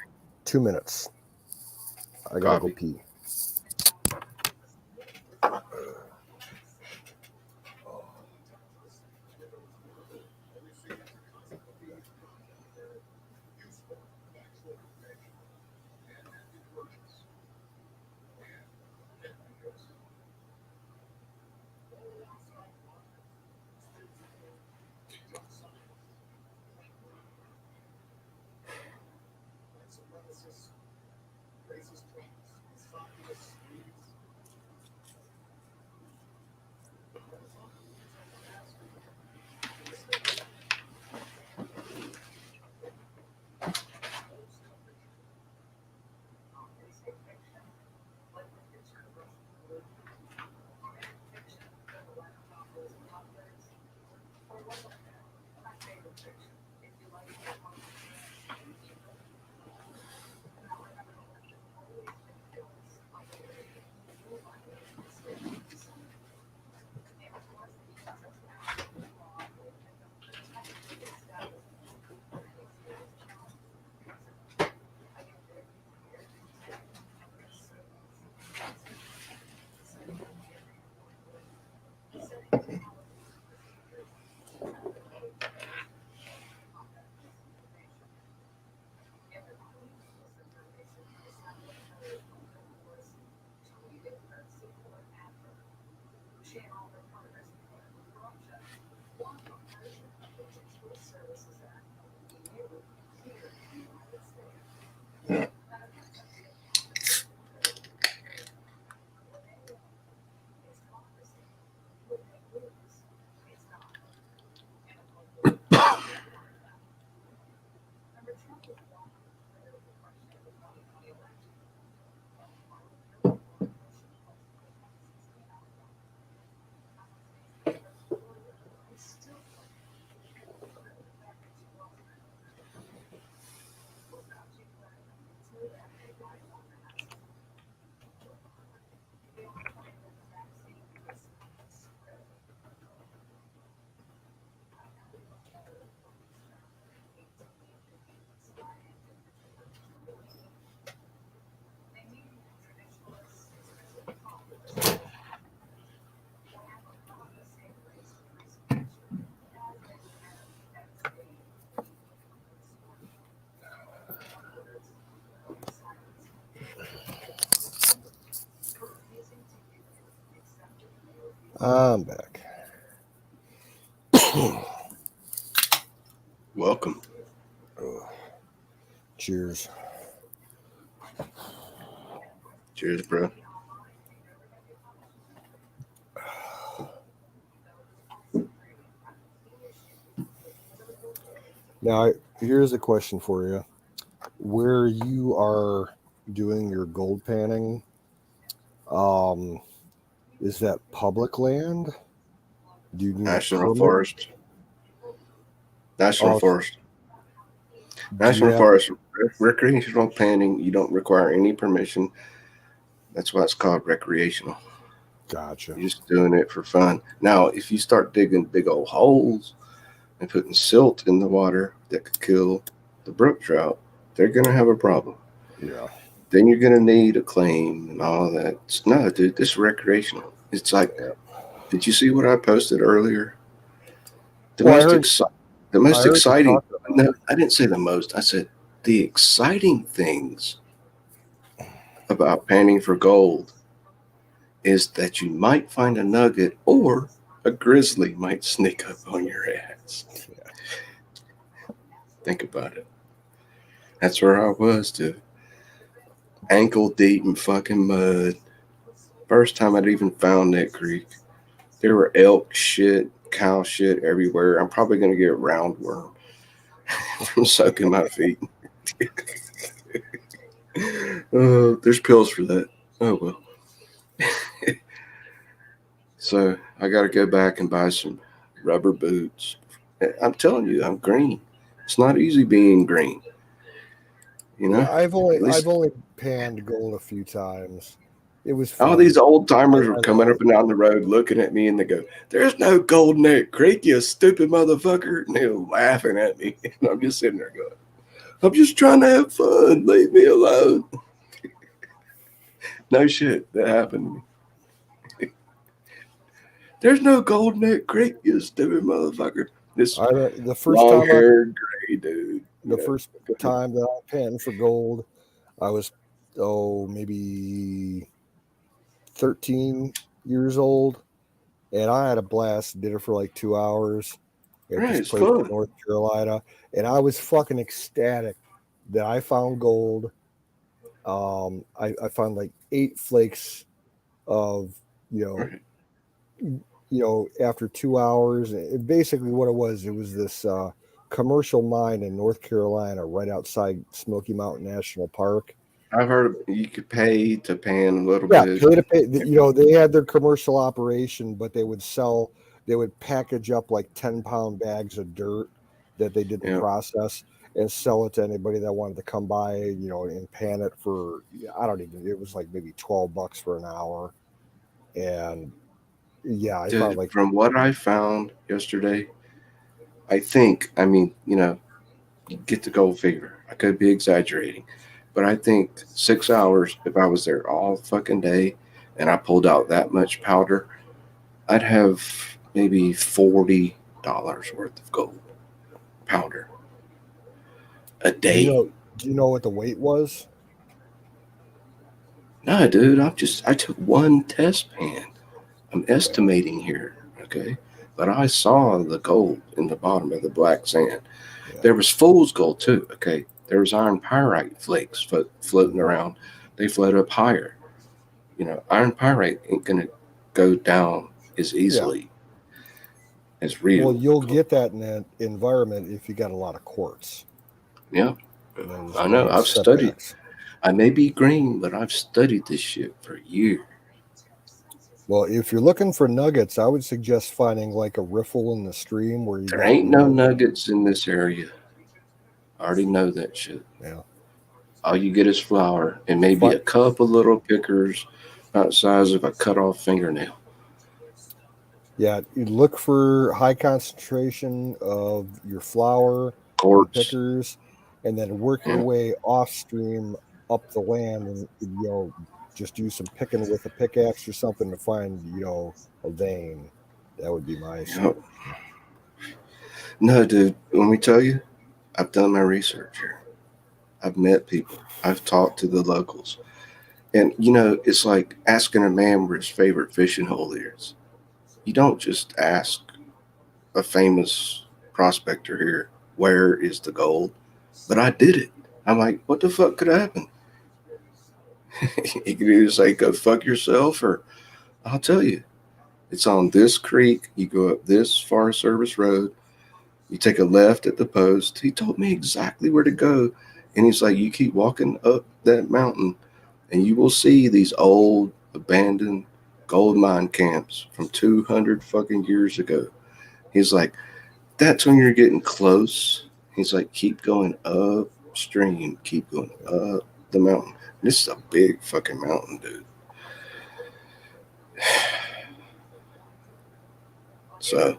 2 minutes. I gotta go copy. pee. I'm back. Welcome. Cheers. Cheers, bro. Now, here's a question for you. Where you are doing your gold panning, is that public land? Do you need National a permit? Forest. National Oh, Forest. do you National have- Forest. Recreational panning, you don't require any permission. That's why it's called recreational. Gotcha. You're just doing it for fun. Now, if you start digging big old holes and putting silt in the water that could kill the brook trout, they're going to have a problem. Yeah. Then you're going to need a claim and all that. No, dude, this is recreational. It's like, did you see what I posted earlier? The Well, most exciting. talk about No, I didn't say the most. I said the exciting things about panning for gold is that you might find a nugget or a grizzly might sneak up on your ass. Yeah. Think about it. That's where I was, too. Ankle deep in fucking mud. First time I'd even found that creek. There were elk shit, cow shit everywhere. I'm probably going to get roundworm from soaking my feet. There's pills for that. Oh, well. So I got to go back and buy some rubber boots. I'm telling you, I'm green. It's not easy being green. You know, Yeah, I've at least only panned gold a few times. It was all fun. these old timers were I coming love up and down the road looking at me and they go, "There's no gold in that creek, you stupid motherfucker." And they were laughing at me. And I'm just sitting there going, "I'm just trying to have fun. Leave me alone." No shit. That happened to me. There's no gold in that creek, you stupid motherfucker. This the first time long-haired gray dude. the first time that I panned for gold, I was maybe 13 years old, and I had a blast. Did it for like 2 hours at Right, this it's place fun. in North Carolina, and I was fucking ecstatic that I found gold. I found like 8 flakes of Right. After 2 hours. Basically what it was this commercial mine in North Carolina right outside Smoky Mountain National Park. I've heard you could pay to pan a little Yeah, bit. pay to pay. They had their commercial operation, but they would package up like 10-pound bags of dirt that they did the Yeah. process and sell it to anybody that wanted to come by, and pan it for, it was like maybe $12 for an hour. And yeah, I found Dude, like, from what I found yesterday, you get the gold figure. I could be exaggerating, but I think 6 hours, if I was there all fucking day and I pulled out that much powder, I'd have maybe $40 worth of gold powder a day. do you know what the weight was? No, dude, I took one test pan. I'm estimating here, okay? But I saw the gold in the bottom of the black sand. Yeah. There was fool's gold too, okay? There was iron pyrite flakes floating around. They float up higher. Iron pyrite ain't going to go down as easily as real. Well, you'll gold. get that in that environment if you got a lot of quartz. Yeah, Those I know. I've setbacks. studied. I may be green, but I've studied this shit for years. Well, if you're looking for nuggets, I would suggest finding like a riffle in the stream where you There got, ain't no nuggets in this area. I already know that shit. Yeah. All you get is flour and maybe a couple little pickers about the size of a cut off fingernail. Yeah, you look for high concentration of your flour, your Quartz. pickers, and then work your way off stream up the land, and just do some picking with a pickaxe or something to find a vein. That would be my suggestion. No, dude, let me tell you, I've done my research here. I've met people. I've talked to the locals. And, it's like asking a man where his favorite fishing hole is. you don't just ask a famous prospector here, where is the gold? But I did it. I'm like, what the fuck could happen? You could either say, go fuck yourself, or I'll tell you. It's on this creek. You go up this Forest Service road. You take a left at the post. He told me exactly where to go. And he's like, you keep walking up that mountain and you will see these old abandoned gold mine camps from 200 fucking years ago. He's like, that's when you're getting close. He's like, keep going upstream, keep going up the mountain. This is a big fucking mountain, dude. So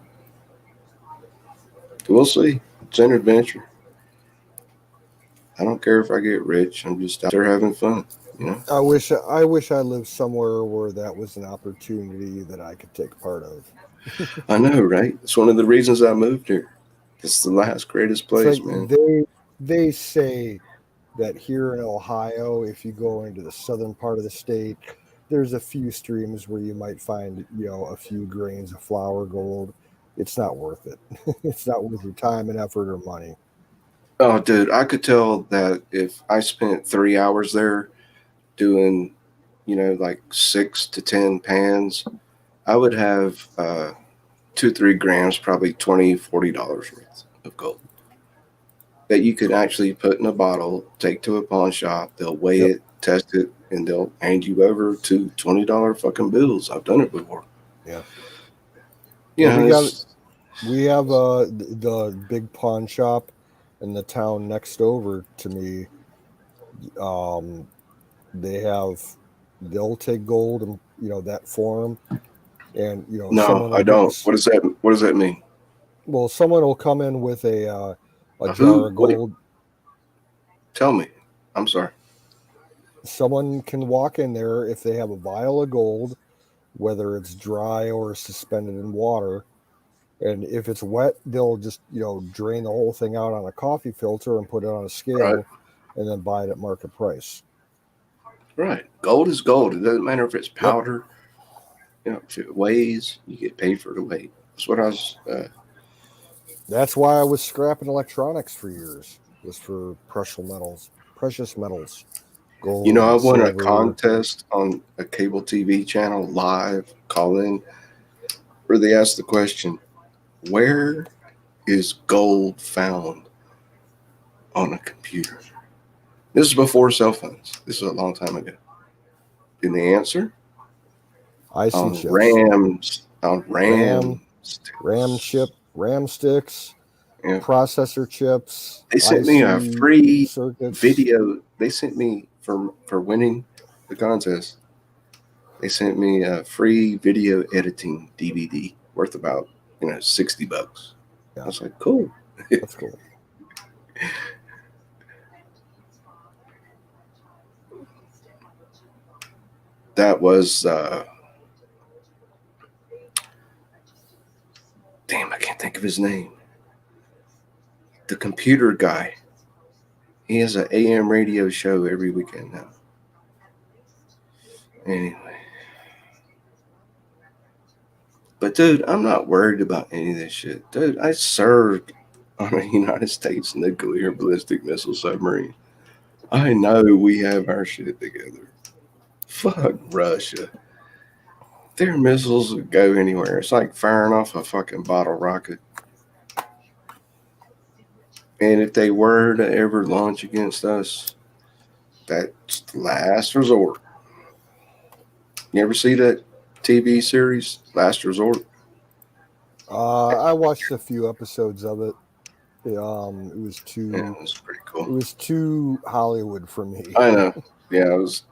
we'll see. It's an adventure. I don't care if I get rich. I'm just out there having fun, you know. I wish I lived somewhere where that was an opportunity that I could take part of. I know, right? It's one of the reasons I moved here. It's the last greatest place, It's like man. they say that here in Ohio, if you go into the southern part of the state, there's a few streams where you might find, a few grains of flour gold. It's not worth it. It's not worth your time and effort or money. Oh, dude, I could tell that if I spent 3 hours there doing, like 6 to 10 pans, I would have 2-3 grams, probably $20-$40 worth of gold that you could actually put in a bottle, take to a pawn shop. They'll weigh Yep. it, test it, and they'll hand you over to $20 fucking bills. I've done it before. Yeah. You Well, know, we have the big pawn shop in the town next over to me. They'll take gold and that form, and no, someone will I don't. What does that mean? Well, someone will come in with a Who? jar of gold. Tell me. I'm sorry. Someone can walk in there if they have a vial of gold, whether it's dry or suspended in water. And if it's wet, they'll just, drain the whole thing out on a coffee filter and put it on a scale, Right. and then buy it at market price. Right. Gold is gold. It doesn't matter if it's powder. If it weighs, you get paid for the weight. That's what I was. That's why I was scrapping electronics for years. Was for precious metals, gold. I And won a silver. contest on a cable TV channel live call in where they asked the question, where is gold found on a computer? This is before cell phones. This is a long time ago. And the answer? IC On chips. RAM sticks, Yeah. processor chips. They sent me a IC free circuits. video. They sent me for winning the contest. They sent me a free video editing DVD worth about $60. Yeah. I was like, cool. That's cool. That was damn, I can't think of his name. The computer guy. He has an AM radio show every weekend now. Anyway. But dude, I'm not worried about any of this shit. Dude, I served on a United States nuclear ballistic missile submarine. I know we have our shit together. Fuck Russia. Their missiles would go anywhere. It's like firing off a fucking bottle rocket. And if they were to ever launch against us, that's the last resort. You ever see that TV series, Last Resort? I watched a few episodes of it. It was too. Yeah, it was pretty cool. It was too Hollywood for me. I know. Yeah, it was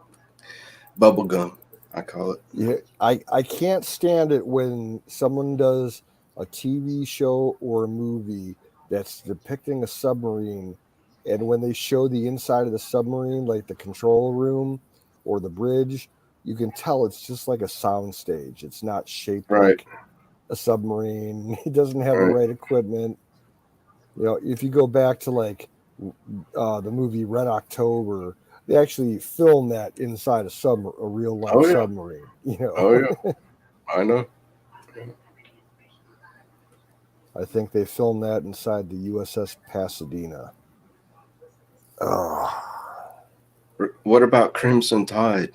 bubblegum, I call it. Yeah, I can't stand it when someone does a TV show or a movie that's depicting a submarine, and when they show the inside of the submarine, like the control room or the bridge, you can tell it's just like a sound stage. It's not shaped like a submarine. It doesn't have the right equipment. If you go back to like the movie Red October, they actually filmed that inside a real life submarine. Oh yeah, I know. I think they filmed that inside the USS Pasadena. What about Crimson Tide?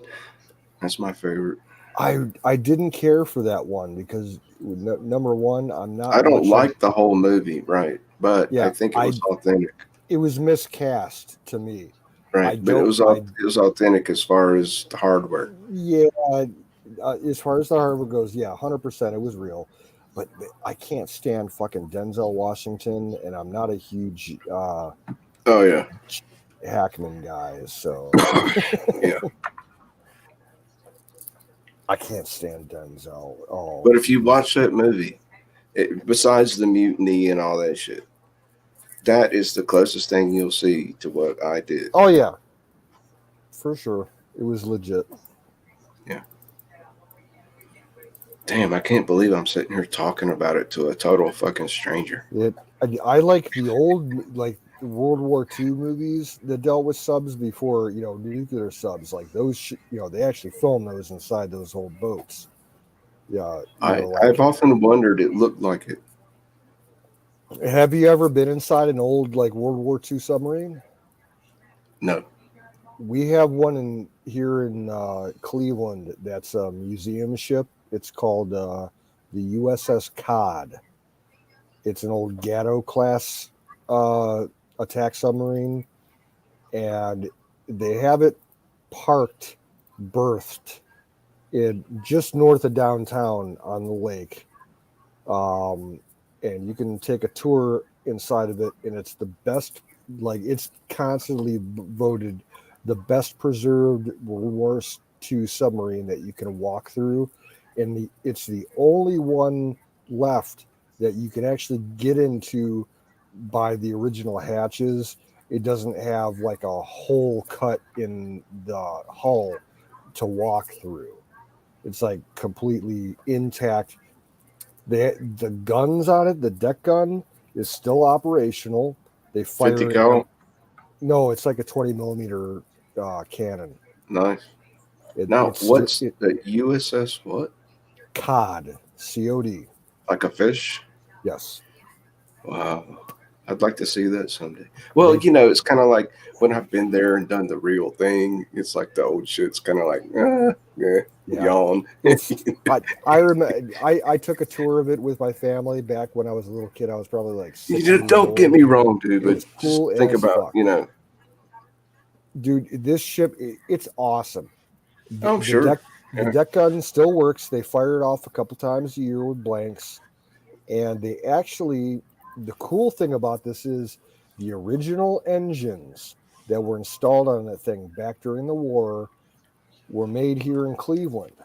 That's my favorite. I didn't care for that one because number one, I'm not. I don't much like of, the whole movie, right? But Yeah, I think it was authentic, it was miscast to me. right? But it was authentic as far as the hardware. Yeah, as far as the hardware goes, yeah, 100%, it was real. But I can't stand fucking Denzel Washington, and I'm not a huge Oh yeah, Hackman guy, so yeah. I can't stand Denzel. Oh, But if you watch that movie, besides the mutiny and all that shit, that is the closest thing you'll see to what I did. oh yeah, for sure, it was legit. Yeah. Damn, I can't believe I'm sitting here talking about it to a total fucking stranger. I like the old, like World War II movies that dealt with subs before, nuclear subs. Like those, they actually filmed those inside those old boats. Yeah, I've often wondered. It looked like it. Have you ever been inside an old like World War II submarine? No. We have one here in Cleveland. That's a museum ship. It's called the USS Cod. It's an old Gatto class attack submarine, and they have it berthed in just north of downtown on the lake. And you can take a tour inside of it, and it's the best. Like it's constantly voted the best preserved World War II submarine that you can walk through, and it's the only one left that you can actually get into by the original hatches. It doesn't have like a hole cut in the hull to walk through. It's like completely intact. The guns on it, the deck gun is still operational. They fire 50 cal? No, it's like a 20 millimeter cannon. Nice. What's the USS what? COD. COD. Like a fish? Yes. Wow. I'd like to see that someday. Well, it's kind of like when I've been there and done the real thing. It's like the old shit's kind of like, yawn. I remember I took a tour of it with my family back when I was a little kid. I was probably like 6 years Don't old. get me wrong, dude, but cool just think about, Dude, this ship, it's awesome. I'm sure. The deck gun still works. They fire it off a couple times a year with blanks. And they actually, the cool thing about this is the original engines that were installed on that thing back during the war were made here in Cleveland.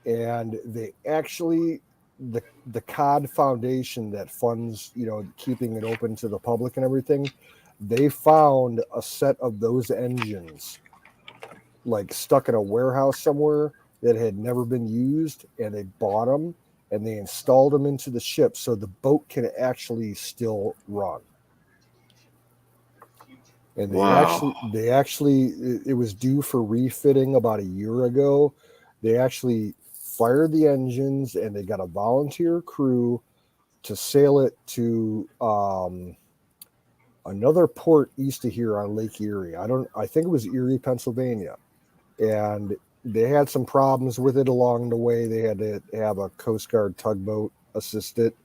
And they actually, the COD Foundation that funds, keeping it open to the public and everything, they found a set of those engines like stuck in a warehouse somewhere that had never been used, and they bought them and they installed them into the ship so the boat can actually still run. And they actually it was due for refitting about a year ago. They actually fired the engines, and they got a volunteer crew to sail it to another port east of here on Lake Erie. I think it was Erie, Pennsylvania. And they had some problems with it along the way. They had to have a Coast Guard tugboat assist it,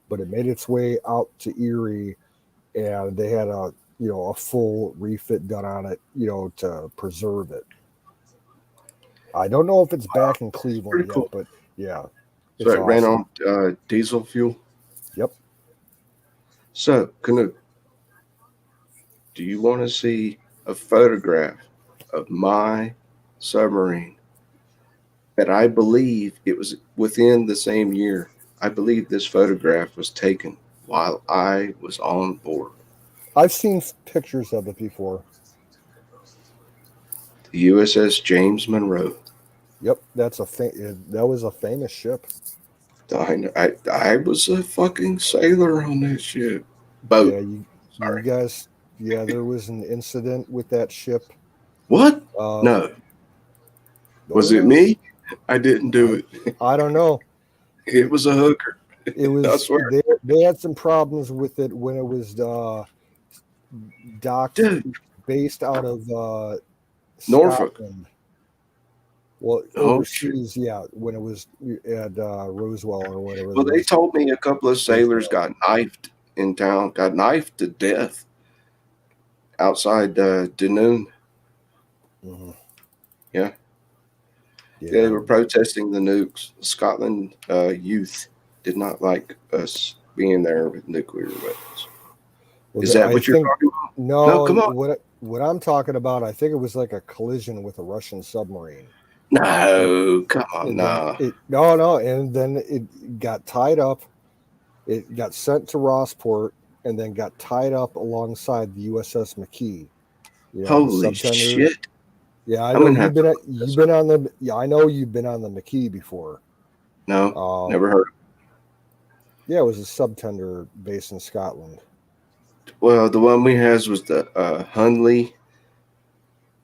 but it made its way out to Erie, and they had a full refit done on it, to preserve it. I don't know if it's back in Cleveland yet, but yeah. So it ran on diesel fuel? Yep. So, Canoe, do you want to see a photograph of my submarine that I believe it was within the same year? I believe this photograph was taken while I was on board. I've seen pictures of it before. The USS James Monroe. Yep, that was a famous ship. I was a fucking sailor on that ship. Boat. Yeah, you guys. Yeah, there was an incident with that ship. What? No. Was it me? I didn't do it. I don't know. It was a hooker. It I was swear. they had some problems with it when it was docked Dude, based out of Norfolk. Scotland. Well, Oh, shit. overseas, yeah, when it was at Roswell or whatever. Well, the they Roswell told me a couple of sailors got knifed in town, got knifed to death outside Dunoon. Mhm. Yeah. Yeah, They were protesting the nukes. Scotland youth did not like us being there with nuclear weapons. well, Is that I what you're think talking about? No, no. come on. What I'm talking about, I think it was like a collision with a Russian submarine. No, come on, And then nah. no, and then it got tied up. It got sent to Rossport, and then got tied up alongside the USS McKee. You know, the Holy subtender. shit. Yeah, I I'm know gonna have to look you've this been up. on the yeah, I know you've been on the McKee before. No, Um, never heard. yeah, it was a subtender based in Scotland. Well, the one we has was the Hunley,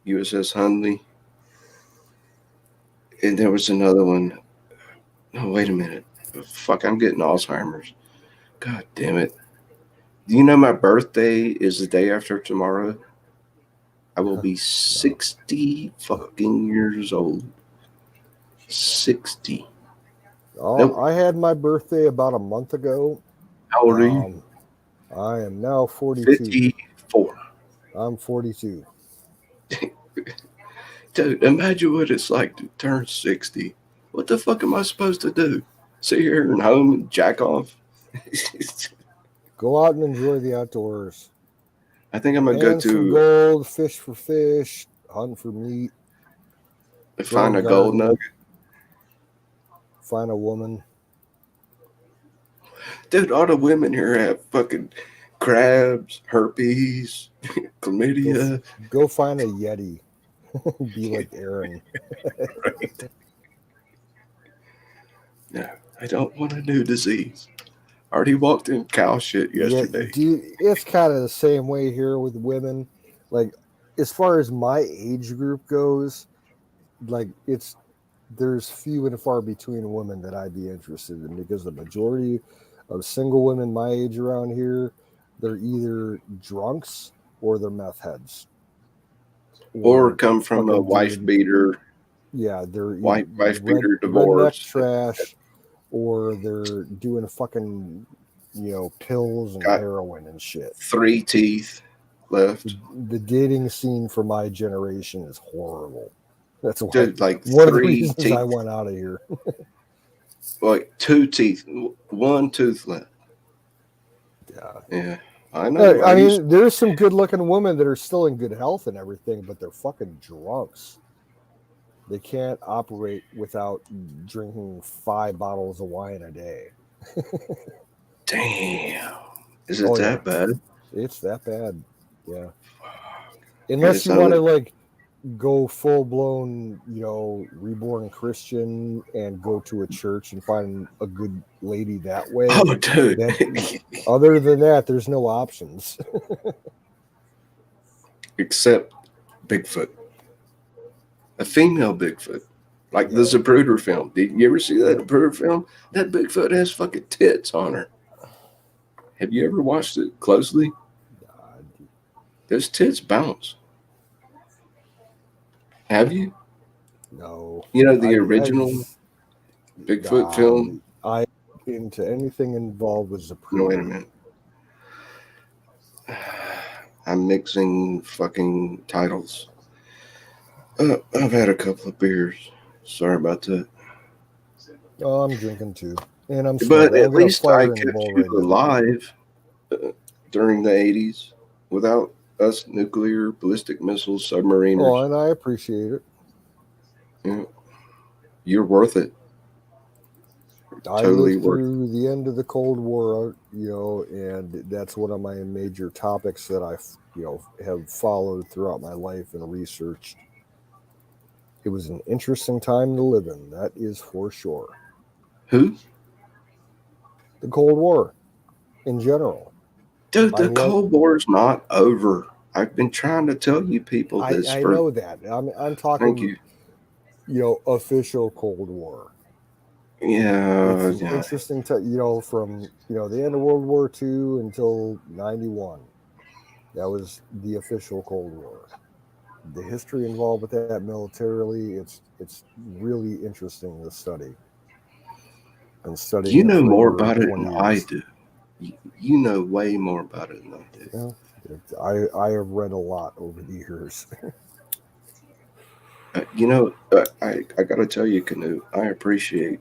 USS Hunley, and there was another one. No, wait a minute. Fuck, I'm getting Alzheimer's. God damn it. Do you know my birthday is the day after tomorrow? I will be 60 fucking years old. 60. Nope. I had my birthday about a month ago. How old are you? I am now 42. 54. I'm 42. Dude, imagine what it's like to turn 60. What the fuck am I supposed to do? Sit here and home and jack off? Go out and enjoy the outdoors. I think I'm going to go Hands for to gold, fish for fish, hunt for meat, grow find a a gold garden, nugget. find a woman. Dude, all the women here have fucking crabs, herpes, chlamydia. Go find a Yeti. Be like Aaron. Right? No, I don't want a new disease. Already walked in cow shit yesterday. Yeah, dude, it's kind of the same way here with women. Like, as far as my age group goes, like there's few and far between women that I'd be interested in, because the majority of single women my age around here, they're either drunks or they're meth heads. Or come from a fucking wife doing- beater, Yeah, they're wife beater redneck divorce. trash, or they're doing fucking, pills and Got heroin and shit. 3 teeth left. The dating scene for my generation is horrible. That's why Dude, like one of the 3 reasons teeth. I went out of here. Like 2 teeth, 1 tooth left. Yeah, I know. I mean, there's some good-looking women that are still in good health and everything, but they're fucking drunks. They can't operate without drinking 5 bottles of wine a day. Damn. Is it that bad? It's that bad. Yeah. Yeah, Unless you want to go full-blown, reborn Christian and go to a church and find a good lady that way. Oh, dude. Other than that, there's no options. Except Bigfoot. A female Bigfoot. Like the Zapruder film. Did you ever see that Zapruder film? That Bigfoot has fucking tits on her. Have you ever watched it closely? Those tits bounce. Have you? No. You know the original Bigfoot film? I into anything involved with Zapruder. No, wait a minute. I'm mixing fucking titles. I've had a couple of beers. Sorry about that. Oh, I'm drinking too. And I'm But at least I kept you alive during the 80s without us nuclear, ballistic missiles, submariners. Oh, and I appreciate it. Yeah. You're worth it. I lived through the end of the Cold War, and that's one of my major topics that I, have followed throughout my life and researched. It was an interesting time to live in. That is for sure. Who? The Cold War, in general. Dude, the Cold War's not over. I've been trying to tell you people this. I know that. I'm talking. Thank you. Official Cold War. Yeah, It's an interesting, from the end of World War II until '91. That was the official Cold War. The history involved with that militarily, it's really interesting to study. Been studying you it know for more over about it 20 than I years. do. You know way more about it than I do. Yeah, I have read a lot over the years. I got to tell you, Canute, I appreciate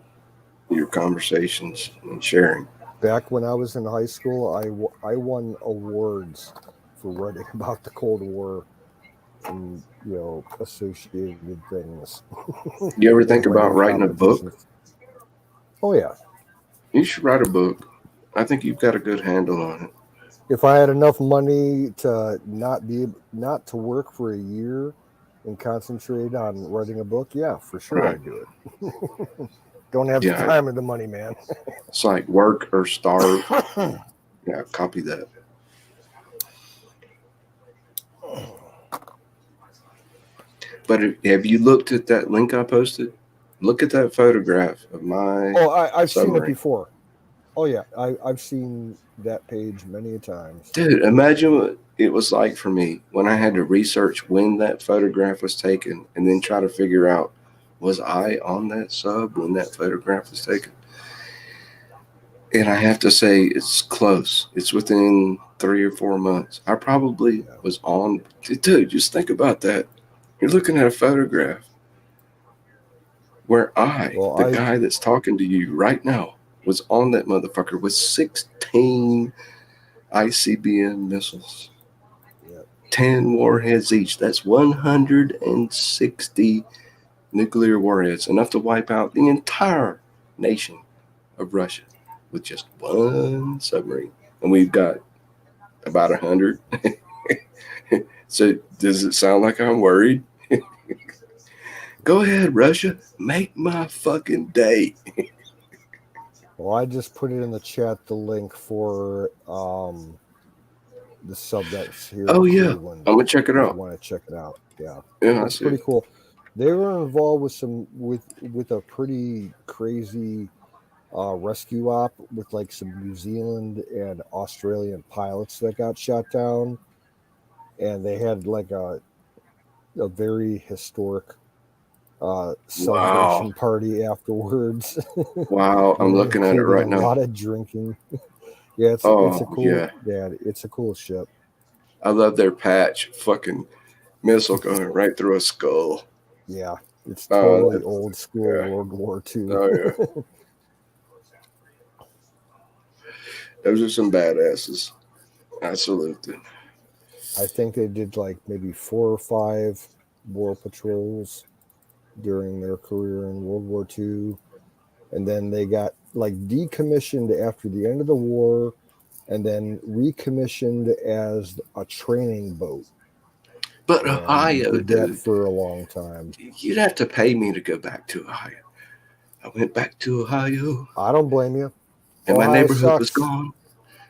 your conversations and sharing. Back when I was in high school, I won awards for writing about the Cold War and associated things You ever in think about writing writing a book? competitions. Oh yeah, You should write a book. I think you've got a good handle on it. if I had enough money to not to work for a year and concentrate on writing a book, yeah, for sure Right. I'd do it. Don't have the Yeah, time or the money, man. it's like work or starve. Yeah, copy that. But have you looked at that link I posted? Look at that photograph of my Oh, I've seen it submarine. before. Oh yeah, I've seen that page many a times. Dude, imagine what it was like for me when I had to research when that photograph was taken and then try to figure out, was I on that sub when that photograph was taken? And I have to say it's close. It's within 3 or 4 months. I probably was on. Dude, just think about that. You're looking at a photograph where the guy that's talking to you right now, was on that motherfucker with 16 ICBM missiles. 10 warheads each. That's 160 nuclear warheads, enough to wipe out the entire nation of Russia with just one submarine. And we've got about 100. So does it sound like I'm worried? Go ahead, Russia. Make my fucking day. Well, I just put it in the chat, the link for the sub that's here Oh, in yeah. Cleveland. I'm going to check it If out. you want to check it out. Yeah. Yeah, It's pretty cool. They were involved with a pretty crazy rescue op with like some New Zealand and Australian pilots that got shot down, and they had like a very historic celebration party afterwards. Wow, I'm looking at it right now. A lot of drinking. Yeah, it's a cool it's a cool ship. I love their patch. Fucking missile going right through a skull. Yeah, it's totally old school World War II. Oh yeah. Those are some badasses. I salute them. I think they did like maybe 4 or 5 war patrols during their career in World War II. And then they got like decommissioned after the end of the war and then recommissioned as a training boat. But Ohio, did that for a long time. You'd have to pay me to go back to Ohio. I went back to Ohio. I don't blame you. And my neighborhood was gone.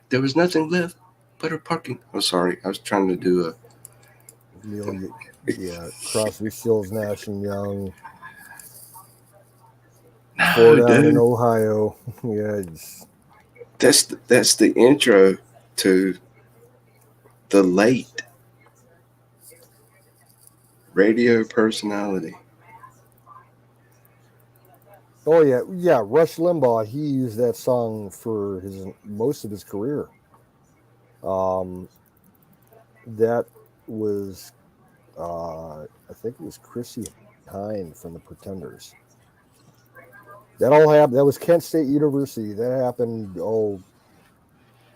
There was nothing left but a parking. I'm sorry. I was trying to do a Crosby, Stills, Nash and Young. Ford out in Ohio. Yeah, that's the intro to the late radio personality. Oh yeah. Rush Limbaugh. He used that song for most of his career. That was, I think it was Chrissy Hynde from the Pretenders. That all happened. That was Kent State University. That happened.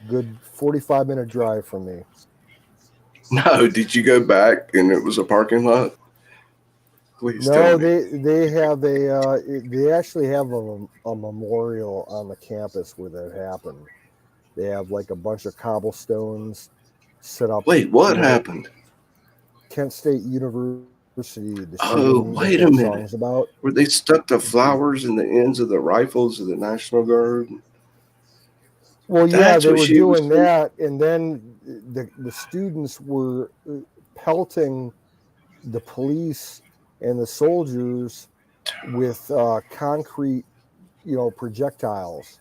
Good 45-minute drive from me. No, did you go back and it was a parking lot? Please no, they have they actually have a memorial on the campus where that happened. They have like a bunch of cobblestones set up. Wait, what happened? Kent State University. Wait a minute. Songs about. Where they stuck the flowers in the ends of the rifles of the National Guard? Well, yeah, they were doing that, and then the students were pelting the police and the soldiers with concrete projectiles,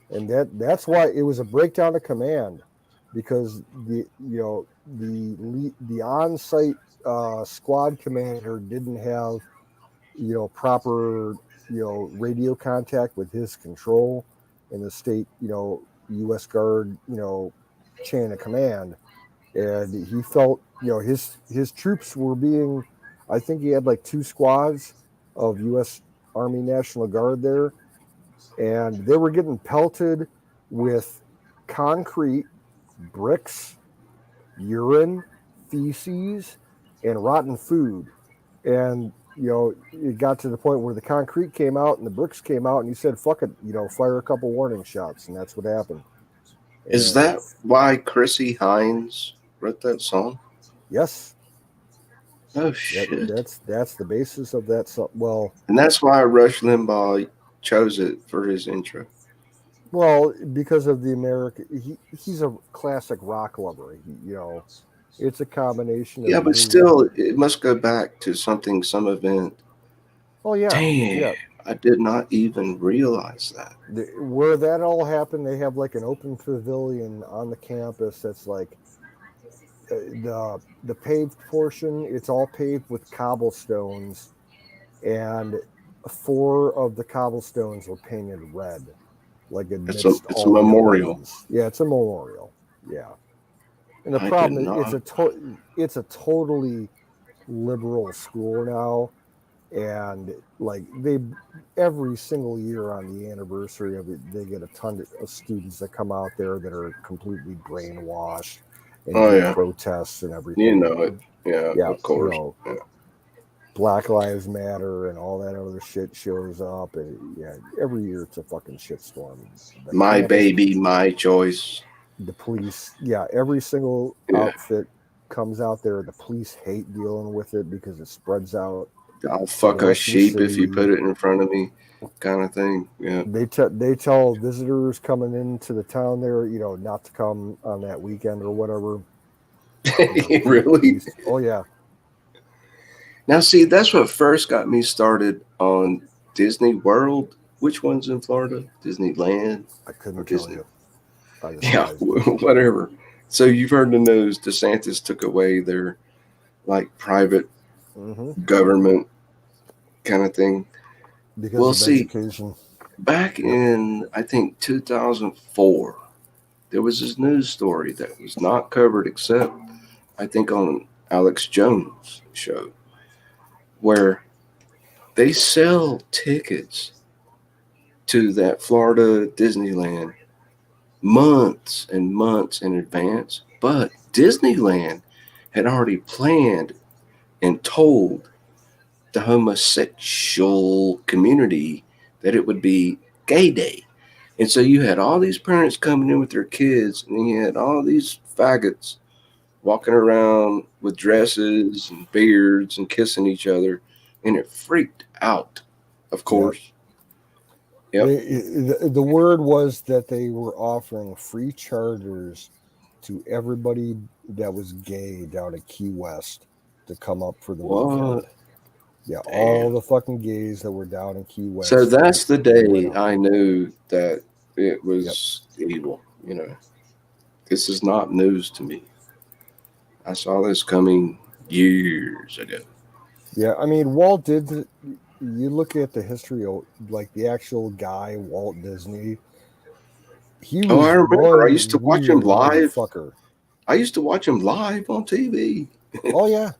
and that's why it was a breakdown of command, because the on-site squad commander didn't have proper radio contact with his control and the state U.S. Guard chain of command, and he felt his troops were being, I think he had like 2 squads of U.S. Army National Guard there, and they were getting pelted with concrete, bricks, urine, feces, and rotten food. And it got to the point where the concrete came out and the bricks came out, and he said, "Fuck it, fire a couple warning shots," and that's what happened. Is And that why Chrissy Hines wrote that song? yes, Oh shit! that's the basis of that song. Well, And that's why Rush Limbaugh chose it for his intro. because of the American, he's a classic rock lover. It's a combination Yeah, of but his. still, it must go back to some event. Oh yeah, Damn, yeah. I did not even realize that. Where that all happened, they have like an open pavilion on the campus that's like the paved portion. It's all paved with cobblestones, and 4 of the cobblestones were painted red, like amidst It's a all the other memorial. ones. Yeah, it's a memorial. Yeah, and the I did problem is not. it's a totally liberal school now, and like they every single year on the anniversary of it, they get a ton of students that come out there that are completely brainwashed and Oh do yeah, protests and everything. you know it. Yeah, Yeah, of course. Yeah. Black Lives Matter and all that other shit shows up, and yeah, every year it's a fucking shitstorm. The My campus, baby, my choice. the police, yeah, every single Yeah, outfit comes out there. The police hate dealing with it because it spreads out I'll to the fuck a rest of the sheep if you city. put it in front of me, kind of thing. Yeah. They tell visitors coming into the town there, not to come on that weekend or whatever. Really? Oh yeah, Now, see, that's what first got me started on Disney World. Which one's in Florida? Disneyland I or couldn't tell Disney? you. I Yeah, despise Disney. whatever. So you've heard the news. DeSantis took away their like private Mm-hmm. government kind of thing. Because Well, of see, education. back Yep. in I think 2004, there was this news story that was not covered except I think on Alex Jones' show, where they sell tickets to that Florida Disneyland months and months in advance, but Disneyland had already planned and told the homosexual community that it would be gay day. And so you had all these parents coming in with their kids, and then you had all these faggots walking around with dresses and beards and kissing each other, and it freaked out, of course. Yep. The word was that they were offering free charters to everybody that was gay down at Key West to come up for the weekend. What? Yeah, Damn. all the fucking gays that were down in Key West. So that's the they went day up. I knew that it was evil. This is not news to me. I saw this coming years ago. Yeah, I mean, Walt did. You look at the history of like the actual guy, Walt Disney. He was I remember. I one used to watch him weird live. motherfucker. I used to watch him live on TV. Oh yeah,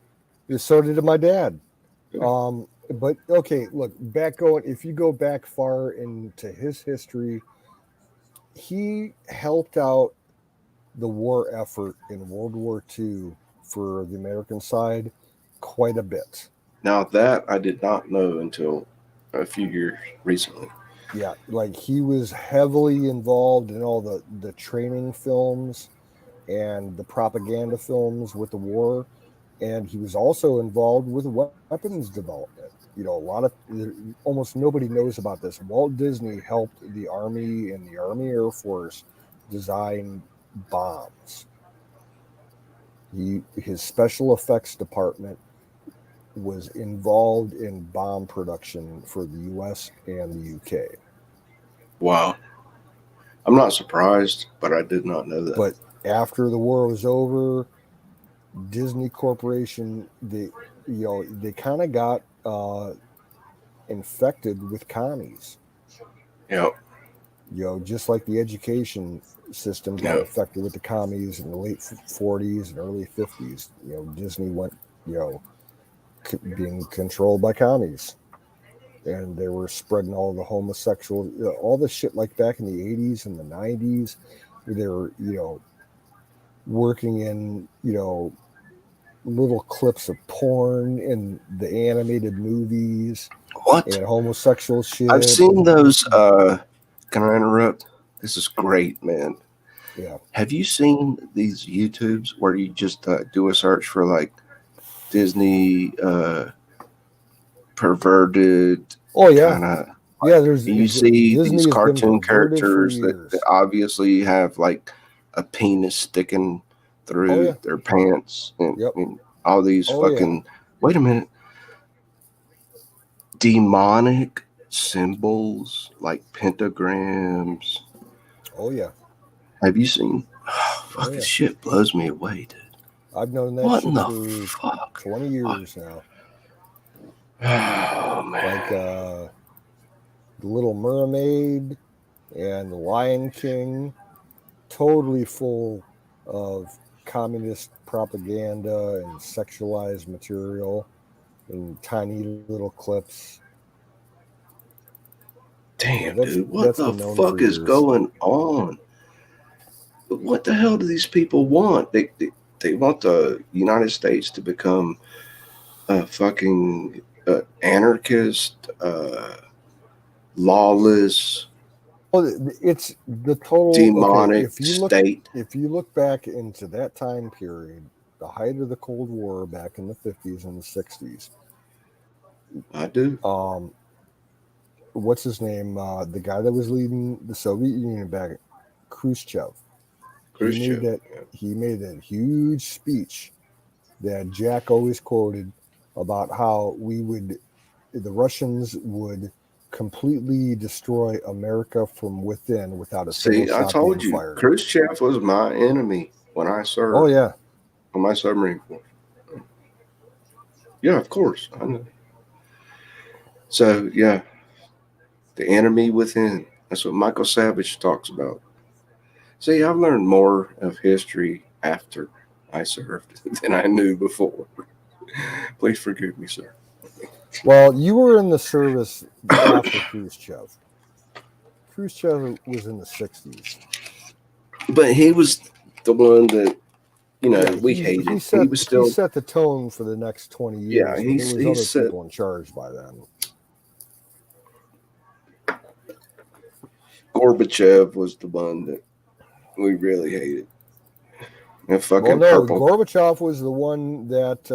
so did my dad. But okay, look, if you go back far into his history, he helped out the war effort in World War II for the American side quite a bit. Now that I did not know until a few years recently. Yeah, like he was heavily involved in all the training films and the propaganda films with the war, and he was also involved with weapons development. Almost nobody knows about this. Walt Disney helped the Army and the Army Air Force design bombs. His special effects department was involved in bomb production for the U.S. and the UK. Wow. I'm not surprised, but I did not know that. But after the war was over, Disney Corporation, they kind of got infected with commies. Yep. Just like the education system got Yep. infected with the commies in the late 40s and early 50s. Disney went, being controlled by commies. And they were spreading all the homosexual, all the shit like back in the 80s and the 90s. They were, working in, little clips of porn in the animated movies What? and homosexual shit. I've seen those. Can I interrupt? This is great, man. Yeah. Have you seen these YouTubes where you just do a search for like Disney perverted? Oh yeah. Kinda, yeah. There's you see Disney these has been cartoon perverted for characters years. that obviously have like a penis sticking through Oh, yeah. their pants and, Yep. and all these Oh, yeah. fucking. Wait a minute. Demonic symbols like pentagrams. Oh yeah. Have you seen? Oh, fucking yeah. shit blows me away, dude. I've known that What shit in the for fuck? 20 years now. Oh man. Like The Little Mermaid and The Lion King, totally full of communist propaganda and sexualized material in tiny little clips. Damn, that's dude. What the been known fuck for is years. going on? What the hell do these people want? They want the United States to become a fucking anarchist, lawless, Well, it's the total demonic okay, state. if you look back into that time period, the height of the Cold War back in the 50s and the 60s. I do. What's his name? The guy that was leading the Soviet Union back, Khrushchev. Khrushchev. He made that huge speech that Jack always quoted about how the Russians would completely destroy America from within without a single See, I shot told being you, fired. Khrushchev was my enemy when I served. Oh yeah. On my submarine force. Yeah, of course. I know. So yeah, the enemy within. That's what Michael Savage talks about. See, I've learned more of history after I served than I knew before. Please forgive me, sir. Well, you were in the service after Khrushchev. Khrushchev was in the 60s. But he was the one that, we hated. He set the tone for the next 20 years. Yeah, there was other people in charge by then. Gorbachev was the one that we really hated. And fucking purple. Gorbachev was the one that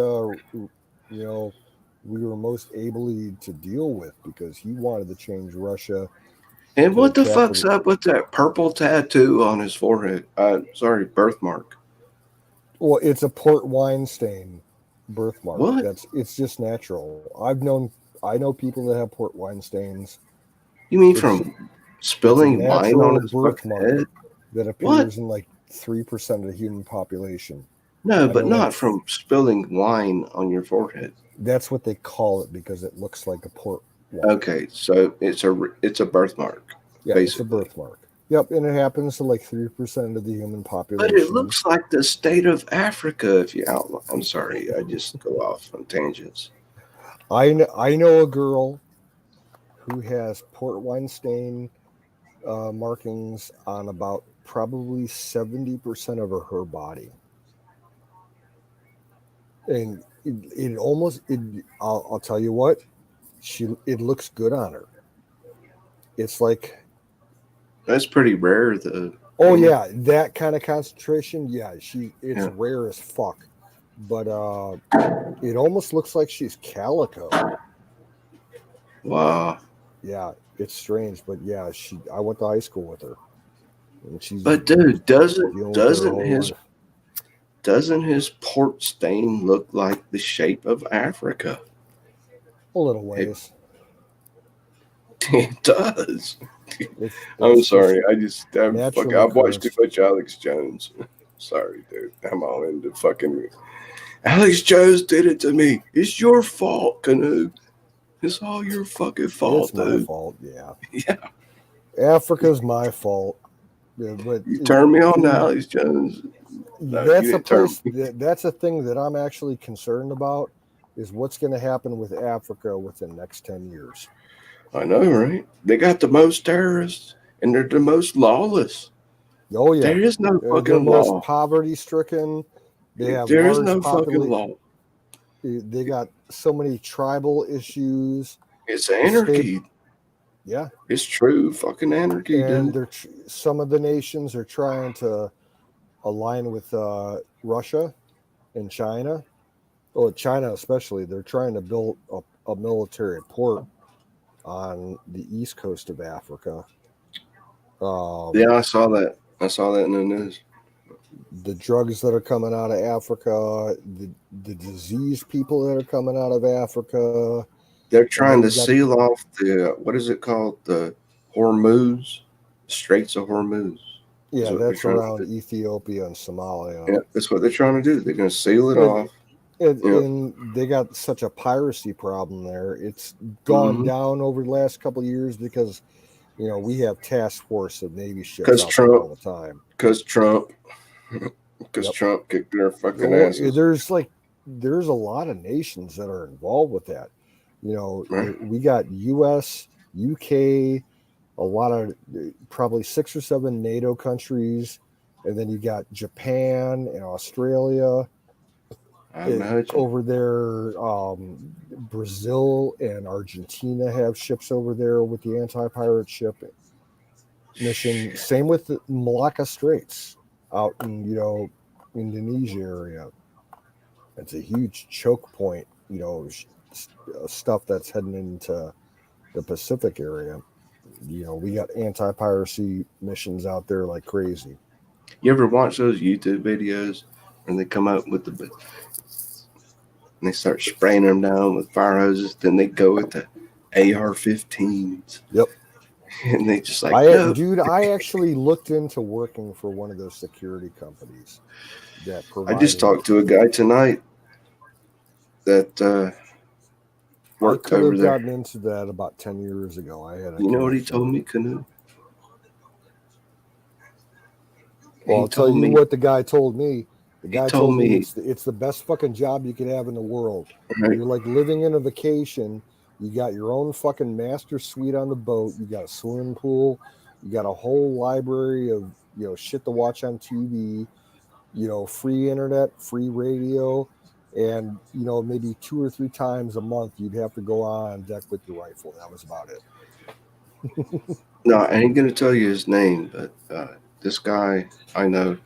we were most able to deal with because he wanted to change Russia. And what the fuck's up with that purple tattoo on his forehead? Birthmark. Well, it's a port wine stain birthmark. What? It's just natural. I know people that have port wine stains. You mean from spilling wine on his birthmark that appears in like 3% of the human population? No, but not from spilling wine on your forehead. That's what they call it because it looks like a port wine. Okay, so it's a birthmark. Yeah, basically. It's a birthmark. Yep, and it happens to like 3% of the human population. But it looks like the state of Africa if you outline. I'm sorry, I just go off on tangents. I know a girl who has port wine stain markings on about probably 70% of her body. And I'll tell you what, it looks good on her. It's like, that's pretty rare though. Oh yeah, that kind of concentration, it's rare as fuck. But it almost looks like she's calico. Wow. Yeah, it's strange, but yeah, I went to high school with her. And she's But dude, doesn't his port stain look like the shape of Africa? A little ways. It does. I'm It's sorry. just I've naturally watched too cursed. much Alex Jones. Sorry, dude. I'm all into fucking. Alex Jones did it to me. It's your fault, Canoe. It's all your fucking fault, It's my dude. fault. Yeah. Yeah. Africa's my fault. Yeah, but You turned me on to dude, Alex Jones. No, you that's a didn't turn place. That's a thing that I'm actually concerned about. Is what's going to happen with Africa within the next 10 years. I know, right? They got the most terrorists, and they're the most lawless. Oh yeah, There is no they're fucking most law. poverty-stricken. They have There is large no fucking population. law. They got so many tribal issues. It's The state, anarchy. yeah, It's true fucking anarchy, and dude. some of the nations are trying to align with Russia and China. Oh, China especially. They're trying to build a military port on the east coast of Africa. Yeah, I saw that. I saw that in the news. The drugs that are coming out of Africa, the disease people that are coming out of Africa. They're trying to you got- seal off the what is it called? The Hormuz, Straits of Hormuz. Yeah, What they're that's trying to around do. Ethiopia and Somalia. Yeah, that's what they're trying to do. They're going to seal it But off. and they got such a piracy problem there. It's gone down over the last couple of years because we have task force of Navy ships out there all the time. Because Trump kicked their fucking asses. There's a lot of nations that are involved with that. Right. We got U.S., UK, a lot of probably 6 or 7 NATO countries, and then you got Japan and Australia. Over there, Brazil and Argentina have ships over there with the anti-pirate ship mission. Same with the Malacca Straits out in Indonesia area. It's a huge choke point. Stuff that's heading into the Pacific area. We got anti-piracy missions out there like crazy. You ever watch those YouTube videos when they come out with and they start spraying them down with fire hoses? Then they go with the AR-15s. Yep. And they just like, I actually looked into working for one of those security companies that provided. I just talked to a guy tonight that worked over there. I could have gotten into that about 10 years ago. You know what he told me, Canoe? Well, I'll tell you what the guy told me. The guy told me it's the best fucking job you could have in the world. Right. You're like living in a vacation. You got your own fucking master suite on the boat. You got a swimming pool. You got a whole library of shit to watch on TV. Free internet, free radio, and maybe 2 or 3 times a month you'd have to go on deck with your rifle. That was about it. No, I ain't gonna tell you his name, but this guy I know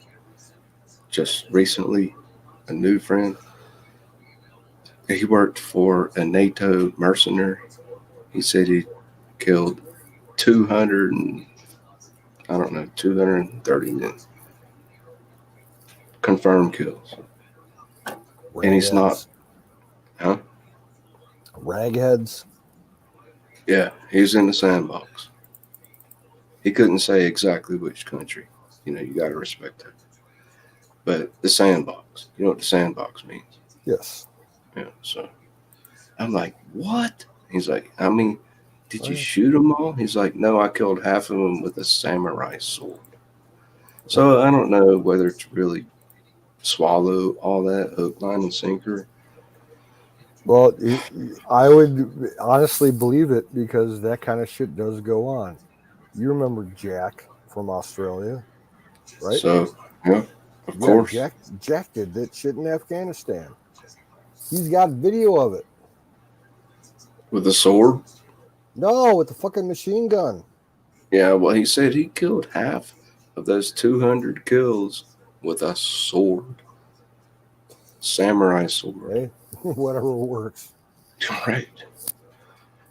just recently, a new friend. He worked for a NATO mercenary. He said he killed 230 men. Confirmed kills. Ragheads. And he's not. Huh? Ragheads. Yeah, he's in the sandbox. He couldn't say exactly which country. You got to respect that. But the sandbox. You know what the sandbox means? Yes. Yeah, so I'm like, what? He's like, did you shoot them all? He's like, no, I killed half of them with a samurai sword. So I don't know whether to really swallow all that hook, line, and sinker. Well, I would honestly believe it because that kind of shit does go on. You remember Jack from Australia, right? So, yeah, of course. Jack did that shit in Afghanistan. He's got video of it. With a sword? No, with the fucking machine gun. Yeah, well, he said he killed half of those 200 kills with a sword. Samurai sword. Hey, whatever works. Right.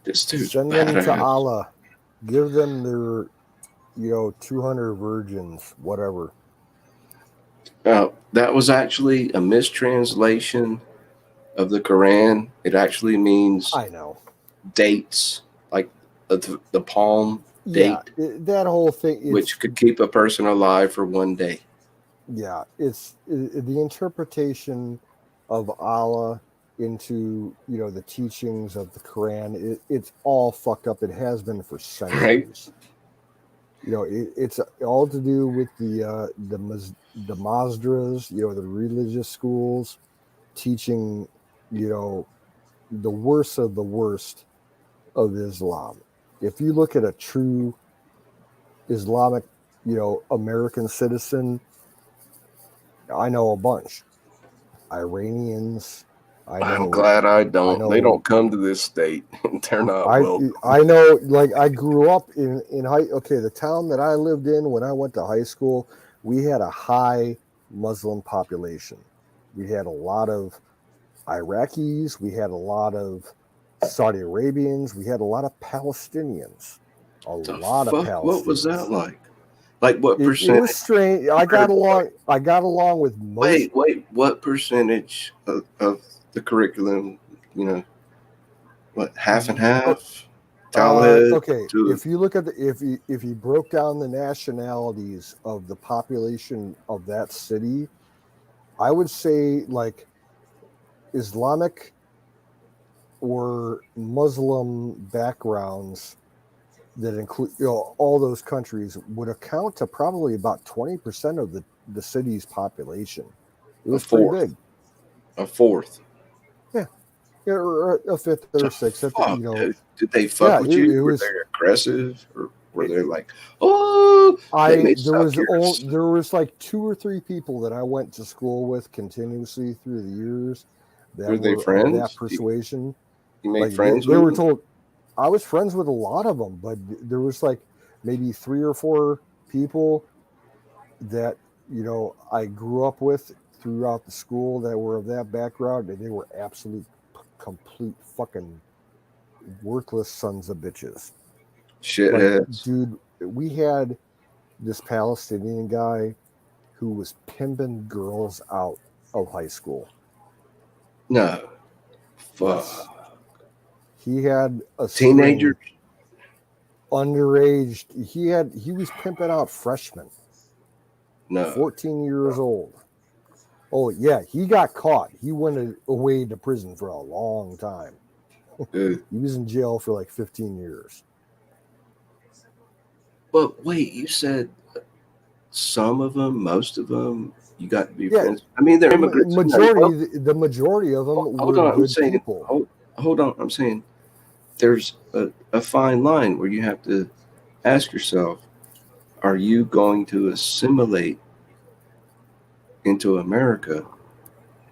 This dude's Send them to Allah. Give them their, 200 virgins, whatever. That was actually a mistranslation of the Quran. It actually means I know dates, like the palm Yeah, date, that whole thing. which could keep a person alive for one day. Yeah, it's the interpretation of Allah into the teachings of the Quran. It's all fucked up. It has been for Right? centuries. It's all to do with the Mazdras, the religious schools teaching, the worst of the worst of Islam. If you look at a true Islamic, American citizen, I know a bunch. Iranians, I I'm know, glad I I don't. They know, don't come to this state. They're not I welcome. I know. Like I grew up in high. Okay, the town that I lived in when I went to high school, we had a high Muslim population. We had a lot of Iraqis. We had a lot of Saudi Arabians. We had a lot of Palestinians. A The lot of fuck? What was that Palestinians. like? Like what It was percentage? strange. I got along. I got along with most. Wait. What percentage of the curriculum? You know, what, half and half? Towelhead Okay. to If you look at if you broke down the nationalities of the population of that city, I would say like Islamic or Muslim backgrounds that include all those countries would account to probably about 20% of the city's population. It a was pretty fourth. big. A fourth. Yeah. Yeah, or a fifth or The a sixth. fuck, dude? Did they Yeah, fuck with you? it Were was. they aggressive, or were they like, oh, let me suck your? There was like 2 or 3 people that I went to school with continuously through the years that Were they were of that friends? persuasion. You made Like friends they with were them? told. I was friends with a lot of them, but there was like maybe 3 or 4 people that I grew up with throughout the school that were of that background, and they were absolute complete fucking worthless sons of bitches. Like, Shitheads. dude, we had this Palestinian guy who was pimping girls out of high school. No. Yes. Fuck. He had a Teenagers? string underage. He was pimping out freshmen, No. 14 years old. Oh yeah, he got caught. He went away to prison for a long time. Good. He was in jail for like 15 years. But wait, you said some of them, most of them, you got to be Yeah, friends. I mean, they're immigrants. You know, the majority of them hold were on. I'm good saying, people. hold on. I'm saying there's a fine line where you have to ask yourself, are you going to assimilate into America?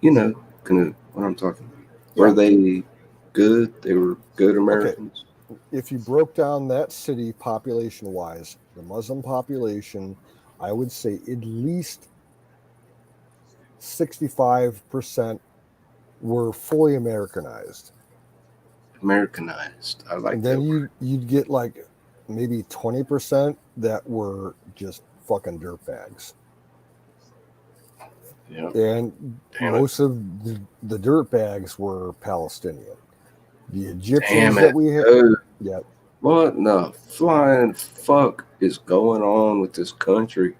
You know, kind of what I'm talking about. Were Yeah. they good? They were good Okay. Americans? If you broke down that city population wise, the Muslim population, I would say at least 65% were fully Americanized. Americanized. I like And then that word. you'd get like maybe 20% that were just fucking dirtbags. Yeah. And Damn it. most of the dirtbags were Palestinian. The Damn Egyptians that it. we had, Dude. yeah, What in the flying fuck is going on with this country?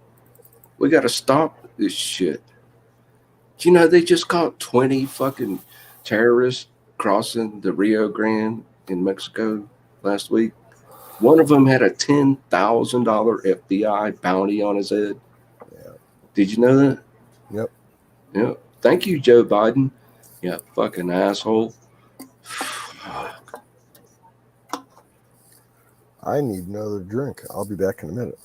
We got to stop this shit. Do you know they just caught 20 fucking terrorists crossing the Rio Grande in Mexico last week? One of them had a $10,000 FBI bounty on his head. yeah, Did you know that? yep. Yeah. Thank you, Joe Biden. Yeah, fucking asshole. I need another drink. I'll be back in a minute.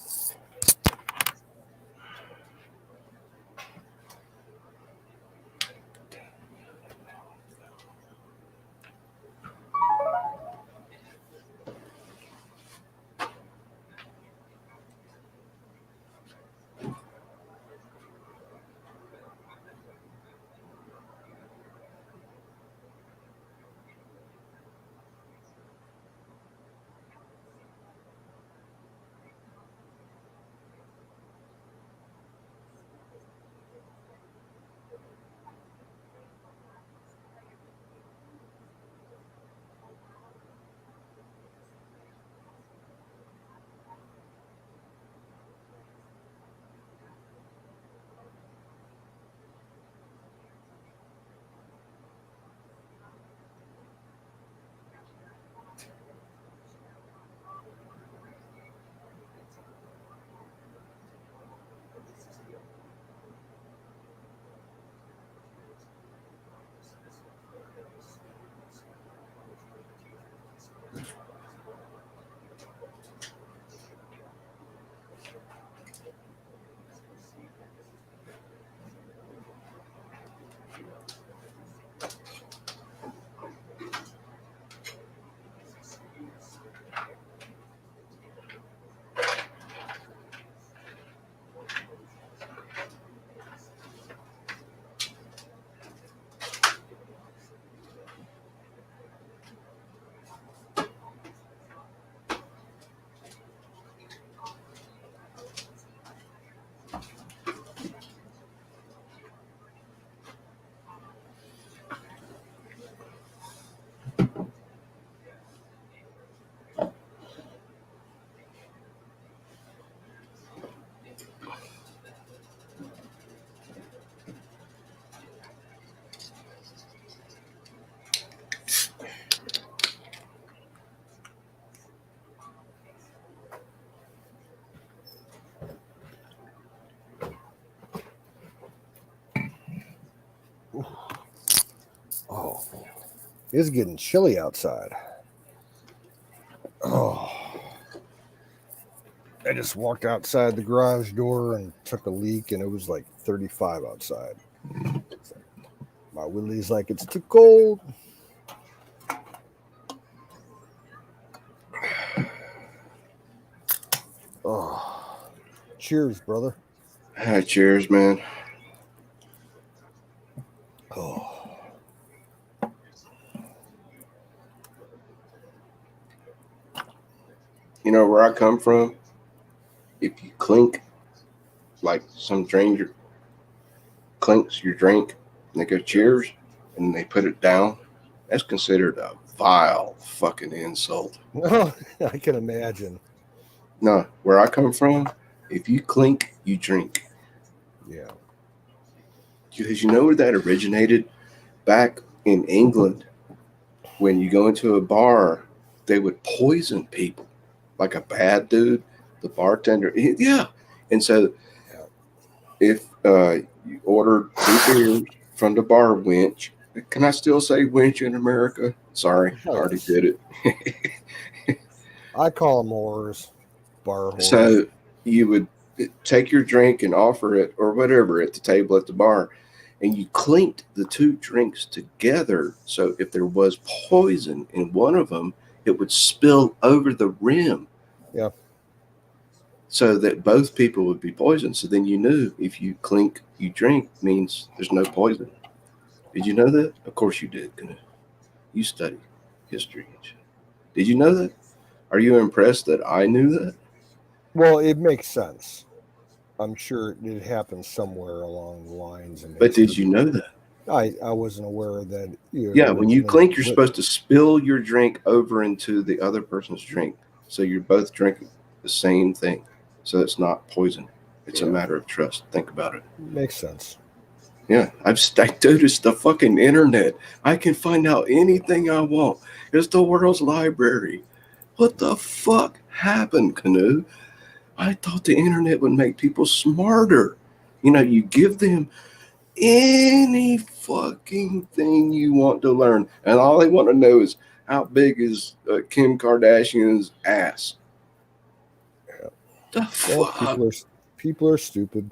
It's getting chilly outside. Oh, I just walked outside the garage door and took a leak, and it was like 35 outside. So my Willie's like, it's too cold. Oh, cheers, brother. Cheers, man. Oh, You know where I come from? If you clink, like some stranger clinks your drink, and they go cheers, and they put it down, that's considered a vile fucking insult. no, I can imagine. No, where I come from, if you clink, you drink. Yeah. Because you know where that originated? Back in England, when you go into a bar, they would poison people. Like a bad dude, the bartender. Yeah. And so if you ordered 2 beers from the bar wench, can I still say wench in America? Sorry, I already Yes. did it. I call them whores, bar whores. So you would take your drink and offer it or whatever at the table at the bar, and you clinked the 2 drinks together. So if there was poison in one of them, it would spill over the rim. Yeah. So that both people would be poisoned. So then you knew if you clink, you drink means there's no poison. Did you know that? Of course you did. You study history. Did you know that? Are you impressed that I knew that? Well, it makes sense. I'm sure it happened somewhere along the lines. But did you know that? I wasn't aware that. Yeah, when you clink, you're supposed to spill your drink over into the other person's drink. So you're both drinking the same thing. So it's not poison. It's a matter of trust. Think about it. Makes sense. Yeah, dude, it's the fucking internet. I can find out anything I want. It's the world's library. What the fuck happened, Canoe? I thought the internet would make people smarter. You know, you give them any fucking thing you want to learn, and all they want to know is how big is Kim Kardashian's ass. Yeah. The fuck? People are stupid.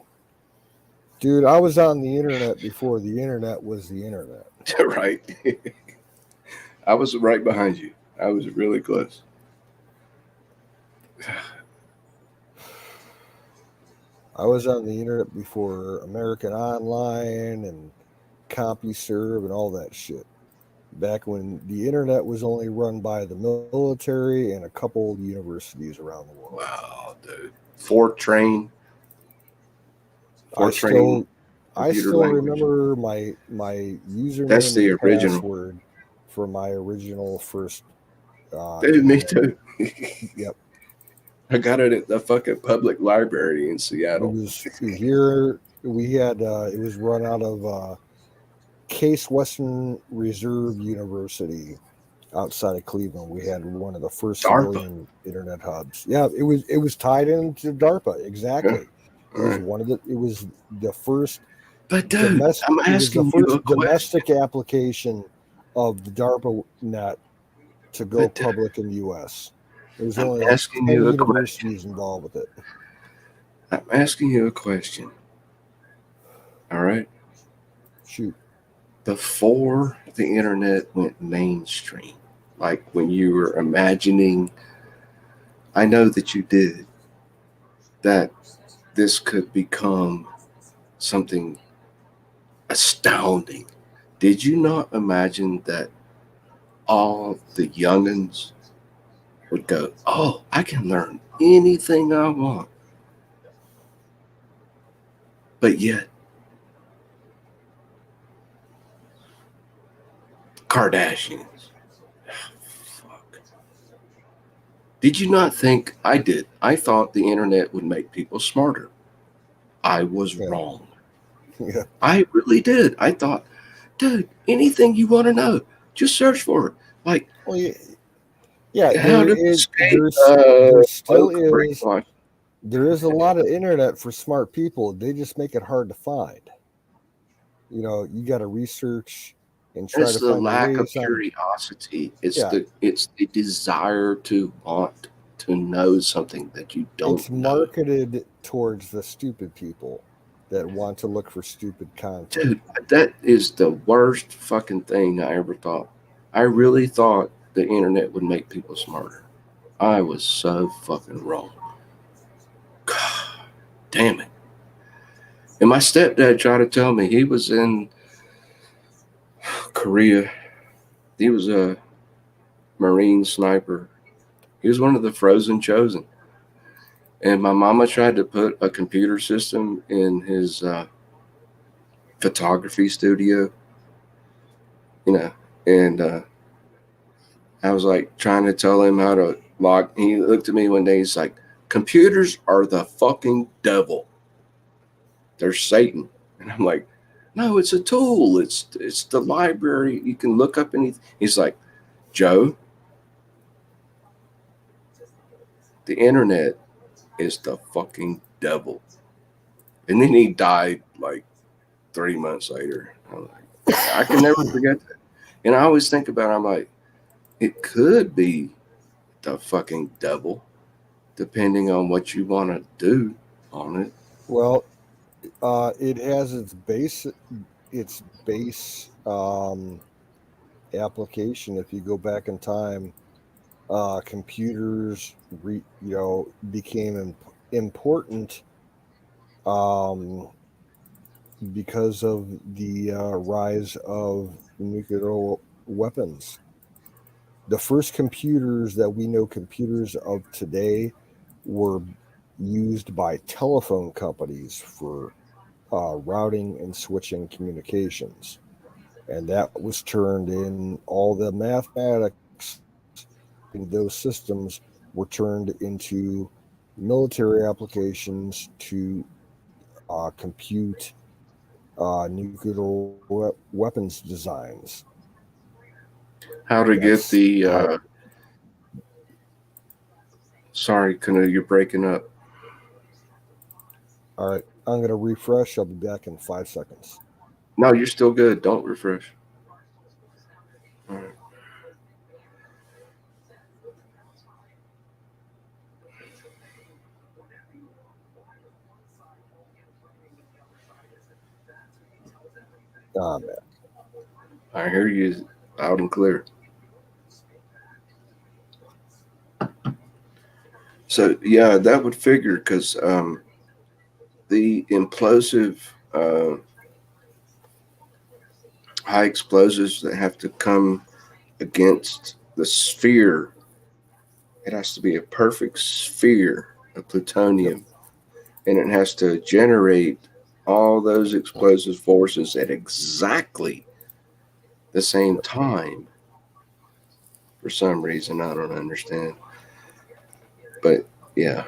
Dude, I was on the internet before the internet was the internet. Right. I was right behind you. I was really close. I was on the internet before American Online and CompuServe and all that shit. Back when the internet was only run by the military and a couple of universities around the world. Wow, dude. Fortran. I still remember my username. That's the and original password for my original first. Dude, me too. Yep. I got it at the fucking public library in Seattle. It was here. We had it was run out of Case Western Reserve University outside of Cleveland. We had one of the first civilian internet hubs. Yeah, it was tied into DARPA exactly. Yeah. It was the first. But dude, I'm asking you a domestic application of the DARPA net to go public in the U.S. There was only like 10 universities involved with it. I'm asking you a question. All right. Shoot. Before the internet went mainstream, like when you were imagining, I know that you did, that this could become something astounding. Did you not imagine that all the youngins would go, oh, I can learn anything I want? But yet, Kardashians. Fuck. Did you not think? I did. I thought the internet would make people smarter. I was wrong. Yeah. I really did. I thought, dude, anything you want to know, just search for it. Like, well, yeah, there is a lot of internet for smart people. They just make it hard to find. You know, you got to research and try It's to the find the lack of ways on. curiosity. It's Yeah, the desire to want to know something that you don't it's know. marketed towards the stupid people that want to look for stupid content. Dude, that is the worst fucking thing I ever thought. I really thought the internet would make people smarter. I was so fucking wrong. God damn it. And my stepdad tried to tell me he was in Korea. He was a Marine sniper. He was one of the Frozen Chosen. And my mama tried to put a computer system in his photography studio, you know, and I was like trying to tell him how to log. He looked at me one day. He's like, "Computers are the fucking devil. They're Satan." And I'm like, "No, it's a tool. It's the library. You can look up anything." He's like, "Joe, the internet is the fucking devil." And then he died like 3 months later. I'm like, I can never forget that. And I always think about it, I'm like, it could be the fucking devil, depending on what you want to do on it. Well, it has its base application. If you go back in time, computers became important um, because of the rise of nuclear weapons. The first computers that we know computers of today were used by telephone companies for routing and switching communications. And that was turned in all the mathematics in those systems were turned into military applications to compute nuclear weapons designs. How to get That's the, how. sorry, Canoe, you're breaking up. All right, I'm going to refresh. I'll be back in 5 seconds. No, you're still good. Don't refresh. All right. Man. I hear you loud and clear. So, yeah, that would figure because the implosive high explosives that have to come against the sphere, it has to be a perfect sphere of plutonium, and it has to generate all those explosive forces at exactly the same time. For some reason, I don't understand. But yeah.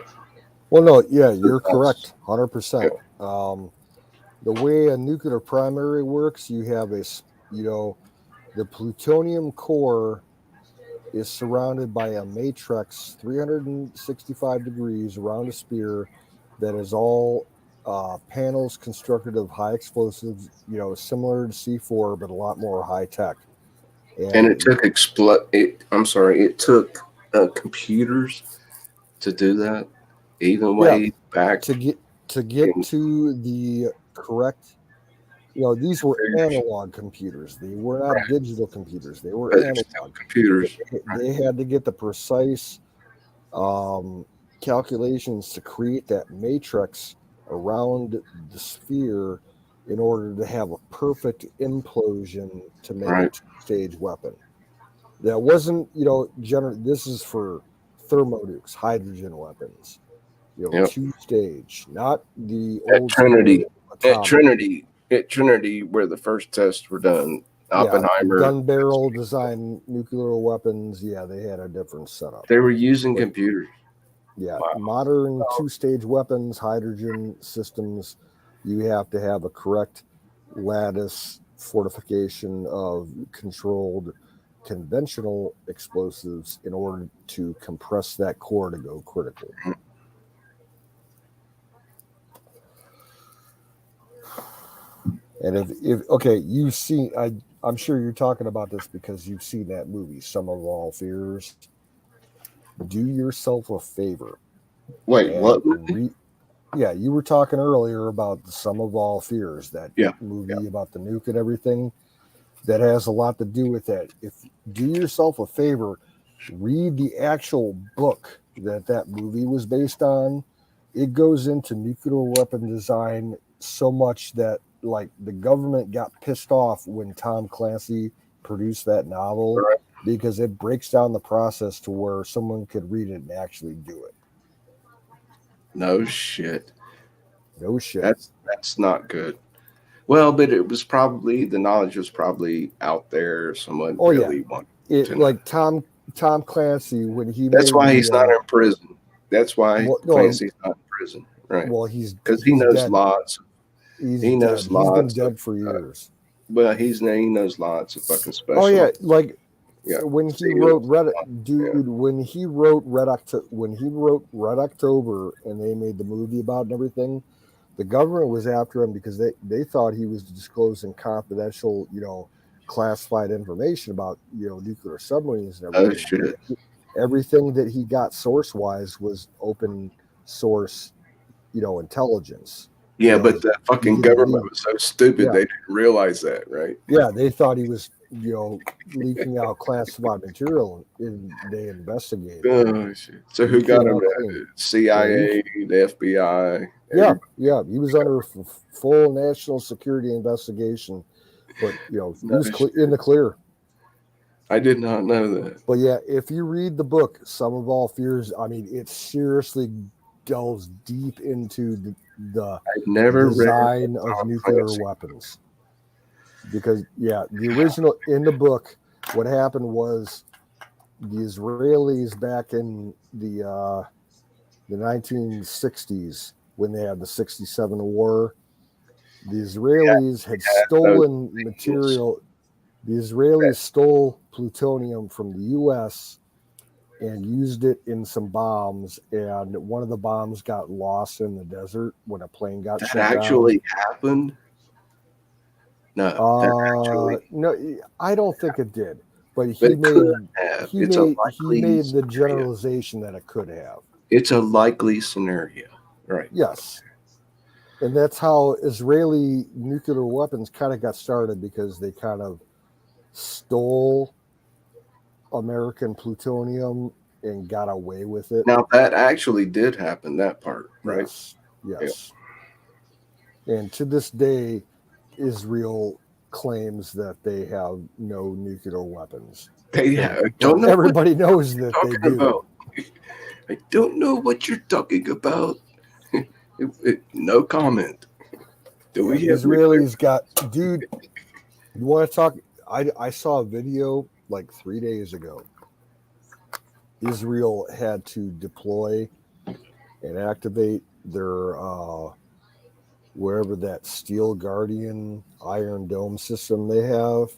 Well, no, yeah, you're correct, 100%. The way a nuclear primary works, you have the plutonium core is surrounded by a matrix 365 degrees around a sphere that is all panels constructed of high explosives, similar to C4, but a lot more high tech. And it And took it took computers to do that, even yeah, way back to get in to the correct, these were computers. analog computers. They were not Right. digital computers. They were But they're still analog. computers. They had to get the precise calculations to create that matrix around the sphere in order to have a perfect implosion to make a Right. two-stage weapon. That wasn't, this is for thermonukes, hydrogen weapons, Yep. two-stage, not the At old Trinity. school At atomic. Trinity. At Trinity, where the first tests were done. Yeah, Oppenheimer. gun barrel design nuclear weapons. Yeah, they had a different setup. They were using But computers. yeah, Wow. modern two-stage weapons, hydrogen systems, you have to have a correct lattice fortification of controlled conventional explosives in order to compress that core to go critical. And if okay, you've seen I'm sure you're talking about this because you've seen that movie, Sum of All Fears. Do yourself a favor. Wait, And what movie? yeah, you were talking earlier about the Sum of All Fears, that movie about the nuke and everything. That has a lot to do with that. If do yourself a favor, read the actual book that movie was based on. It goes into nuclear weapon design so much that like the government got pissed off when Tom Clancy produced that novel Right. because it breaks down the process to where someone could read it and actually do it. No shit. No shit. That's not good. Well, but it was probably the knowledge was probably out there. Someone really wanted it to like know. Tom Clancy when he That's made why he's not in prison. That's why well, no, Clancy's not in prison, right? well Because he he's knows dead. lots. He's He dead. knows He's been lots. dead for years. Well, he knows lots of fucking special. Oh yeah, like yeah. when he See, wrote Red, yeah. dude. When he wrote Red October, and they made the movie about it and everything, the government was after him because they thought he was disclosing confidential, classified information about nuclear submarines and everything. Oh shit. Everything that he got source wise was open source, intelligence. Yeah, but the fucking government was so stupid they didn't realize that, right? Yeah, they thought he was, leaking out classified material, and they investigated. Oh shit! So who got him? CIA, the FBI. Yeah, he was under full national security investigation, but he was in the clear. I did not know that. But yeah, if you read the book, Sum of All Fears, I mean, it seriously delves deep into the design of nuclear weapons. Because the original in the book, what happened was the Israelis back in the 1960s, when they had the 67 war, the Israelis had stolen material. The Israelis stole plutonium from the U.S. and used it in some bombs, and one of the bombs got lost in the desert when a plane got shut down. That actually happened? No, no, I don't think it did. But he made the generalization that it could have. It's a likely scenario, right? Yes. And that's how Israeli nuclear weapons kind of got started, because they kind of stole American plutonium and got away with it. Now, that actually did happen, that part, right? Yes. Yeah. And to this day, Israel claims that they have no nuclear weapons. Everybody knows that they do. I don't know what you're talking about. No comment. Israelis got, dude, you want to talk? I saw a video like 3 days ago. Israel had to deploy and activate their wherever that Steel Guardian Iron Dome system they have,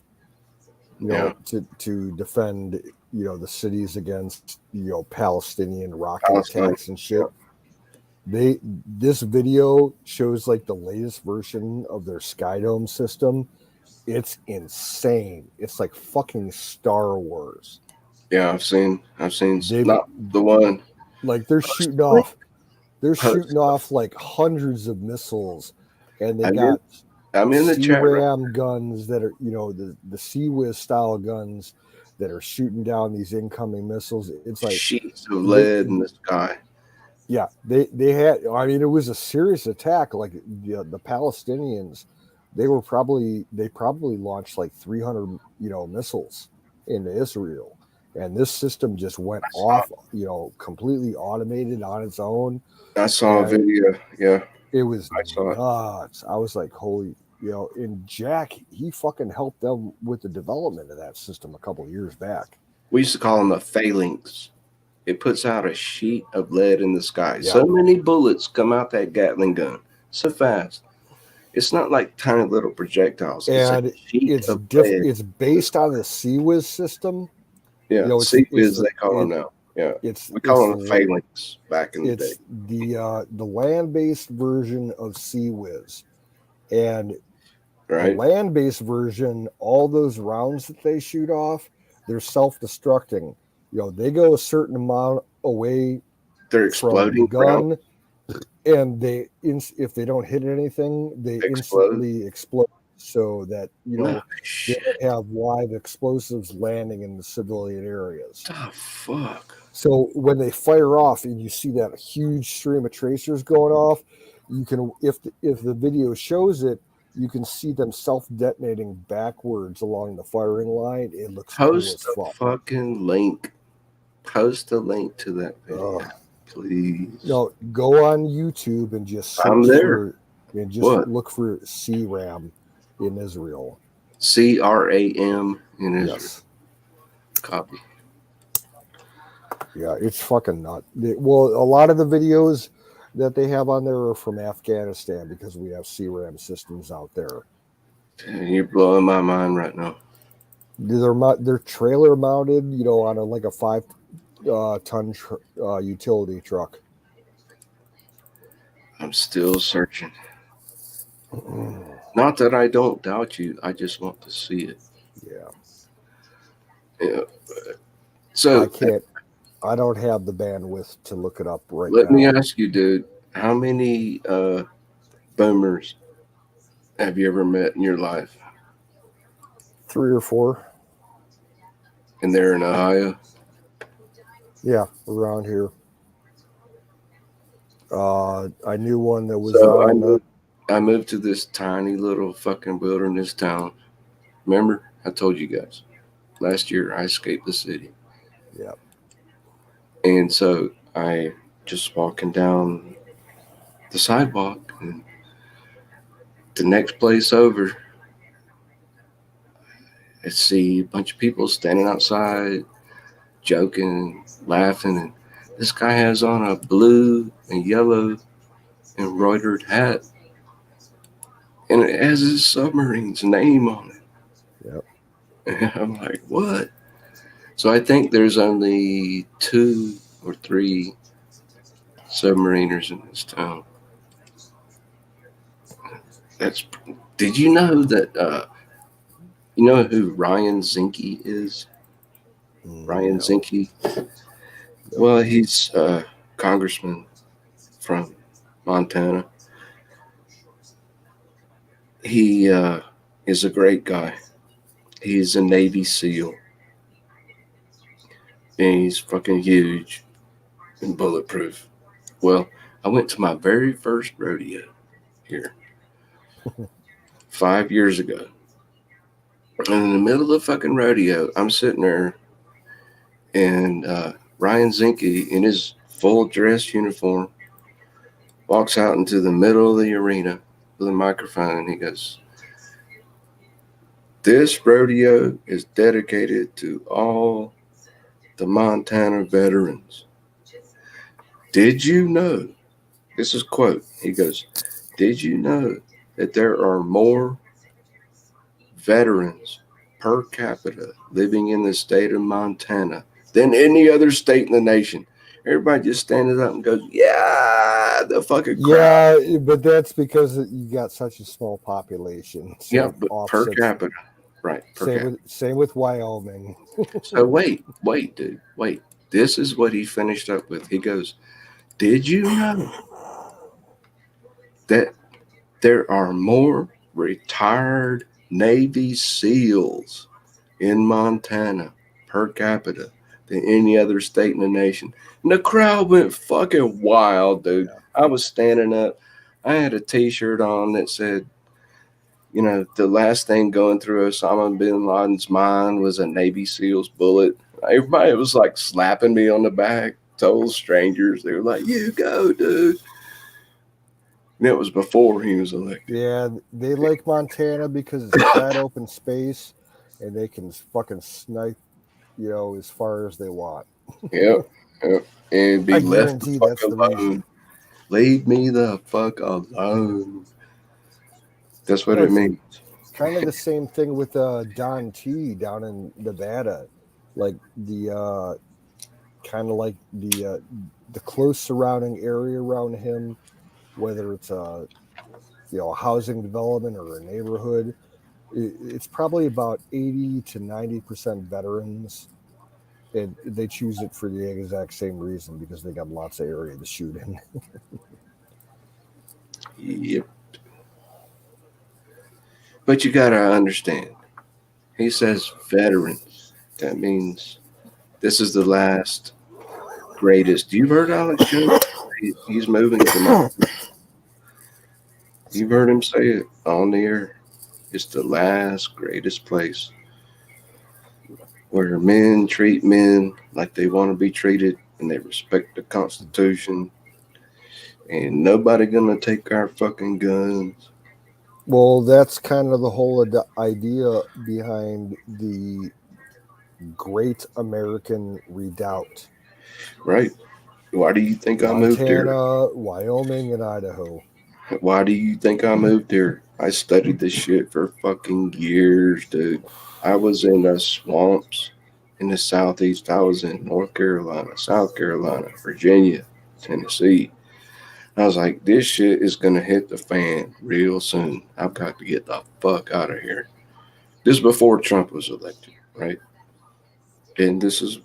to defend the cities against Palestinian rocket attacks and shit. This video shows like the latest version of their Sky Dome system. It's insane. It's like fucking Star Wars. Yeah, I've seen not the one. Like they're shooting off like hundreds of missiles, and they got CRAM guns that are the CWIS style guns that are shooting down these incoming missiles. It's like sheets of lead in the sky. Yeah, they had. I mean, it was a serious attack. Like the Palestinians, they probably launched like 300 missiles into Israel, and this system just went off. Completely automated on its own. I saw a video. Yeah, it was nuts. I was like, holy, and Jack, he fucking helped them with the development of that system a couple of years back. We used to call them a phalanx. It puts out a sheet of lead in the sky. Yeah. So many bullets come out that Gatling gun so fast. It's not like tiny little projectiles. And it's based on the CWIS system. Yeah, CWIS they call them now. Yeah, we call them phalanx back in the day. It's the land-based version of CWIS, and The Right. land-based version, all those rounds that they shoot off, they're self-destructing. They go a certain amount away They're from the exploding. gun, and if they don't hit anything, they Explode. instantly explode. So that Oh, they shit. don't have live explosives landing in the civilian areas. Oh, fuck. So when they fire off and you see that huge stream of tracers going off, you can, if the video shows it, you can see them self-detonating backwards along the firing line. It looks Post cool a as fuck. fucking link. Post a link to that video, please. Go on YouTube and just search I'm there. look for CRAM in Israel. CRAM in Israel. Yes. Copy. Yeah, it's fucking nuts. Well, a lot of the videos that they have on there are from Afghanistan because we have CRAM systems out there. You're blowing my mind right now. They're trailer mounted, on like a 5-ton utility truck. I'm still searching. Not that I don't doubt you. I just want to see it. Yeah. So I don't have the bandwidth to look it up right now. let me ask you, dude, how many boomers have you ever met in your life? 3 or 4. And they're in Ohio? Yeah, around here. I knew one that was I moved to this tiny little fucking wilderness town. Remember? I told you guys. Last year, I escaped the city. Yeah. And so I just walking down the sidewalk, and the next place over, I see a bunch of people standing outside, joking, laughing, and this guy has on a blue and yellow embroidered hat, and it has his submarine's name on it. Yep. And I'm like, what? So I think there's only 2 or 3 submariners in this town. Did you know that you know who Ryan Zinke is? Ryan Zinke? Well, he's a congressman from Montana. He is a great guy. He's a Navy SEAL. And he's fucking huge and bulletproof. Well, I went to my very first rodeo here 5 years ago. And in the middle of the fucking rodeo, I'm sitting there, and Ryan Zinke, in his full dress uniform, walks out into the middle of the arena with a microphone, and he goes, "This rodeo is dedicated to all the Montana veterans. Did you know," this is a quote, he goes, "Did you know that there are more veterans per capita living in the state of Montana than any other state in the nation?" Everybody just stands up and goes, "Yeah, the fucking crowd." Yeah, but that's because you got such a small population. So yeah, but per capita. Right. Same with Wyoming. So wait, dude, wait. This is what he finished up with. He goes, "Did you know that there are more retired Navy SEALs in Montana per capita than any other state in the nation?" And the crowd went fucking wild, dude. Yeah. I was standing up. I had a T-shirt on that said, the last thing going through Osama bin Laden's mind was a Navy SEAL's bullet. Everybody was like slapping me on the back, total strangers. They were like, "You go, dude." And it was before he was elected. Yeah, they like Montana because it's flat open space, and they can fucking snipe, as far as they want. Yep. And be I left guarantee the that's fuck the alone. reason. Leave me the fuck alone. That's what it means. Kind of the same thing with Don T down in Nevada, like the kind of like the close surrounding area around him, whether it's a housing development or a neighborhood, it's probably about 80 to 90% veterans. And they choose it for the exact same reason, because they got lots of area to shoot in. Yep. But you gotta understand. He says veterans. That means this is the last greatest. You've heard Alex Jones? He's moving to my. You've heard him say it on the air. It's the last greatest place where men treat men like they want to be treated, and they respect the Constitution. And nobody gonna take our fucking guns. Well, that's kind of the whole idea behind the Great American Redoubt. Right? Why do you think I moved here? Montana, Wyoming, and Idaho. Why do you think I moved here? I studied this shit for fucking years, dude. I was in the swamps in the Southeast. I was in North Carolina, South Carolina, Virginia, Tennessee. I was like, this shit is going to hit the fan real soon. I've got to get the fuck out of here. This is before Trump was elected, right? And this is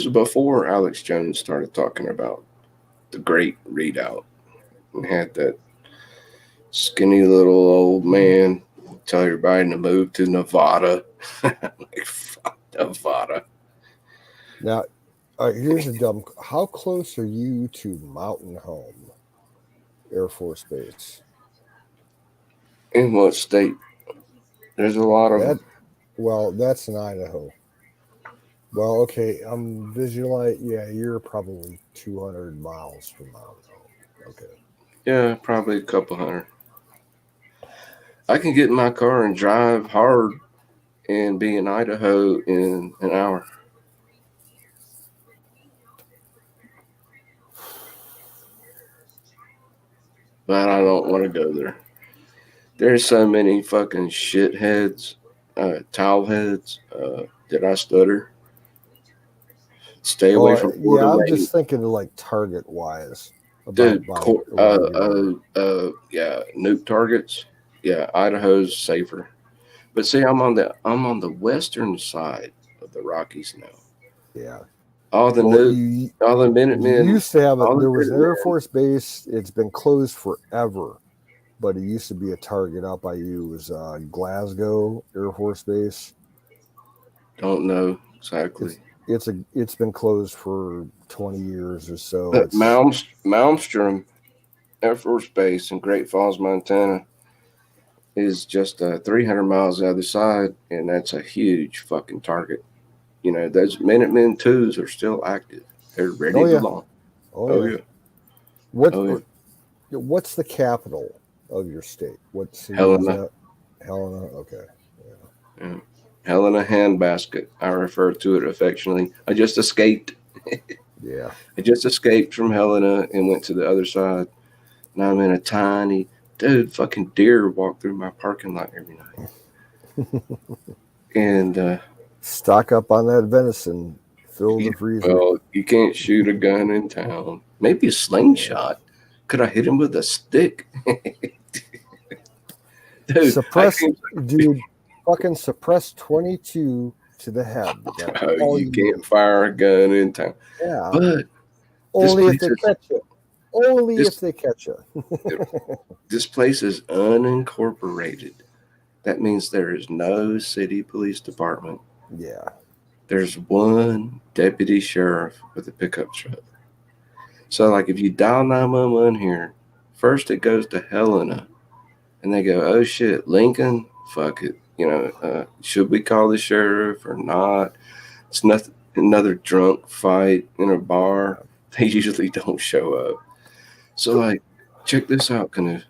before Alex Jones started talking about the Great Readout and had that skinny little old man tell everybody to move to Nevada. Like, fuck Nevada. Now, here's a dumb. How close are you to Mountain Home Air Force Base? In what state? There's a lot of them. Well, that's in Idaho. Well, okay. I'm visualize. Yeah, you're probably 200 miles from Mountain Home. Okay. Yeah, probably a couple hundred. I can get in my car and drive hard and be in Idaho in an hour. But I don't want to go there. There's so many fucking shitheads, towel heads. Did I stutter? Stay away from Florida. Yeah, I'm just thinking of like target wise. Dude, yeah, nuke targets. Yeah, Idaho's safer. But see, I'm on the western side of the Rockies now. Yeah. All the Minutemen. You used to have there was an Air Force base. It's been closed forever, but it used to be a target out by you. It was Glasgow Air Force Base. Don't know exactly. It's been closed for 20 years or so. Malmstrom Air Force Base in Great Falls, Montana, is just 300 miles the other side, and that's a huge fucking target. You know, those Minutemen 2s are still active. They're ready to launch. Oh, yeah. What's the capital of your state? What city is that? Helena? Okay. Yeah. Helena Handbasket. I refer to it affectionately. I just escaped. Yeah. I just escaped from Helena and went to the other side. Now I'm in a tiny fucking deer walk through my parking lot every night. And stock up on that venison. Fill the freezer. Well, you can't shoot a gun in town. Maybe a slingshot. Could I hit him with a stick? Dude, fucking suppress 22 to the head. You can't fire a gun in town. Yeah. But only if they catch you. Only if they catch you. This place is unincorporated. That means there is no city police department. Yeah. There's one deputy sheriff with a pickup truck. So, like, if you dial 911 here, first it goes to Helena, and they go, "Oh shit, Lincoln, fuck it. You know, should we call the sheriff or not?" It's nothing. Another drunk fight in a bar. They usually don't show up. So, like, check this out, Canoe.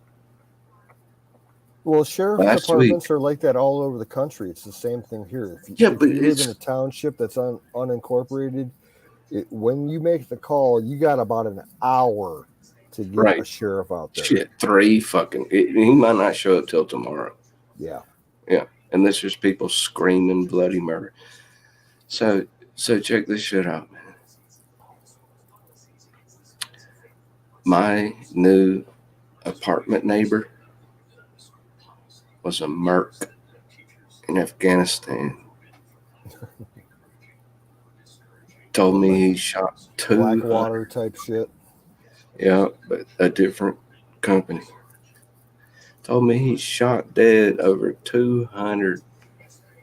Well, sheriff's departments are like that all over the country. It's the same thing here. If you live in a township that's unincorporated, when you make the call, you got about an hour to get a sheriff out there. Shit, he might not show up till tomorrow. Yeah. Yeah. And this is people screaming bloody murder. So check this shit out, man. My new apartment neighbor was a merc in Afghanistan. Told me he shot two. Blackwater type shit. Yeah, but a different company. Told me he shot dead over 200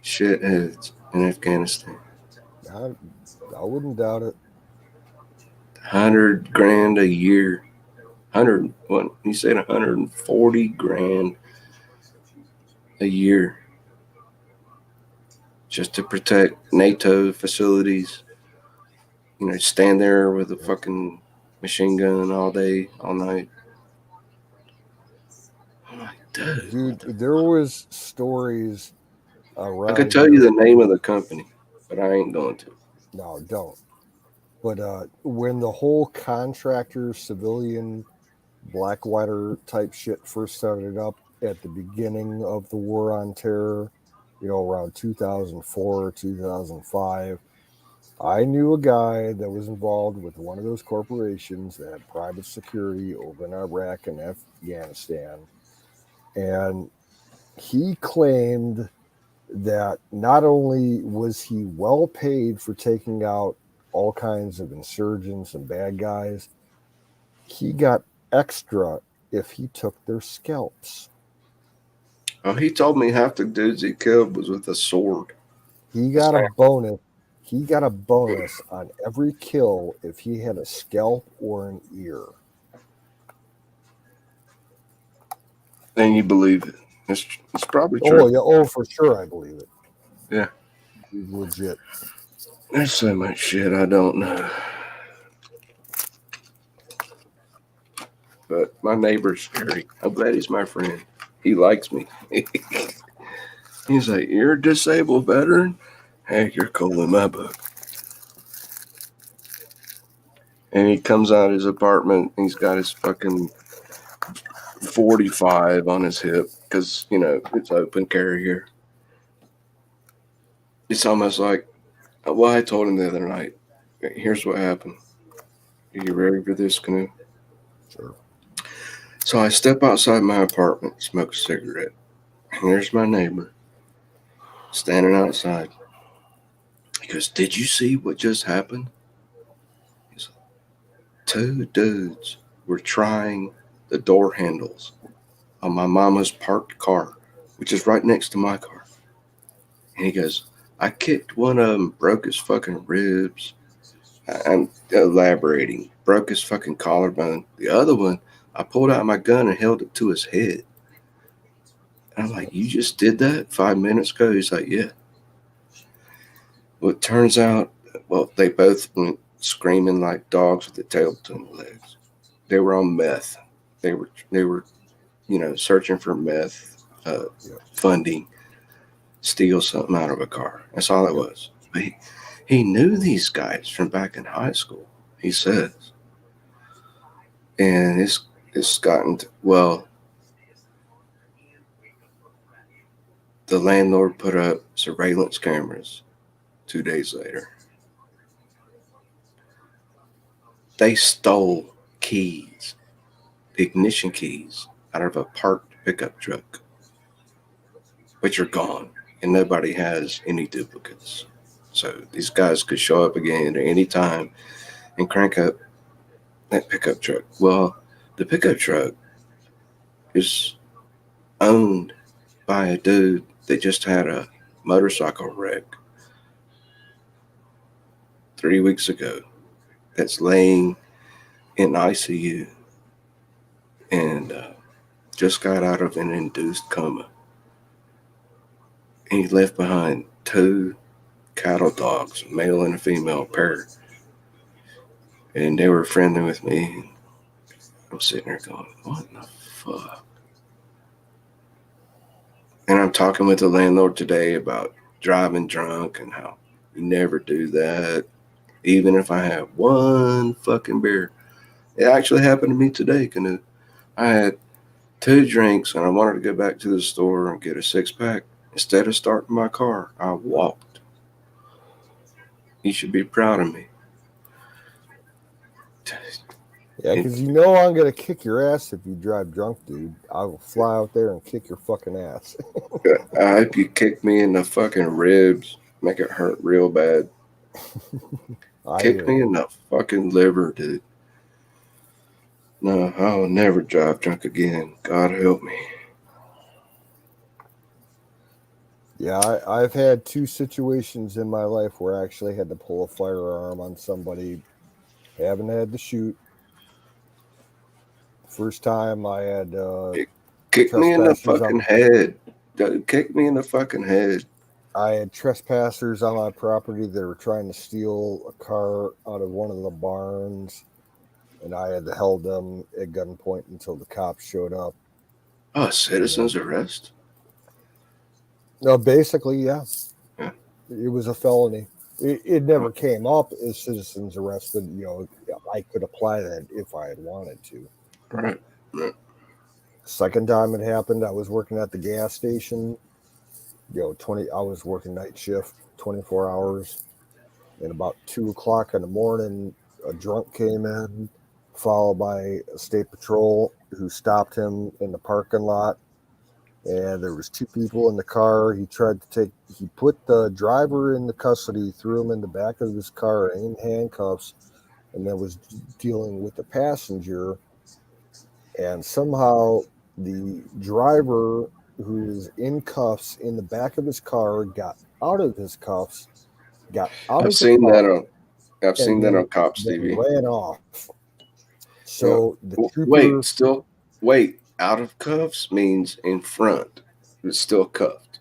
shitheads in Afghanistan. I wouldn't doubt it. 100 grand a year. 100, what? He said 140 grand a year just to protect NATO facilities. You know, stand there with a fucking machine gun all day, all night. I'm like, Dude, there was stories around. I could tell you the name of the company, but I ain't going to. No, don't. But when the whole contractor civilian Blackwater type shit first started up at the beginning of the war on terror, around 2004 or 2005, I knew a guy that was involved with one of those corporations that had private security over in Iraq and Afghanistan. And he claimed that not only was he well paid for taking out all kinds of insurgents and bad guys, he got extra if he took their scalps. Oh, he told me half the dudes he killed was with a sword. He got a bonus. He got a bonus on every kill if he had a scalp or an ear. And you believe it. It's probably true. Oh yeah, oh for sure I believe it. Yeah. He's legit. There's so much shit I don't know. But my neighbor's scary. I'm glad he's my friend. He likes me. He's like, you're a disabled veteran? Hey, you're cool in my book. And he comes out of his apartment. He's got his fucking 45 on his hip because, it's open carry here. It's almost like, well, I told him the other night, here's what happened. Are you ready for this, Canoe? Sure. So I step outside my apartment, smoke a cigarette. And there's my neighbor standing outside. He goes, did you see what just happened? He's like, 2 dudes were trying the door handles on my mama's parked car, which is right next to my car. And he goes, I kicked one of them, broke his fucking ribs. I'm elaborating. Broke his fucking collarbone. The other one, I pulled out my gun and held it to his head. And I'm like, you just did that 5 minutes ago? He's like, yeah. Well, it turns out, they both went screaming like dogs with their tail between their legs. They were on meth. They were, searching for meth funding, steal something out of a car. That's all it was. But he knew these guys from back in high school, he says. And it's gotten to, the landlord put up surveillance cameras 2 days later. They stole keys, ignition keys, out of a parked pickup truck, which are gone, and nobody has any duplicates. So these guys could show up again at any time and crank up that pickup truck. Well, the pickup truck is owned by a dude that just had a motorcycle wreck 3 weeks ago that's laying in ICU and just got out of an induced coma. And he left behind 2 cattle dogs, a male and a female pair. And they were friendly with me. I'm sitting there going, what the fuck? And I'm talking with the landlord today about driving drunk and how you never do that. Even if I have 1 fucking beer. It actually happened to me today, Canoe. I had 2 drinks and I wanted to go back to the store and get a 6-pack. Instead of starting my car, I walked. You should be proud of me. Yeah, because you know I'm gonna kick your ass if you drive drunk, dude. I will fly out there and kick your fucking ass. I hope you kick me in the fucking ribs, make it hurt real bad. I Kick hear me you. in the fucking liver, dude. No, I'll never drive drunk again. God help me. Yeah, I've had 2 situations in my life where I actually had to pull a firearm on somebody. Haven't had to shoot. First time I had Kick me in the trespassers fucking on. head. Kick me in the fucking head. I had trespassers on my property that were trying to steal a car out of one of the barns, and I had held them at gunpoint until the cops showed up. Oh, citizen's arrest? No, basically, yeah. Yeah. It was a felony. It never came up as citizen's arrest, but I could apply that if I had wanted to. Right. Right. Second time it happened, I was working at the gas station. I was working night shift, 24 hours, and about 2 o'clock in the morning, a drunk came in, followed by a state patrol who stopped him in the parking lot. And there was 2 people in the car. He put the driver into custody, threw him in the back of his car in handcuffs, and then was dealing with the passenger. And somehow the driver, who was in cuffs in the back of his car, got out of his cuffs, got out I've of the seen that car, on I've seen that on Cops then TV. ran off. Yeah. So the trooper, Wait, out of cuffs means in front. It's still cuffed.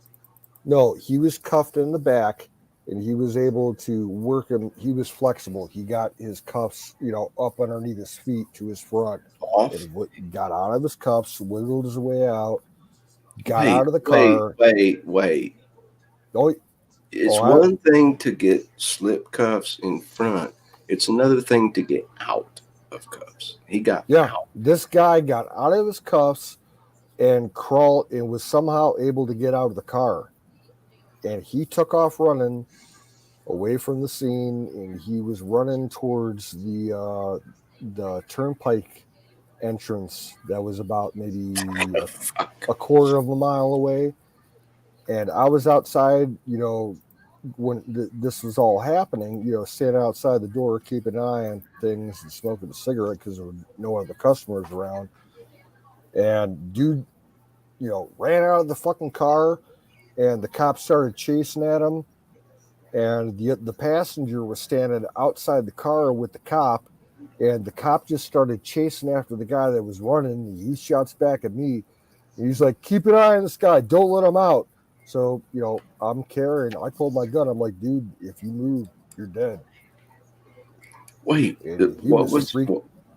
no, he was cuffed in the back, and he was able to work him. He was flexible. He got his cuffs, up underneath his feet to his front, Off. and got out of his cuffs, wiggled his way out, got Wait, out of the car. wait. Oh, It's I, one thing to get slip cuffs in front. It's another thing to get out of cuffs. He got yeah, out. this guy got out of his cuffs and crawled and was somehow able to get out of the car. And he took off running away from the scene, and he was running towards the turnpike entrance that was about maybe Fuck. a quarter of a mile away. And I was outside, when this was all happening, standing outside the door, keeping an eye on things and smoking a cigarette because there were no other customers around. And dude, ran out of the fucking car, and the cops started chasing at him. And the passenger was standing outside the car with the cop, and the cop just started chasing after the guy that was running. And he shouts back at me, and he's like, "Keep an eye on this guy. Don't let him out." So, I'm carrying. I pulled my gun. I'm like, "Dude, if you move, you're dead." Wait, And he what was was? freaked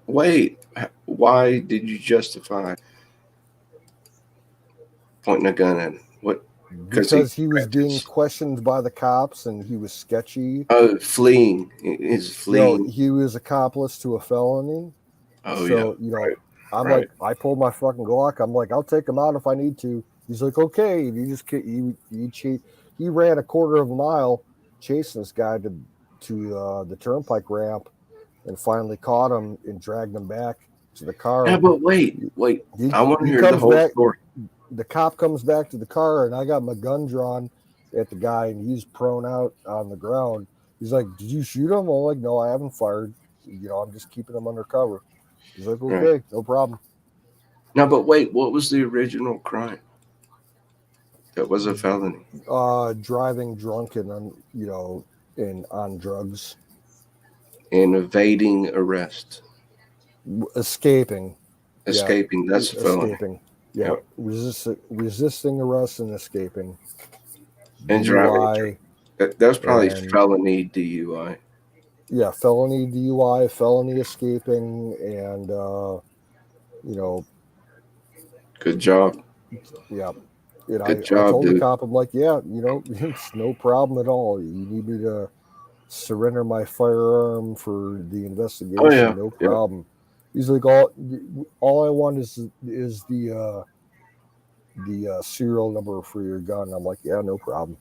Wait, why did you justify pointing a gun at him? What? because he was grabbed being his- questioned by the cops, and he was sketchy. fleeing. He's fleeing. He was accomplice to a felony. Oh So, yeah, right, I'm right. like, I pulled my fucking Glock. I'm like, I'll take him out if I need to. He's like, okay. And he ran a quarter of a mile chasing this guy to the turnpike ramp, and finally caught him and dragged him back to the car. Yeah, but wait. I want to He hear the comes whole back. story. The cop comes back to the car, and I got my gun drawn at the guy, and he's prone out on the ground. He's like, "Did you shoot him?" I'm like, "No, I haven't fired. I'm just keeping him under cover." He's like, "Okay, Right. no problem." No, but wait. What was the original crime? That was a felony. Driving drunk and on drugs, And evading arrest. escaping. Escaping. That's a felony. Escaping. Yeah, Yep. resisting arrest and escaping. And driving. DUI. That's probably and- felony DUI. Yeah, felony DUI, felony escaping, and Good job. yeah. And Good I job, told the dude. cop, I'm like, yeah, it's no problem at all. You need me to surrender my firearm for the investigation? Oh, yeah. No Yeah. problem. He's like, all I want is the serial number for your gun. I'm like, yeah, no problem.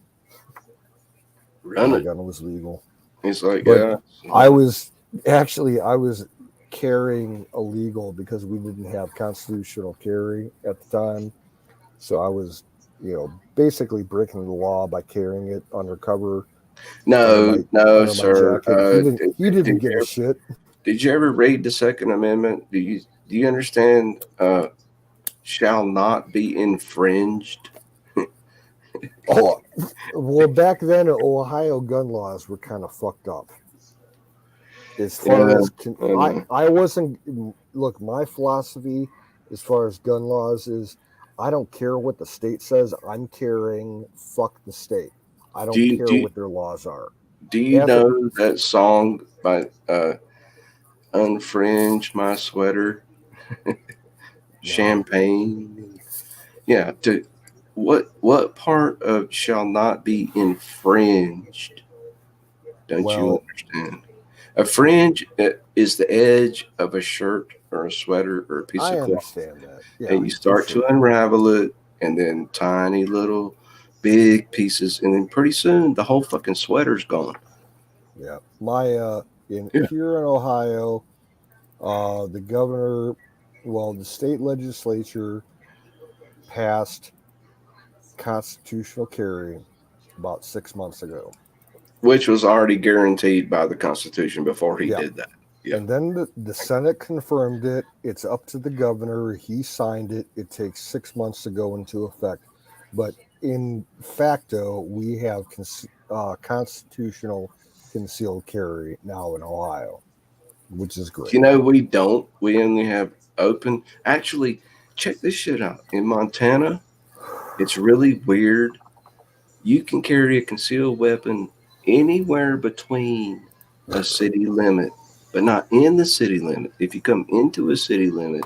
Run My it. gun was legal. He's like, But yeah. I was carrying illegal because we didn't have constitutional carry at the time. So I was, basically breaking the law by carrying it undercover No, no, under my sir. jacket. He didn't give a shit. Did you ever read the Second Amendment? Do you understand? Shall not be infringed. Oh, well, back then, Ohio gun laws were kind of fucked up. As far as I wasn't. Look, my philosophy as far as gun laws is, I don't care what the state says. I'm carrying. Fuck the state. I don't care what their laws are. Do you know that song by Unfringe My Sweater? Champagne. Yeah. What part of shall not be infringed? Don't you understand? A fringe is the edge of a shirt or a sweater or a piece of cloth. I understand that. Yeah, and you start to unravel it, and then tiny little big pieces, and then pretty soon the whole fucking sweater's gone. Yeah. Here in Ohio, the governor, the state legislature passed constitutional carry about 6 months ago, which was already guaranteed by the Constitution before he did that. Yeah. And then the Senate confirmed it. It's up to the governor. He signed it. It takes 6 months to go into effect. But in facto, we have constitutional concealed carry now in Ohio, which is great. We don't. We only have open. Actually, check this shit out. In Montana, it's really weird. You can carry a concealed weapon anywhere between a city limit, but not in the city limit. If you come into a city limit,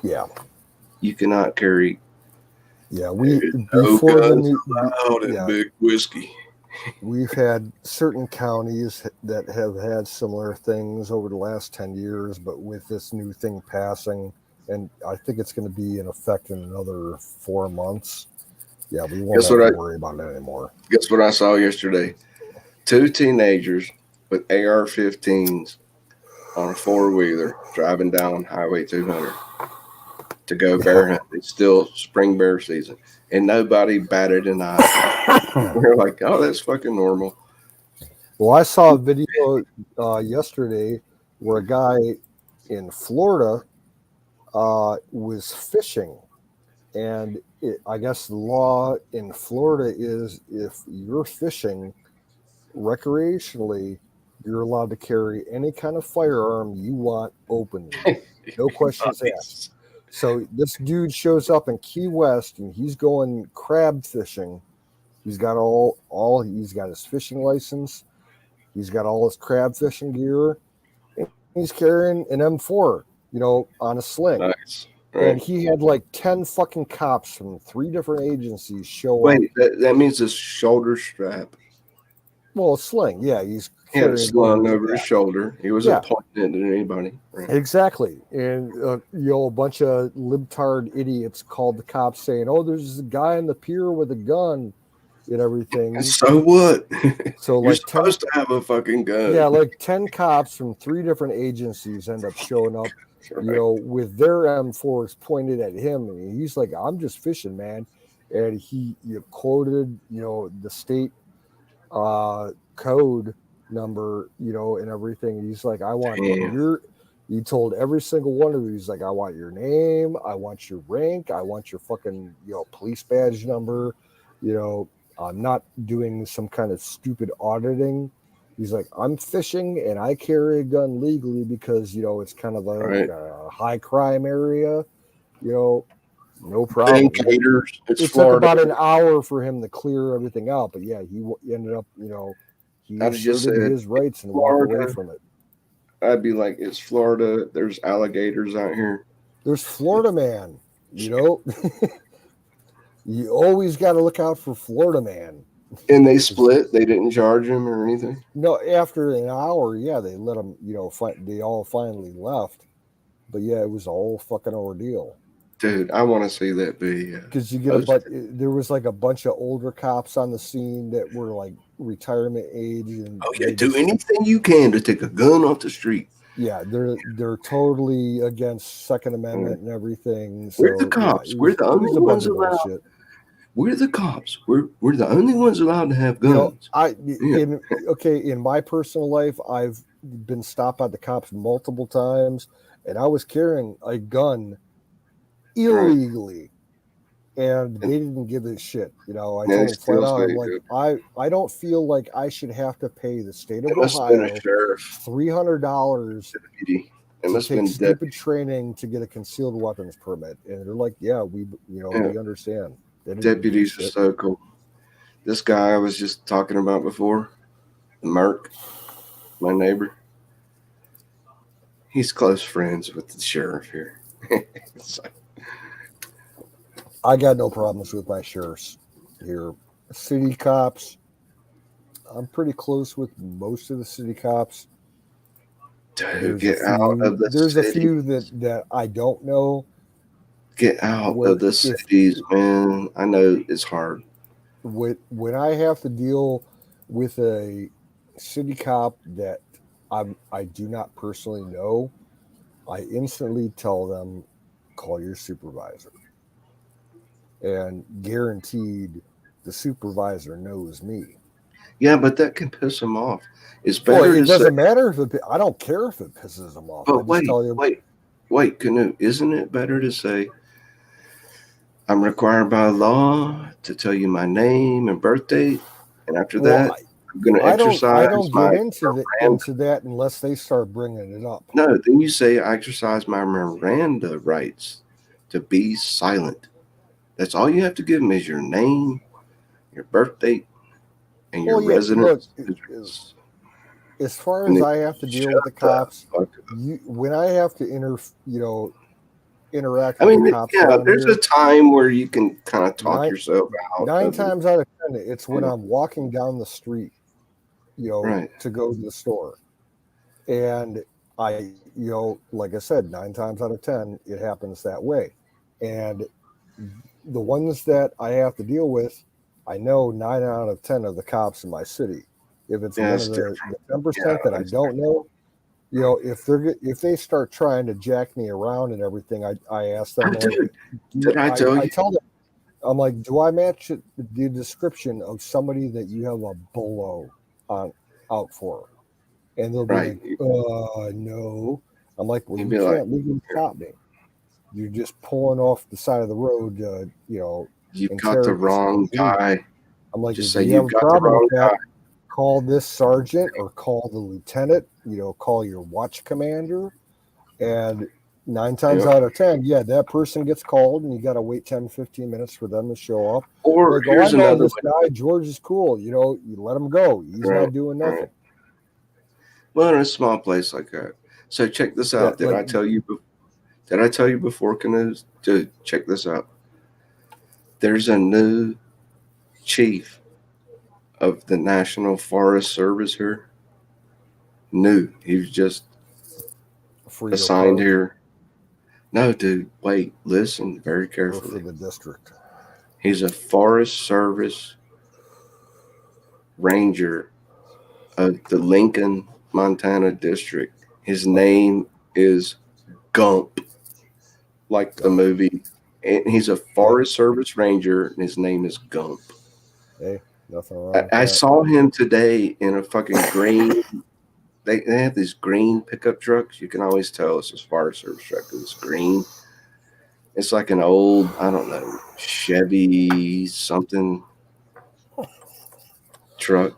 you cannot carry. Yeah, before big whiskey. We've had certain counties that have had similar things over the last 10 years, but with this new thing passing, and I think it's going to be in effect in another 4 months. Yeah, we won't have to worry about it anymore. Guess what I saw yesterday? 2 teenagers with AR-15s on a 4-wheeler driving down Highway 200 to go bear hunting. It's still spring bear season, and nobody batted an eye. We're like, oh, that's fucking normal. Well, I saw a video yesterday where a guy in Florida was fishing, and I guess the law in Florida is if you're fishing recreationally, you're allowed to carry any kind of firearm you want openly. No questions asked. So this dude shows up in Key West and he's going crab fishing. He's got he's got his fishing license. He's got all his crab fishing gear. And he's carrying an M4, on a sling. Nice. Right. And he had like 10 fucking cops from 3 different agencies show up. Wait, that means a shoulder strap. Well, a sling, yeah. He's a slung over his shoulder. He wasn't pointing it at anybody. Right. Exactly. And, a bunch of libtard idiots called the cops saying, oh, there's a guy on the pier with a gun and everything. So what? So you're supposed to have a fucking gun. Yeah, like 10 cops from 3 different agencies end up showing up, with their M4s pointed at him. And he's like, I'm just fishing, man. And he quoted, the state code number, and everything. And he's like, I want he told every single one of them, he's like, I want your name, I want your rank, I want your fucking, police badge number, I'm not doing some kind of stupid auditing. He's like, I'm fishing and I carry a gun legally because, it's kind of a high crime area, no problem. It took about an hour for him to clear everything out. But yeah, he ended up, he asserted his rights and walked away from it. I'd be like, it's Florida. There's alligators out here. There's Florida man, You always got to look out for Florida man. And they split. They didn't charge him or anything. No, after an hour, they let him. They all finally left. But yeah, it was a whole fucking ordeal. Dude, I want to see that video. Because there was like a bunch of older cops on the scene that were like retirement age. And do anything you can to take a gun off the street. Yeah, they're totally against Second Amendment and everything. So We're the cops. yeah, We're the it only was a bunch ones of allowed. bullshit. We're the cops. We're the only ones allowed to have guns. In my personal life, I've been stopped by the cops multiple times, and I was carrying a gun illegally, and they didn't give a shit. I told them flat out, I'm like, I don't feel like I should have to pay the state of Ohio $300 to take stupid training to get a concealed weapons permit. And they're like, yeah, we understand. Deputies are so cool. This guy I was just talking about before, Merck, my neighbor, he's close friends with the sheriff here. I got no problems with my sheriffs here. City cops, I'm pretty close with most of the city cops. Dude, there's a few that I don't know. Get out of the cities, man. I know it's hard. When I have to deal with a city cop that I do not personally know, I instantly tell them, call your supervisor. And guaranteed the supervisor knows me. Yeah, but that can piss them off. It's better. It doesn't matter if I don't care if it pisses them off. But wait, Canoe. Isn't it better to say, I'm required by law to tell you my name and birthday, and after that, I'm going to exercise. I don't get into that unless they start bringing it up. No, then you say I exercise my Miranda rights to be silent. That's all you have to give them is your name, your birthday, and your residence. As far as I have to deal with the cops, when I have to interact with the cops. Yeah, there's a time where you can kind of talk yourself out. 9 times out of 10, it's when I'm walking down the street, to go to the store. And I, like I said, 9 times out of 10, it happens that way. And the ones that I have to deal with, I know 9 out of 10 of the cops in my city. If it's one of the 10% that I don't know, if they start trying to jack me around and everything, I ask them. I tell them, I'm like, do I match the description of somebody that you have a bolo out for? And they'll be like, no. I'm like, well, you can't legally stop me. You're just pulling off the side of the road. You've got the wrong guy. I'm like, just say you've got the wrong guy. Call this sergeant or call the lieutenant, call your watch commander. And 9 times out of 10, that person gets called and you got to wait 10, 15 minutes for them to show up. Or here's another guy, George is cool. You let him go. He's not doing nothing. Right. Well, in a small place like that. So check this out. Did I tell you before, Canoes? Dude, check this out. There's a new chief of the National Forest Service here. New. He was just assigned here. No, dude, wait, listen very carefully. For the district. He's a Forest Service ranger of the Lincoln, Montana district. His name is Gump, like the movie. And he's a Forest Service ranger, and his name is Gump. Hey, nothing wrong. I saw him today in a fucking green. They have these green pickup trucks. You can always tell it's a Forest Service truck because it's green. It's like an old, I don't know, Chevy something truck.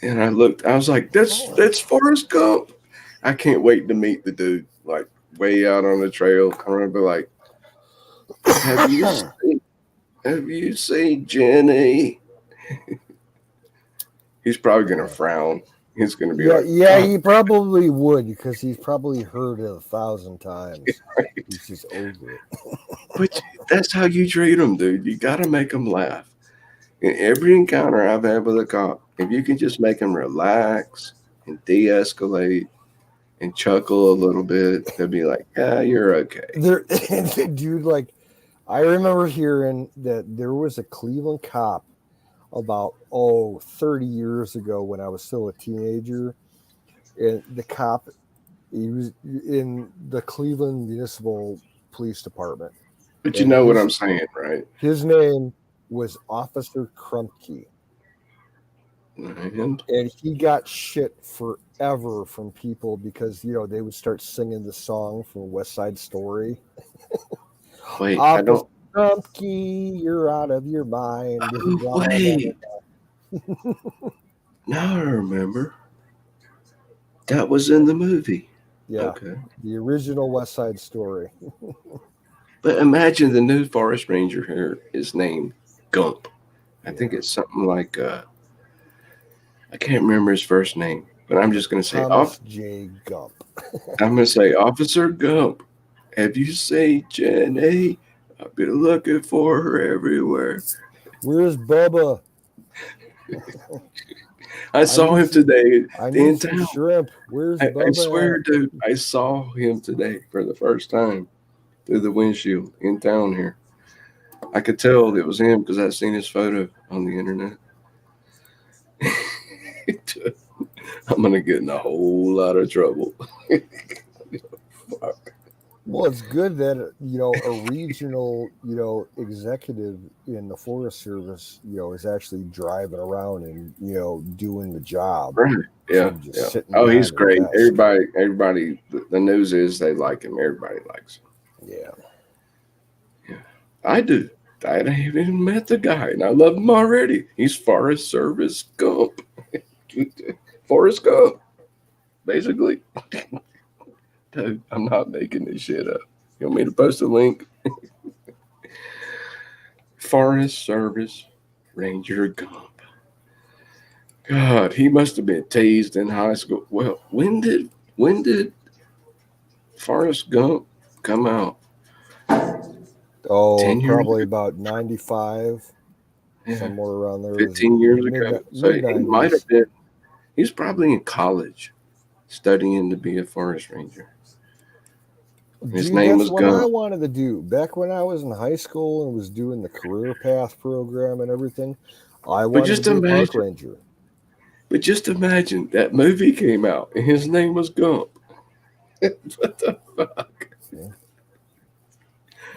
And I was like, that's Forrest Gump. I can't wait to meet the dude, like way out on the trail. I'm gonna be like, have you seen Jenny? He's probably gonna frown. He's gonna be he probably would because he's probably heard it 1,000 times. Right. He's just over it. But that's how you treat them, dude. You gotta make them laugh. In every encounter I've had with a cop, if you can just make them relax and de-escalate and chuckle a little bit, they'll be like, yeah, you're okay. Dude, like, I remember hearing that there was a Cleveland cop about 30 years ago when I was still a teenager, And the cop, he was in the Cleveland Municipal Police Department. But you And know what I'm saying, right? his name was Officer Krumke. And And he got shit forever from people because, they would start singing the song from West Side Story. wait, I Officer don't. Krumke, you're out of your mind. Oh, Blah, blah, blah, wait. blah. Now I remember. That was in the movie. Yeah, Okay. the original West Side Story. But imagine the new forest ranger here is named Gump. I think it's something like I can't remember his first name, but I'm just going to say Thomas J. Gump. I'm going to say Officer Gump. Have you seen Jenny? I've been looking for her everywhere. Where's Bubba? I saw him today I in need some town. shrimp. Where's I Bubba? swear, dude, I saw him today for the first time through the windshield in town here. I could tell it was him because I seen his photo on the internet. I'm gonna get in a whole lot of trouble. Fuck. Well, it's good that a regional executive in the Forest Service is actually driving around and doing the job. Right. Yeah. Just Yeah. sitting Oh, he's behind great. the desk. Everybody. The news is they like him. Everybody likes him. Yeah. Yeah. I do. I haven't even met the guy, and I love him already. He's Forest Service Gump. Forrest Gump, basically. Dude, I'm not making this shit up. You want me to post a link? Forest Service Ranger Gump. God, he must have been tased in high school. Well, when did Forrest Gump come out? Oh, 10 years probably ago? about 95, Yeah. somewhere around there. 15 years ago. So he might have been, he's probably in college studying to be a forest ranger. His name that's was what I Gump. wanted to do. Back when I was in high school and was doing the career path program and everything, I wanted to be a park ranger. But just imagine that movie came out and his name was Gump. What the fuck? Yeah.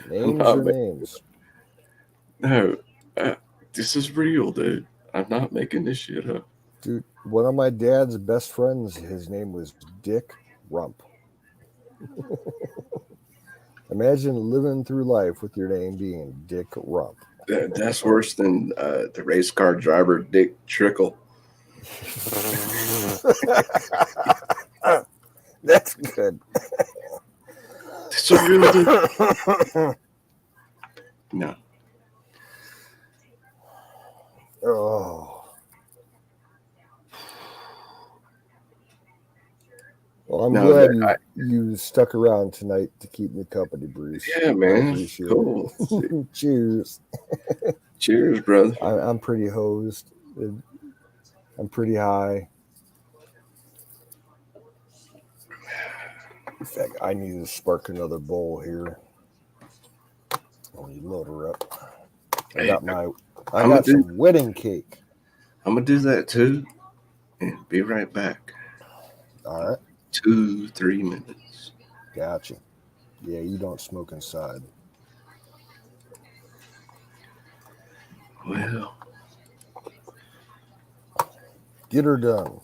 Names are names. No, this is real, dude. I'm not making this shit up. Dude, one of my dad's best friends, his name was Dick Rump. Imagine living through life with your name being Dick Rump. That's worse than the race car driver Dick Trickle. That's good. It's a real dude. No. Oh. Well, I'm glad you stuck around tonight to keep me company, Bruce. Yeah, man. I appreciate cool. it. Cheers. Cheers, brother. I'm pretty hosed. I'm pretty high. In fact, I need to spark another bowl here. Let me load her up. I got some wedding cake. I'm gonna do that too, and be right back. All right. 2-3 minutes. Gotcha. Yeah, you don't smoke inside. Well, get her done.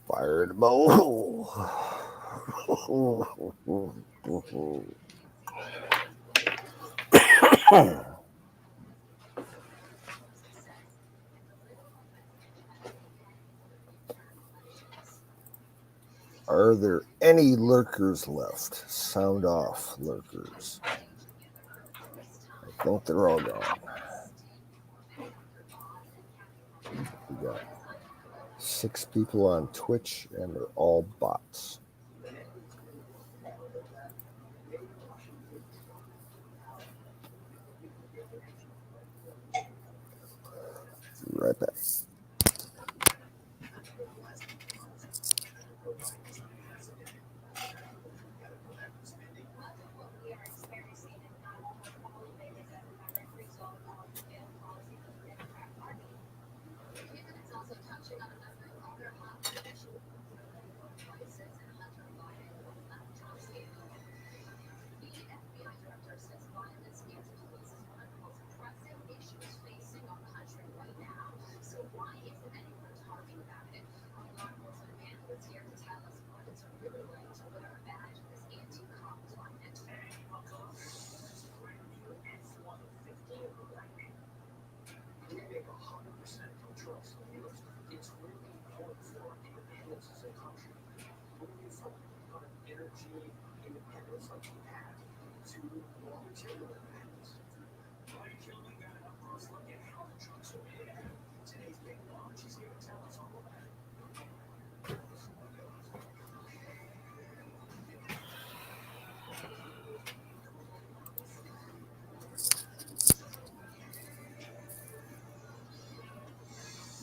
Fire the bowl. Are there any lurkers left? Sound off, lurkers. I think they're all gone. We got 6 people on Twitch, and they're all bots. Be right back.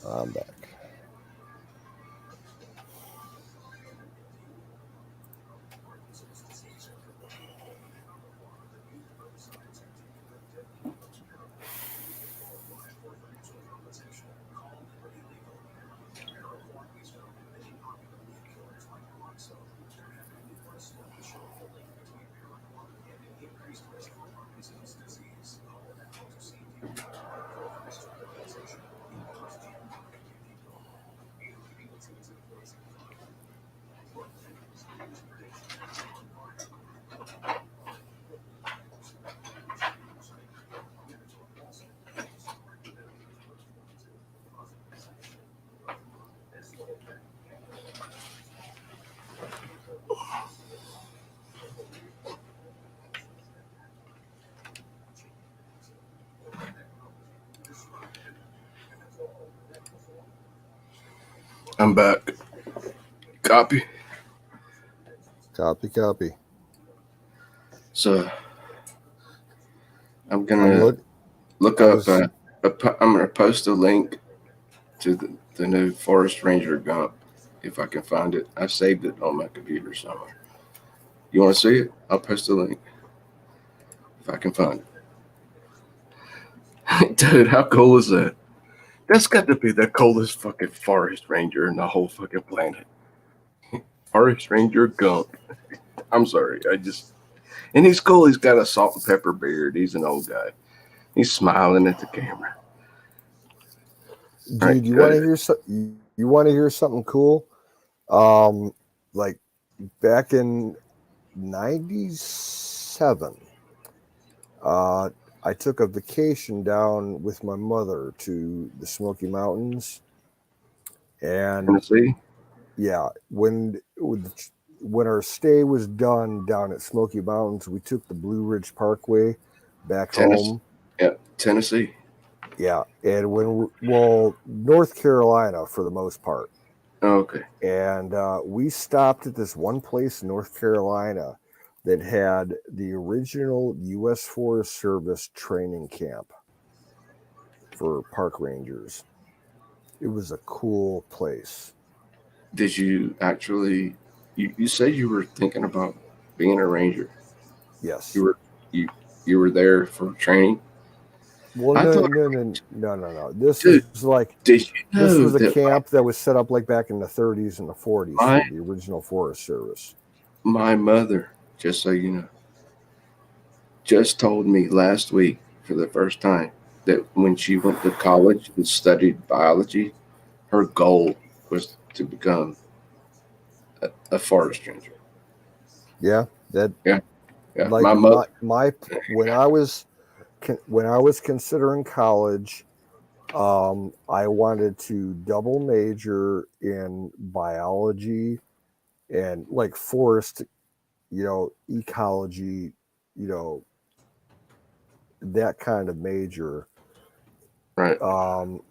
I'm back. I'm back. Copy. Copy. So I'm I'm gonna look I up. was I'm gonna post a link to the new Forest Ranger Gump if I can find it. I saved it on my computer somewhere. You want to see it? I'll post a link if I can find it. Dude, how cool is that? That's got to be the coolest fucking Forest Ranger in the whole fucking planet. Forest Ranger Gump. I'm sorry, and he's cool. He's got a salt and pepper beard. He's an old guy. He's smiling at the camera. dude, Right, you go want to ahead. hear you want to hear something cool? Like back in 97, I took a vacation down with my mother to the Smoky Mountains, and Tennessee, yeah, when our stay was done down at Smoky Mountains, we took the Blue Ridge Parkway back Tennessee, home. yeah, Tennessee. Yeah, and North Carolina for the most part. Okay, And we stopped at this one place in North Carolina that had the original U.S. Forest Service training camp for park rangers. It was a cool place. did you actually? You said you were thinking about being a ranger. Yes. You were you you were there for training. Well, I thought, no. This dude, was like did you this know was a that camp that was set up like back in the 30s and the 40s my for the original Forest Service. my mother, just so you know, just told me last week for the first time that when she went to college and studied biology, her goal was to become a forest ranger. Yeah, that Yeah, yeah. like My mother. my when I was considering college, I wanted to double major in biology and like forest, ecology, you know, that kind of major, Right.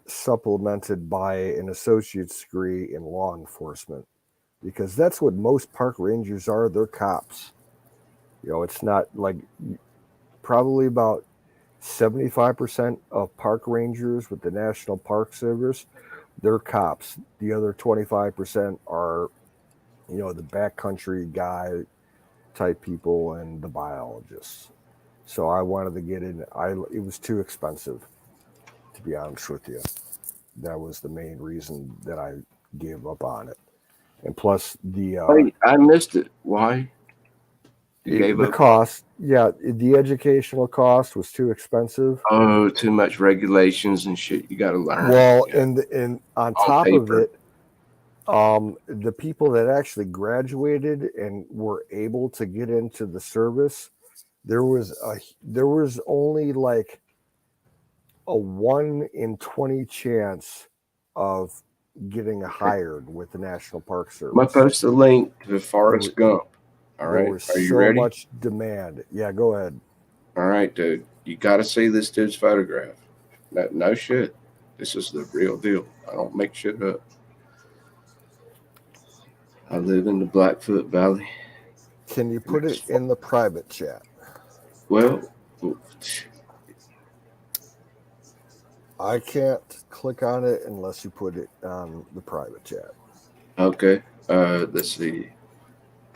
supplemented by an associate's degree in law enforcement, because that's what most park rangers are. They're cops. It's not like probably about 75% of park rangers with the National Park Service, they're cops. The other 25% are, the backcountry guy type people and the biologists. So I wanted to get in. It was too expensive, to be honest with you. That was the main reason that I gave up on it. And plus Wait, I missed it. Why you gave the up? cost. Yeah, the educational cost was too expensive. Oh, too much regulations and shit. You got to learn. Well, Yeah. and on On top of paper. it, the people that actually graduated and were able to get into the service, there was only like a 1 in 20 chance of getting hired with the National Park I'm gonna Service. post a link to It was, Forrest Gump. All There right. was Are you so ready? much demand. Yeah, go ahead. All right, dude. You got to see this dude's photograph. No shit. This is the real deal. I don't make shit up. I live in the Blackfoot Valley. Can you put it in the private chat? Well, I can't click on it unless you put it on the private chat. okay. Let's see.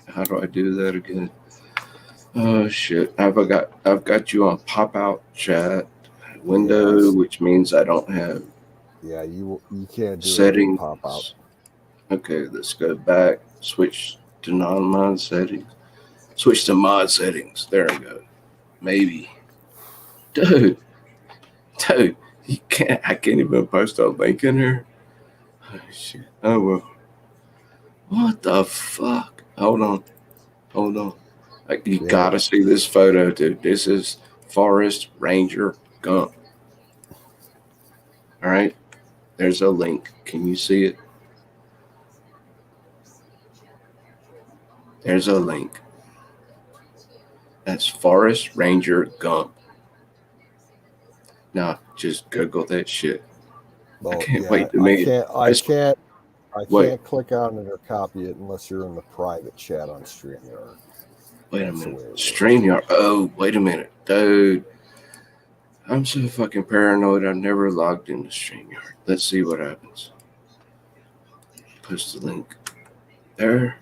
How do I do that again? Oh shit! I've got you on pop out chat window, Yes. which means I don't have Yeah, you can't do it settings. in pop out. Okay, let's go back. Switch to non-mod settings. Switch to mod settings. There we go. Maybe, dude. You can't. I can't even post a link in here. Oh shit. Oh well. What the fuck? Hold on. Like, you gotta see this photo, dude. This is Forest Ranger Gump. All right, there's a link. Can you see it? There's a link. That's Forest Ranger Gump. Now, just Google that shit. Well, I can't wait to meet it. I can't Wait. click on it or copy it unless you're in the private chat on StreamYard. Wait a That's the minute. way it works. StreamYard. Oh, wait a minute, dude. I'm so fucking paranoid. I've never logged into StreamYard. Let's see what happens. Post the link. There.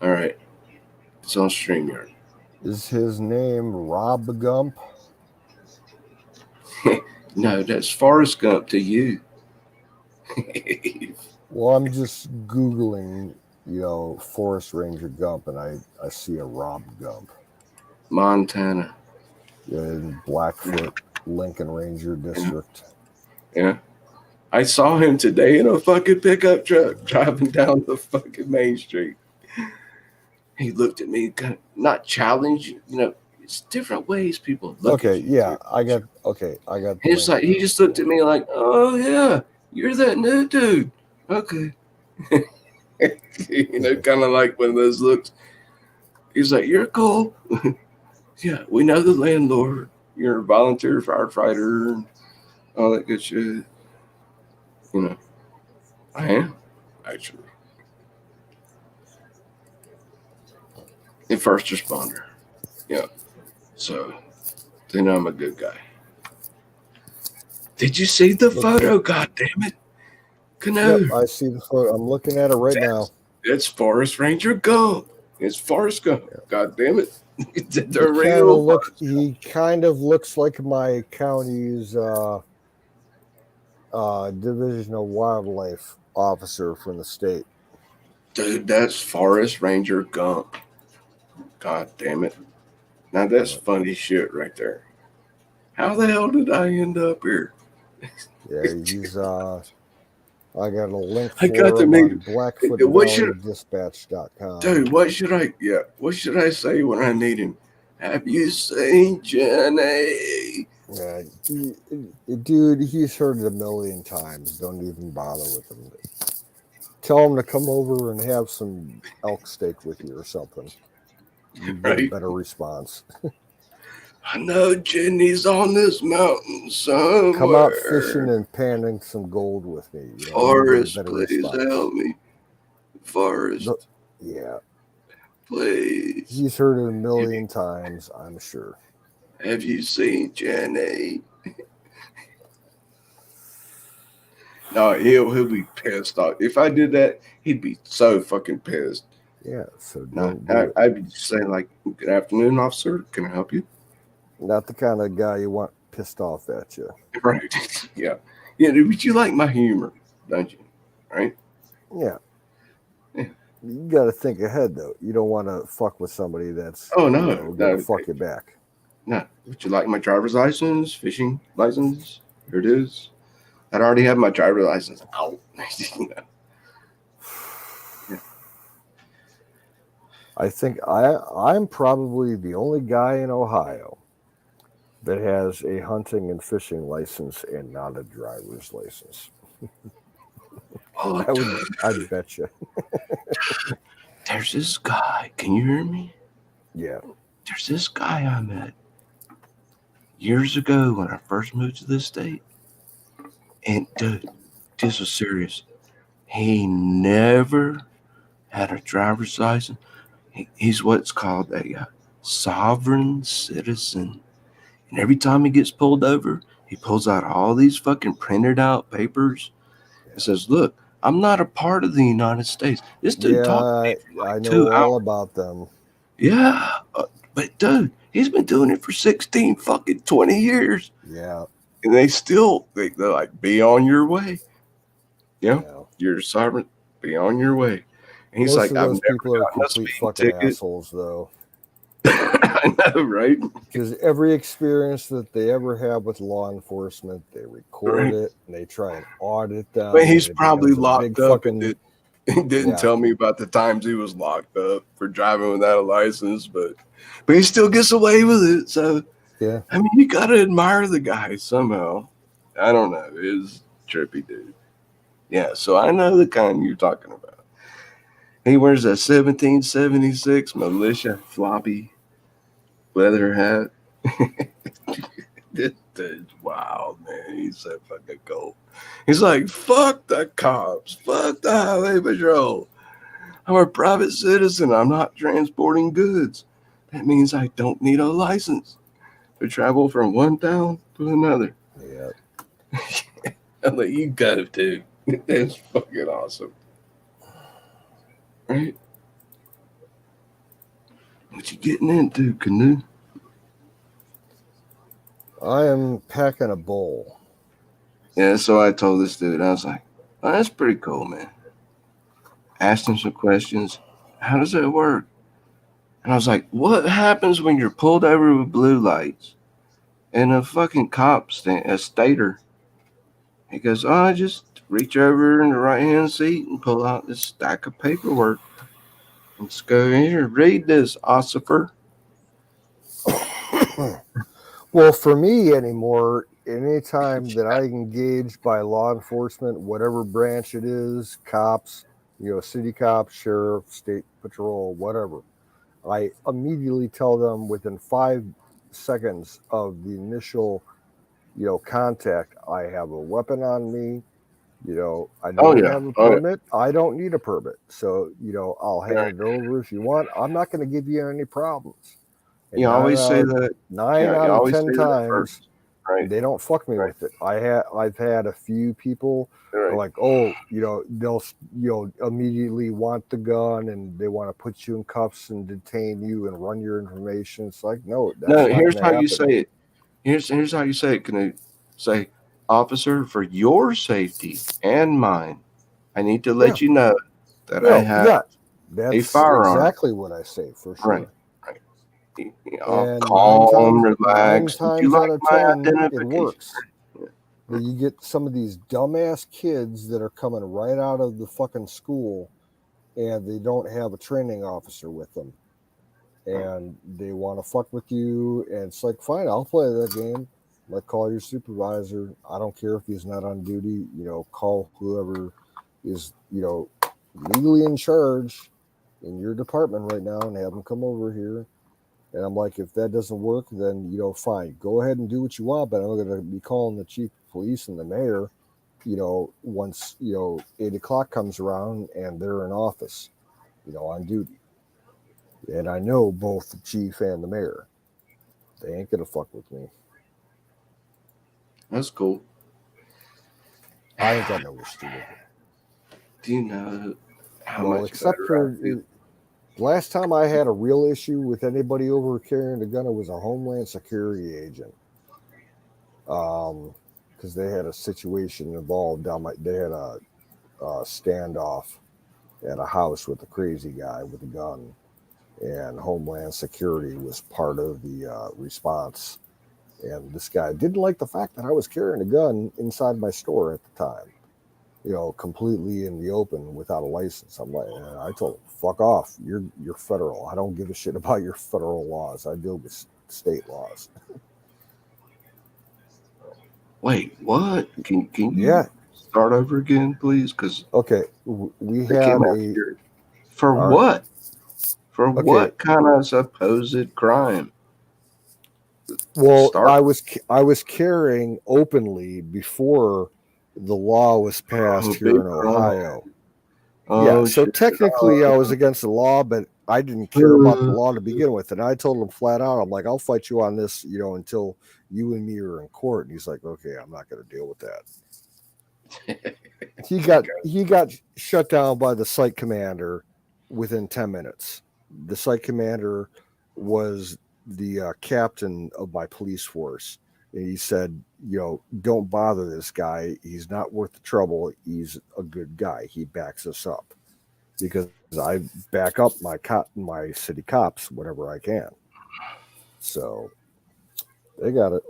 All right. It's on StreamYard. Is his name Rob Gump? No, that's Forrest Gump to you. Well, I'm just Googling, Forest Ranger Gump, and I see a Rob Gump. Montana. In Blackfoot, Lincoln Ranger District. Yeah. I saw him today in a fucking pickup truck driving down the fucking main street. He looked at me, kind of not challenged, it's different ways people look at you. Yeah, I got the It's like, he just looked at me like, oh yeah, you're that new dude. Okay. Kind of like one of those looks. He's like, you're cool. Yeah, we know the landlord. You're a volunteer firefighter and all that good shit. I am, actually. A first responder. Yeah. So, then I'm a good guy. Did you see the photo? God damn it. Canoe. Yep, I see the photo. I'm looking at it right now. It's Forest Ranger Gump. It's Forrest Gump. Yeah. God damn it. He kind of looks like my county's Division of Wildlife officer from the state. Dude, that's Forest Ranger Gump. God damn it. Now that's funny shit right there. How the hell did I end up here? Yeah, he's I got a link for I got to him meet on BlackfootValleyDispatch.com. Dude, what should I say when I meet him? Have you seen Jenny? Yeah, dude, he's heard it a million times. Don't even bother with him. Tell him to come over and have some elk steak with you or something. You get a better response. I know Jenny's on this mountain somewhere. Come out fishing and panning some gold with me. Forrest, please help me. Forrest. Yeah. Please. He's heard it a million times, I'm sure. Have you seen Jenny? No, he'll be pissed off. If I did that, he'd be so fucking pissed. Yeah, so I'd be saying like, good afternoon, officer. Can I help you? Not the kind of guy you want pissed off at you. Right. Yeah. Yeah, but you like my humor, don't you? Right? Yeah. You got to think ahead, though. You don't want to fuck with somebody that's gonna fuck you back. No. Would you like my driver's license, fishing license? Here it is. I'd already have my driver's license out. Yeah. I think I'm probably the only guy in Ohio that has a hunting and fishing license and not a driver's license. Oh, I'd bet you. There's this guy. Can you hear me? Yeah. There's this guy I met years ago when I first moved to this state. And dude, this was serious. He never had a driver's license. He's what's called a sovereign citizen. And every time he gets pulled over, he pulls out all these fucking printed out papers and says, "Look, I'm not a part of the United States." This dude talked to me for I like know 2 hours. all about them. Yeah. But dude, he's been doing it for 16 fucking 20 years. Yeah. And they're like, be on your way. Yeah. Yeah. You're a sovereign, be on your way. And he's Most like, of I've those never people are gotten a complete speeding fucking ticket. assholes, though. I know, right? Because every experience that they ever have with law enforcement, they record it and they try and audit them. But he's and it probably becomes a locked big up fucking, and didn't Yeah. tell me about the times he was locked up for driving without a license, but he still gets away with it. So Yeah. I mean, you gotta admire the guy somehow. I don't know. It's trippy, dude. Yeah, so I know the kind you're talking about. He wears a 1776 militia floppy leather hat. This dude's wild, man. He's so fucking cool. He's like, fuck the cops. Fuck the highway patrol. I'm a private citizen. I'm not transporting goods. That means I don't need a license to travel from one town to another. Yeah. I'm like, you go, dude. That's fucking awesome. Right? What you getting into, Canoe? I am packing a bowl. Yeah, so I told this dude, I was like, oh, that's pretty cool, man. Asked him some questions. How does that work? And I was like, what happens when you're pulled over with blue lights and a fucking cop, a stater? He goes, oh, I just reach over in the right-hand seat and pull out this stack of paperwork. Let's go here, read this, Ossifer. Well, for me anymore, anytime that I engage by law enforcement, whatever branch it is, cops, city cops, sheriff, state patrol, whatever, I immediately tell them within 5 seconds of the initial, contact, I have a weapon on me. I don't have a permit. I don't need a permit. So, I'll hand it over if you want. I'm not going to give you any problems. And you always say that. 9 out of 10 times, right? They don't fuck me with it. I've had a few people like, oh, they'll immediately want the gun and they want to put you in cuffs and detain you and run your information. It's like, no, that's not here's how happen. you say it. Here's how you say it. Can I say, officer, for your safety and mine, I need to let you know that I have a firearm. That's exactly what I say, for sure. Right. And calm, relaxed. 9 times out of 10, it works. But you get some of these dumbass kids that are coming right out of the fucking school and they don't have a training officer with them. And they want to fuck with you. And it's like, fine, I'll play that game. Like, call your supervisor. I don't care if he's not on duty. Call whoever is, legally in charge in your department right now and have them come over here. And I'm like, if that doesn't work, then, fine. Go ahead and do what you want, but I'm going to be calling the chief of police and the mayor, once, 8 o'clock comes around and they're in office, on duty. And I know both the chief and the mayor. They ain't going to fuck with me. That's cool. I ain't got nowhere stupid. Do you know how much except for last time I had a real issue with anybody over carrying a gun, it was a Homeland Security agent. Because they had a situation involved they had a standoff at a house with a crazy guy with a gun, and Homeland Security was part of the response. And this guy didn't like the fact that I was carrying a gun inside my store at the time. Completely in the open without a license. I'm like, I told him, fuck off. You're federal. I don't give a shit about your federal laws. I deal with state laws. Wait, what? Can you start over again, please? Because okay, we have for what? For Okay. what kind of supposed crime? Well, Start. I was carrying openly before the law was passed here big in crime. Ohio. Oh, So shit. technically I was against the law, but I didn't care about the law to begin with. And I told him flat out, I'm like, I'll fight you on this, until you and me are in court. And he's like, okay, I'm not going to deal with that. He got shut down by the site commander within 10 minutes. The site commander was the captain of my police force. And he said, don't bother this guy. He's not worth the trouble. He's a good guy. He backs us up because I back up my city cops whenever I can. So they got it.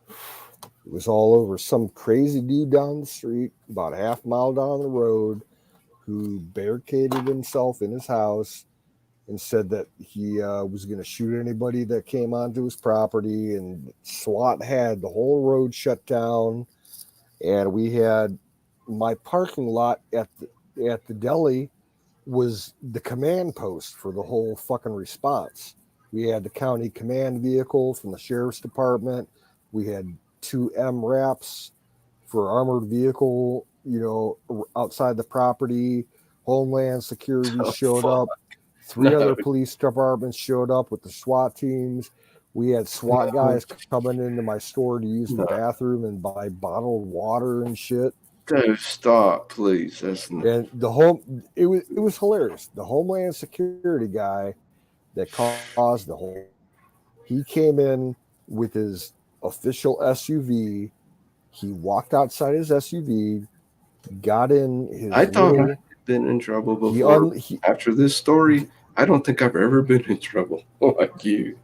It was all over some crazy dude down the street, about a half mile down the road, who barricaded himself in his house and said that he was going to shoot anybody that came onto his property. And SWAT had the whole road shut down. And we had my parking lot at the deli was the command post for the whole fucking response. We had the county command vehicle from the sheriff's department. We had 2 MRAPs for armored vehicle, outside the property. Homeland Security showed up. 3 other police departments showed up with the SWAT teams. We had SWAT guys coming into my store to use the bathroom and buy bottled water and shit. Dude, stop, please. And it was hilarious. The Homeland Security guy that caused the whole, he came in with his official SUV. He walked outside his SUV, got in his. I thought I'd been in trouble before. After this story, I don't think I've ever been in trouble like you.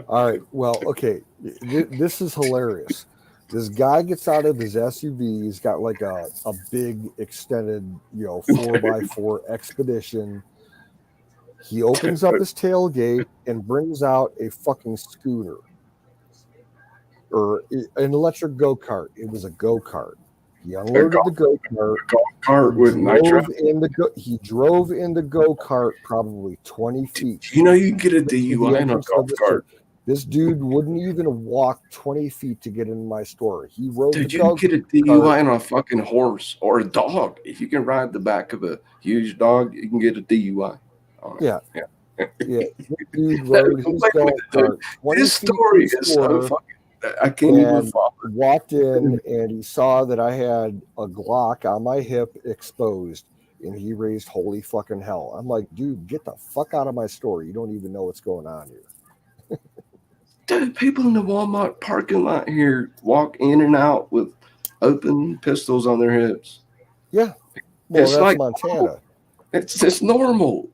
All right. Well, okay. This is hilarious. This guy gets out of his SUV. He's got like a big extended, 4x4 Expedition. He opens up his tailgate and brings out a fucking scooter or an electric go-kart. It was a go-kart. He unloaded the go-kart. He drove in the go-kart probably 20 feet. You can get a DUI in a golf cart. This dude wouldn't even walk 20 feet to get in my store. He rode Dude, you can get a DUI on a fucking horse or a dog. If you can ride the back of a huge dog, you can get a DUI. Yeah. Dude rode his golf cart. This story is so fucking. I can't even follow. Walked in and he saw that I had a Glock on my hip exposed, and he raised holy fucking hell. I'm like, dude, get the fuck out of my store. You don't even know what's going on here. Dude, people in the Walmart parking lot here walk in and out with open pistols on their hips. Yeah. Well, it's that's like Montana. It's just normal.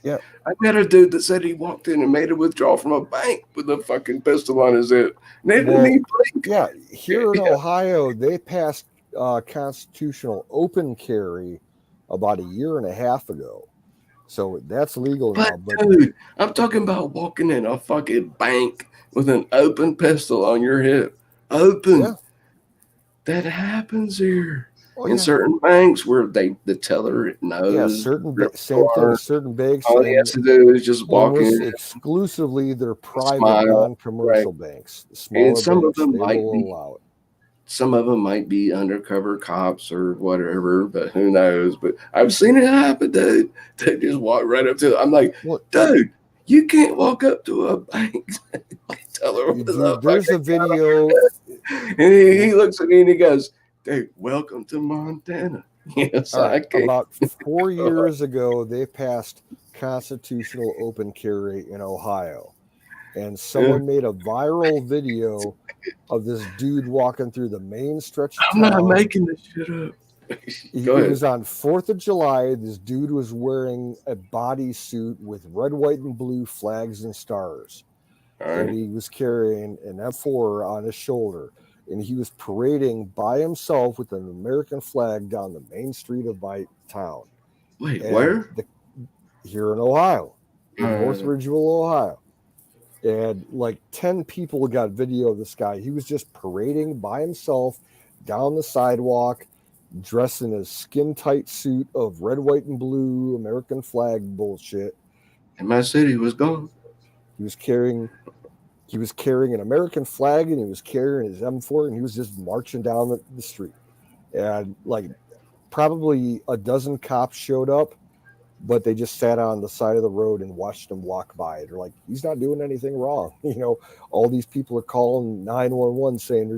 Yeah. I met a dude that said he walked in and made a withdrawal from a bank with a fucking pistol on his hip. Yeah. Here in Ohio, they passed constitutional open carry about a year and a half ago. So that's legal now. But dude, I'm talking about walking in a fucking bank with an open pistol on your hip. Open. Yeah. That happens here. In certain banks where the teller knows. Yeah, certain banks. All he has to do is just walk in. Exclusively, they're private, non-commercial banks. The smaller and some banks, of them they will allow it. Some of them might be undercover cops or whatever, but who knows? But I've seen it happen, dude. They just walk right up to it. I'm like, dude, you can't walk up to a bank. Tell her there's a video. And he looks at me and he goes, dude, welcome to Montana. Yes, I can. About 4 years ago, they passed constitutional open carry in Ohio. And someone made a viral video of this dude walking through the main stretch of town. I'm not making this shit up. It was on 4th of July. This dude was wearing a bodysuit with red, white, and blue flags and stars. And he was carrying an F4 on his shoulder. And he was parading by himself with an American flag down the main street of my town. Wait, where? Here in Ohio, in North Ridgeville, Ohio. And like 10 people got video of this guy. He was just parading by himself down the sidewalk dressed in a skin tight suit of red, white, and blue American flag bullshit. And my city was gone. He was carrying an American flag, and he was carrying his M4, and he was just marching down the street. And like probably a dozen cops showed up, but they just sat on the side of the road and watched him walk by. They're like, he's not doing anything wrong. All these people are calling 911 saying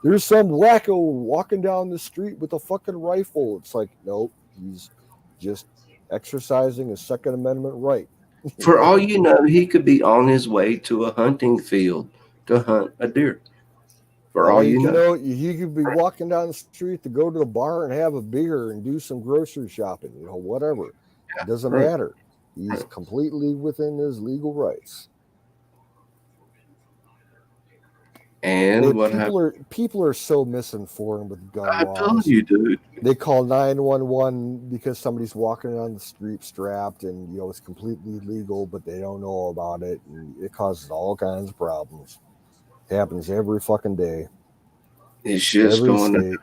there's some wacko walking down the street with a fucking rifle. It's like, nope, he's just exercising his Second Amendment right. For all you know, he could be on his way to a hunting field to hunt a deer. For all you know, he could be walking down the street to go to the bar and have a beer and do some grocery shopping, whatever. It doesn't matter. He's completely within his legal rights. And what happened? People are so misinformed with gun laws. I told you, dude. They call 911 because somebody's walking on the street strapped, and it's completely legal, but they don't know about it, and it causes all kinds of problems. It happens every fucking day. It's just going.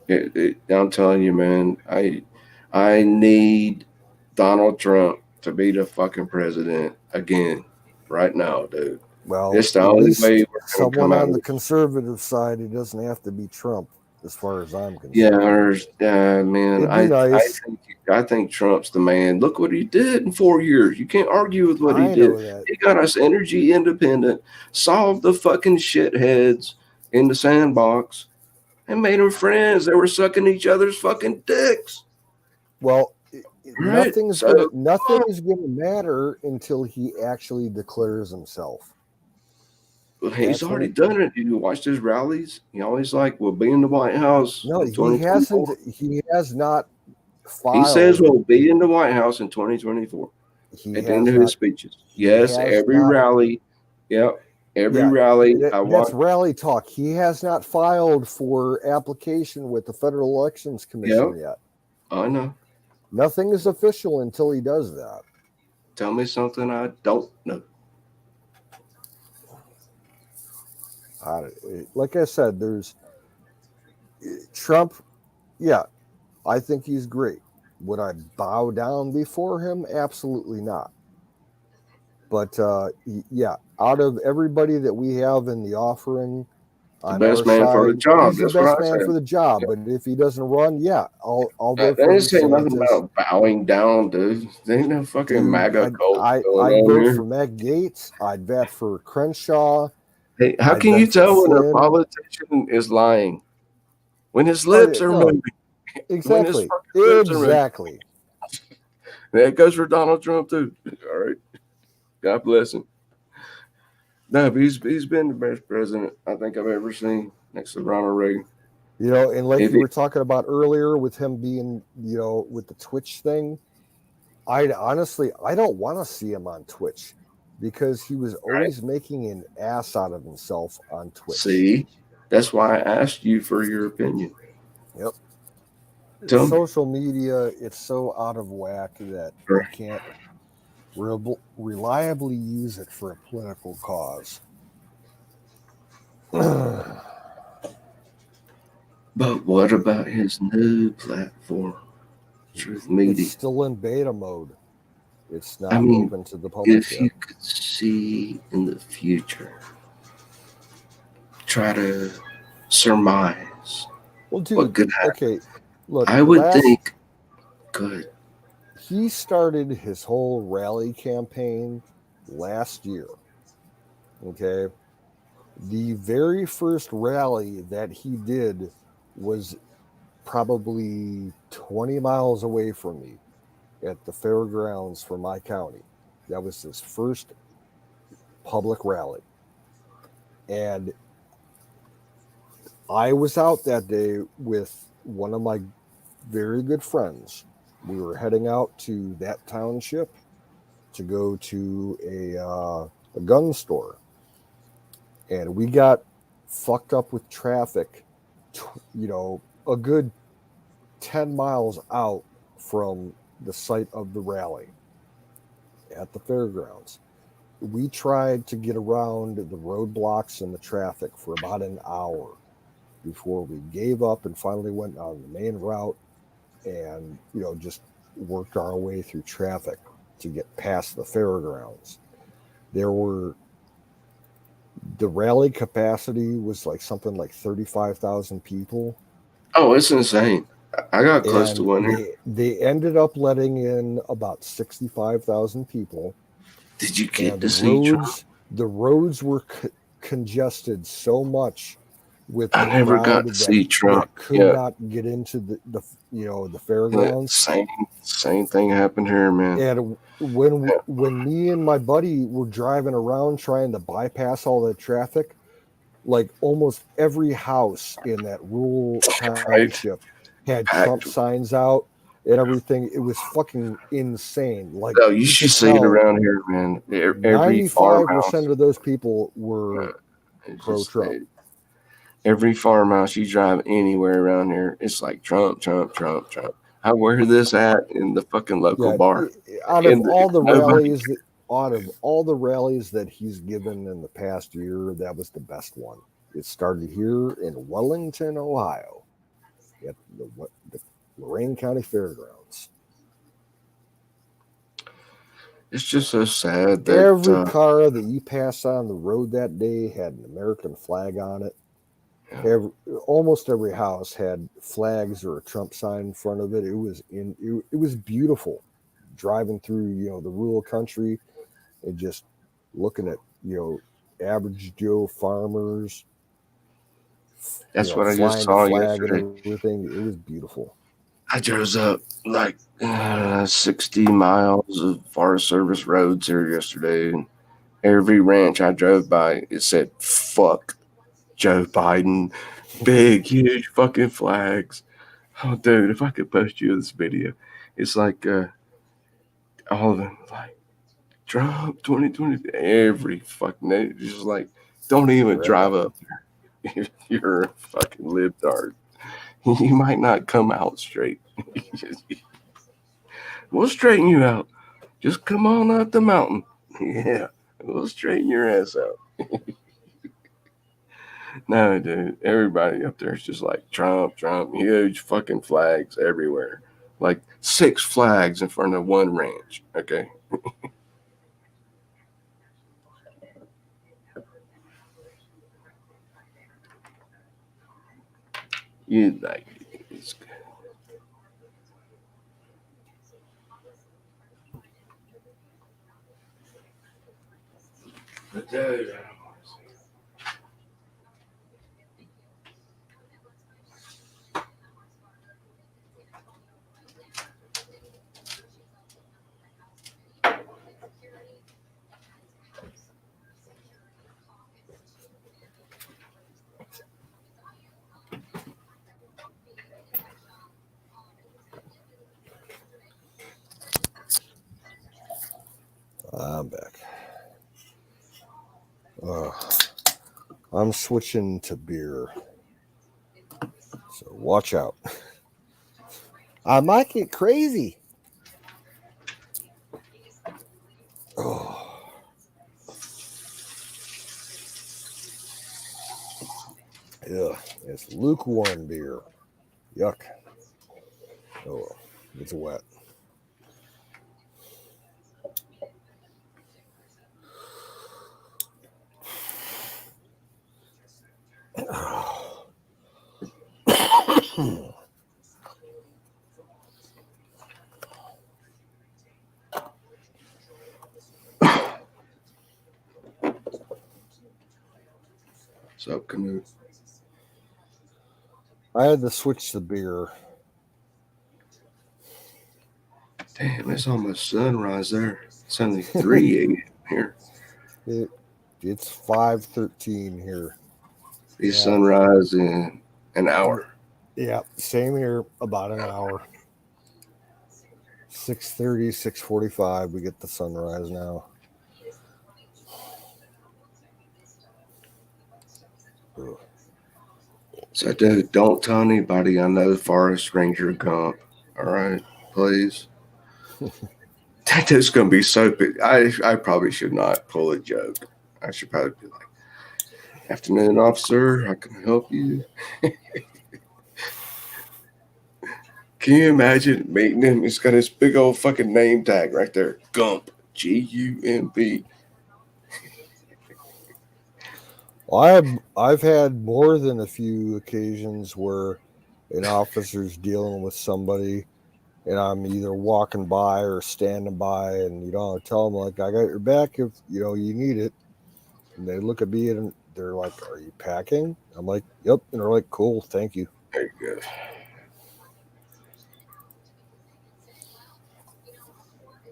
I'm telling you, man. I need Donald Trump to be the fucking president again, right now, dude. Well, it's the only way we're someone come on the conservative side. It doesn't have to be Trump, as far as I'm concerned. Yeah, man. I think Trump's the man. Look what he did in 4 years. You can't argue with what he did. He got us energy independent, solved the fucking shitheads in the sandbox, and made them friends. They were sucking each other's fucking dicks. Well, nothing's going to matter until he actually declares himself. He's already done it. You watched his rallies. He always we'll be in the White House. No, he hasn't. He has not filed. He says we'll be in the White House in 2024. At the end of his speeches. Yes, every rally. Yep. Every rally. That's rally talk. He has not filed for application with the Federal Elections Commission yet. I know. Nothing is official until he does that. Tell me something I don't know. Like I said, there's Trump. Yeah, I think he's great. Would I bow down before him? Absolutely not. But out of everybody that we have in the offering, the best man for the job. He's the best man for the job. But if he doesn't run, I'll vote for him. They didn't say nothing about bowing down, dude. There ain't no fucking MAGA cult. I'd vote for Matt Gaetz. I'd vote for Crenshaw. Hey, how can you tell when a politician is lying? When his lips are moving. Exactly. Exactly. That goes for Donald Trump too. All right. God bless him. No, but he's been the best president I think I've ever seen next to Ronald Reagan. And like you were talking about earlier with him being, with the Twitch thing, I don't want to see him on Twitch. Because he was always making an ass out of himself on Twitch. See, that's why I asked you for your opinion. Yep. Social media, it's so out of whack that you can't reliably use it for a political cause. But what about his new platform, Truth Media? It's still in beta mode. It's not open to the public. If you could see in the future, try to surmise what could happen. Okay, look. I would think good. He started his whole rally campaign last year. Okay. The very first rally that he did was probably 20 miles away from me at the fairgrounds for my county. That was his first public rally. And I was out that day with one of my very good friends. We were heading out to that township to go to a gun store. And we got fucked up with traffic, a good 10 miles out from the site of the rally at the fairgrounds. We tried to get around the roadblocks and the traffic for about an hour before we gave up and finally went on the main route and, just worked our way through traffic to get past the fairgrounds. The rally capacity was like something like 35,000 people. Oh, it's insane. I got close to And one here. they ended up letting in about 65,000 people. Did you get And to see Trump? the roads were congested so much with I the never got crowd to see Trump. that could Yeah, not get into the fairgrounds. same thing happened here, man. And when me and my buddy were driving around trying to bypass all that traffic, like almost every house in that rural township had Trump Packed. signs out and everything. It was fucking insane. Like, No, you you should could see it tell around here, man. Every 95% farmhouse. of those people were It's pro just, Trump. every farmhouse you drive anywhere around here, it's like Trump, Trump, Trump, Trump. I wear this at in the fucking local bar. Out And of all the nobody rallies that out of all the rallies that he's given in the past year, that was the best one. It started here in Wellington, Ohio, at the Lorain County Fairgrounds. It's just so sad that Every car that you passed on the road that day had an American flag on it. Yeah. Almost every house had flags or a Trump sign in front of it. It was beautiful driving through, the rural country and just looking at, average Joe farmers. That's what I just flying the saw flag yesterday. and everything. It was beautiful. I drove up like 60 miles of Forest Service roads here yesterday. And every ranch I drove by, it said, fuck Joe Biden. Big, huge fucking flags. Oh, dude, if I could post you this video, it's like all of them, like, Trump 2020. Every fucking day, just like, don't even drive up there. You're a fucking libtard. You might not come out straight. We'll straighten you out. Just come on up the mountain. Yeah, we'll straighten your ass out. No, dude, everybody up there is just like Trump, huge fucking flags everywhere. Like 6 flags in front of one ranch, okay? You like it's good. But dude, I'm back. I'm switching to beer. So watch out. I might get crazy. Oh. Ugh, it's lukewarm beer. Yuck. Oh, it's wet. so Canute. I had to switch to beer. Damn, it's almost sunrise there. It's only 3 a.m. here. It's 5:13 here. Be sunrise in an hour. Yeah, same here. About an hour. 6:30, 6:45. We get the sunrise now. Ugh. So, dude, don't tell anybody I know Forest Ranger Gump. All right, please. That dude's gonna be so big. I probably should not pull a joke. I should probably be like, Afternoon, officer. How can I help you? Can you imagine meeting him? He's got his big old fucking name tag right there. Gump. Gump. Well, I've had more than a few occasions where an officer's dealing with somebody, and I'm either walking by or standing by, and tell them like, I got your back if you need it. And they look at me and they're like, "Are you packing?" I'm like, "Yep." And they're like, "Cool, thank you." There you go.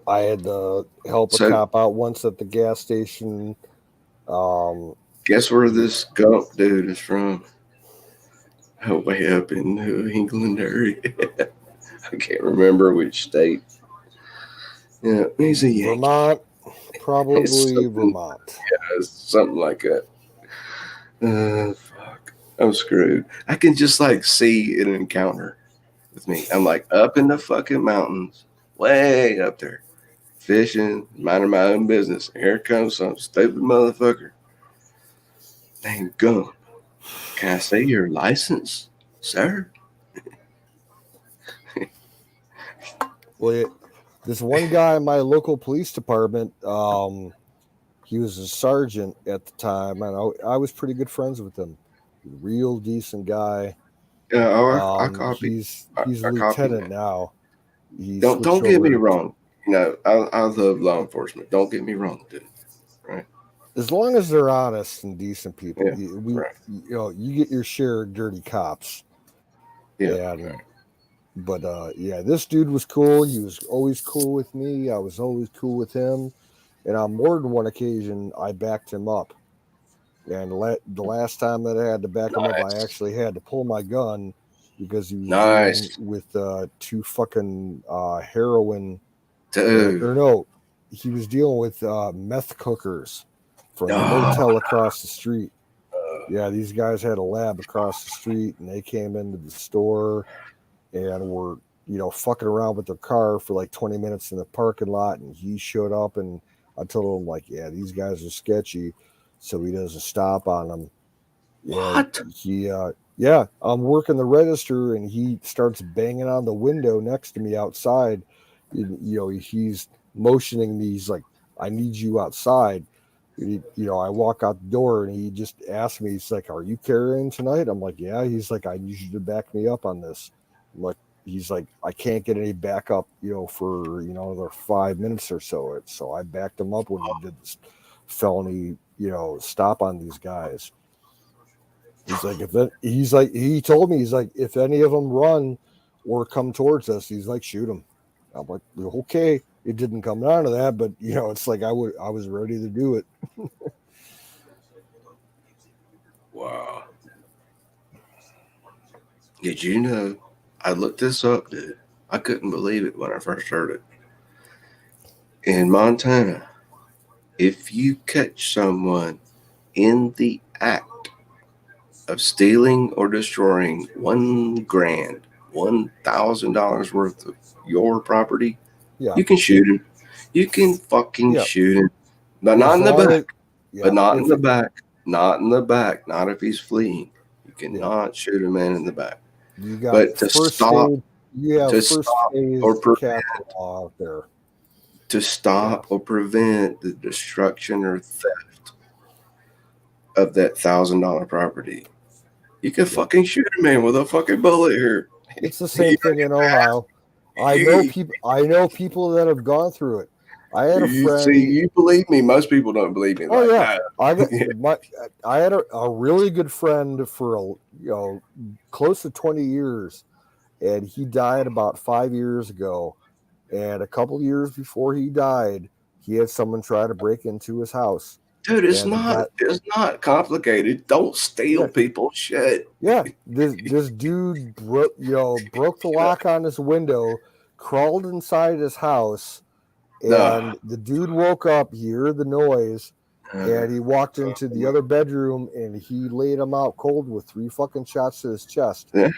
I had to help a So, cop out once at the gas station. guess where this Gump dude is from? Oh, way up in England area. I can't remember which state. Yeah, he's a Yankee. Vermont, It's probably Vermont. something like that. Fuck. I'm screwed. I can just like see an encounter with me. I'm like up in the fucking mountains, way up there, fishing, minding my own business. And here comes some stupid motherfucker named Gump. Can I see your license, sir? Well, this one guy in my local police department, he was a sergeant at the time, and I was pretty good friends with him. Real decent guy. I copy. He's I a copy lieutenant that. now. He Don't switched get over me to, wrong. I love law enforcement. Don't get me wrong, dude. Right? as long as they're honest and decent people. Yeah. Right. You get your share of dirty cops. Yeah. And but yeah, this dude was cool. He was always cool with me. I was always cool with him. And on more than one occasion, I backed him up. And the last time that I had to back him up, I Nice. actually had to pull my gun because he was Nice. dealing with two fucking heroin. Dude. Or no, he was dealing with meth cookers from the motel across the street. Yeah, these guys had a lab across the street, and they came into the store and were fucking around with their car for like 20 minutes in the parking lot, and he showed up, and I told him like, yeah, these guys are sketchy, so he does a stop on them. What? Yeah, I'm working the register, and he starts banging on the window next to me outside. He's motioning me. He's like, I need you outside. I walk out the door, and he just asked me, he's like, are you carrying tonight? I'm like, yeah. He's like, I need you to back me up on this. I'm like, he's like, I can't get any backup, for another 5 minutes or so. So I backed him up when he did this felony, stop on these guys. He's like, he told me, he's like, if any of them run or come towards us, he's like, shoot them. I'm like, okay. It didn't come down to that, but it's like I was ready to do it. Wow. Did you know? I looked this up, dude. I couldn't believe it when I first heard it. In Montana, if you catch someone in the act of stealing or destroying $1,000 worth of your property, Yeah, you can shoot him. You can fucking shoot him. But not in the back. But not in the back. Not in the back. Not if he's fleeing. You cannot shoot a man in the back. You got but to first stop, aid. You have to first stop phase or prevent, law out there. To stop or prevent the destruction or theft of that $1,000 property, you can fucking shoot a man with a fucking bullet here. It's the same thing in Ohio. I know people that have gone through it. I had a friend. See, you believe me. Most people don't believe me. Oh like, yeah, nah. I had a really good friend for close to 20 years, and he died about 5 years ago. And a couple years before he died, he had someone try to break into his house. Dude, it's not complicated. Don't steal people's shit. Yeah, this dude broke the lock on his window, crawled inside his house, and the dude woke up, he heard the noise, and he walked into the other bedroom, and he laid him out cold with 3 fucking shots to his chest. Yeah.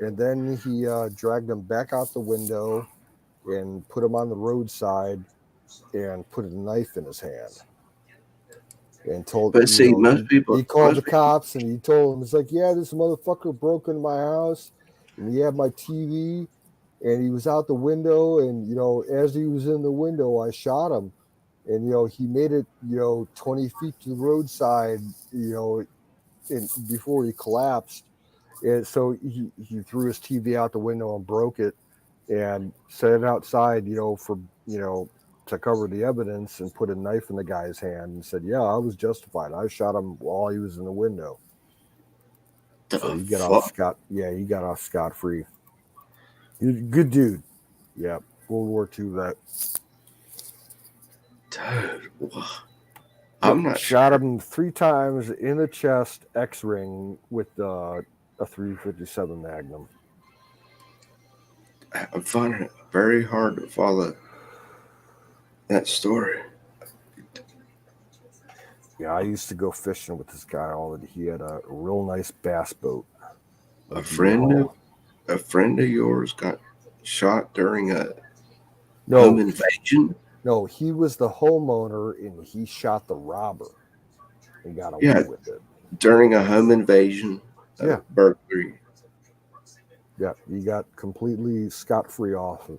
And then he dragged him back out the window and put him on the roadside and put a knife in his hand. and told. But see, most people, he called the cops and he told them, it's like, yeah, this motherfucker broke into my house and he had my TV and he was out the window, and as he was in the window, I shot him, and he made it 20 feet to the roadside, and before he collapsed. And so he threw his TV out the window and broke it and set it outside, for, to cover the evidence, and put a knife in the guy's hand and said, yeah, I was justified. I shot him while he was in the window. So he got off scot-free. He's a good dude. Yeah. World War II vet. Dude, I'm not shot sure. him 3 times in the chest, X-ring, with a 357 Magnum. I'm finding it very hard to follow that story. Yeah, I used to go fishing with this guy. He had a real nice bass boat. A friend of yours got shot during a home invasion? No, he was the homeowner and he shot the robber and got away with it. During a home invasion, burglary. Yeah, he got completely scot-free off of,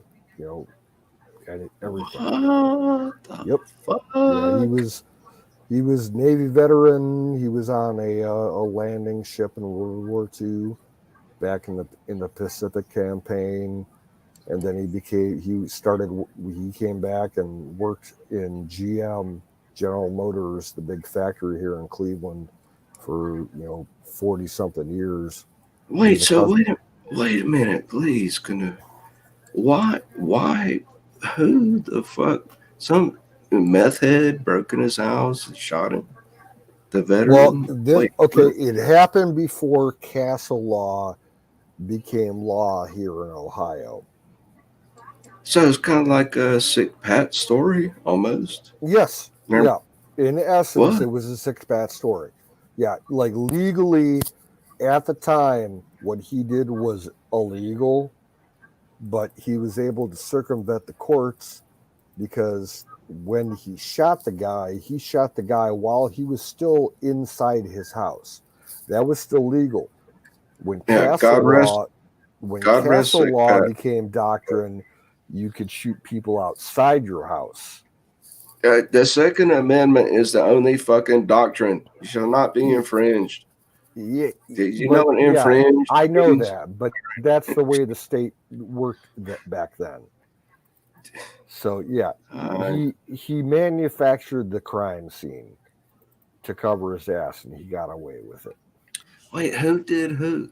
and everything. What the fuck? Yeah, he was Navy veteran. He was on a landing ship in World War II, back in the Pacific campaign, and then he came back and worked in GM, General Motors, the big factory here in Cleveland, for 40 something years. Wait a minute, please. Why who the fuck? Some meth head broke in his house and shot him? The veteran? Well, it happened before castle law became law here in Ohio. So it's kind of like a Sick Pat story, almost. Yes. Yeah. In essence, it was a Sick Pat story. Yeah. Like, legally, at the time, what he did was illegal, but he was able to circumvent the courts, because when he shot the guy while he was still inside his house. That was still legal. When castle law became doctrine, you could shoot people outside your house. The Second Amendment is the only fucking doctrine. You shall not be infringed. Yeah, you know what infringed? I know that, but that's the way the state worked back then. So yeah, he manufactured the crime scene to cover his ass, and he got away with it. Wait, who did who?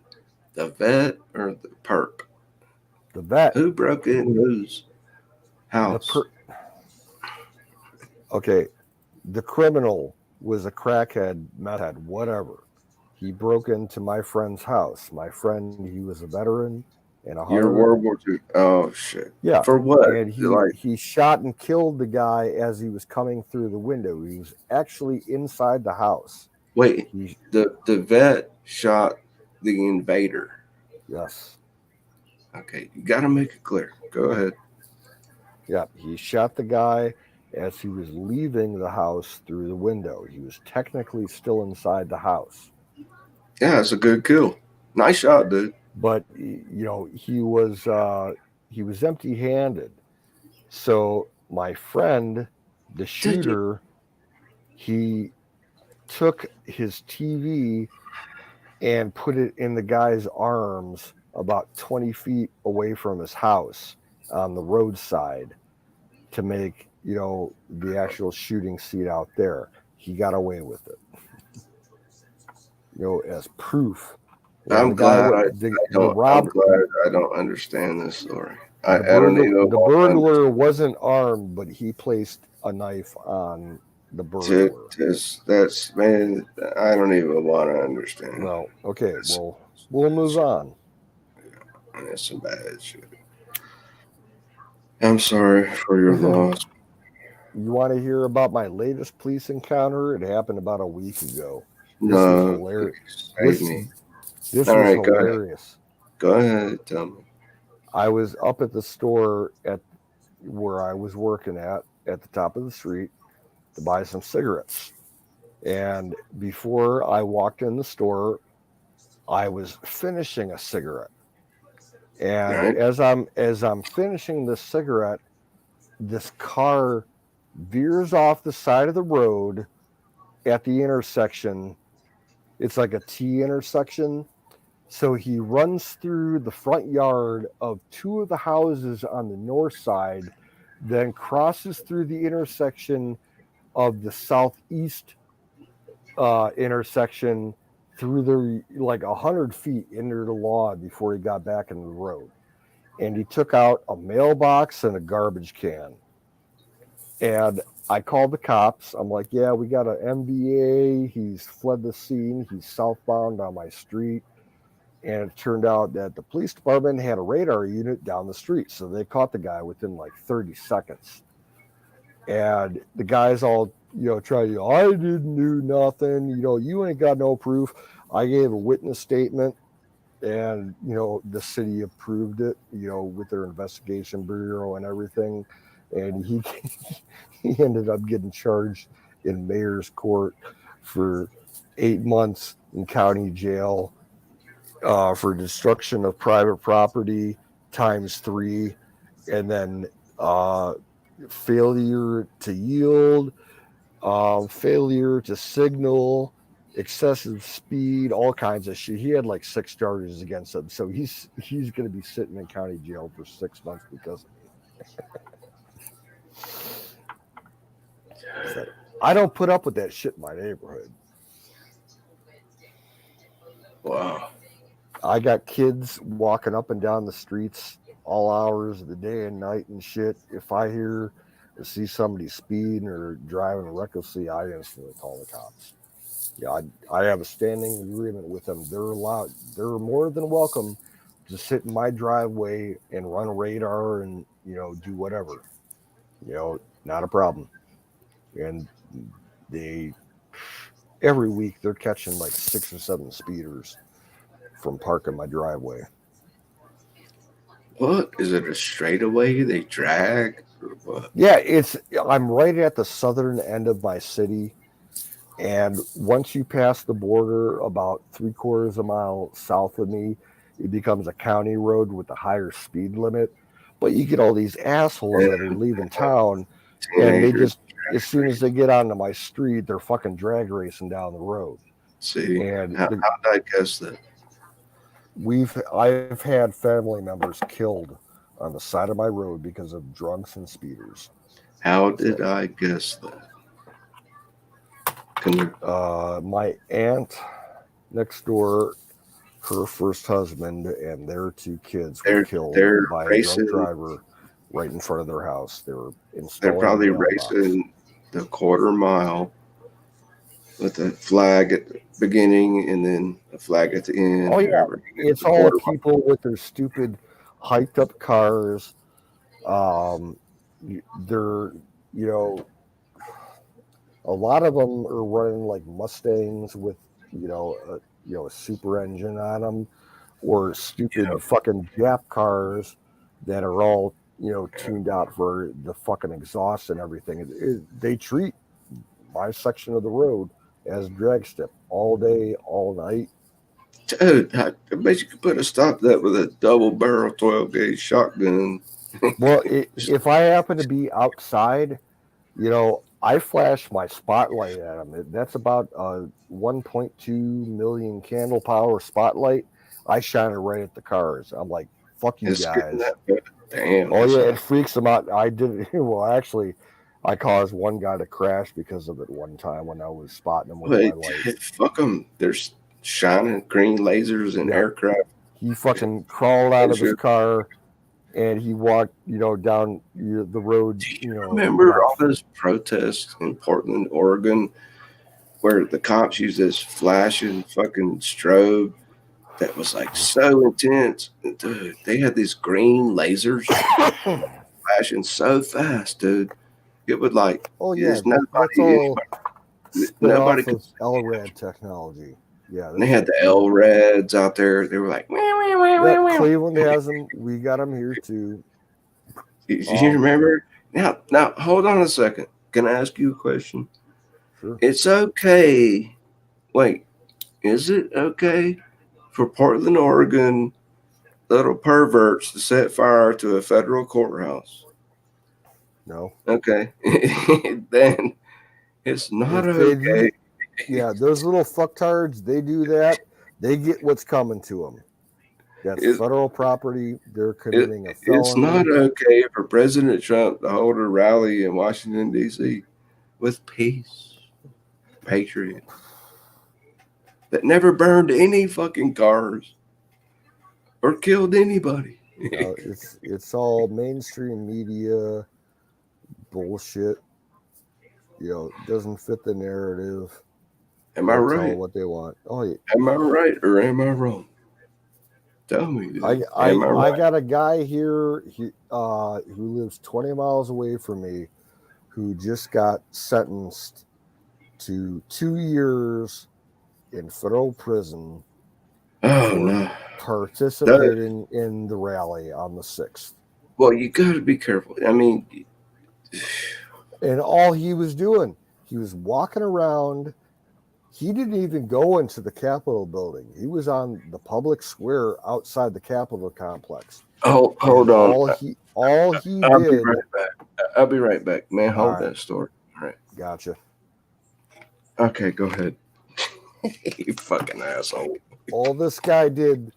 The vet or the perp? The vet. Who broke in whose house? Okay, the criminal was a crackhead, meth head, whatever. He broke into my friend's house. My friend, he was a veteran and a hunter. Your World War II. Oh shit. Yeah. For what? And he shot and killed the guy as he was coming through the window. He was actually inside the house. Wait, the vet shot the invader. Yes. Okay, you got to make it clear. Go ahead. Yeah, he shot the guy as he was leaving the house through the window. He was technically still inside the house. Yeah, it's a good kill. Nice shot, dude. But he was empty-handed. So my friend, the shooter, he took his TV and put it in the guy's arms about 20 feet away from his house on the roadside to make, the actual shooting seat out there. He got away with it. As proof. I'm glad I don't understand this story. The burglar wasn't armed, but he placed a knife on the burglar. That's man, I don't even want to understand. No, okay, we'll move on. That's some bad shit. I'm sorry for your loss. You want to hear about my latest police encounter? It happened about a week ago. This was hilarious. This was hilarious. Go ahead, tell me. I was up at the store at where I was working at the top of the street to buy some cigarettes. And before I walked in the store, I was finishing a cigarette. And Right. as I'm finishing this cigarette, this car veers off the side of the road at the intersection. It's like a T intersection. So he runs through the front yard of two of the houses on the north side, then crosses through the intersection of the southeast intersection through the like 100 feet into the lawn before he got back into the road. And he took out a mailbox and a garbage can. And I called the cops. I'm like, yeah, we got an MVA. He's fled the scene. He's southbound on my street. And it turned out that the police department had a radar unit down the street. So they caught the guy within like 30 seconds. And the guys all, try to, I didn't do nothing. You ain't got no proof. I gave a witness statement and, the city approved it, with their investigation bureau and everything. And he he ended up getting charged in mayor's court for 8 months in county jail for destruction of private property ×3, and then failure to yield, failure to signal, excessive speed, all kinds of shit. He had like 6 charges against him, so he's going to be sitting in county jail for 6 months because of me. So, I don't put up with that shit in my neighborhood. Wow. I got kids walking up and down the streets all hours of the day and night and shit. If I hear or see somebody speeding or driving recklessly, I instantly call the cops. Yeah, I have a standing agreement with them. They're more than welcome to sit in my driveway and run radar and, do whatever. Not a problem. And every week they're catching like 6 or 7 speeders from parking my driveway. What is it? A straightaway they drag? Or what? Yeah, I'm right at the southern end of my city, and once you pass the border about 3/4 of a mile south of me, it becomes a county road with a higher speed limit. But you get all these assholes that are leaving town, and they Teenagers. just, as soon as they get onto my street, they're fucking drag racing down the road. See, And how did I guess that? I've had family members killed on the side of my road because of drunks and speeders. How did I guess that? My aunt next door, her first husband and their 2 kids were killed by a drunk driver right in front of their house. They're probably racing the 1/4 mile with a flag at the beginning and then a flag at the end. Oh yeah, it's all people with their stupid hyped up cars. They're, a lot of them are running like Mustangs with, a super engine on them, or stupid fucking Jap cars that are all, tuned out for the fucking exhaust and everything. They treat my section of the road as drag strip all day, all night. Dude, I bet you could put a stop to that with a double barrel 12-gauge shotgun. Well, if I happen to be outside, I flash my spotlight at them. That's about a 1.2 million candle power spotlight. I shine it right at the cars. I'm like, fuck you guys. Damn. Oh yeah, it freaks them out. I did. Well, actually, I caused one guy to crash because of it one time when I was spotting him with my lights. Fuck them. There's shining green lasers and aircraft. He fucking crawled out of his car and he walked, down the road. Do you remember all those protests in Portland, Oregon, where the cops used this flashing fucking strobe that was like so intense? Dude, they had these green lasers flashing so fast, dude. It would like, nobody could. LRAD technology. Yeah, they had the LRADs out there. They were like, Cleveland has them. We got them here too. You remember? Now, hold on a second. Can I ask you a question? Sure. It's okay. Wait, is it okay for Portland, Oregon little perverts to set fire to a federal courthouse? No. Okay. Then it's not If they okay. do, yeah, those little fucktards, they do that, they get what's coming to them. That's It- federal property. They're committing a It's felony. not okay for President Trump to hold a rally in Washington, D.C. with peace, patriot, that never burned any fucking cars or killed anybody. It's all mainstream media bullshit. Doesn't fit the narrative. Am I They'll right? tell what they want. Oh, yeah. Am I right or am I wrong? Tell me. Dude. Am I I right? got a guy here who lives 20 miles away from me who just got sentenced to 2 years in federal prison Oh for no. participating in the rally on the 6th. Well, you got to be careful. I mean, And all he was doing, he was walking around. He didn't even go into the Capitol building. He was on the public square outside the Capitol complex. hold And on. All he I'll be did. right back. I'll be right back, man. Hold All right. that story. All right. Gotcha. Okay, go ahead. You fucking asshole. All this guy did.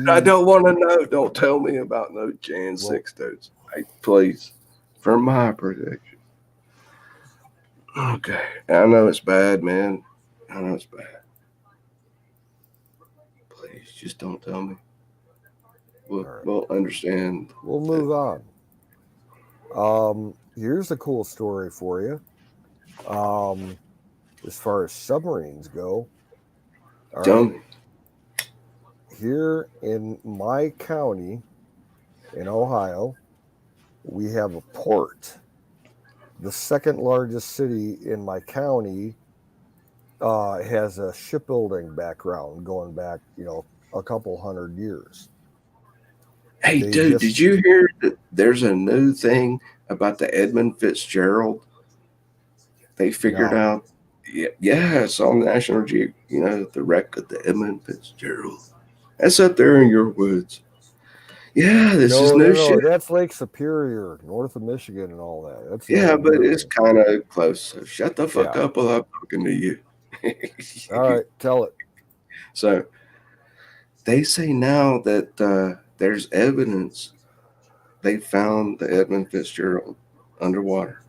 I don't want to know. Don't tell me about no Jan 6 dudes. Please, for my protection. Okay. I know it's bad, man. I know it's bad. Please, just don't tell me. We'll understand. We'll move on. Here's a cool story for you. As far as submarines go, all Tell right, here in my county in Ohio, we have a port. The second largest city in my county has a shipbuilding background going back, a couple hundred years. Hey, dude, did you hear that there's a new thing about the Edmund Fitzgerald? They figured out, yeah, it's on National Geographic, the wreck of the Edmund Fitzgerald. That's up there in your woods. Yeah, this is new shit. That's Lake Superior, north of Michigan and all that. That's but it's kind of close. So shut the fuck up while I'm talking to you. All right, tell it. So they say now that there's evidence they found the Edmund Fitzgerald underwater.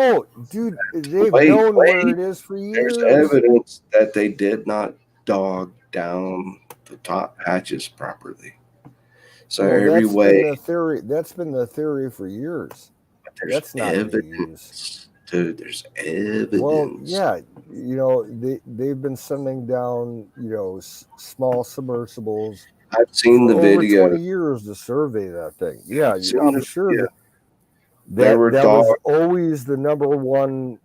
Oh, dude, they've known where it is for years. There's evidence that they did not dog down the top hatches properly. So that's been the theory for years. That's not evidence, dude. There's evidence. Well, yeah, they've been sending down, small submersibles. I've seen the video. Over 20 years to survey that thing. Yeah, I'm sure that was always the number one,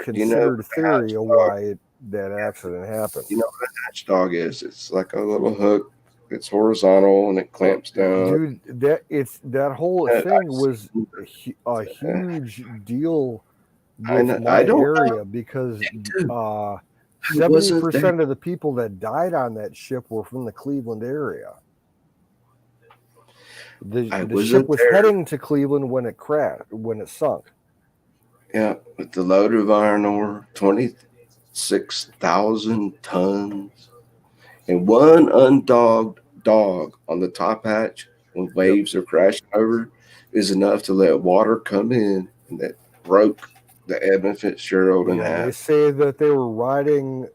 considered theory of why that accident happened. You know what a hatch dog is? It's like a little hook. It's horizontal and it clamps down. Dude, that whole thing was a huge deal with my area because 70% of the people that died on that ship were from the Cleveland area. The ship was heading to Cleveland when it crashed, when it sunk. Yeah, with the load of iron ore, 26,000 tons, and one undogged dog on the top hatch when waves are crashing over is enough to let water come in, and that broke the Edmund Fitzgerald in half. They say that they were riding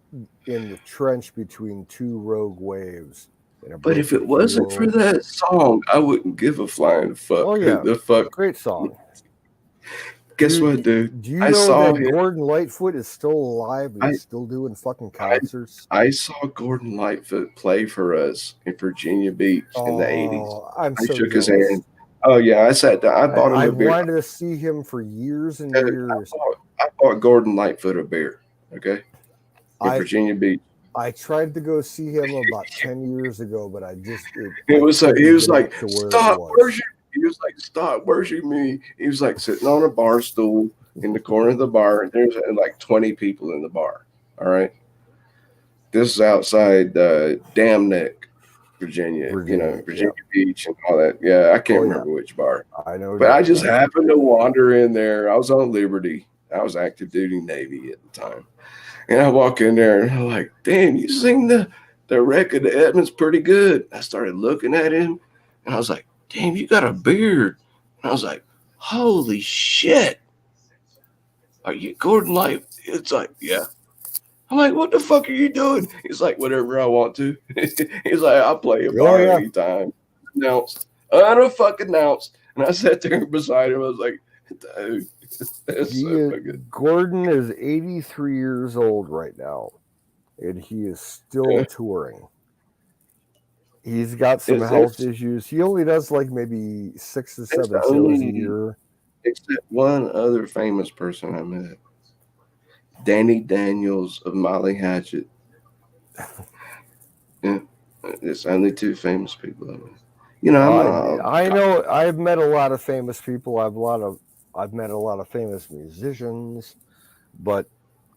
in the trench between two rogue waves. But if it wasn't for that song, I wouldn't give a flying fuck. Oh yeah, the fuck, great song. Guess what, dude? Do you know that Gordon Lightfoot is still alive and he's still doing fucking concerts? I saw Gordon Lightfoot play for us in Virginia Beach in the 80s. I shook his hand. Oh, yeah. I sat down. I bought him a beer. I wanted to see him for years and years. I bought Gordon Lightfoot a beer, okay? In Virginia Beach. I tried to go see him about 10 years ago, but he was like, stop worshiping. He was like, stop worshiping me. He was like sitting on a bar stool in the corner of the bar. There's like 20 people in the bar. All right. This is outside Dam Neck, Virginia. Virginia, Virginia Beach and all that. Yeah, I can't Oh, yeah. remember which bar. I know. But I just happened to wander in there. I was on Liberty. I was active duty Navy at the time. And I walk in there and I'm like, damn, you sing the record of Edmonds pretty good. I started looking at him and I was like, damn, you got a beard. And I was like, holy shit. Are you Gordon Light? It's like, yeah. I'm like, what the fuck are you doing? He's like, whatever I want to. He's like, I'll play a bar anytime. Announced. Unfucking announced. And I sat there beside him. I was like, dude, that's so fucking. Gordon is 83 years old right now, and he is still touring. He's got some health issues. He only does like maybe 6 to 7 shows a year. Except one other famous person I met. Danny Daniels of Molly Hatchet. Yeah, it's only 2 famous people I met. I know. I've met a lot of famous people. I've met a lot of famous musicians, but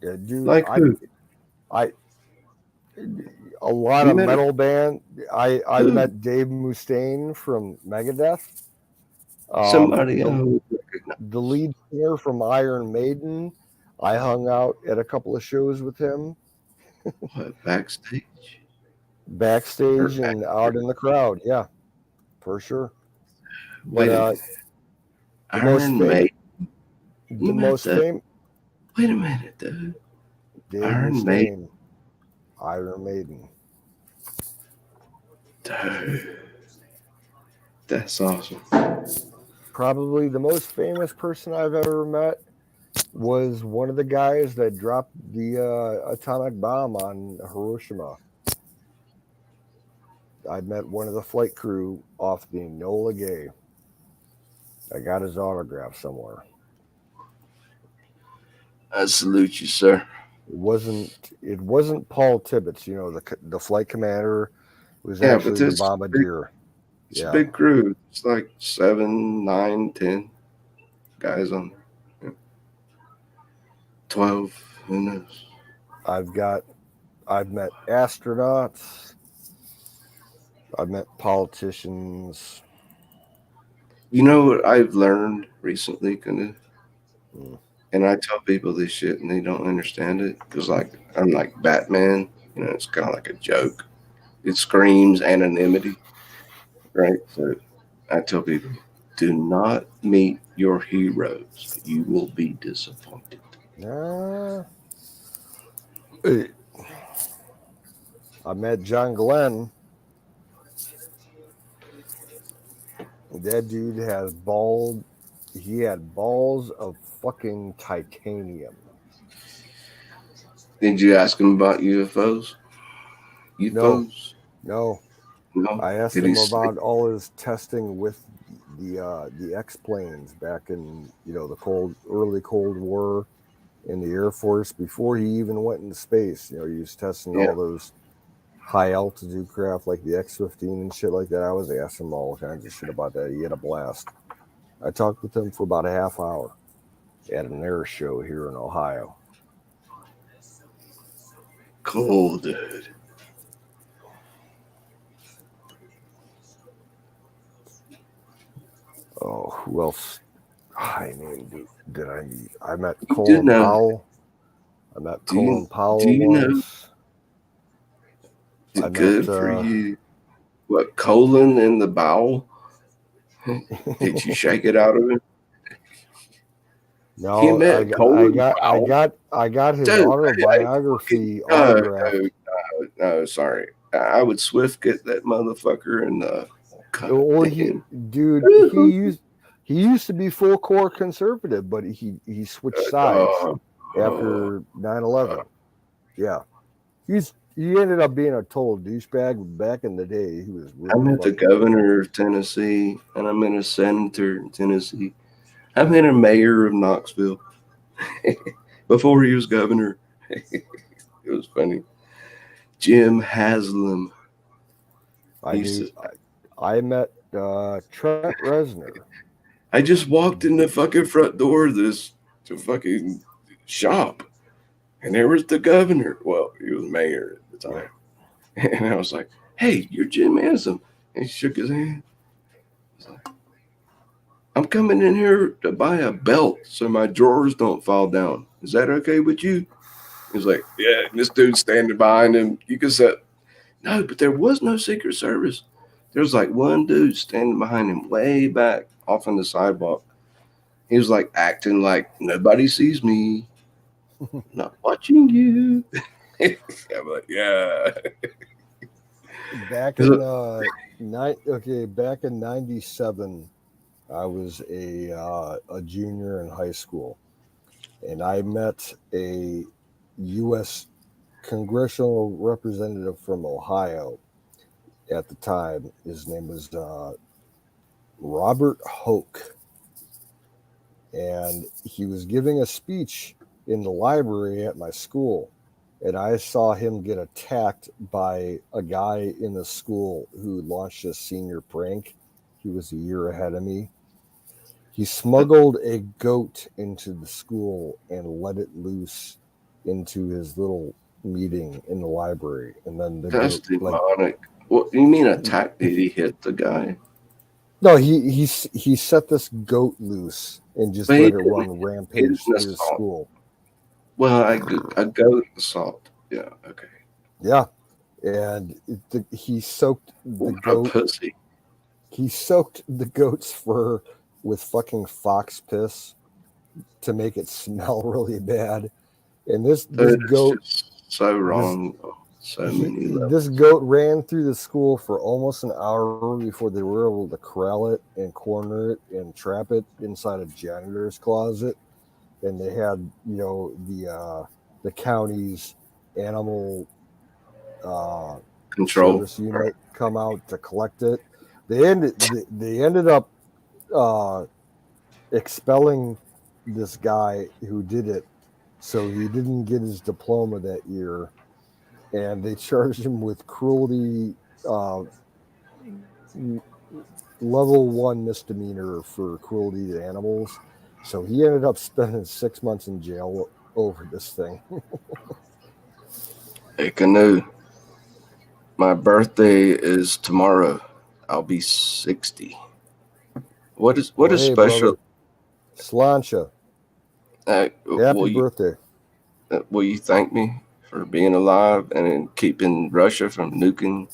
dude, like who? A lot of metal band. I met Dave Mustaine from Megadeth. Somebody the lead singer from Iron Maiden. I hung out at a couple of shows with him. What, backstage? Backstage and out in the crowd, yeah, for sure. Wait a minute. The most famous. Wait a minute, dude. Dave Mustaine, Iron Maiden. Dude, that's awesome. Probably the most famous person I've ever met was one of the guys that dropped the atomic bomb on Hiroshima. I met one of the flight crew off the Enola Gay. I got his autograph somewhere. I salute you, sir. It wasn't Paul Tibbets, the flight commander. It was actually the bombardier. It's a big crew. It's like 7, 9, 10 guys on. 12, who knows? I've met astronauts. I've met politicians. You know what I've learned recently, Kanu? And I tell people this shit and they don't understand it because, like, I'm like Batman. It's kind of like a joke. It screams anonymity, right? So I tell people, do not meet your heroes. You will be disappointed. I met John Glenn. That dude has balls. He had balls of fucking titanium. Did you ask him about UFOs? UFOs? No. I asked him about all his testing with the X-planes back in the early Cold War in the Air Force before he even went into space. He was testing all those high altitude craft like the X-15 and shit like that. I was asking him all kinds of shit about that. He had a blast. I talked with him for about a half hour at an air show here in Ohio. Cool, dude. Oh, who else? I mean, I met Colin Powell. I met Colin Powell once. Is it good for you? What, colon in the bowel? Did you shake it out of him? No, I got his autobiography autograph. No, sorry. I would swift get that motherfucker and he used to be full core conservative, but he switched sides after 9/11. Yeah, he ended up being a total douchebag. Back in the day, he was. Really I met the governor of Tennessee, and I met a senator in Tennessee. I met a mayor of Knoxville before he was governor. It was funny. Jim Haslam. I met Trent Reznor. I just walked in the fucking front door of this to fucking shop. And there was the governor. Well, he was mayor at the time. And I was like, hey, you're Jim Anson. And he shook his hand. He's like, I'm coming in here to buy a belt so my drawers don't fall down. Is that okay with you? He's like, yeah. And this dude's standing behind him. You could say, no, but there was no Secret Service. There was like one dude standing behind him way back off on the sidewalk. He was like acting like nobody sees me. Not watching you. I'm like, yeah. Back in back in '97, I was a junior in high school, and I met a U.S. congressional representative from Ohio at the time. His name was Robert Hoke, and he was giving a speech in the library at my school, and I saw him get attacked by a guy in the school who launched a senior prank. He was a year ahead of me. He smuggled a goat into the school and let it loose into his little meeting in the library, and then the That's goat, demonic. What you mean attack? Did he hit the guy? No, he set this goat loose and just But let it run rampage through the assault. school. Well, a goat assault. Yeah, okay. Yeah, and he soaked the What a goat. pussy. He soaked the goat's fur with fucking fox piss to make it smell really bad. And this goat, just so wrong. So many levels. This goat ran through the school for almost an hour before they were able to corral it and corner it and trap it inside a janitor's closet. And they had, the county's animal Control service unit come out to collect it. They ended up expelling this guy who did it, so he didn't get his diploma that year, and they charged him with cruelty, level 1 misdemeanor for cruelty to animals. So he ended up spending 6 months in jail over this thing. Hey, Canoe. My birthday is tomorrow. I'll be 60. What is special? Slancha. Happy birthday. Will you thank me for being alive and keeping Russia from nuking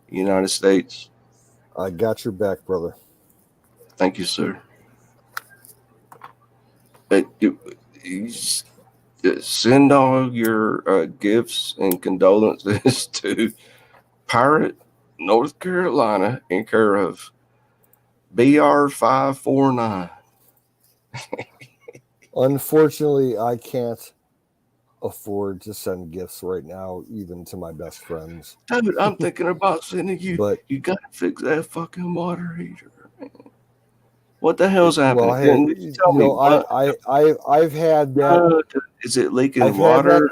the United States? I got your back, brother. Thank you, sir. You send all your gifts and condolences to Pirate, North Carolina, in care of BR 549. Unfortunately, I can't afford to send gifts right now, even to my best friends. Dude, I'm thinking about sending you. But you gotta fix that fucking water heater. Man. What the hell's happening? Well, hey, I've had that. Is it leaking water?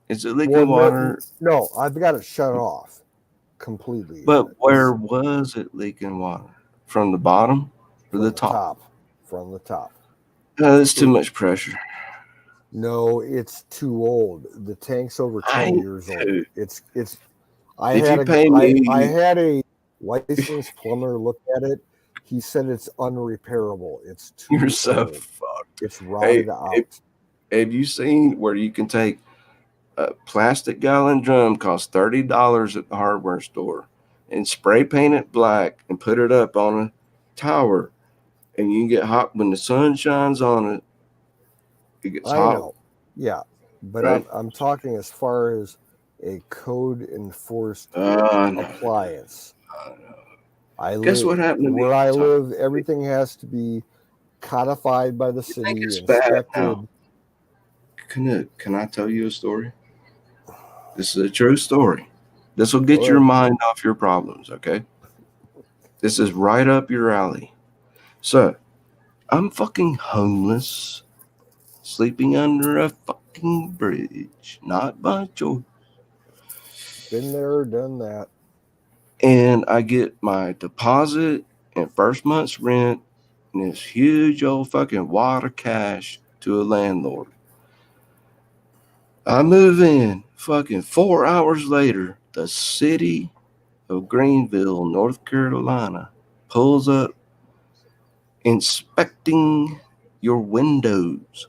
Is it leaking water? No, I've got it shut off completely. But where was it leaking water? From the bottom or the top? From the top. That's too much pressure. No, it's too old. The tank's over 10 years old. I had a licensed plumber look at it. He said it's unrepairable. It's too You're so old. fucked. It's rotted out. Have you seen where you can take a plastic gallon drum, costs $30 at the hardware store, and spray paint it black and put it up on a tower, and you can get hot when the sun shines on it? It gets hot. Know. Yeah, but right? I'm talking as far as a code enforced appliance. Guess what happened to me? Where I live, everything has to be codified by the city, inspected. Can I tell you a story? This is a true story. This will get your mind off your problems, okay? This is right up your alley. So, I'm fucking homeless, sleeping under a fucking bridge, not by choice. Been there, done that. And I get my deposit and first month's rent and this huge old fucking wad of cash to a landlord. I move in. Fucking 4 hours later, the city of Greenville, North Carolina, pulls up inspecting your windows.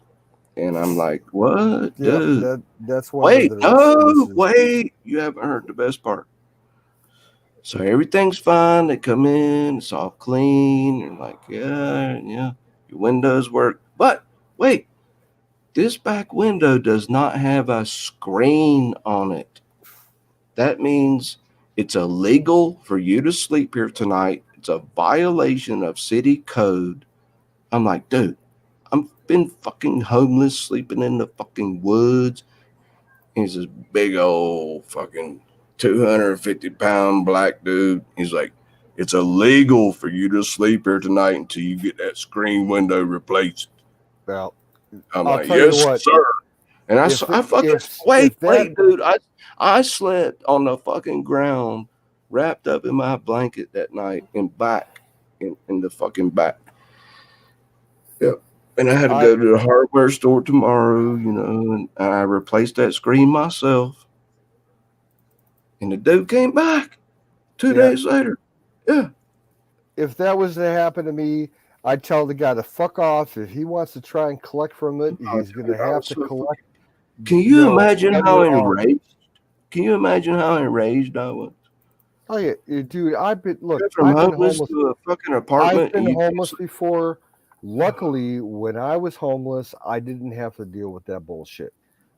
And I'm like, what, Yeah, dude? that's one Wait, of their no, excuses. wait. You haven't heard the best part. So everything's fine. They come in, it's all clean. They're like, yeah, your windows work. But wait, this back window does not have a screen on it. That means it's illegal for you to sleep here tonight. It's a violation of city code. I'm like, dude, I've been fucking homeless, sleeping in the fucking woods. He's this big old fucking 250-pound black dude. He's like, it's illegal for you to sleep here tonight until you get that screen window replaced. Well, I'm I'll like, tell you yes, what, sir. And I if fucking if wait, that dude. I slept on the fucking ground, wrapped up in my blanket that night, and back in the fucking back. Yep. And I had to go to the hardware store tomorrow, and I replaced that screen myself. And the dude came back 2 days later. Yeah. if that was to happen to me, I'd tell the guy to fuck off. If he wants to try and collect from it, he's going to have to collect. Can you imagine how under our- enraged? Can you imagine how enraged I was? Oh yeah, dude. I've been Go from homeless to a fucking apartment. I've been homeless before. Luckily, when I was homeless, I didn't have to deal with that bullshit.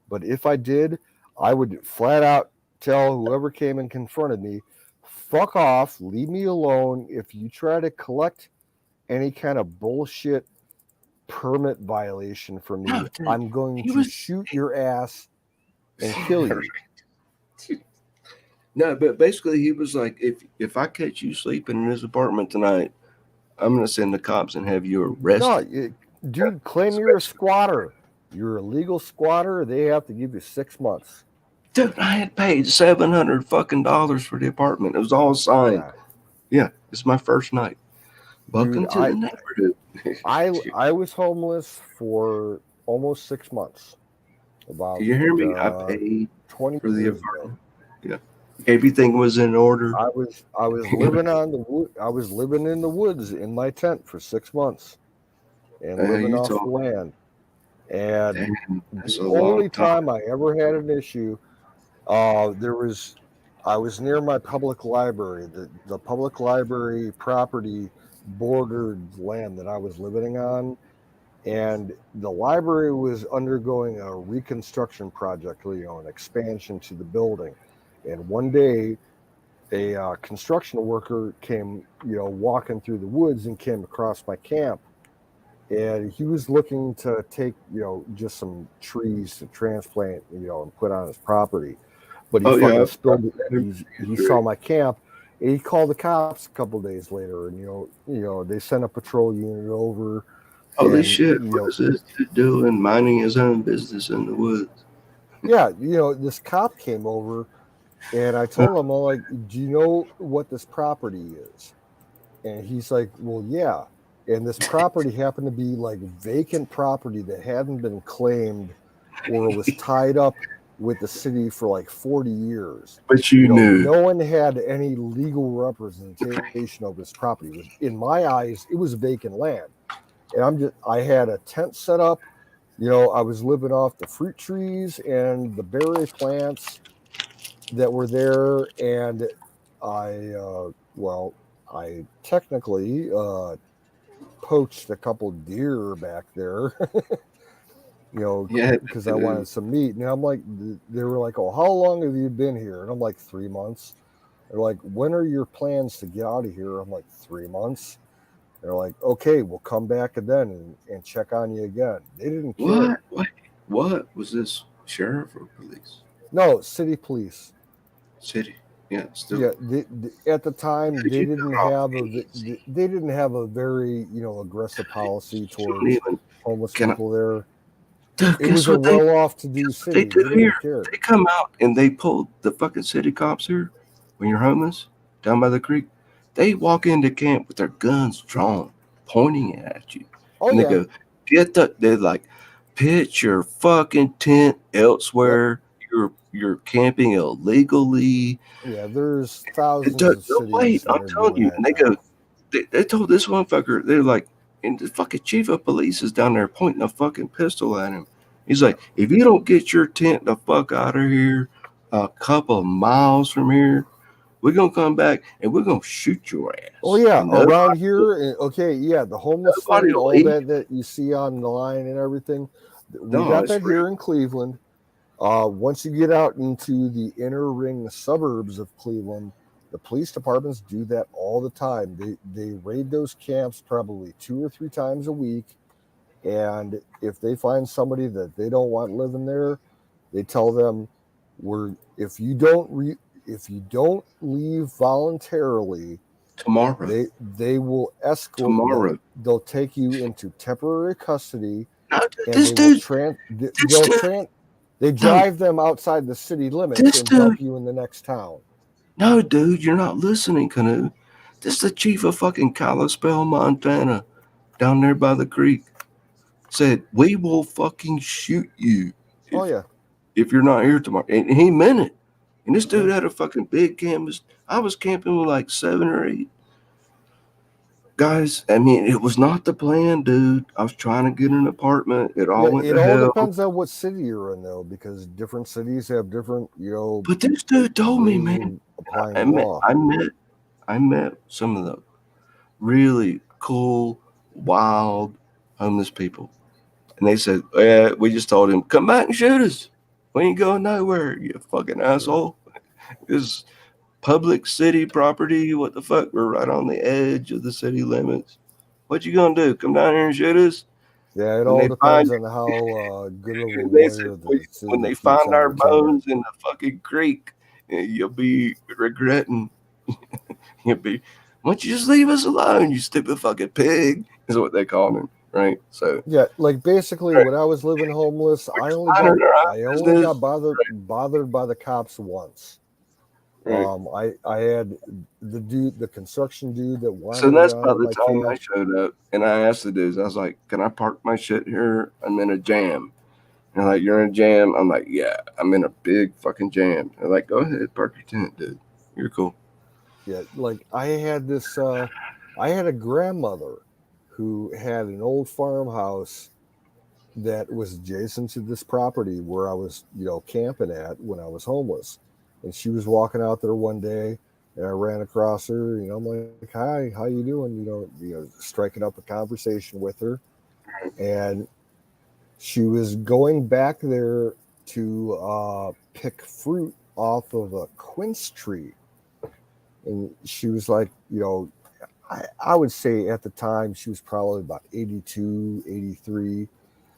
But if I did, I would flat out tell whoever came and confronted me, fuck off, leave me alone. If you try to collect any kind of bullshit permit violation from me, No, dude, I'm going to shoot your ass and kill you. No, but basically he was like, if I catch you sleeping in this apartment tonight, I'm going to send the cops and have you arrested. No, dude, claim you're a squatter. You're a legal squatter. They have to give you 6 months. Dude, I had paid $700 fucking for the apartment. It was all signed. Yeah, it's my first night. Welcome Dude, to the neighborhood. I was homeless for almost 6 months. About Can you hear me? I paid 20 for the years apartment. ago. Yeah, everything was in order. I was living on the wood. I was living in the woods in my tent for 6 months, and living off the land. And the only time I ever had an issue, I was near my public library. The public library property bordered land that I was living on, and the library was undergoing a reconstruction project, an expansion to the building. And one day, a construction worker came, walking through the woods and came across my camp. And he was looking to take, just some trees to transplant, and put on his property. But he spilled it. He saw my camp, and he called the cops a couple days later. And they sent a patrol unit over. Holy shit! What is this dude doing? Minding his own business in the woods. Yeah, this cop came over, and I told him, I'm like, do you know what this property is? And he's like, well, yeah. And this property happened to be like vacant property that hadn't been claimed or was tied up with the city for like 40 years. But you knew. No one had any legal representation of this property. In my eyes, it was vacant land. And I had a tent set up. I was living off the fruit trees and the berry plants that were there. And I technically poached a couple deer back there, because I wanted some meat. And I'm like, they were like, oh, how long have you been here? And I'm like, 3 months. They're like, when are your plans to get out of here? I'm like, 3 months. They're like, okay, we'll come back then and check on you again. They didn't care. What was this, sheriff or police? No, city police. City. Yeah, still. Yeah, at the time they didn't have a very aggressive policy towards homeless people there. Dude, it was a well-off-to-do city. They do here. They come out and they pull the fucking city cops here when you're homeless down by the creek. They walk into camp with their guns drawn, pointing at you, and they go, "They're like, pitch your fucking tent elsewhere. You're camping illegally. Yeah, there's thousands of cities Wait, that I'm are telling doing you. that And they now. go, they told this one fucker, they're like, and the fucking chief of police is down there pointing a fucking pistol at him. He's like, if you don't get your tent the fuck out of here a couple of miles from here, we're gonna come back and we're gonna shoot your ass. Oh yeah, And around here, okay, yeah, the homeless nobody thing, will all leave. that you see on the line and everything, we No, got it's that real. here in Cleveland. Once you get out into the inner ring suburbs of Cleveland, the police departments do that all the time. They raid those camps probably 2 or 3 times a week, and if they find somebody that they don't want living there, they tell them, if you don't leave voluntarily, Tomorrow. they will escort. Tomorrow. They'll take you into temporary custody, No, dude, and this dude, this dude, they no, drive them outside the city limits this and dump dude, you in the next town. no, dude, you're not listening, Canoe. This is the chief of fucking Kalispell, Montana, down there by the creek. Said, we will fucking shoot you Oh yeah, if you're not here tomorrow. And he meant it. And this dude yeah. had a fucking big canvas. I was camping with like 7 or 8 guys. I mean, it was not the plan, dude. I was trying to get an apartment. It all Yeah, went it to all hell. depends on what city you're in, though, because different cities have different, But this dude told me, ways man, of applying I the met, law. I met some of the really cool, wild homeless people. And they said, yeah, we just told him, come back and shoot us. We ain't going nowhere, you fucking asshole. This is public city property. What the fuck? We're right on the edge of the city limits. What you gonna do? Come down here and shoot us? Yeah, it When all they find depends on how good of a they said, lawyer the when city they keeps find on our their tenure. bones in the fucking creek, you'll be regretting. You'll be, why don't you just leave us alone, you stupid fucking pig? Is what they call him, right? So, Yeah, like basically right, when I was living homeless, we're just minding our own I only business. got bothered by the cops once. Right. I had the construction dude that So wandered that's around about in the my time I camp. showed up, and I asked the dudes, I was like, can I park my shit here? I'm in a jam. And they're like, you're in a jam? I'm like, yeah, I'm in a big fucking jam. They're like, go ahead, park your tent, dude. You're cool. Yeah, like I had I had a grandmother who had an old farmhouse that was adjacent to this property where I was, camping at when I was homeless. And she was walking out there one day and I ran across her, I'm like, "Hi, how you doing?" Striking up a conversation with her. And she was going back there to pick fruit off of a quince tree. And she was like, I would say at the time she was probably about 82, 83.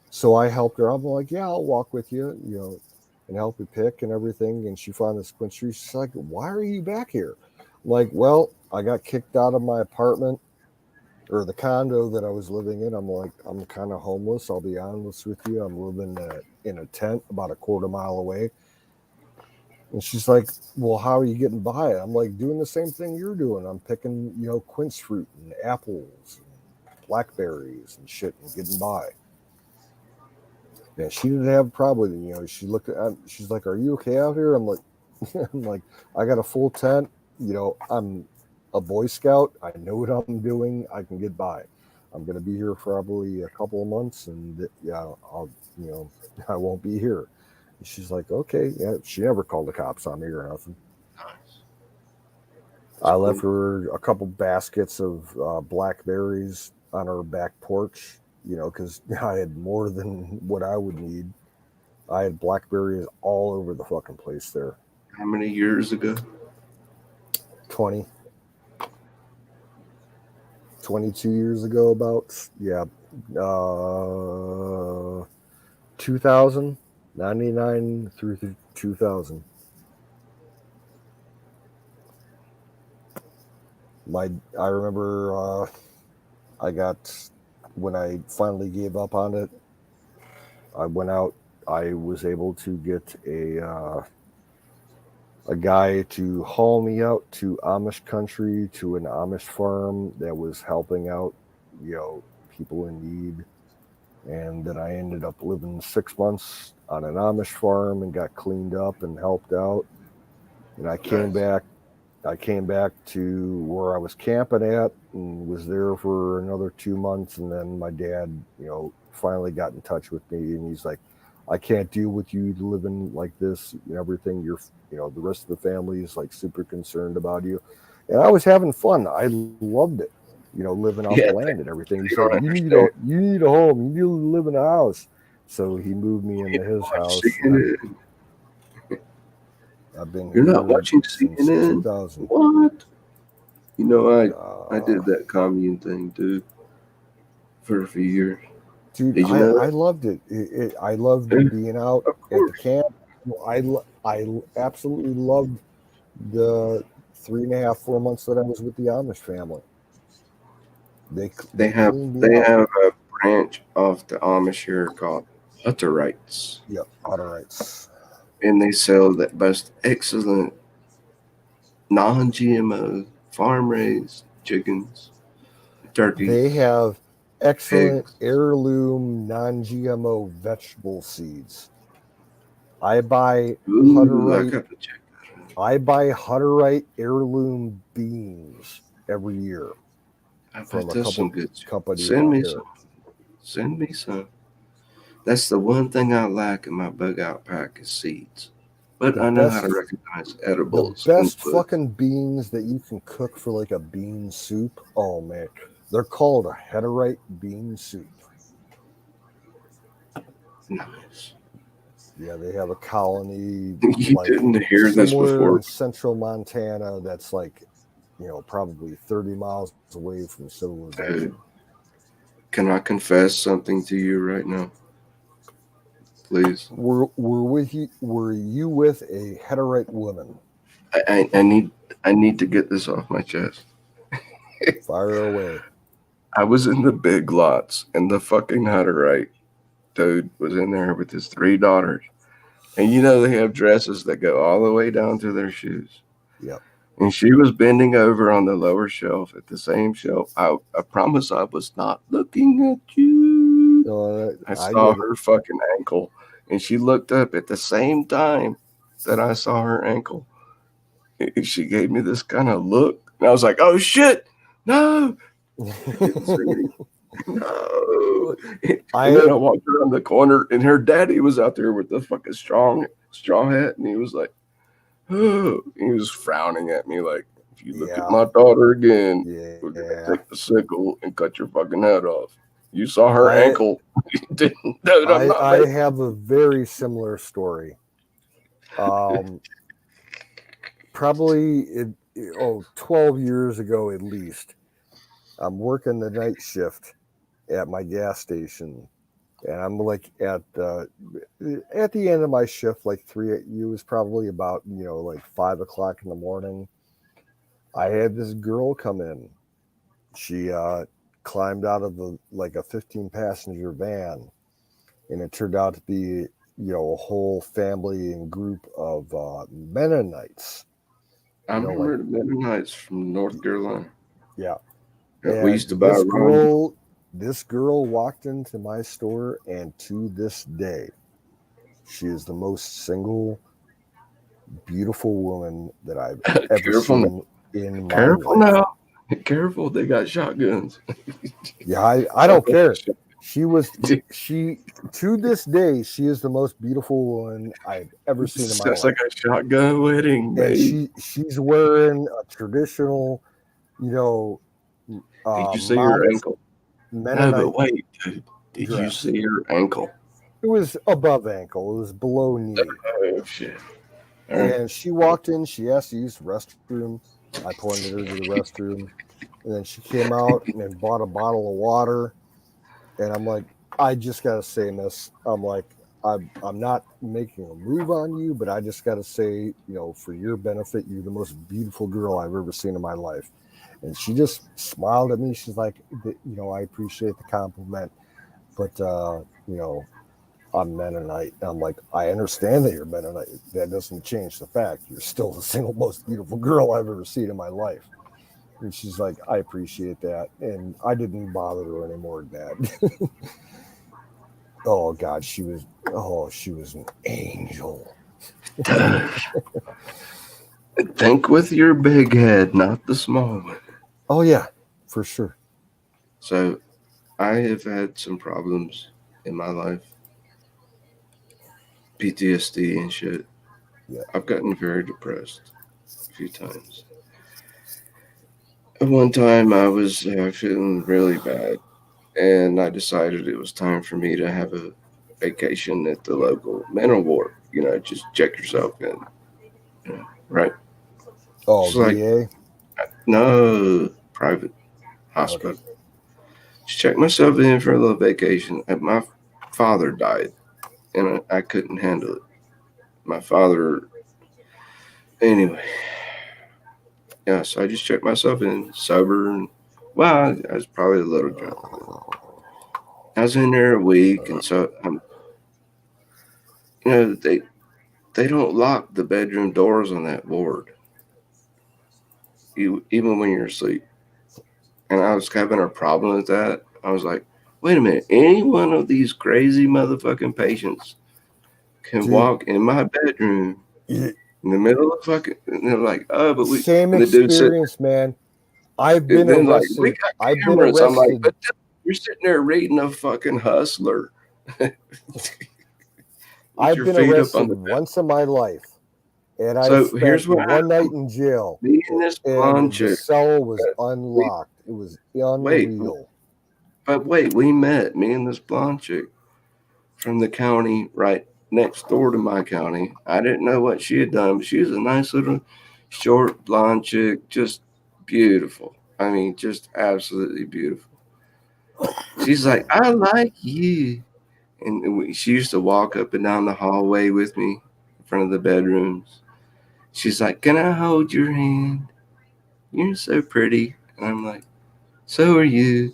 So I helped her. I'm like, yeah, I'll walk with you, and help you pick and everything. And she found this quince tree. She's like, why are you back here? I'm like, well, I got kicked out of my apartment or the condo that I was living in. I'm like, I'm kind of homeless. I'll be honest with you. I'm living in a tent about a quarter mile away. And she's like, well, how are you getting by? I'm like, doing the same thing you're doing. I'm picking, quince fruit and apples and blackberries and shit and getting by. Yeah, she didn't have a problem. She looked at, she's like, are you okay out here? I'm like, I'm like, I got a full tent. I'm a Boy Scout. I know what I'm doing. I can get by. I'm going to be here for probably a couple of months and yeah, I won't be here. And she's like, okay. Yeah. She never called the cops on me or nothing. Nice. I left her a couple baskets of blackberries on her back porch, because I had more than what I would need. I had blackberries all over the fucking place there. How many years ago? 20, 22 years ago, about. Yeah. 2000, 99 through 2000. I remember when I finally gave up on it, I went out. I was able to get a guy to haul me out to Amish country to an Amish farm that was helping out, people in need. And then I ended up living 6 months on an Amish farm and got cleaned up and helped out. And I came back to where I was camping at and was there for another 2 months. And then my dad, finally got in touch with me, and he's like, I can't deal with you living like this and everything. The rest of the family is like super concerned about you. And I was having fun. I loved it, living off the land and everything. He said, you need a home. You need to live in a house. So he moved me into his house. I've been You're here not watching since CNN? 2000. What? I did that commune thing too for a few years. Dude, Did you know that? I loved it. I loved being out Of at the course. camp. I absolutely loved the 3.5, 4 months that I was with the Amish family. They have cleaned me out. a branch of the Amish here called Hutterites, Yep, Hutterites. and they sell the most excellent non-GMO farm raised chickens, turkeys. They have excellent eggs. heirloom non-GMO vegetable seeds. I buy Ooh, I Hutterite. got to check that out. I buy Hutterite heirloom beans every year I from bet a that's some couple good. companies Send out me there. some. Send me some. That's the one thing I lack in my bug out pack is seeds. But The I know how to best- recognize The edibles. best and fucking beans that you can cook for like a bean soup. Oh man, they're called a Hutterite bean soup. nice. Yeah, they have a colony You like didn't hear this somewhere before. in central Montana that's like, probably 30 miles away from civilization. Can I confess something to you right now? Please. Were you with a Hutterite woman? I need to get this off my chest. Fire away. I was in the big lots and the fucking Hutterite dude was in there with his 3 daughters. And they have dresses that go all the way down to their shoes. Yep. And she was bending over on the lower shelf at the same shelf. I promise I was not looking at you. I saw her fucking ankle. And she looked up at the same time that I saw her ankle. And she gave me this kind of look. And I was like, oh shit, no. No. And then I walked around the corner and her daddy was out there with the fucking straw hat. And he was like, oh, he was frowning at me like, if you look at my daughter again, we're gonna take the sickle and cut your fucking head off. You saw her ankle. Dude, I have a very similar story. Probably 12 years ago at least. I'm working the night shift at my gas station, and I'm like at the end of my shift, like it was probably about like 5 o'clock in the morning. I had this girl come in. She climbed out of a 15 passenger van, and it turned out to be a whole family and group of Mennonites. I remember the Mennonites from North Carolina. Yeah. We used to buy this girl walked into my store, and to this day, she is the most single, beautiful woman that I've ever seen in my life. Now. Careful, they got shotguns. Yeah, I don't care. She to this day, she is the most beautiful woman I've ever seen in my life. It's like a shotgun wedding, baby. And she's wearing a traditional, did you see her ankle? Mennonite no, but wait, dude. Did you see her ankle? It was above ankle. It was below knee. Oh, shit. And she walked in. She asked to use the restroom. I pointed her to the restroom. And then she came out and then bought a bottle of water. And I'm like, I just got to say, miss, I'm like, I'm not making a move on you, but I just got to say, for your benefit, you're the most beautiful girl I've ever seen in my life. And she just smiled at me. She's like, I appreciate the compliment, but, I'm Mennonite. And I'm like, I understand that you're Mennonite. That doesn't change the fact you're still the single most beautiful girl I've ever seen in my life. And she's like, I appreciate that. And I didn't bother her any more than that. Oh God, she was an angel. Think with your big head, not the small one. Oh yeah, for sure. So I have had some problems in my life. PTSD and shit. Yeah. I've gotten very depressed a few times. At one time, I was feeling really bad, and I decided it was time for me to have a vacation at the local mental ward. You know, just check yourself in. You know, right? Oh, It's like, VA. no, private hospital. Okay. Just check myself in for a little vacation. And my father died, and I couldn't handle it. My father, anyway. Yeah, so I just checked myself in, sober, and well, I was probably a little drunk. I was in there a week, and so you know, they don't lock the bedroom doors on that ward, even when you're asleep. And I was having a problem with that. I was like, wait a minute, any one of these crazy motherfucking patients can Dude, walk in my bedroom you, in the middle of fucking, and they're like, oh, but we, same and the dude said, experience, man. I've and been then like, we arrested. got I've been cameras. I'm like, arrested. but you're sitting there reading a fucking Hustler. With I've your been feet up on arrested the bed. once in my life, and I So spent here's what one night happened. in jail, Me and this blonde and the chick, cell was we unlocked. It was wait, unreal. but wait, we met, me and this blonde chick from the county right next door to my county. I didn't know what she had done, but she was a nice little short blonde chick, just beautiful. I mean, just absolutely beautiful. She's like, I like you. And she used to walk up and down the hallway with me in front of the bedrooms. She's like, can I hold your hand? You're so pretty. And I'm like, so are you.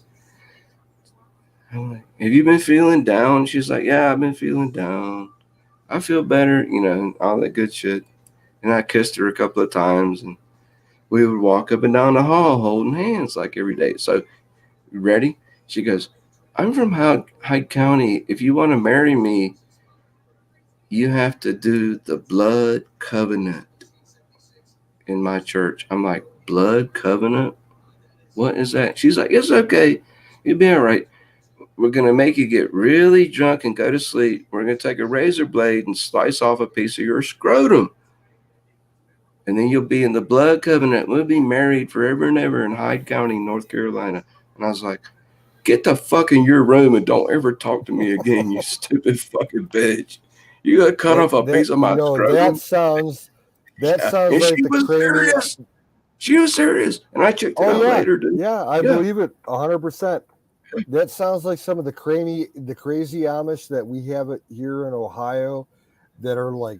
I'm like, have you been feeling down? She's like, yeah, I've been feeling down. I feel better, you know, all that good shit. And I kissed her a couple of times, and we would walk up and down the hall holding hands like every day. So, you ready? She goes, I'm from Hyde County. If you want to marry me, you have to do the blood covenant in my church. I'm like, blood covenant? What is that? She's like, it's okay. You'll be all right. We're going to make you get really drunk and go to sleep. We're going to take a razor blade and slice off a piece of your scrotum. And then you'll be in the blood covenant. We'll be married forever and ever in Hyde County, North Carolina. And I was like, get the fuck in your room and don't ever talk to me again, you stupid fucking bitch. You got to cut off a piece of my scrotum. That Yeah. sounds And like she the was creamy. serious. She was serious. And I checked it Oh out yeah, later, dude. yeah, I believe it 100%. That sounds like some of the crazy Amish that we have it here in Ohio, that are like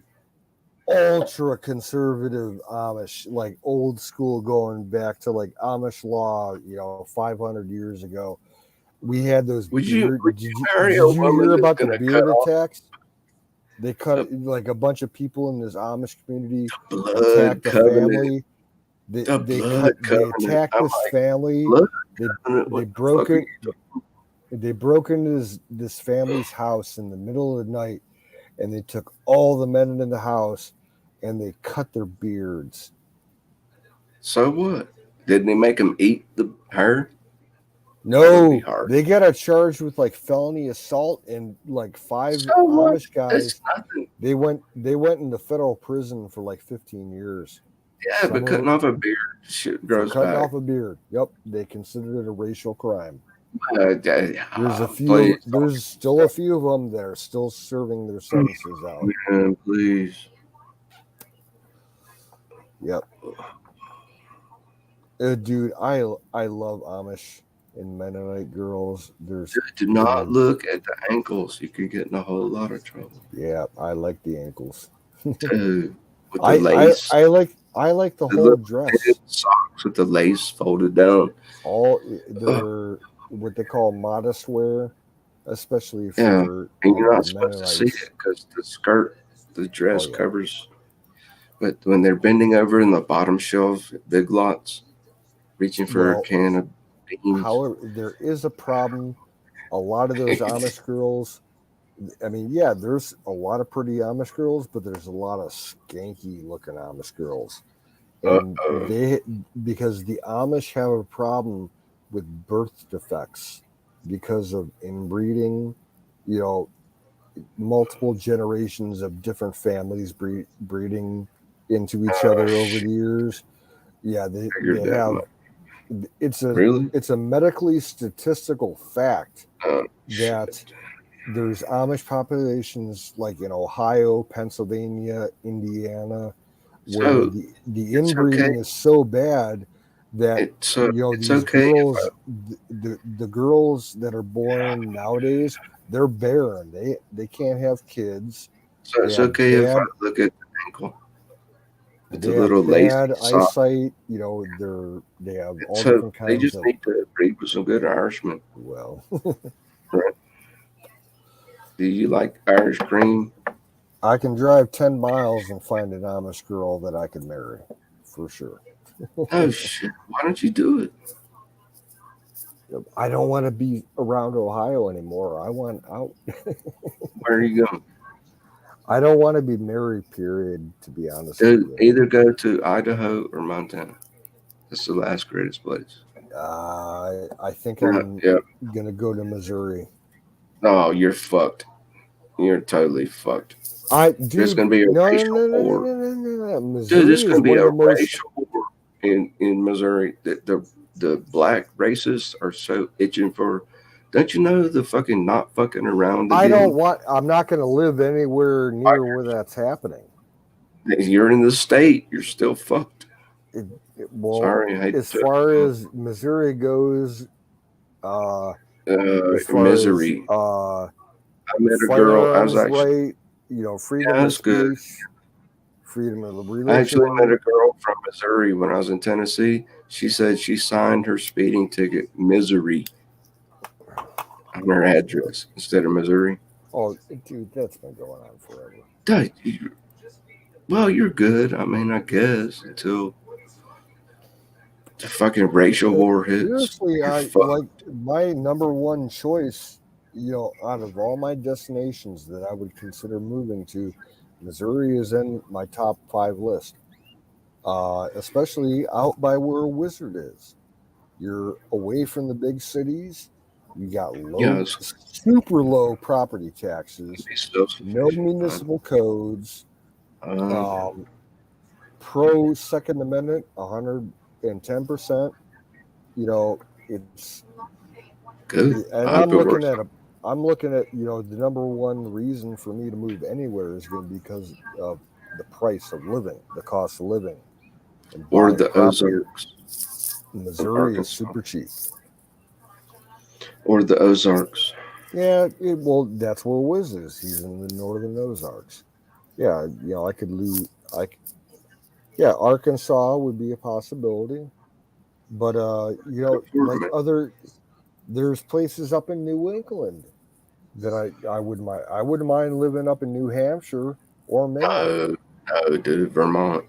ultra conservative Amish, like old school, going back to like Amish law, 500 years ago. We had those Would you beard. marry Did a you woman hear that's about the going to cut beard off attacks? They cut the like a bunch of people in this Amish community blood attacked a covenant? family. They The they blood cut they covenant. attacked I'm this like, family. blood They covenant? they What the fuck broke are it. you They broke into this family's house in the middle of the night, and they took all the men in the house, and they cut their beards. So what? Didn't they make him eat her? That would be No, hard. they got charged with like felony assault, and like 5 So what? Amish guys. That's nothing. They went into federal prison for like 15 years. Yeah, but cutting off a beard, shit For grows cutting back. off a beard. Yep, they considered it a racial crime. There's a few. There's still a few of them that are still serving their sentences out. Man, please. Yep. Dude, I love Amish and Mennonite girls. Do not look at the ankles. You could get in a whole lot of trouble. Yeah, I like the ankles. Too. With the lace. I like the whole dress. Socks with the lace folded down. All they're what they call modest wear, especially for and you're not supposed to see it because the skirt, the dress covers. But when they're bending over in the bottom shelf, Big Lots, reaching for a can of beans. However, there is a problem. A lot of those Amish girls I mean, yeah, there's a lot of pretty Amish girls, but there's a lot of skanky looking Amish girls. And they, because the Amish have a problem with birth defects because of inbreeding, you know, multiple generations of different families breeding into each other over the years. Yeah, they have. It's a medically statistical fact that there's Amish populations like in Ohio, Pennsylvania, Indiana, where the inbreeding is so bad that these girls, the girls that are born nowadays, they're barren. They can't have kids. So it's okay if I look at the ankle. It's They a little have lazy. bad eyesight. You know, they have all different kinds. They just need to breed with some good Irishmen. Well, right. Do you like Irish cream? I can drive 10 miles and find an Amish girl that I could marry, for sure. Oh shit! Why don't you do it? I don't want to be around Ohio anymore. I want out. Where are you going? I don't want to be married, period, to be honest with you. Either go to Idaho or Montana. That's the last greatest place. I think I'm going to go to Missouri. Oh, you're fucked. You're totally fucked. There's going to be a racial war. Dude, there's going to be a racial war in Missouri. The black racists are so itching for. Don't you know the fucking not fucking around again? I'm not going to live anywhere near where that's happening. You're in the state. You're still fucked. Well, sorry, as far as Missouri goes, misery. I met a girl. I was actually, freedom of speech, freedom of religion. I actually met a girl from Missouri when I was in Tennessee. She said she signed her speeding ticket Misery on her address instead of Missouri. Oh, dude, that's been going on forever. Dude, well, you're good. I mean, I guess until the fucking racial war hits. Seriously, like my number one choice, out of all my destinations that I would consider moving to, Missouri is in my top 5 list. Especially out by where Wizard is. You're away from the big cities. You got super low property taxes, no municipal codes, pro Second Amendment, 110%. It's good. And I'm looking at the number one reason for me to move anywhere is going to be because of the price of living, the cost of living. Or the Ozarks. Missouri is super cheap. Or the Ozarks. Yeah, that's where Wiz is. He's in the northern Ozarks. Yeah, I could leave. Arkansas would be a possibility. But there's places up in New England that I wouldn't mind. I wouldn't mind living up in New Hampshire or Maine. No, dude, Vermont.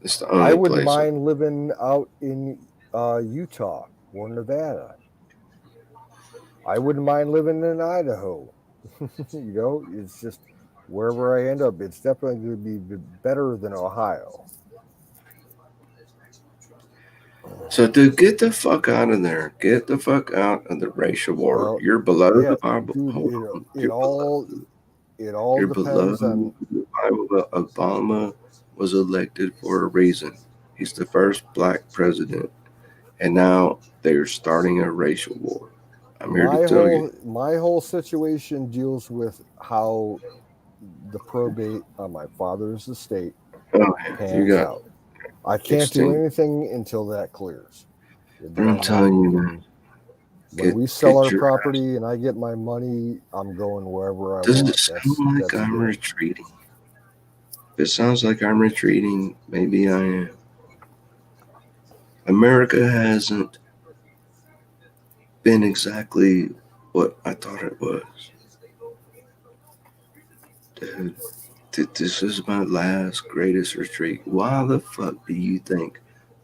It's the only I wouldn't mind living out in Utah or Nevada. I wouldn't mind living in Idaho. It's just wherever I end up, it's definitely going to be better than Ohio. So, dude, get the fuck out of there. Get the fuck out of the racial war. Well, you're below the Bible. Dude, it all depends on the Bible. Obama was elected for a reason. He's the first black president, and now they're starting a racial war. I'm here to tell you. My whole situation deals with how the probate on my father's estate pans out. I can't do anything until that clears. I'm telling you, man. When we sell our property and I get my money, I'm going wherever I want. Does it sound like I'm retreating? If it sounds like I'm retreating, maybe I am. America hasn't been exactly what I thought it was. Dude, this is my last greatest retreat. Why the fuck do you think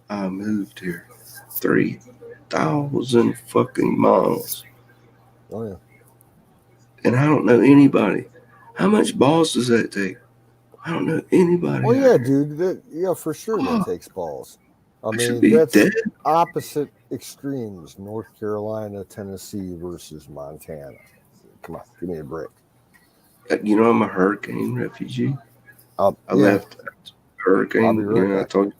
I moved here? 3,000 fucking miles. Oh, yeah. and I don't know anybody. How much balls does that take? I don't know anybody. Well, out yeah, here. dude. Yeah, for sure that Oh, takes balls. I I should mean, be that's dead. opposite extremes. North Carolina, Tennessee versus Montana. Come on, give me a break. You know, I'm a hurricane refugee. I Yeah, left hurricane. I'll be right I back. told you.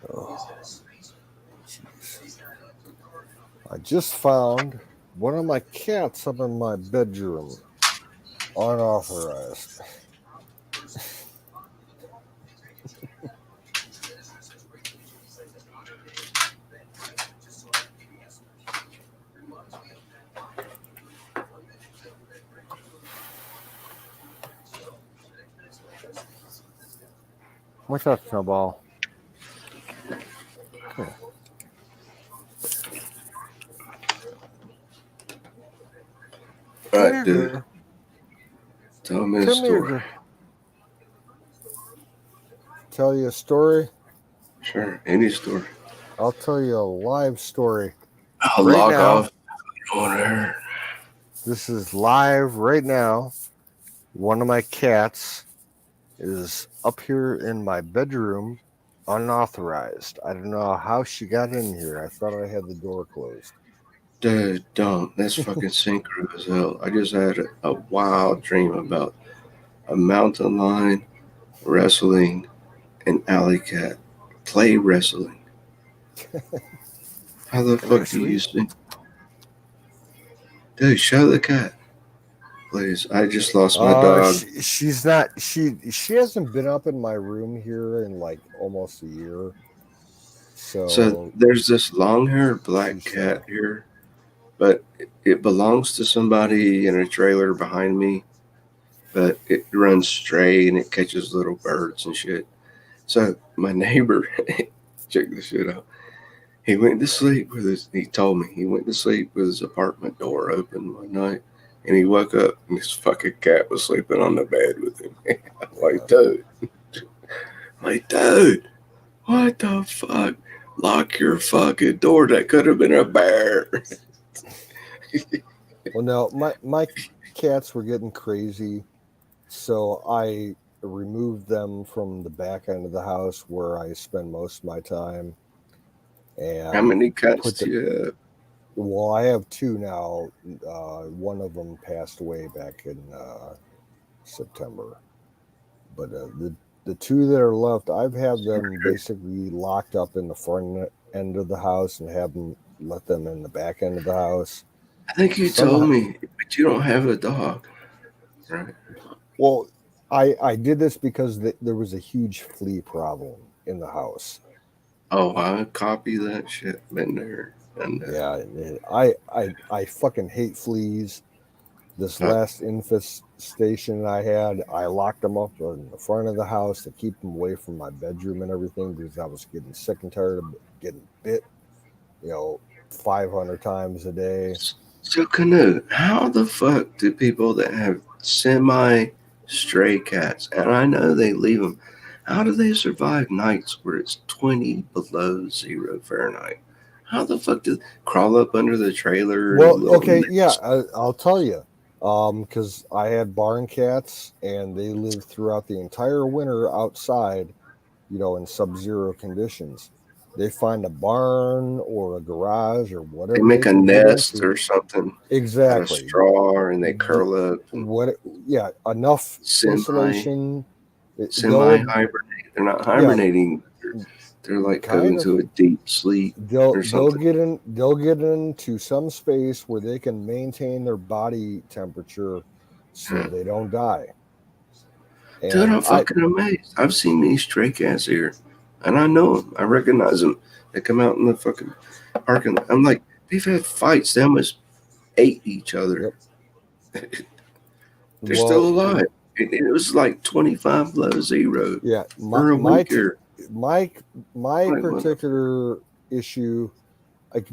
Oh, jeez. I just found one of my cats up in my bedroom, unauthorized. What's up, Snowball? Come here. All Come right, here, dude. girl. Tell me a Come here, story. girl. Tell you a story. Sure, any story. I'll tell you a live story. I'll Right log now. off on her. This is live right now. One of my cats is up here in my bedroom, unauthorized. I don't know how she got in here. I thought I had the door closed. Dude, don't. That's fucking synchro as hell. I just had a wild dream about a mountain lion wrestling an alley cat. Play wrestling. How the Come here, fuck do you sweetie. see? Dude, show the cat. Please. I just lost my dog. She's not. She hasn't been up in my room here in like almost a year. So So there's this long haired black she's cat here, but it belongs to somebody in a trailer behind me. But it runs stray and it catches little birds and shit. So my neighbor, check this shit out. He went to sleep with his. He told me he went to sleep with his apartment door open one night, and he woke up and this fucking cat was sleeping on the bed with him. Like, dude, what the fuck? Lock your fucking door. That could have been a bear. Well, no, my cats were getting crazy, so I removed them from the back end of the house where I spend most of my time. And How many cats put do you have? well, I have two now. One of them passed away back in September, but the two that are left, I've had them basically locked up in the front end of the house and let them in the back end of the house. I think you told me, but you don't have a dog, right? Well, I did this because there was a huge flea problem in the house. Oh, I copy that shit. Been there. And Yeah, I fucking hate fleas. This last infestation I had, I locked them up in the front of the house to keep them away from my bedroom and everything because I was getting sick and tired of getting bit, 500 times a day. So, Canoe, how the fuck do people that have semi stray cats, and I know they leave them. How do they survive nights where it's 20 below 0 Fahrenheit? How the fuck do they crawl up under the trailer? Well, little okay, yeah, nest? I'll tell you. Because I had barn cats, and they lived throughout the entire winter outside, in sub-zero conditions. They find a barn or a garage or They whatever make they a can get nest into. or something out of Exactly. straw, and they Get curl up and enough semi insulation. semi They'll hibernate. They're not yeah, hibernating. They're like go kind of. into a deep sleep They'll or they'll something. get in. They'll get into some space where they can maintain their body temperature, so they don't die. Dude, And I'm fucking amazed. I've seen these stray cats here, and I know them. I recognize them. They come out in the fucking parking lot. I'm like, they've had fights. They almost ate each other. They're still alive. It was like 25 below 0 Yeah, for a week here. my Like, particular issue,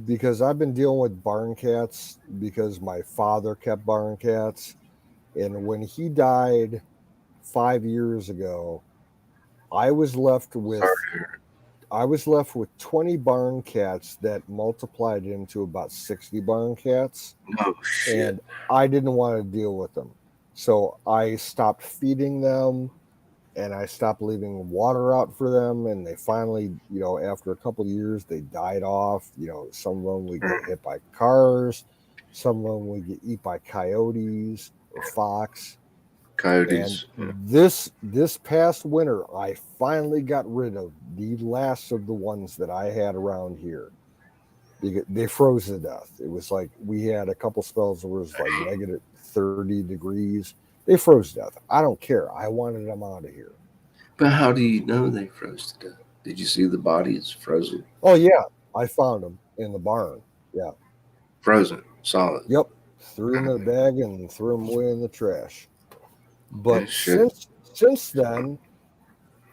because I've been dealing with barn cats because my father kept barn cats, and when he died 5 years ago, I was left with 20 barn cats that multiplied into about 60 barn cats, no shit. and I didn't want to deal with them. So I stopped feeding them, and I stopped leaving water out for them, and they finally, after a couple of years, they died off. Some of them would get hit by cars, some of them would get eaten by coyotes or fox. Coyotes. And this past winter, I finally got rid of the last of the ones that I had around here. They froze to death. It was like we had a couple spells where it was like negative 30 degrees. They froze to death. I don't care. I wanted them out of here. But how do you know they froze to death? Did you see the bodies frozen? Oh, yeah. I found them in the barn. Yeah. Frozen. Solid. Yep. Threw them in a bag and threw them away in the trash. But shit. since then,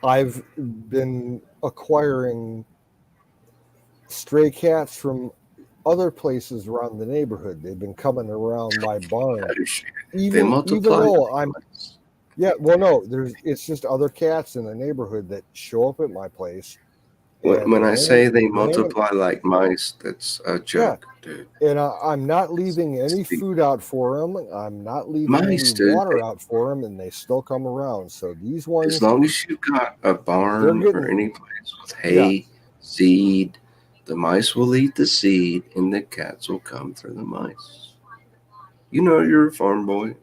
I've been acquiring stray cats from other places around the neighborhood. They've been coming around my barn. Oh, shit. Even though it's just other cats in the neighborhood that show up at my place. When I say they multiply like mice, that's a joke, dude. And I'm not leaving any food out for them. I'm not leaving any water out for them, and they still come around. So these ones, as long as you've got a barn or any place with hay, seed, the mice will eat the seed, and the cats will come for the mice. You're a farm boy.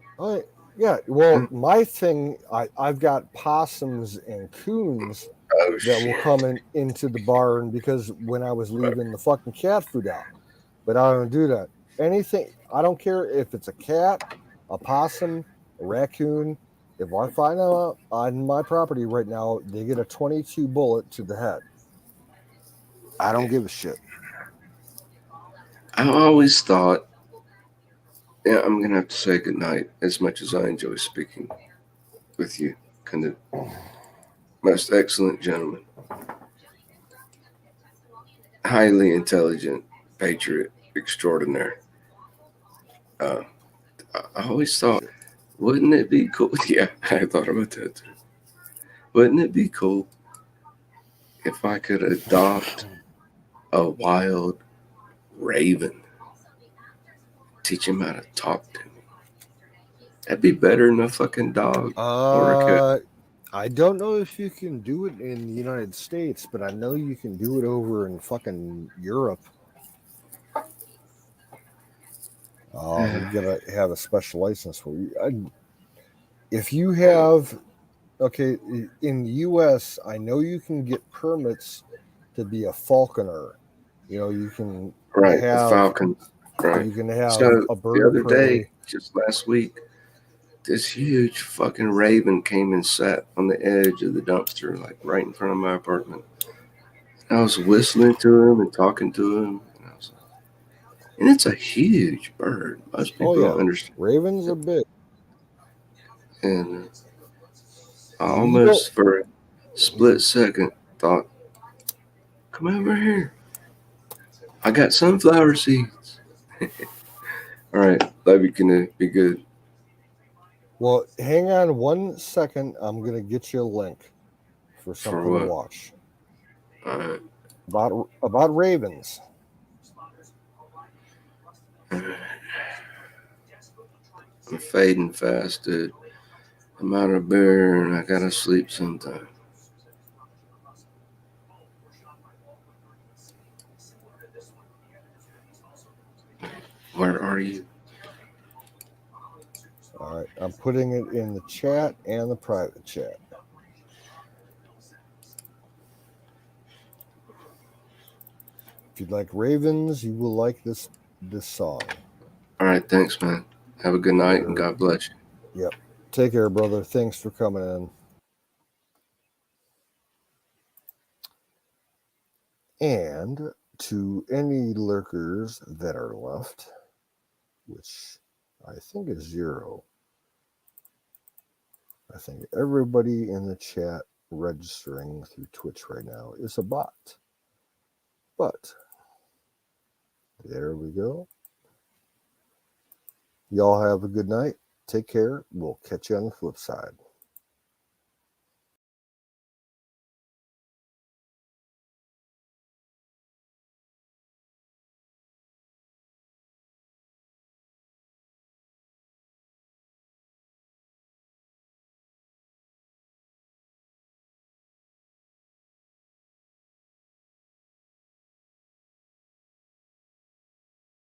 Yeah. Well, my thing, I've got possums and coons that will come into the barn because when I was leaving the fucking cat food out. But I don't do that. Anything, I don't care if it's a cat, a possum, a raccoon. If I find them on my property right now, they get a 22 bullet to the head. I don't give a shit. I always thought, I'm going to have to say goodnight as much as I enjoy speaking with you. Kind of most excellent gentleman. Highly intelligent, patriot extraordinaire. I always thought, wouldn't it be cool? Yeah, I thought about that too. Wouldn't it be cool if I could adopt a wild raven? Teach him how to talk to me. That'd be better than a fucking dog or a cat. I don't know if you can do it in the United States, but I know you can do it over in fucking Europe. You gotta have a special license for you. If you have, in the U.S., I know you can get permits to be a falconer. You can have a falcon. Right. You can have a bird. The other day, just last week, this huge fucking raven came and sat on the edge of the dumpster, like right in front of my apartment. I was whistling to him and talking to him. And it's a huge bird. Most people don't understand. Ravens are big. And I almost, for a split second, thought, come over here. I got sunflower seeds. All right. Love you. Can be good. Well, hang on 1 second. I'm going to get you a link for something to what? watch. All right. About ravens. I'm fading fast, dude. I'm out of beer and I gotta sleep sometime. Where are you? All right. I'm putting it in the chat and the private chat. If you'd like ravens, you will like this song. All right, thanks, man. Have a good night and God bless you. Yep. Take care, brother. Thanks for coming in. And to any lurkers that are left, which I think is 0. I think everybody in the chat registering through Twitch right now is a bot. But there we go. Y'all have a good night. Take care. We'll catch you on the flip side.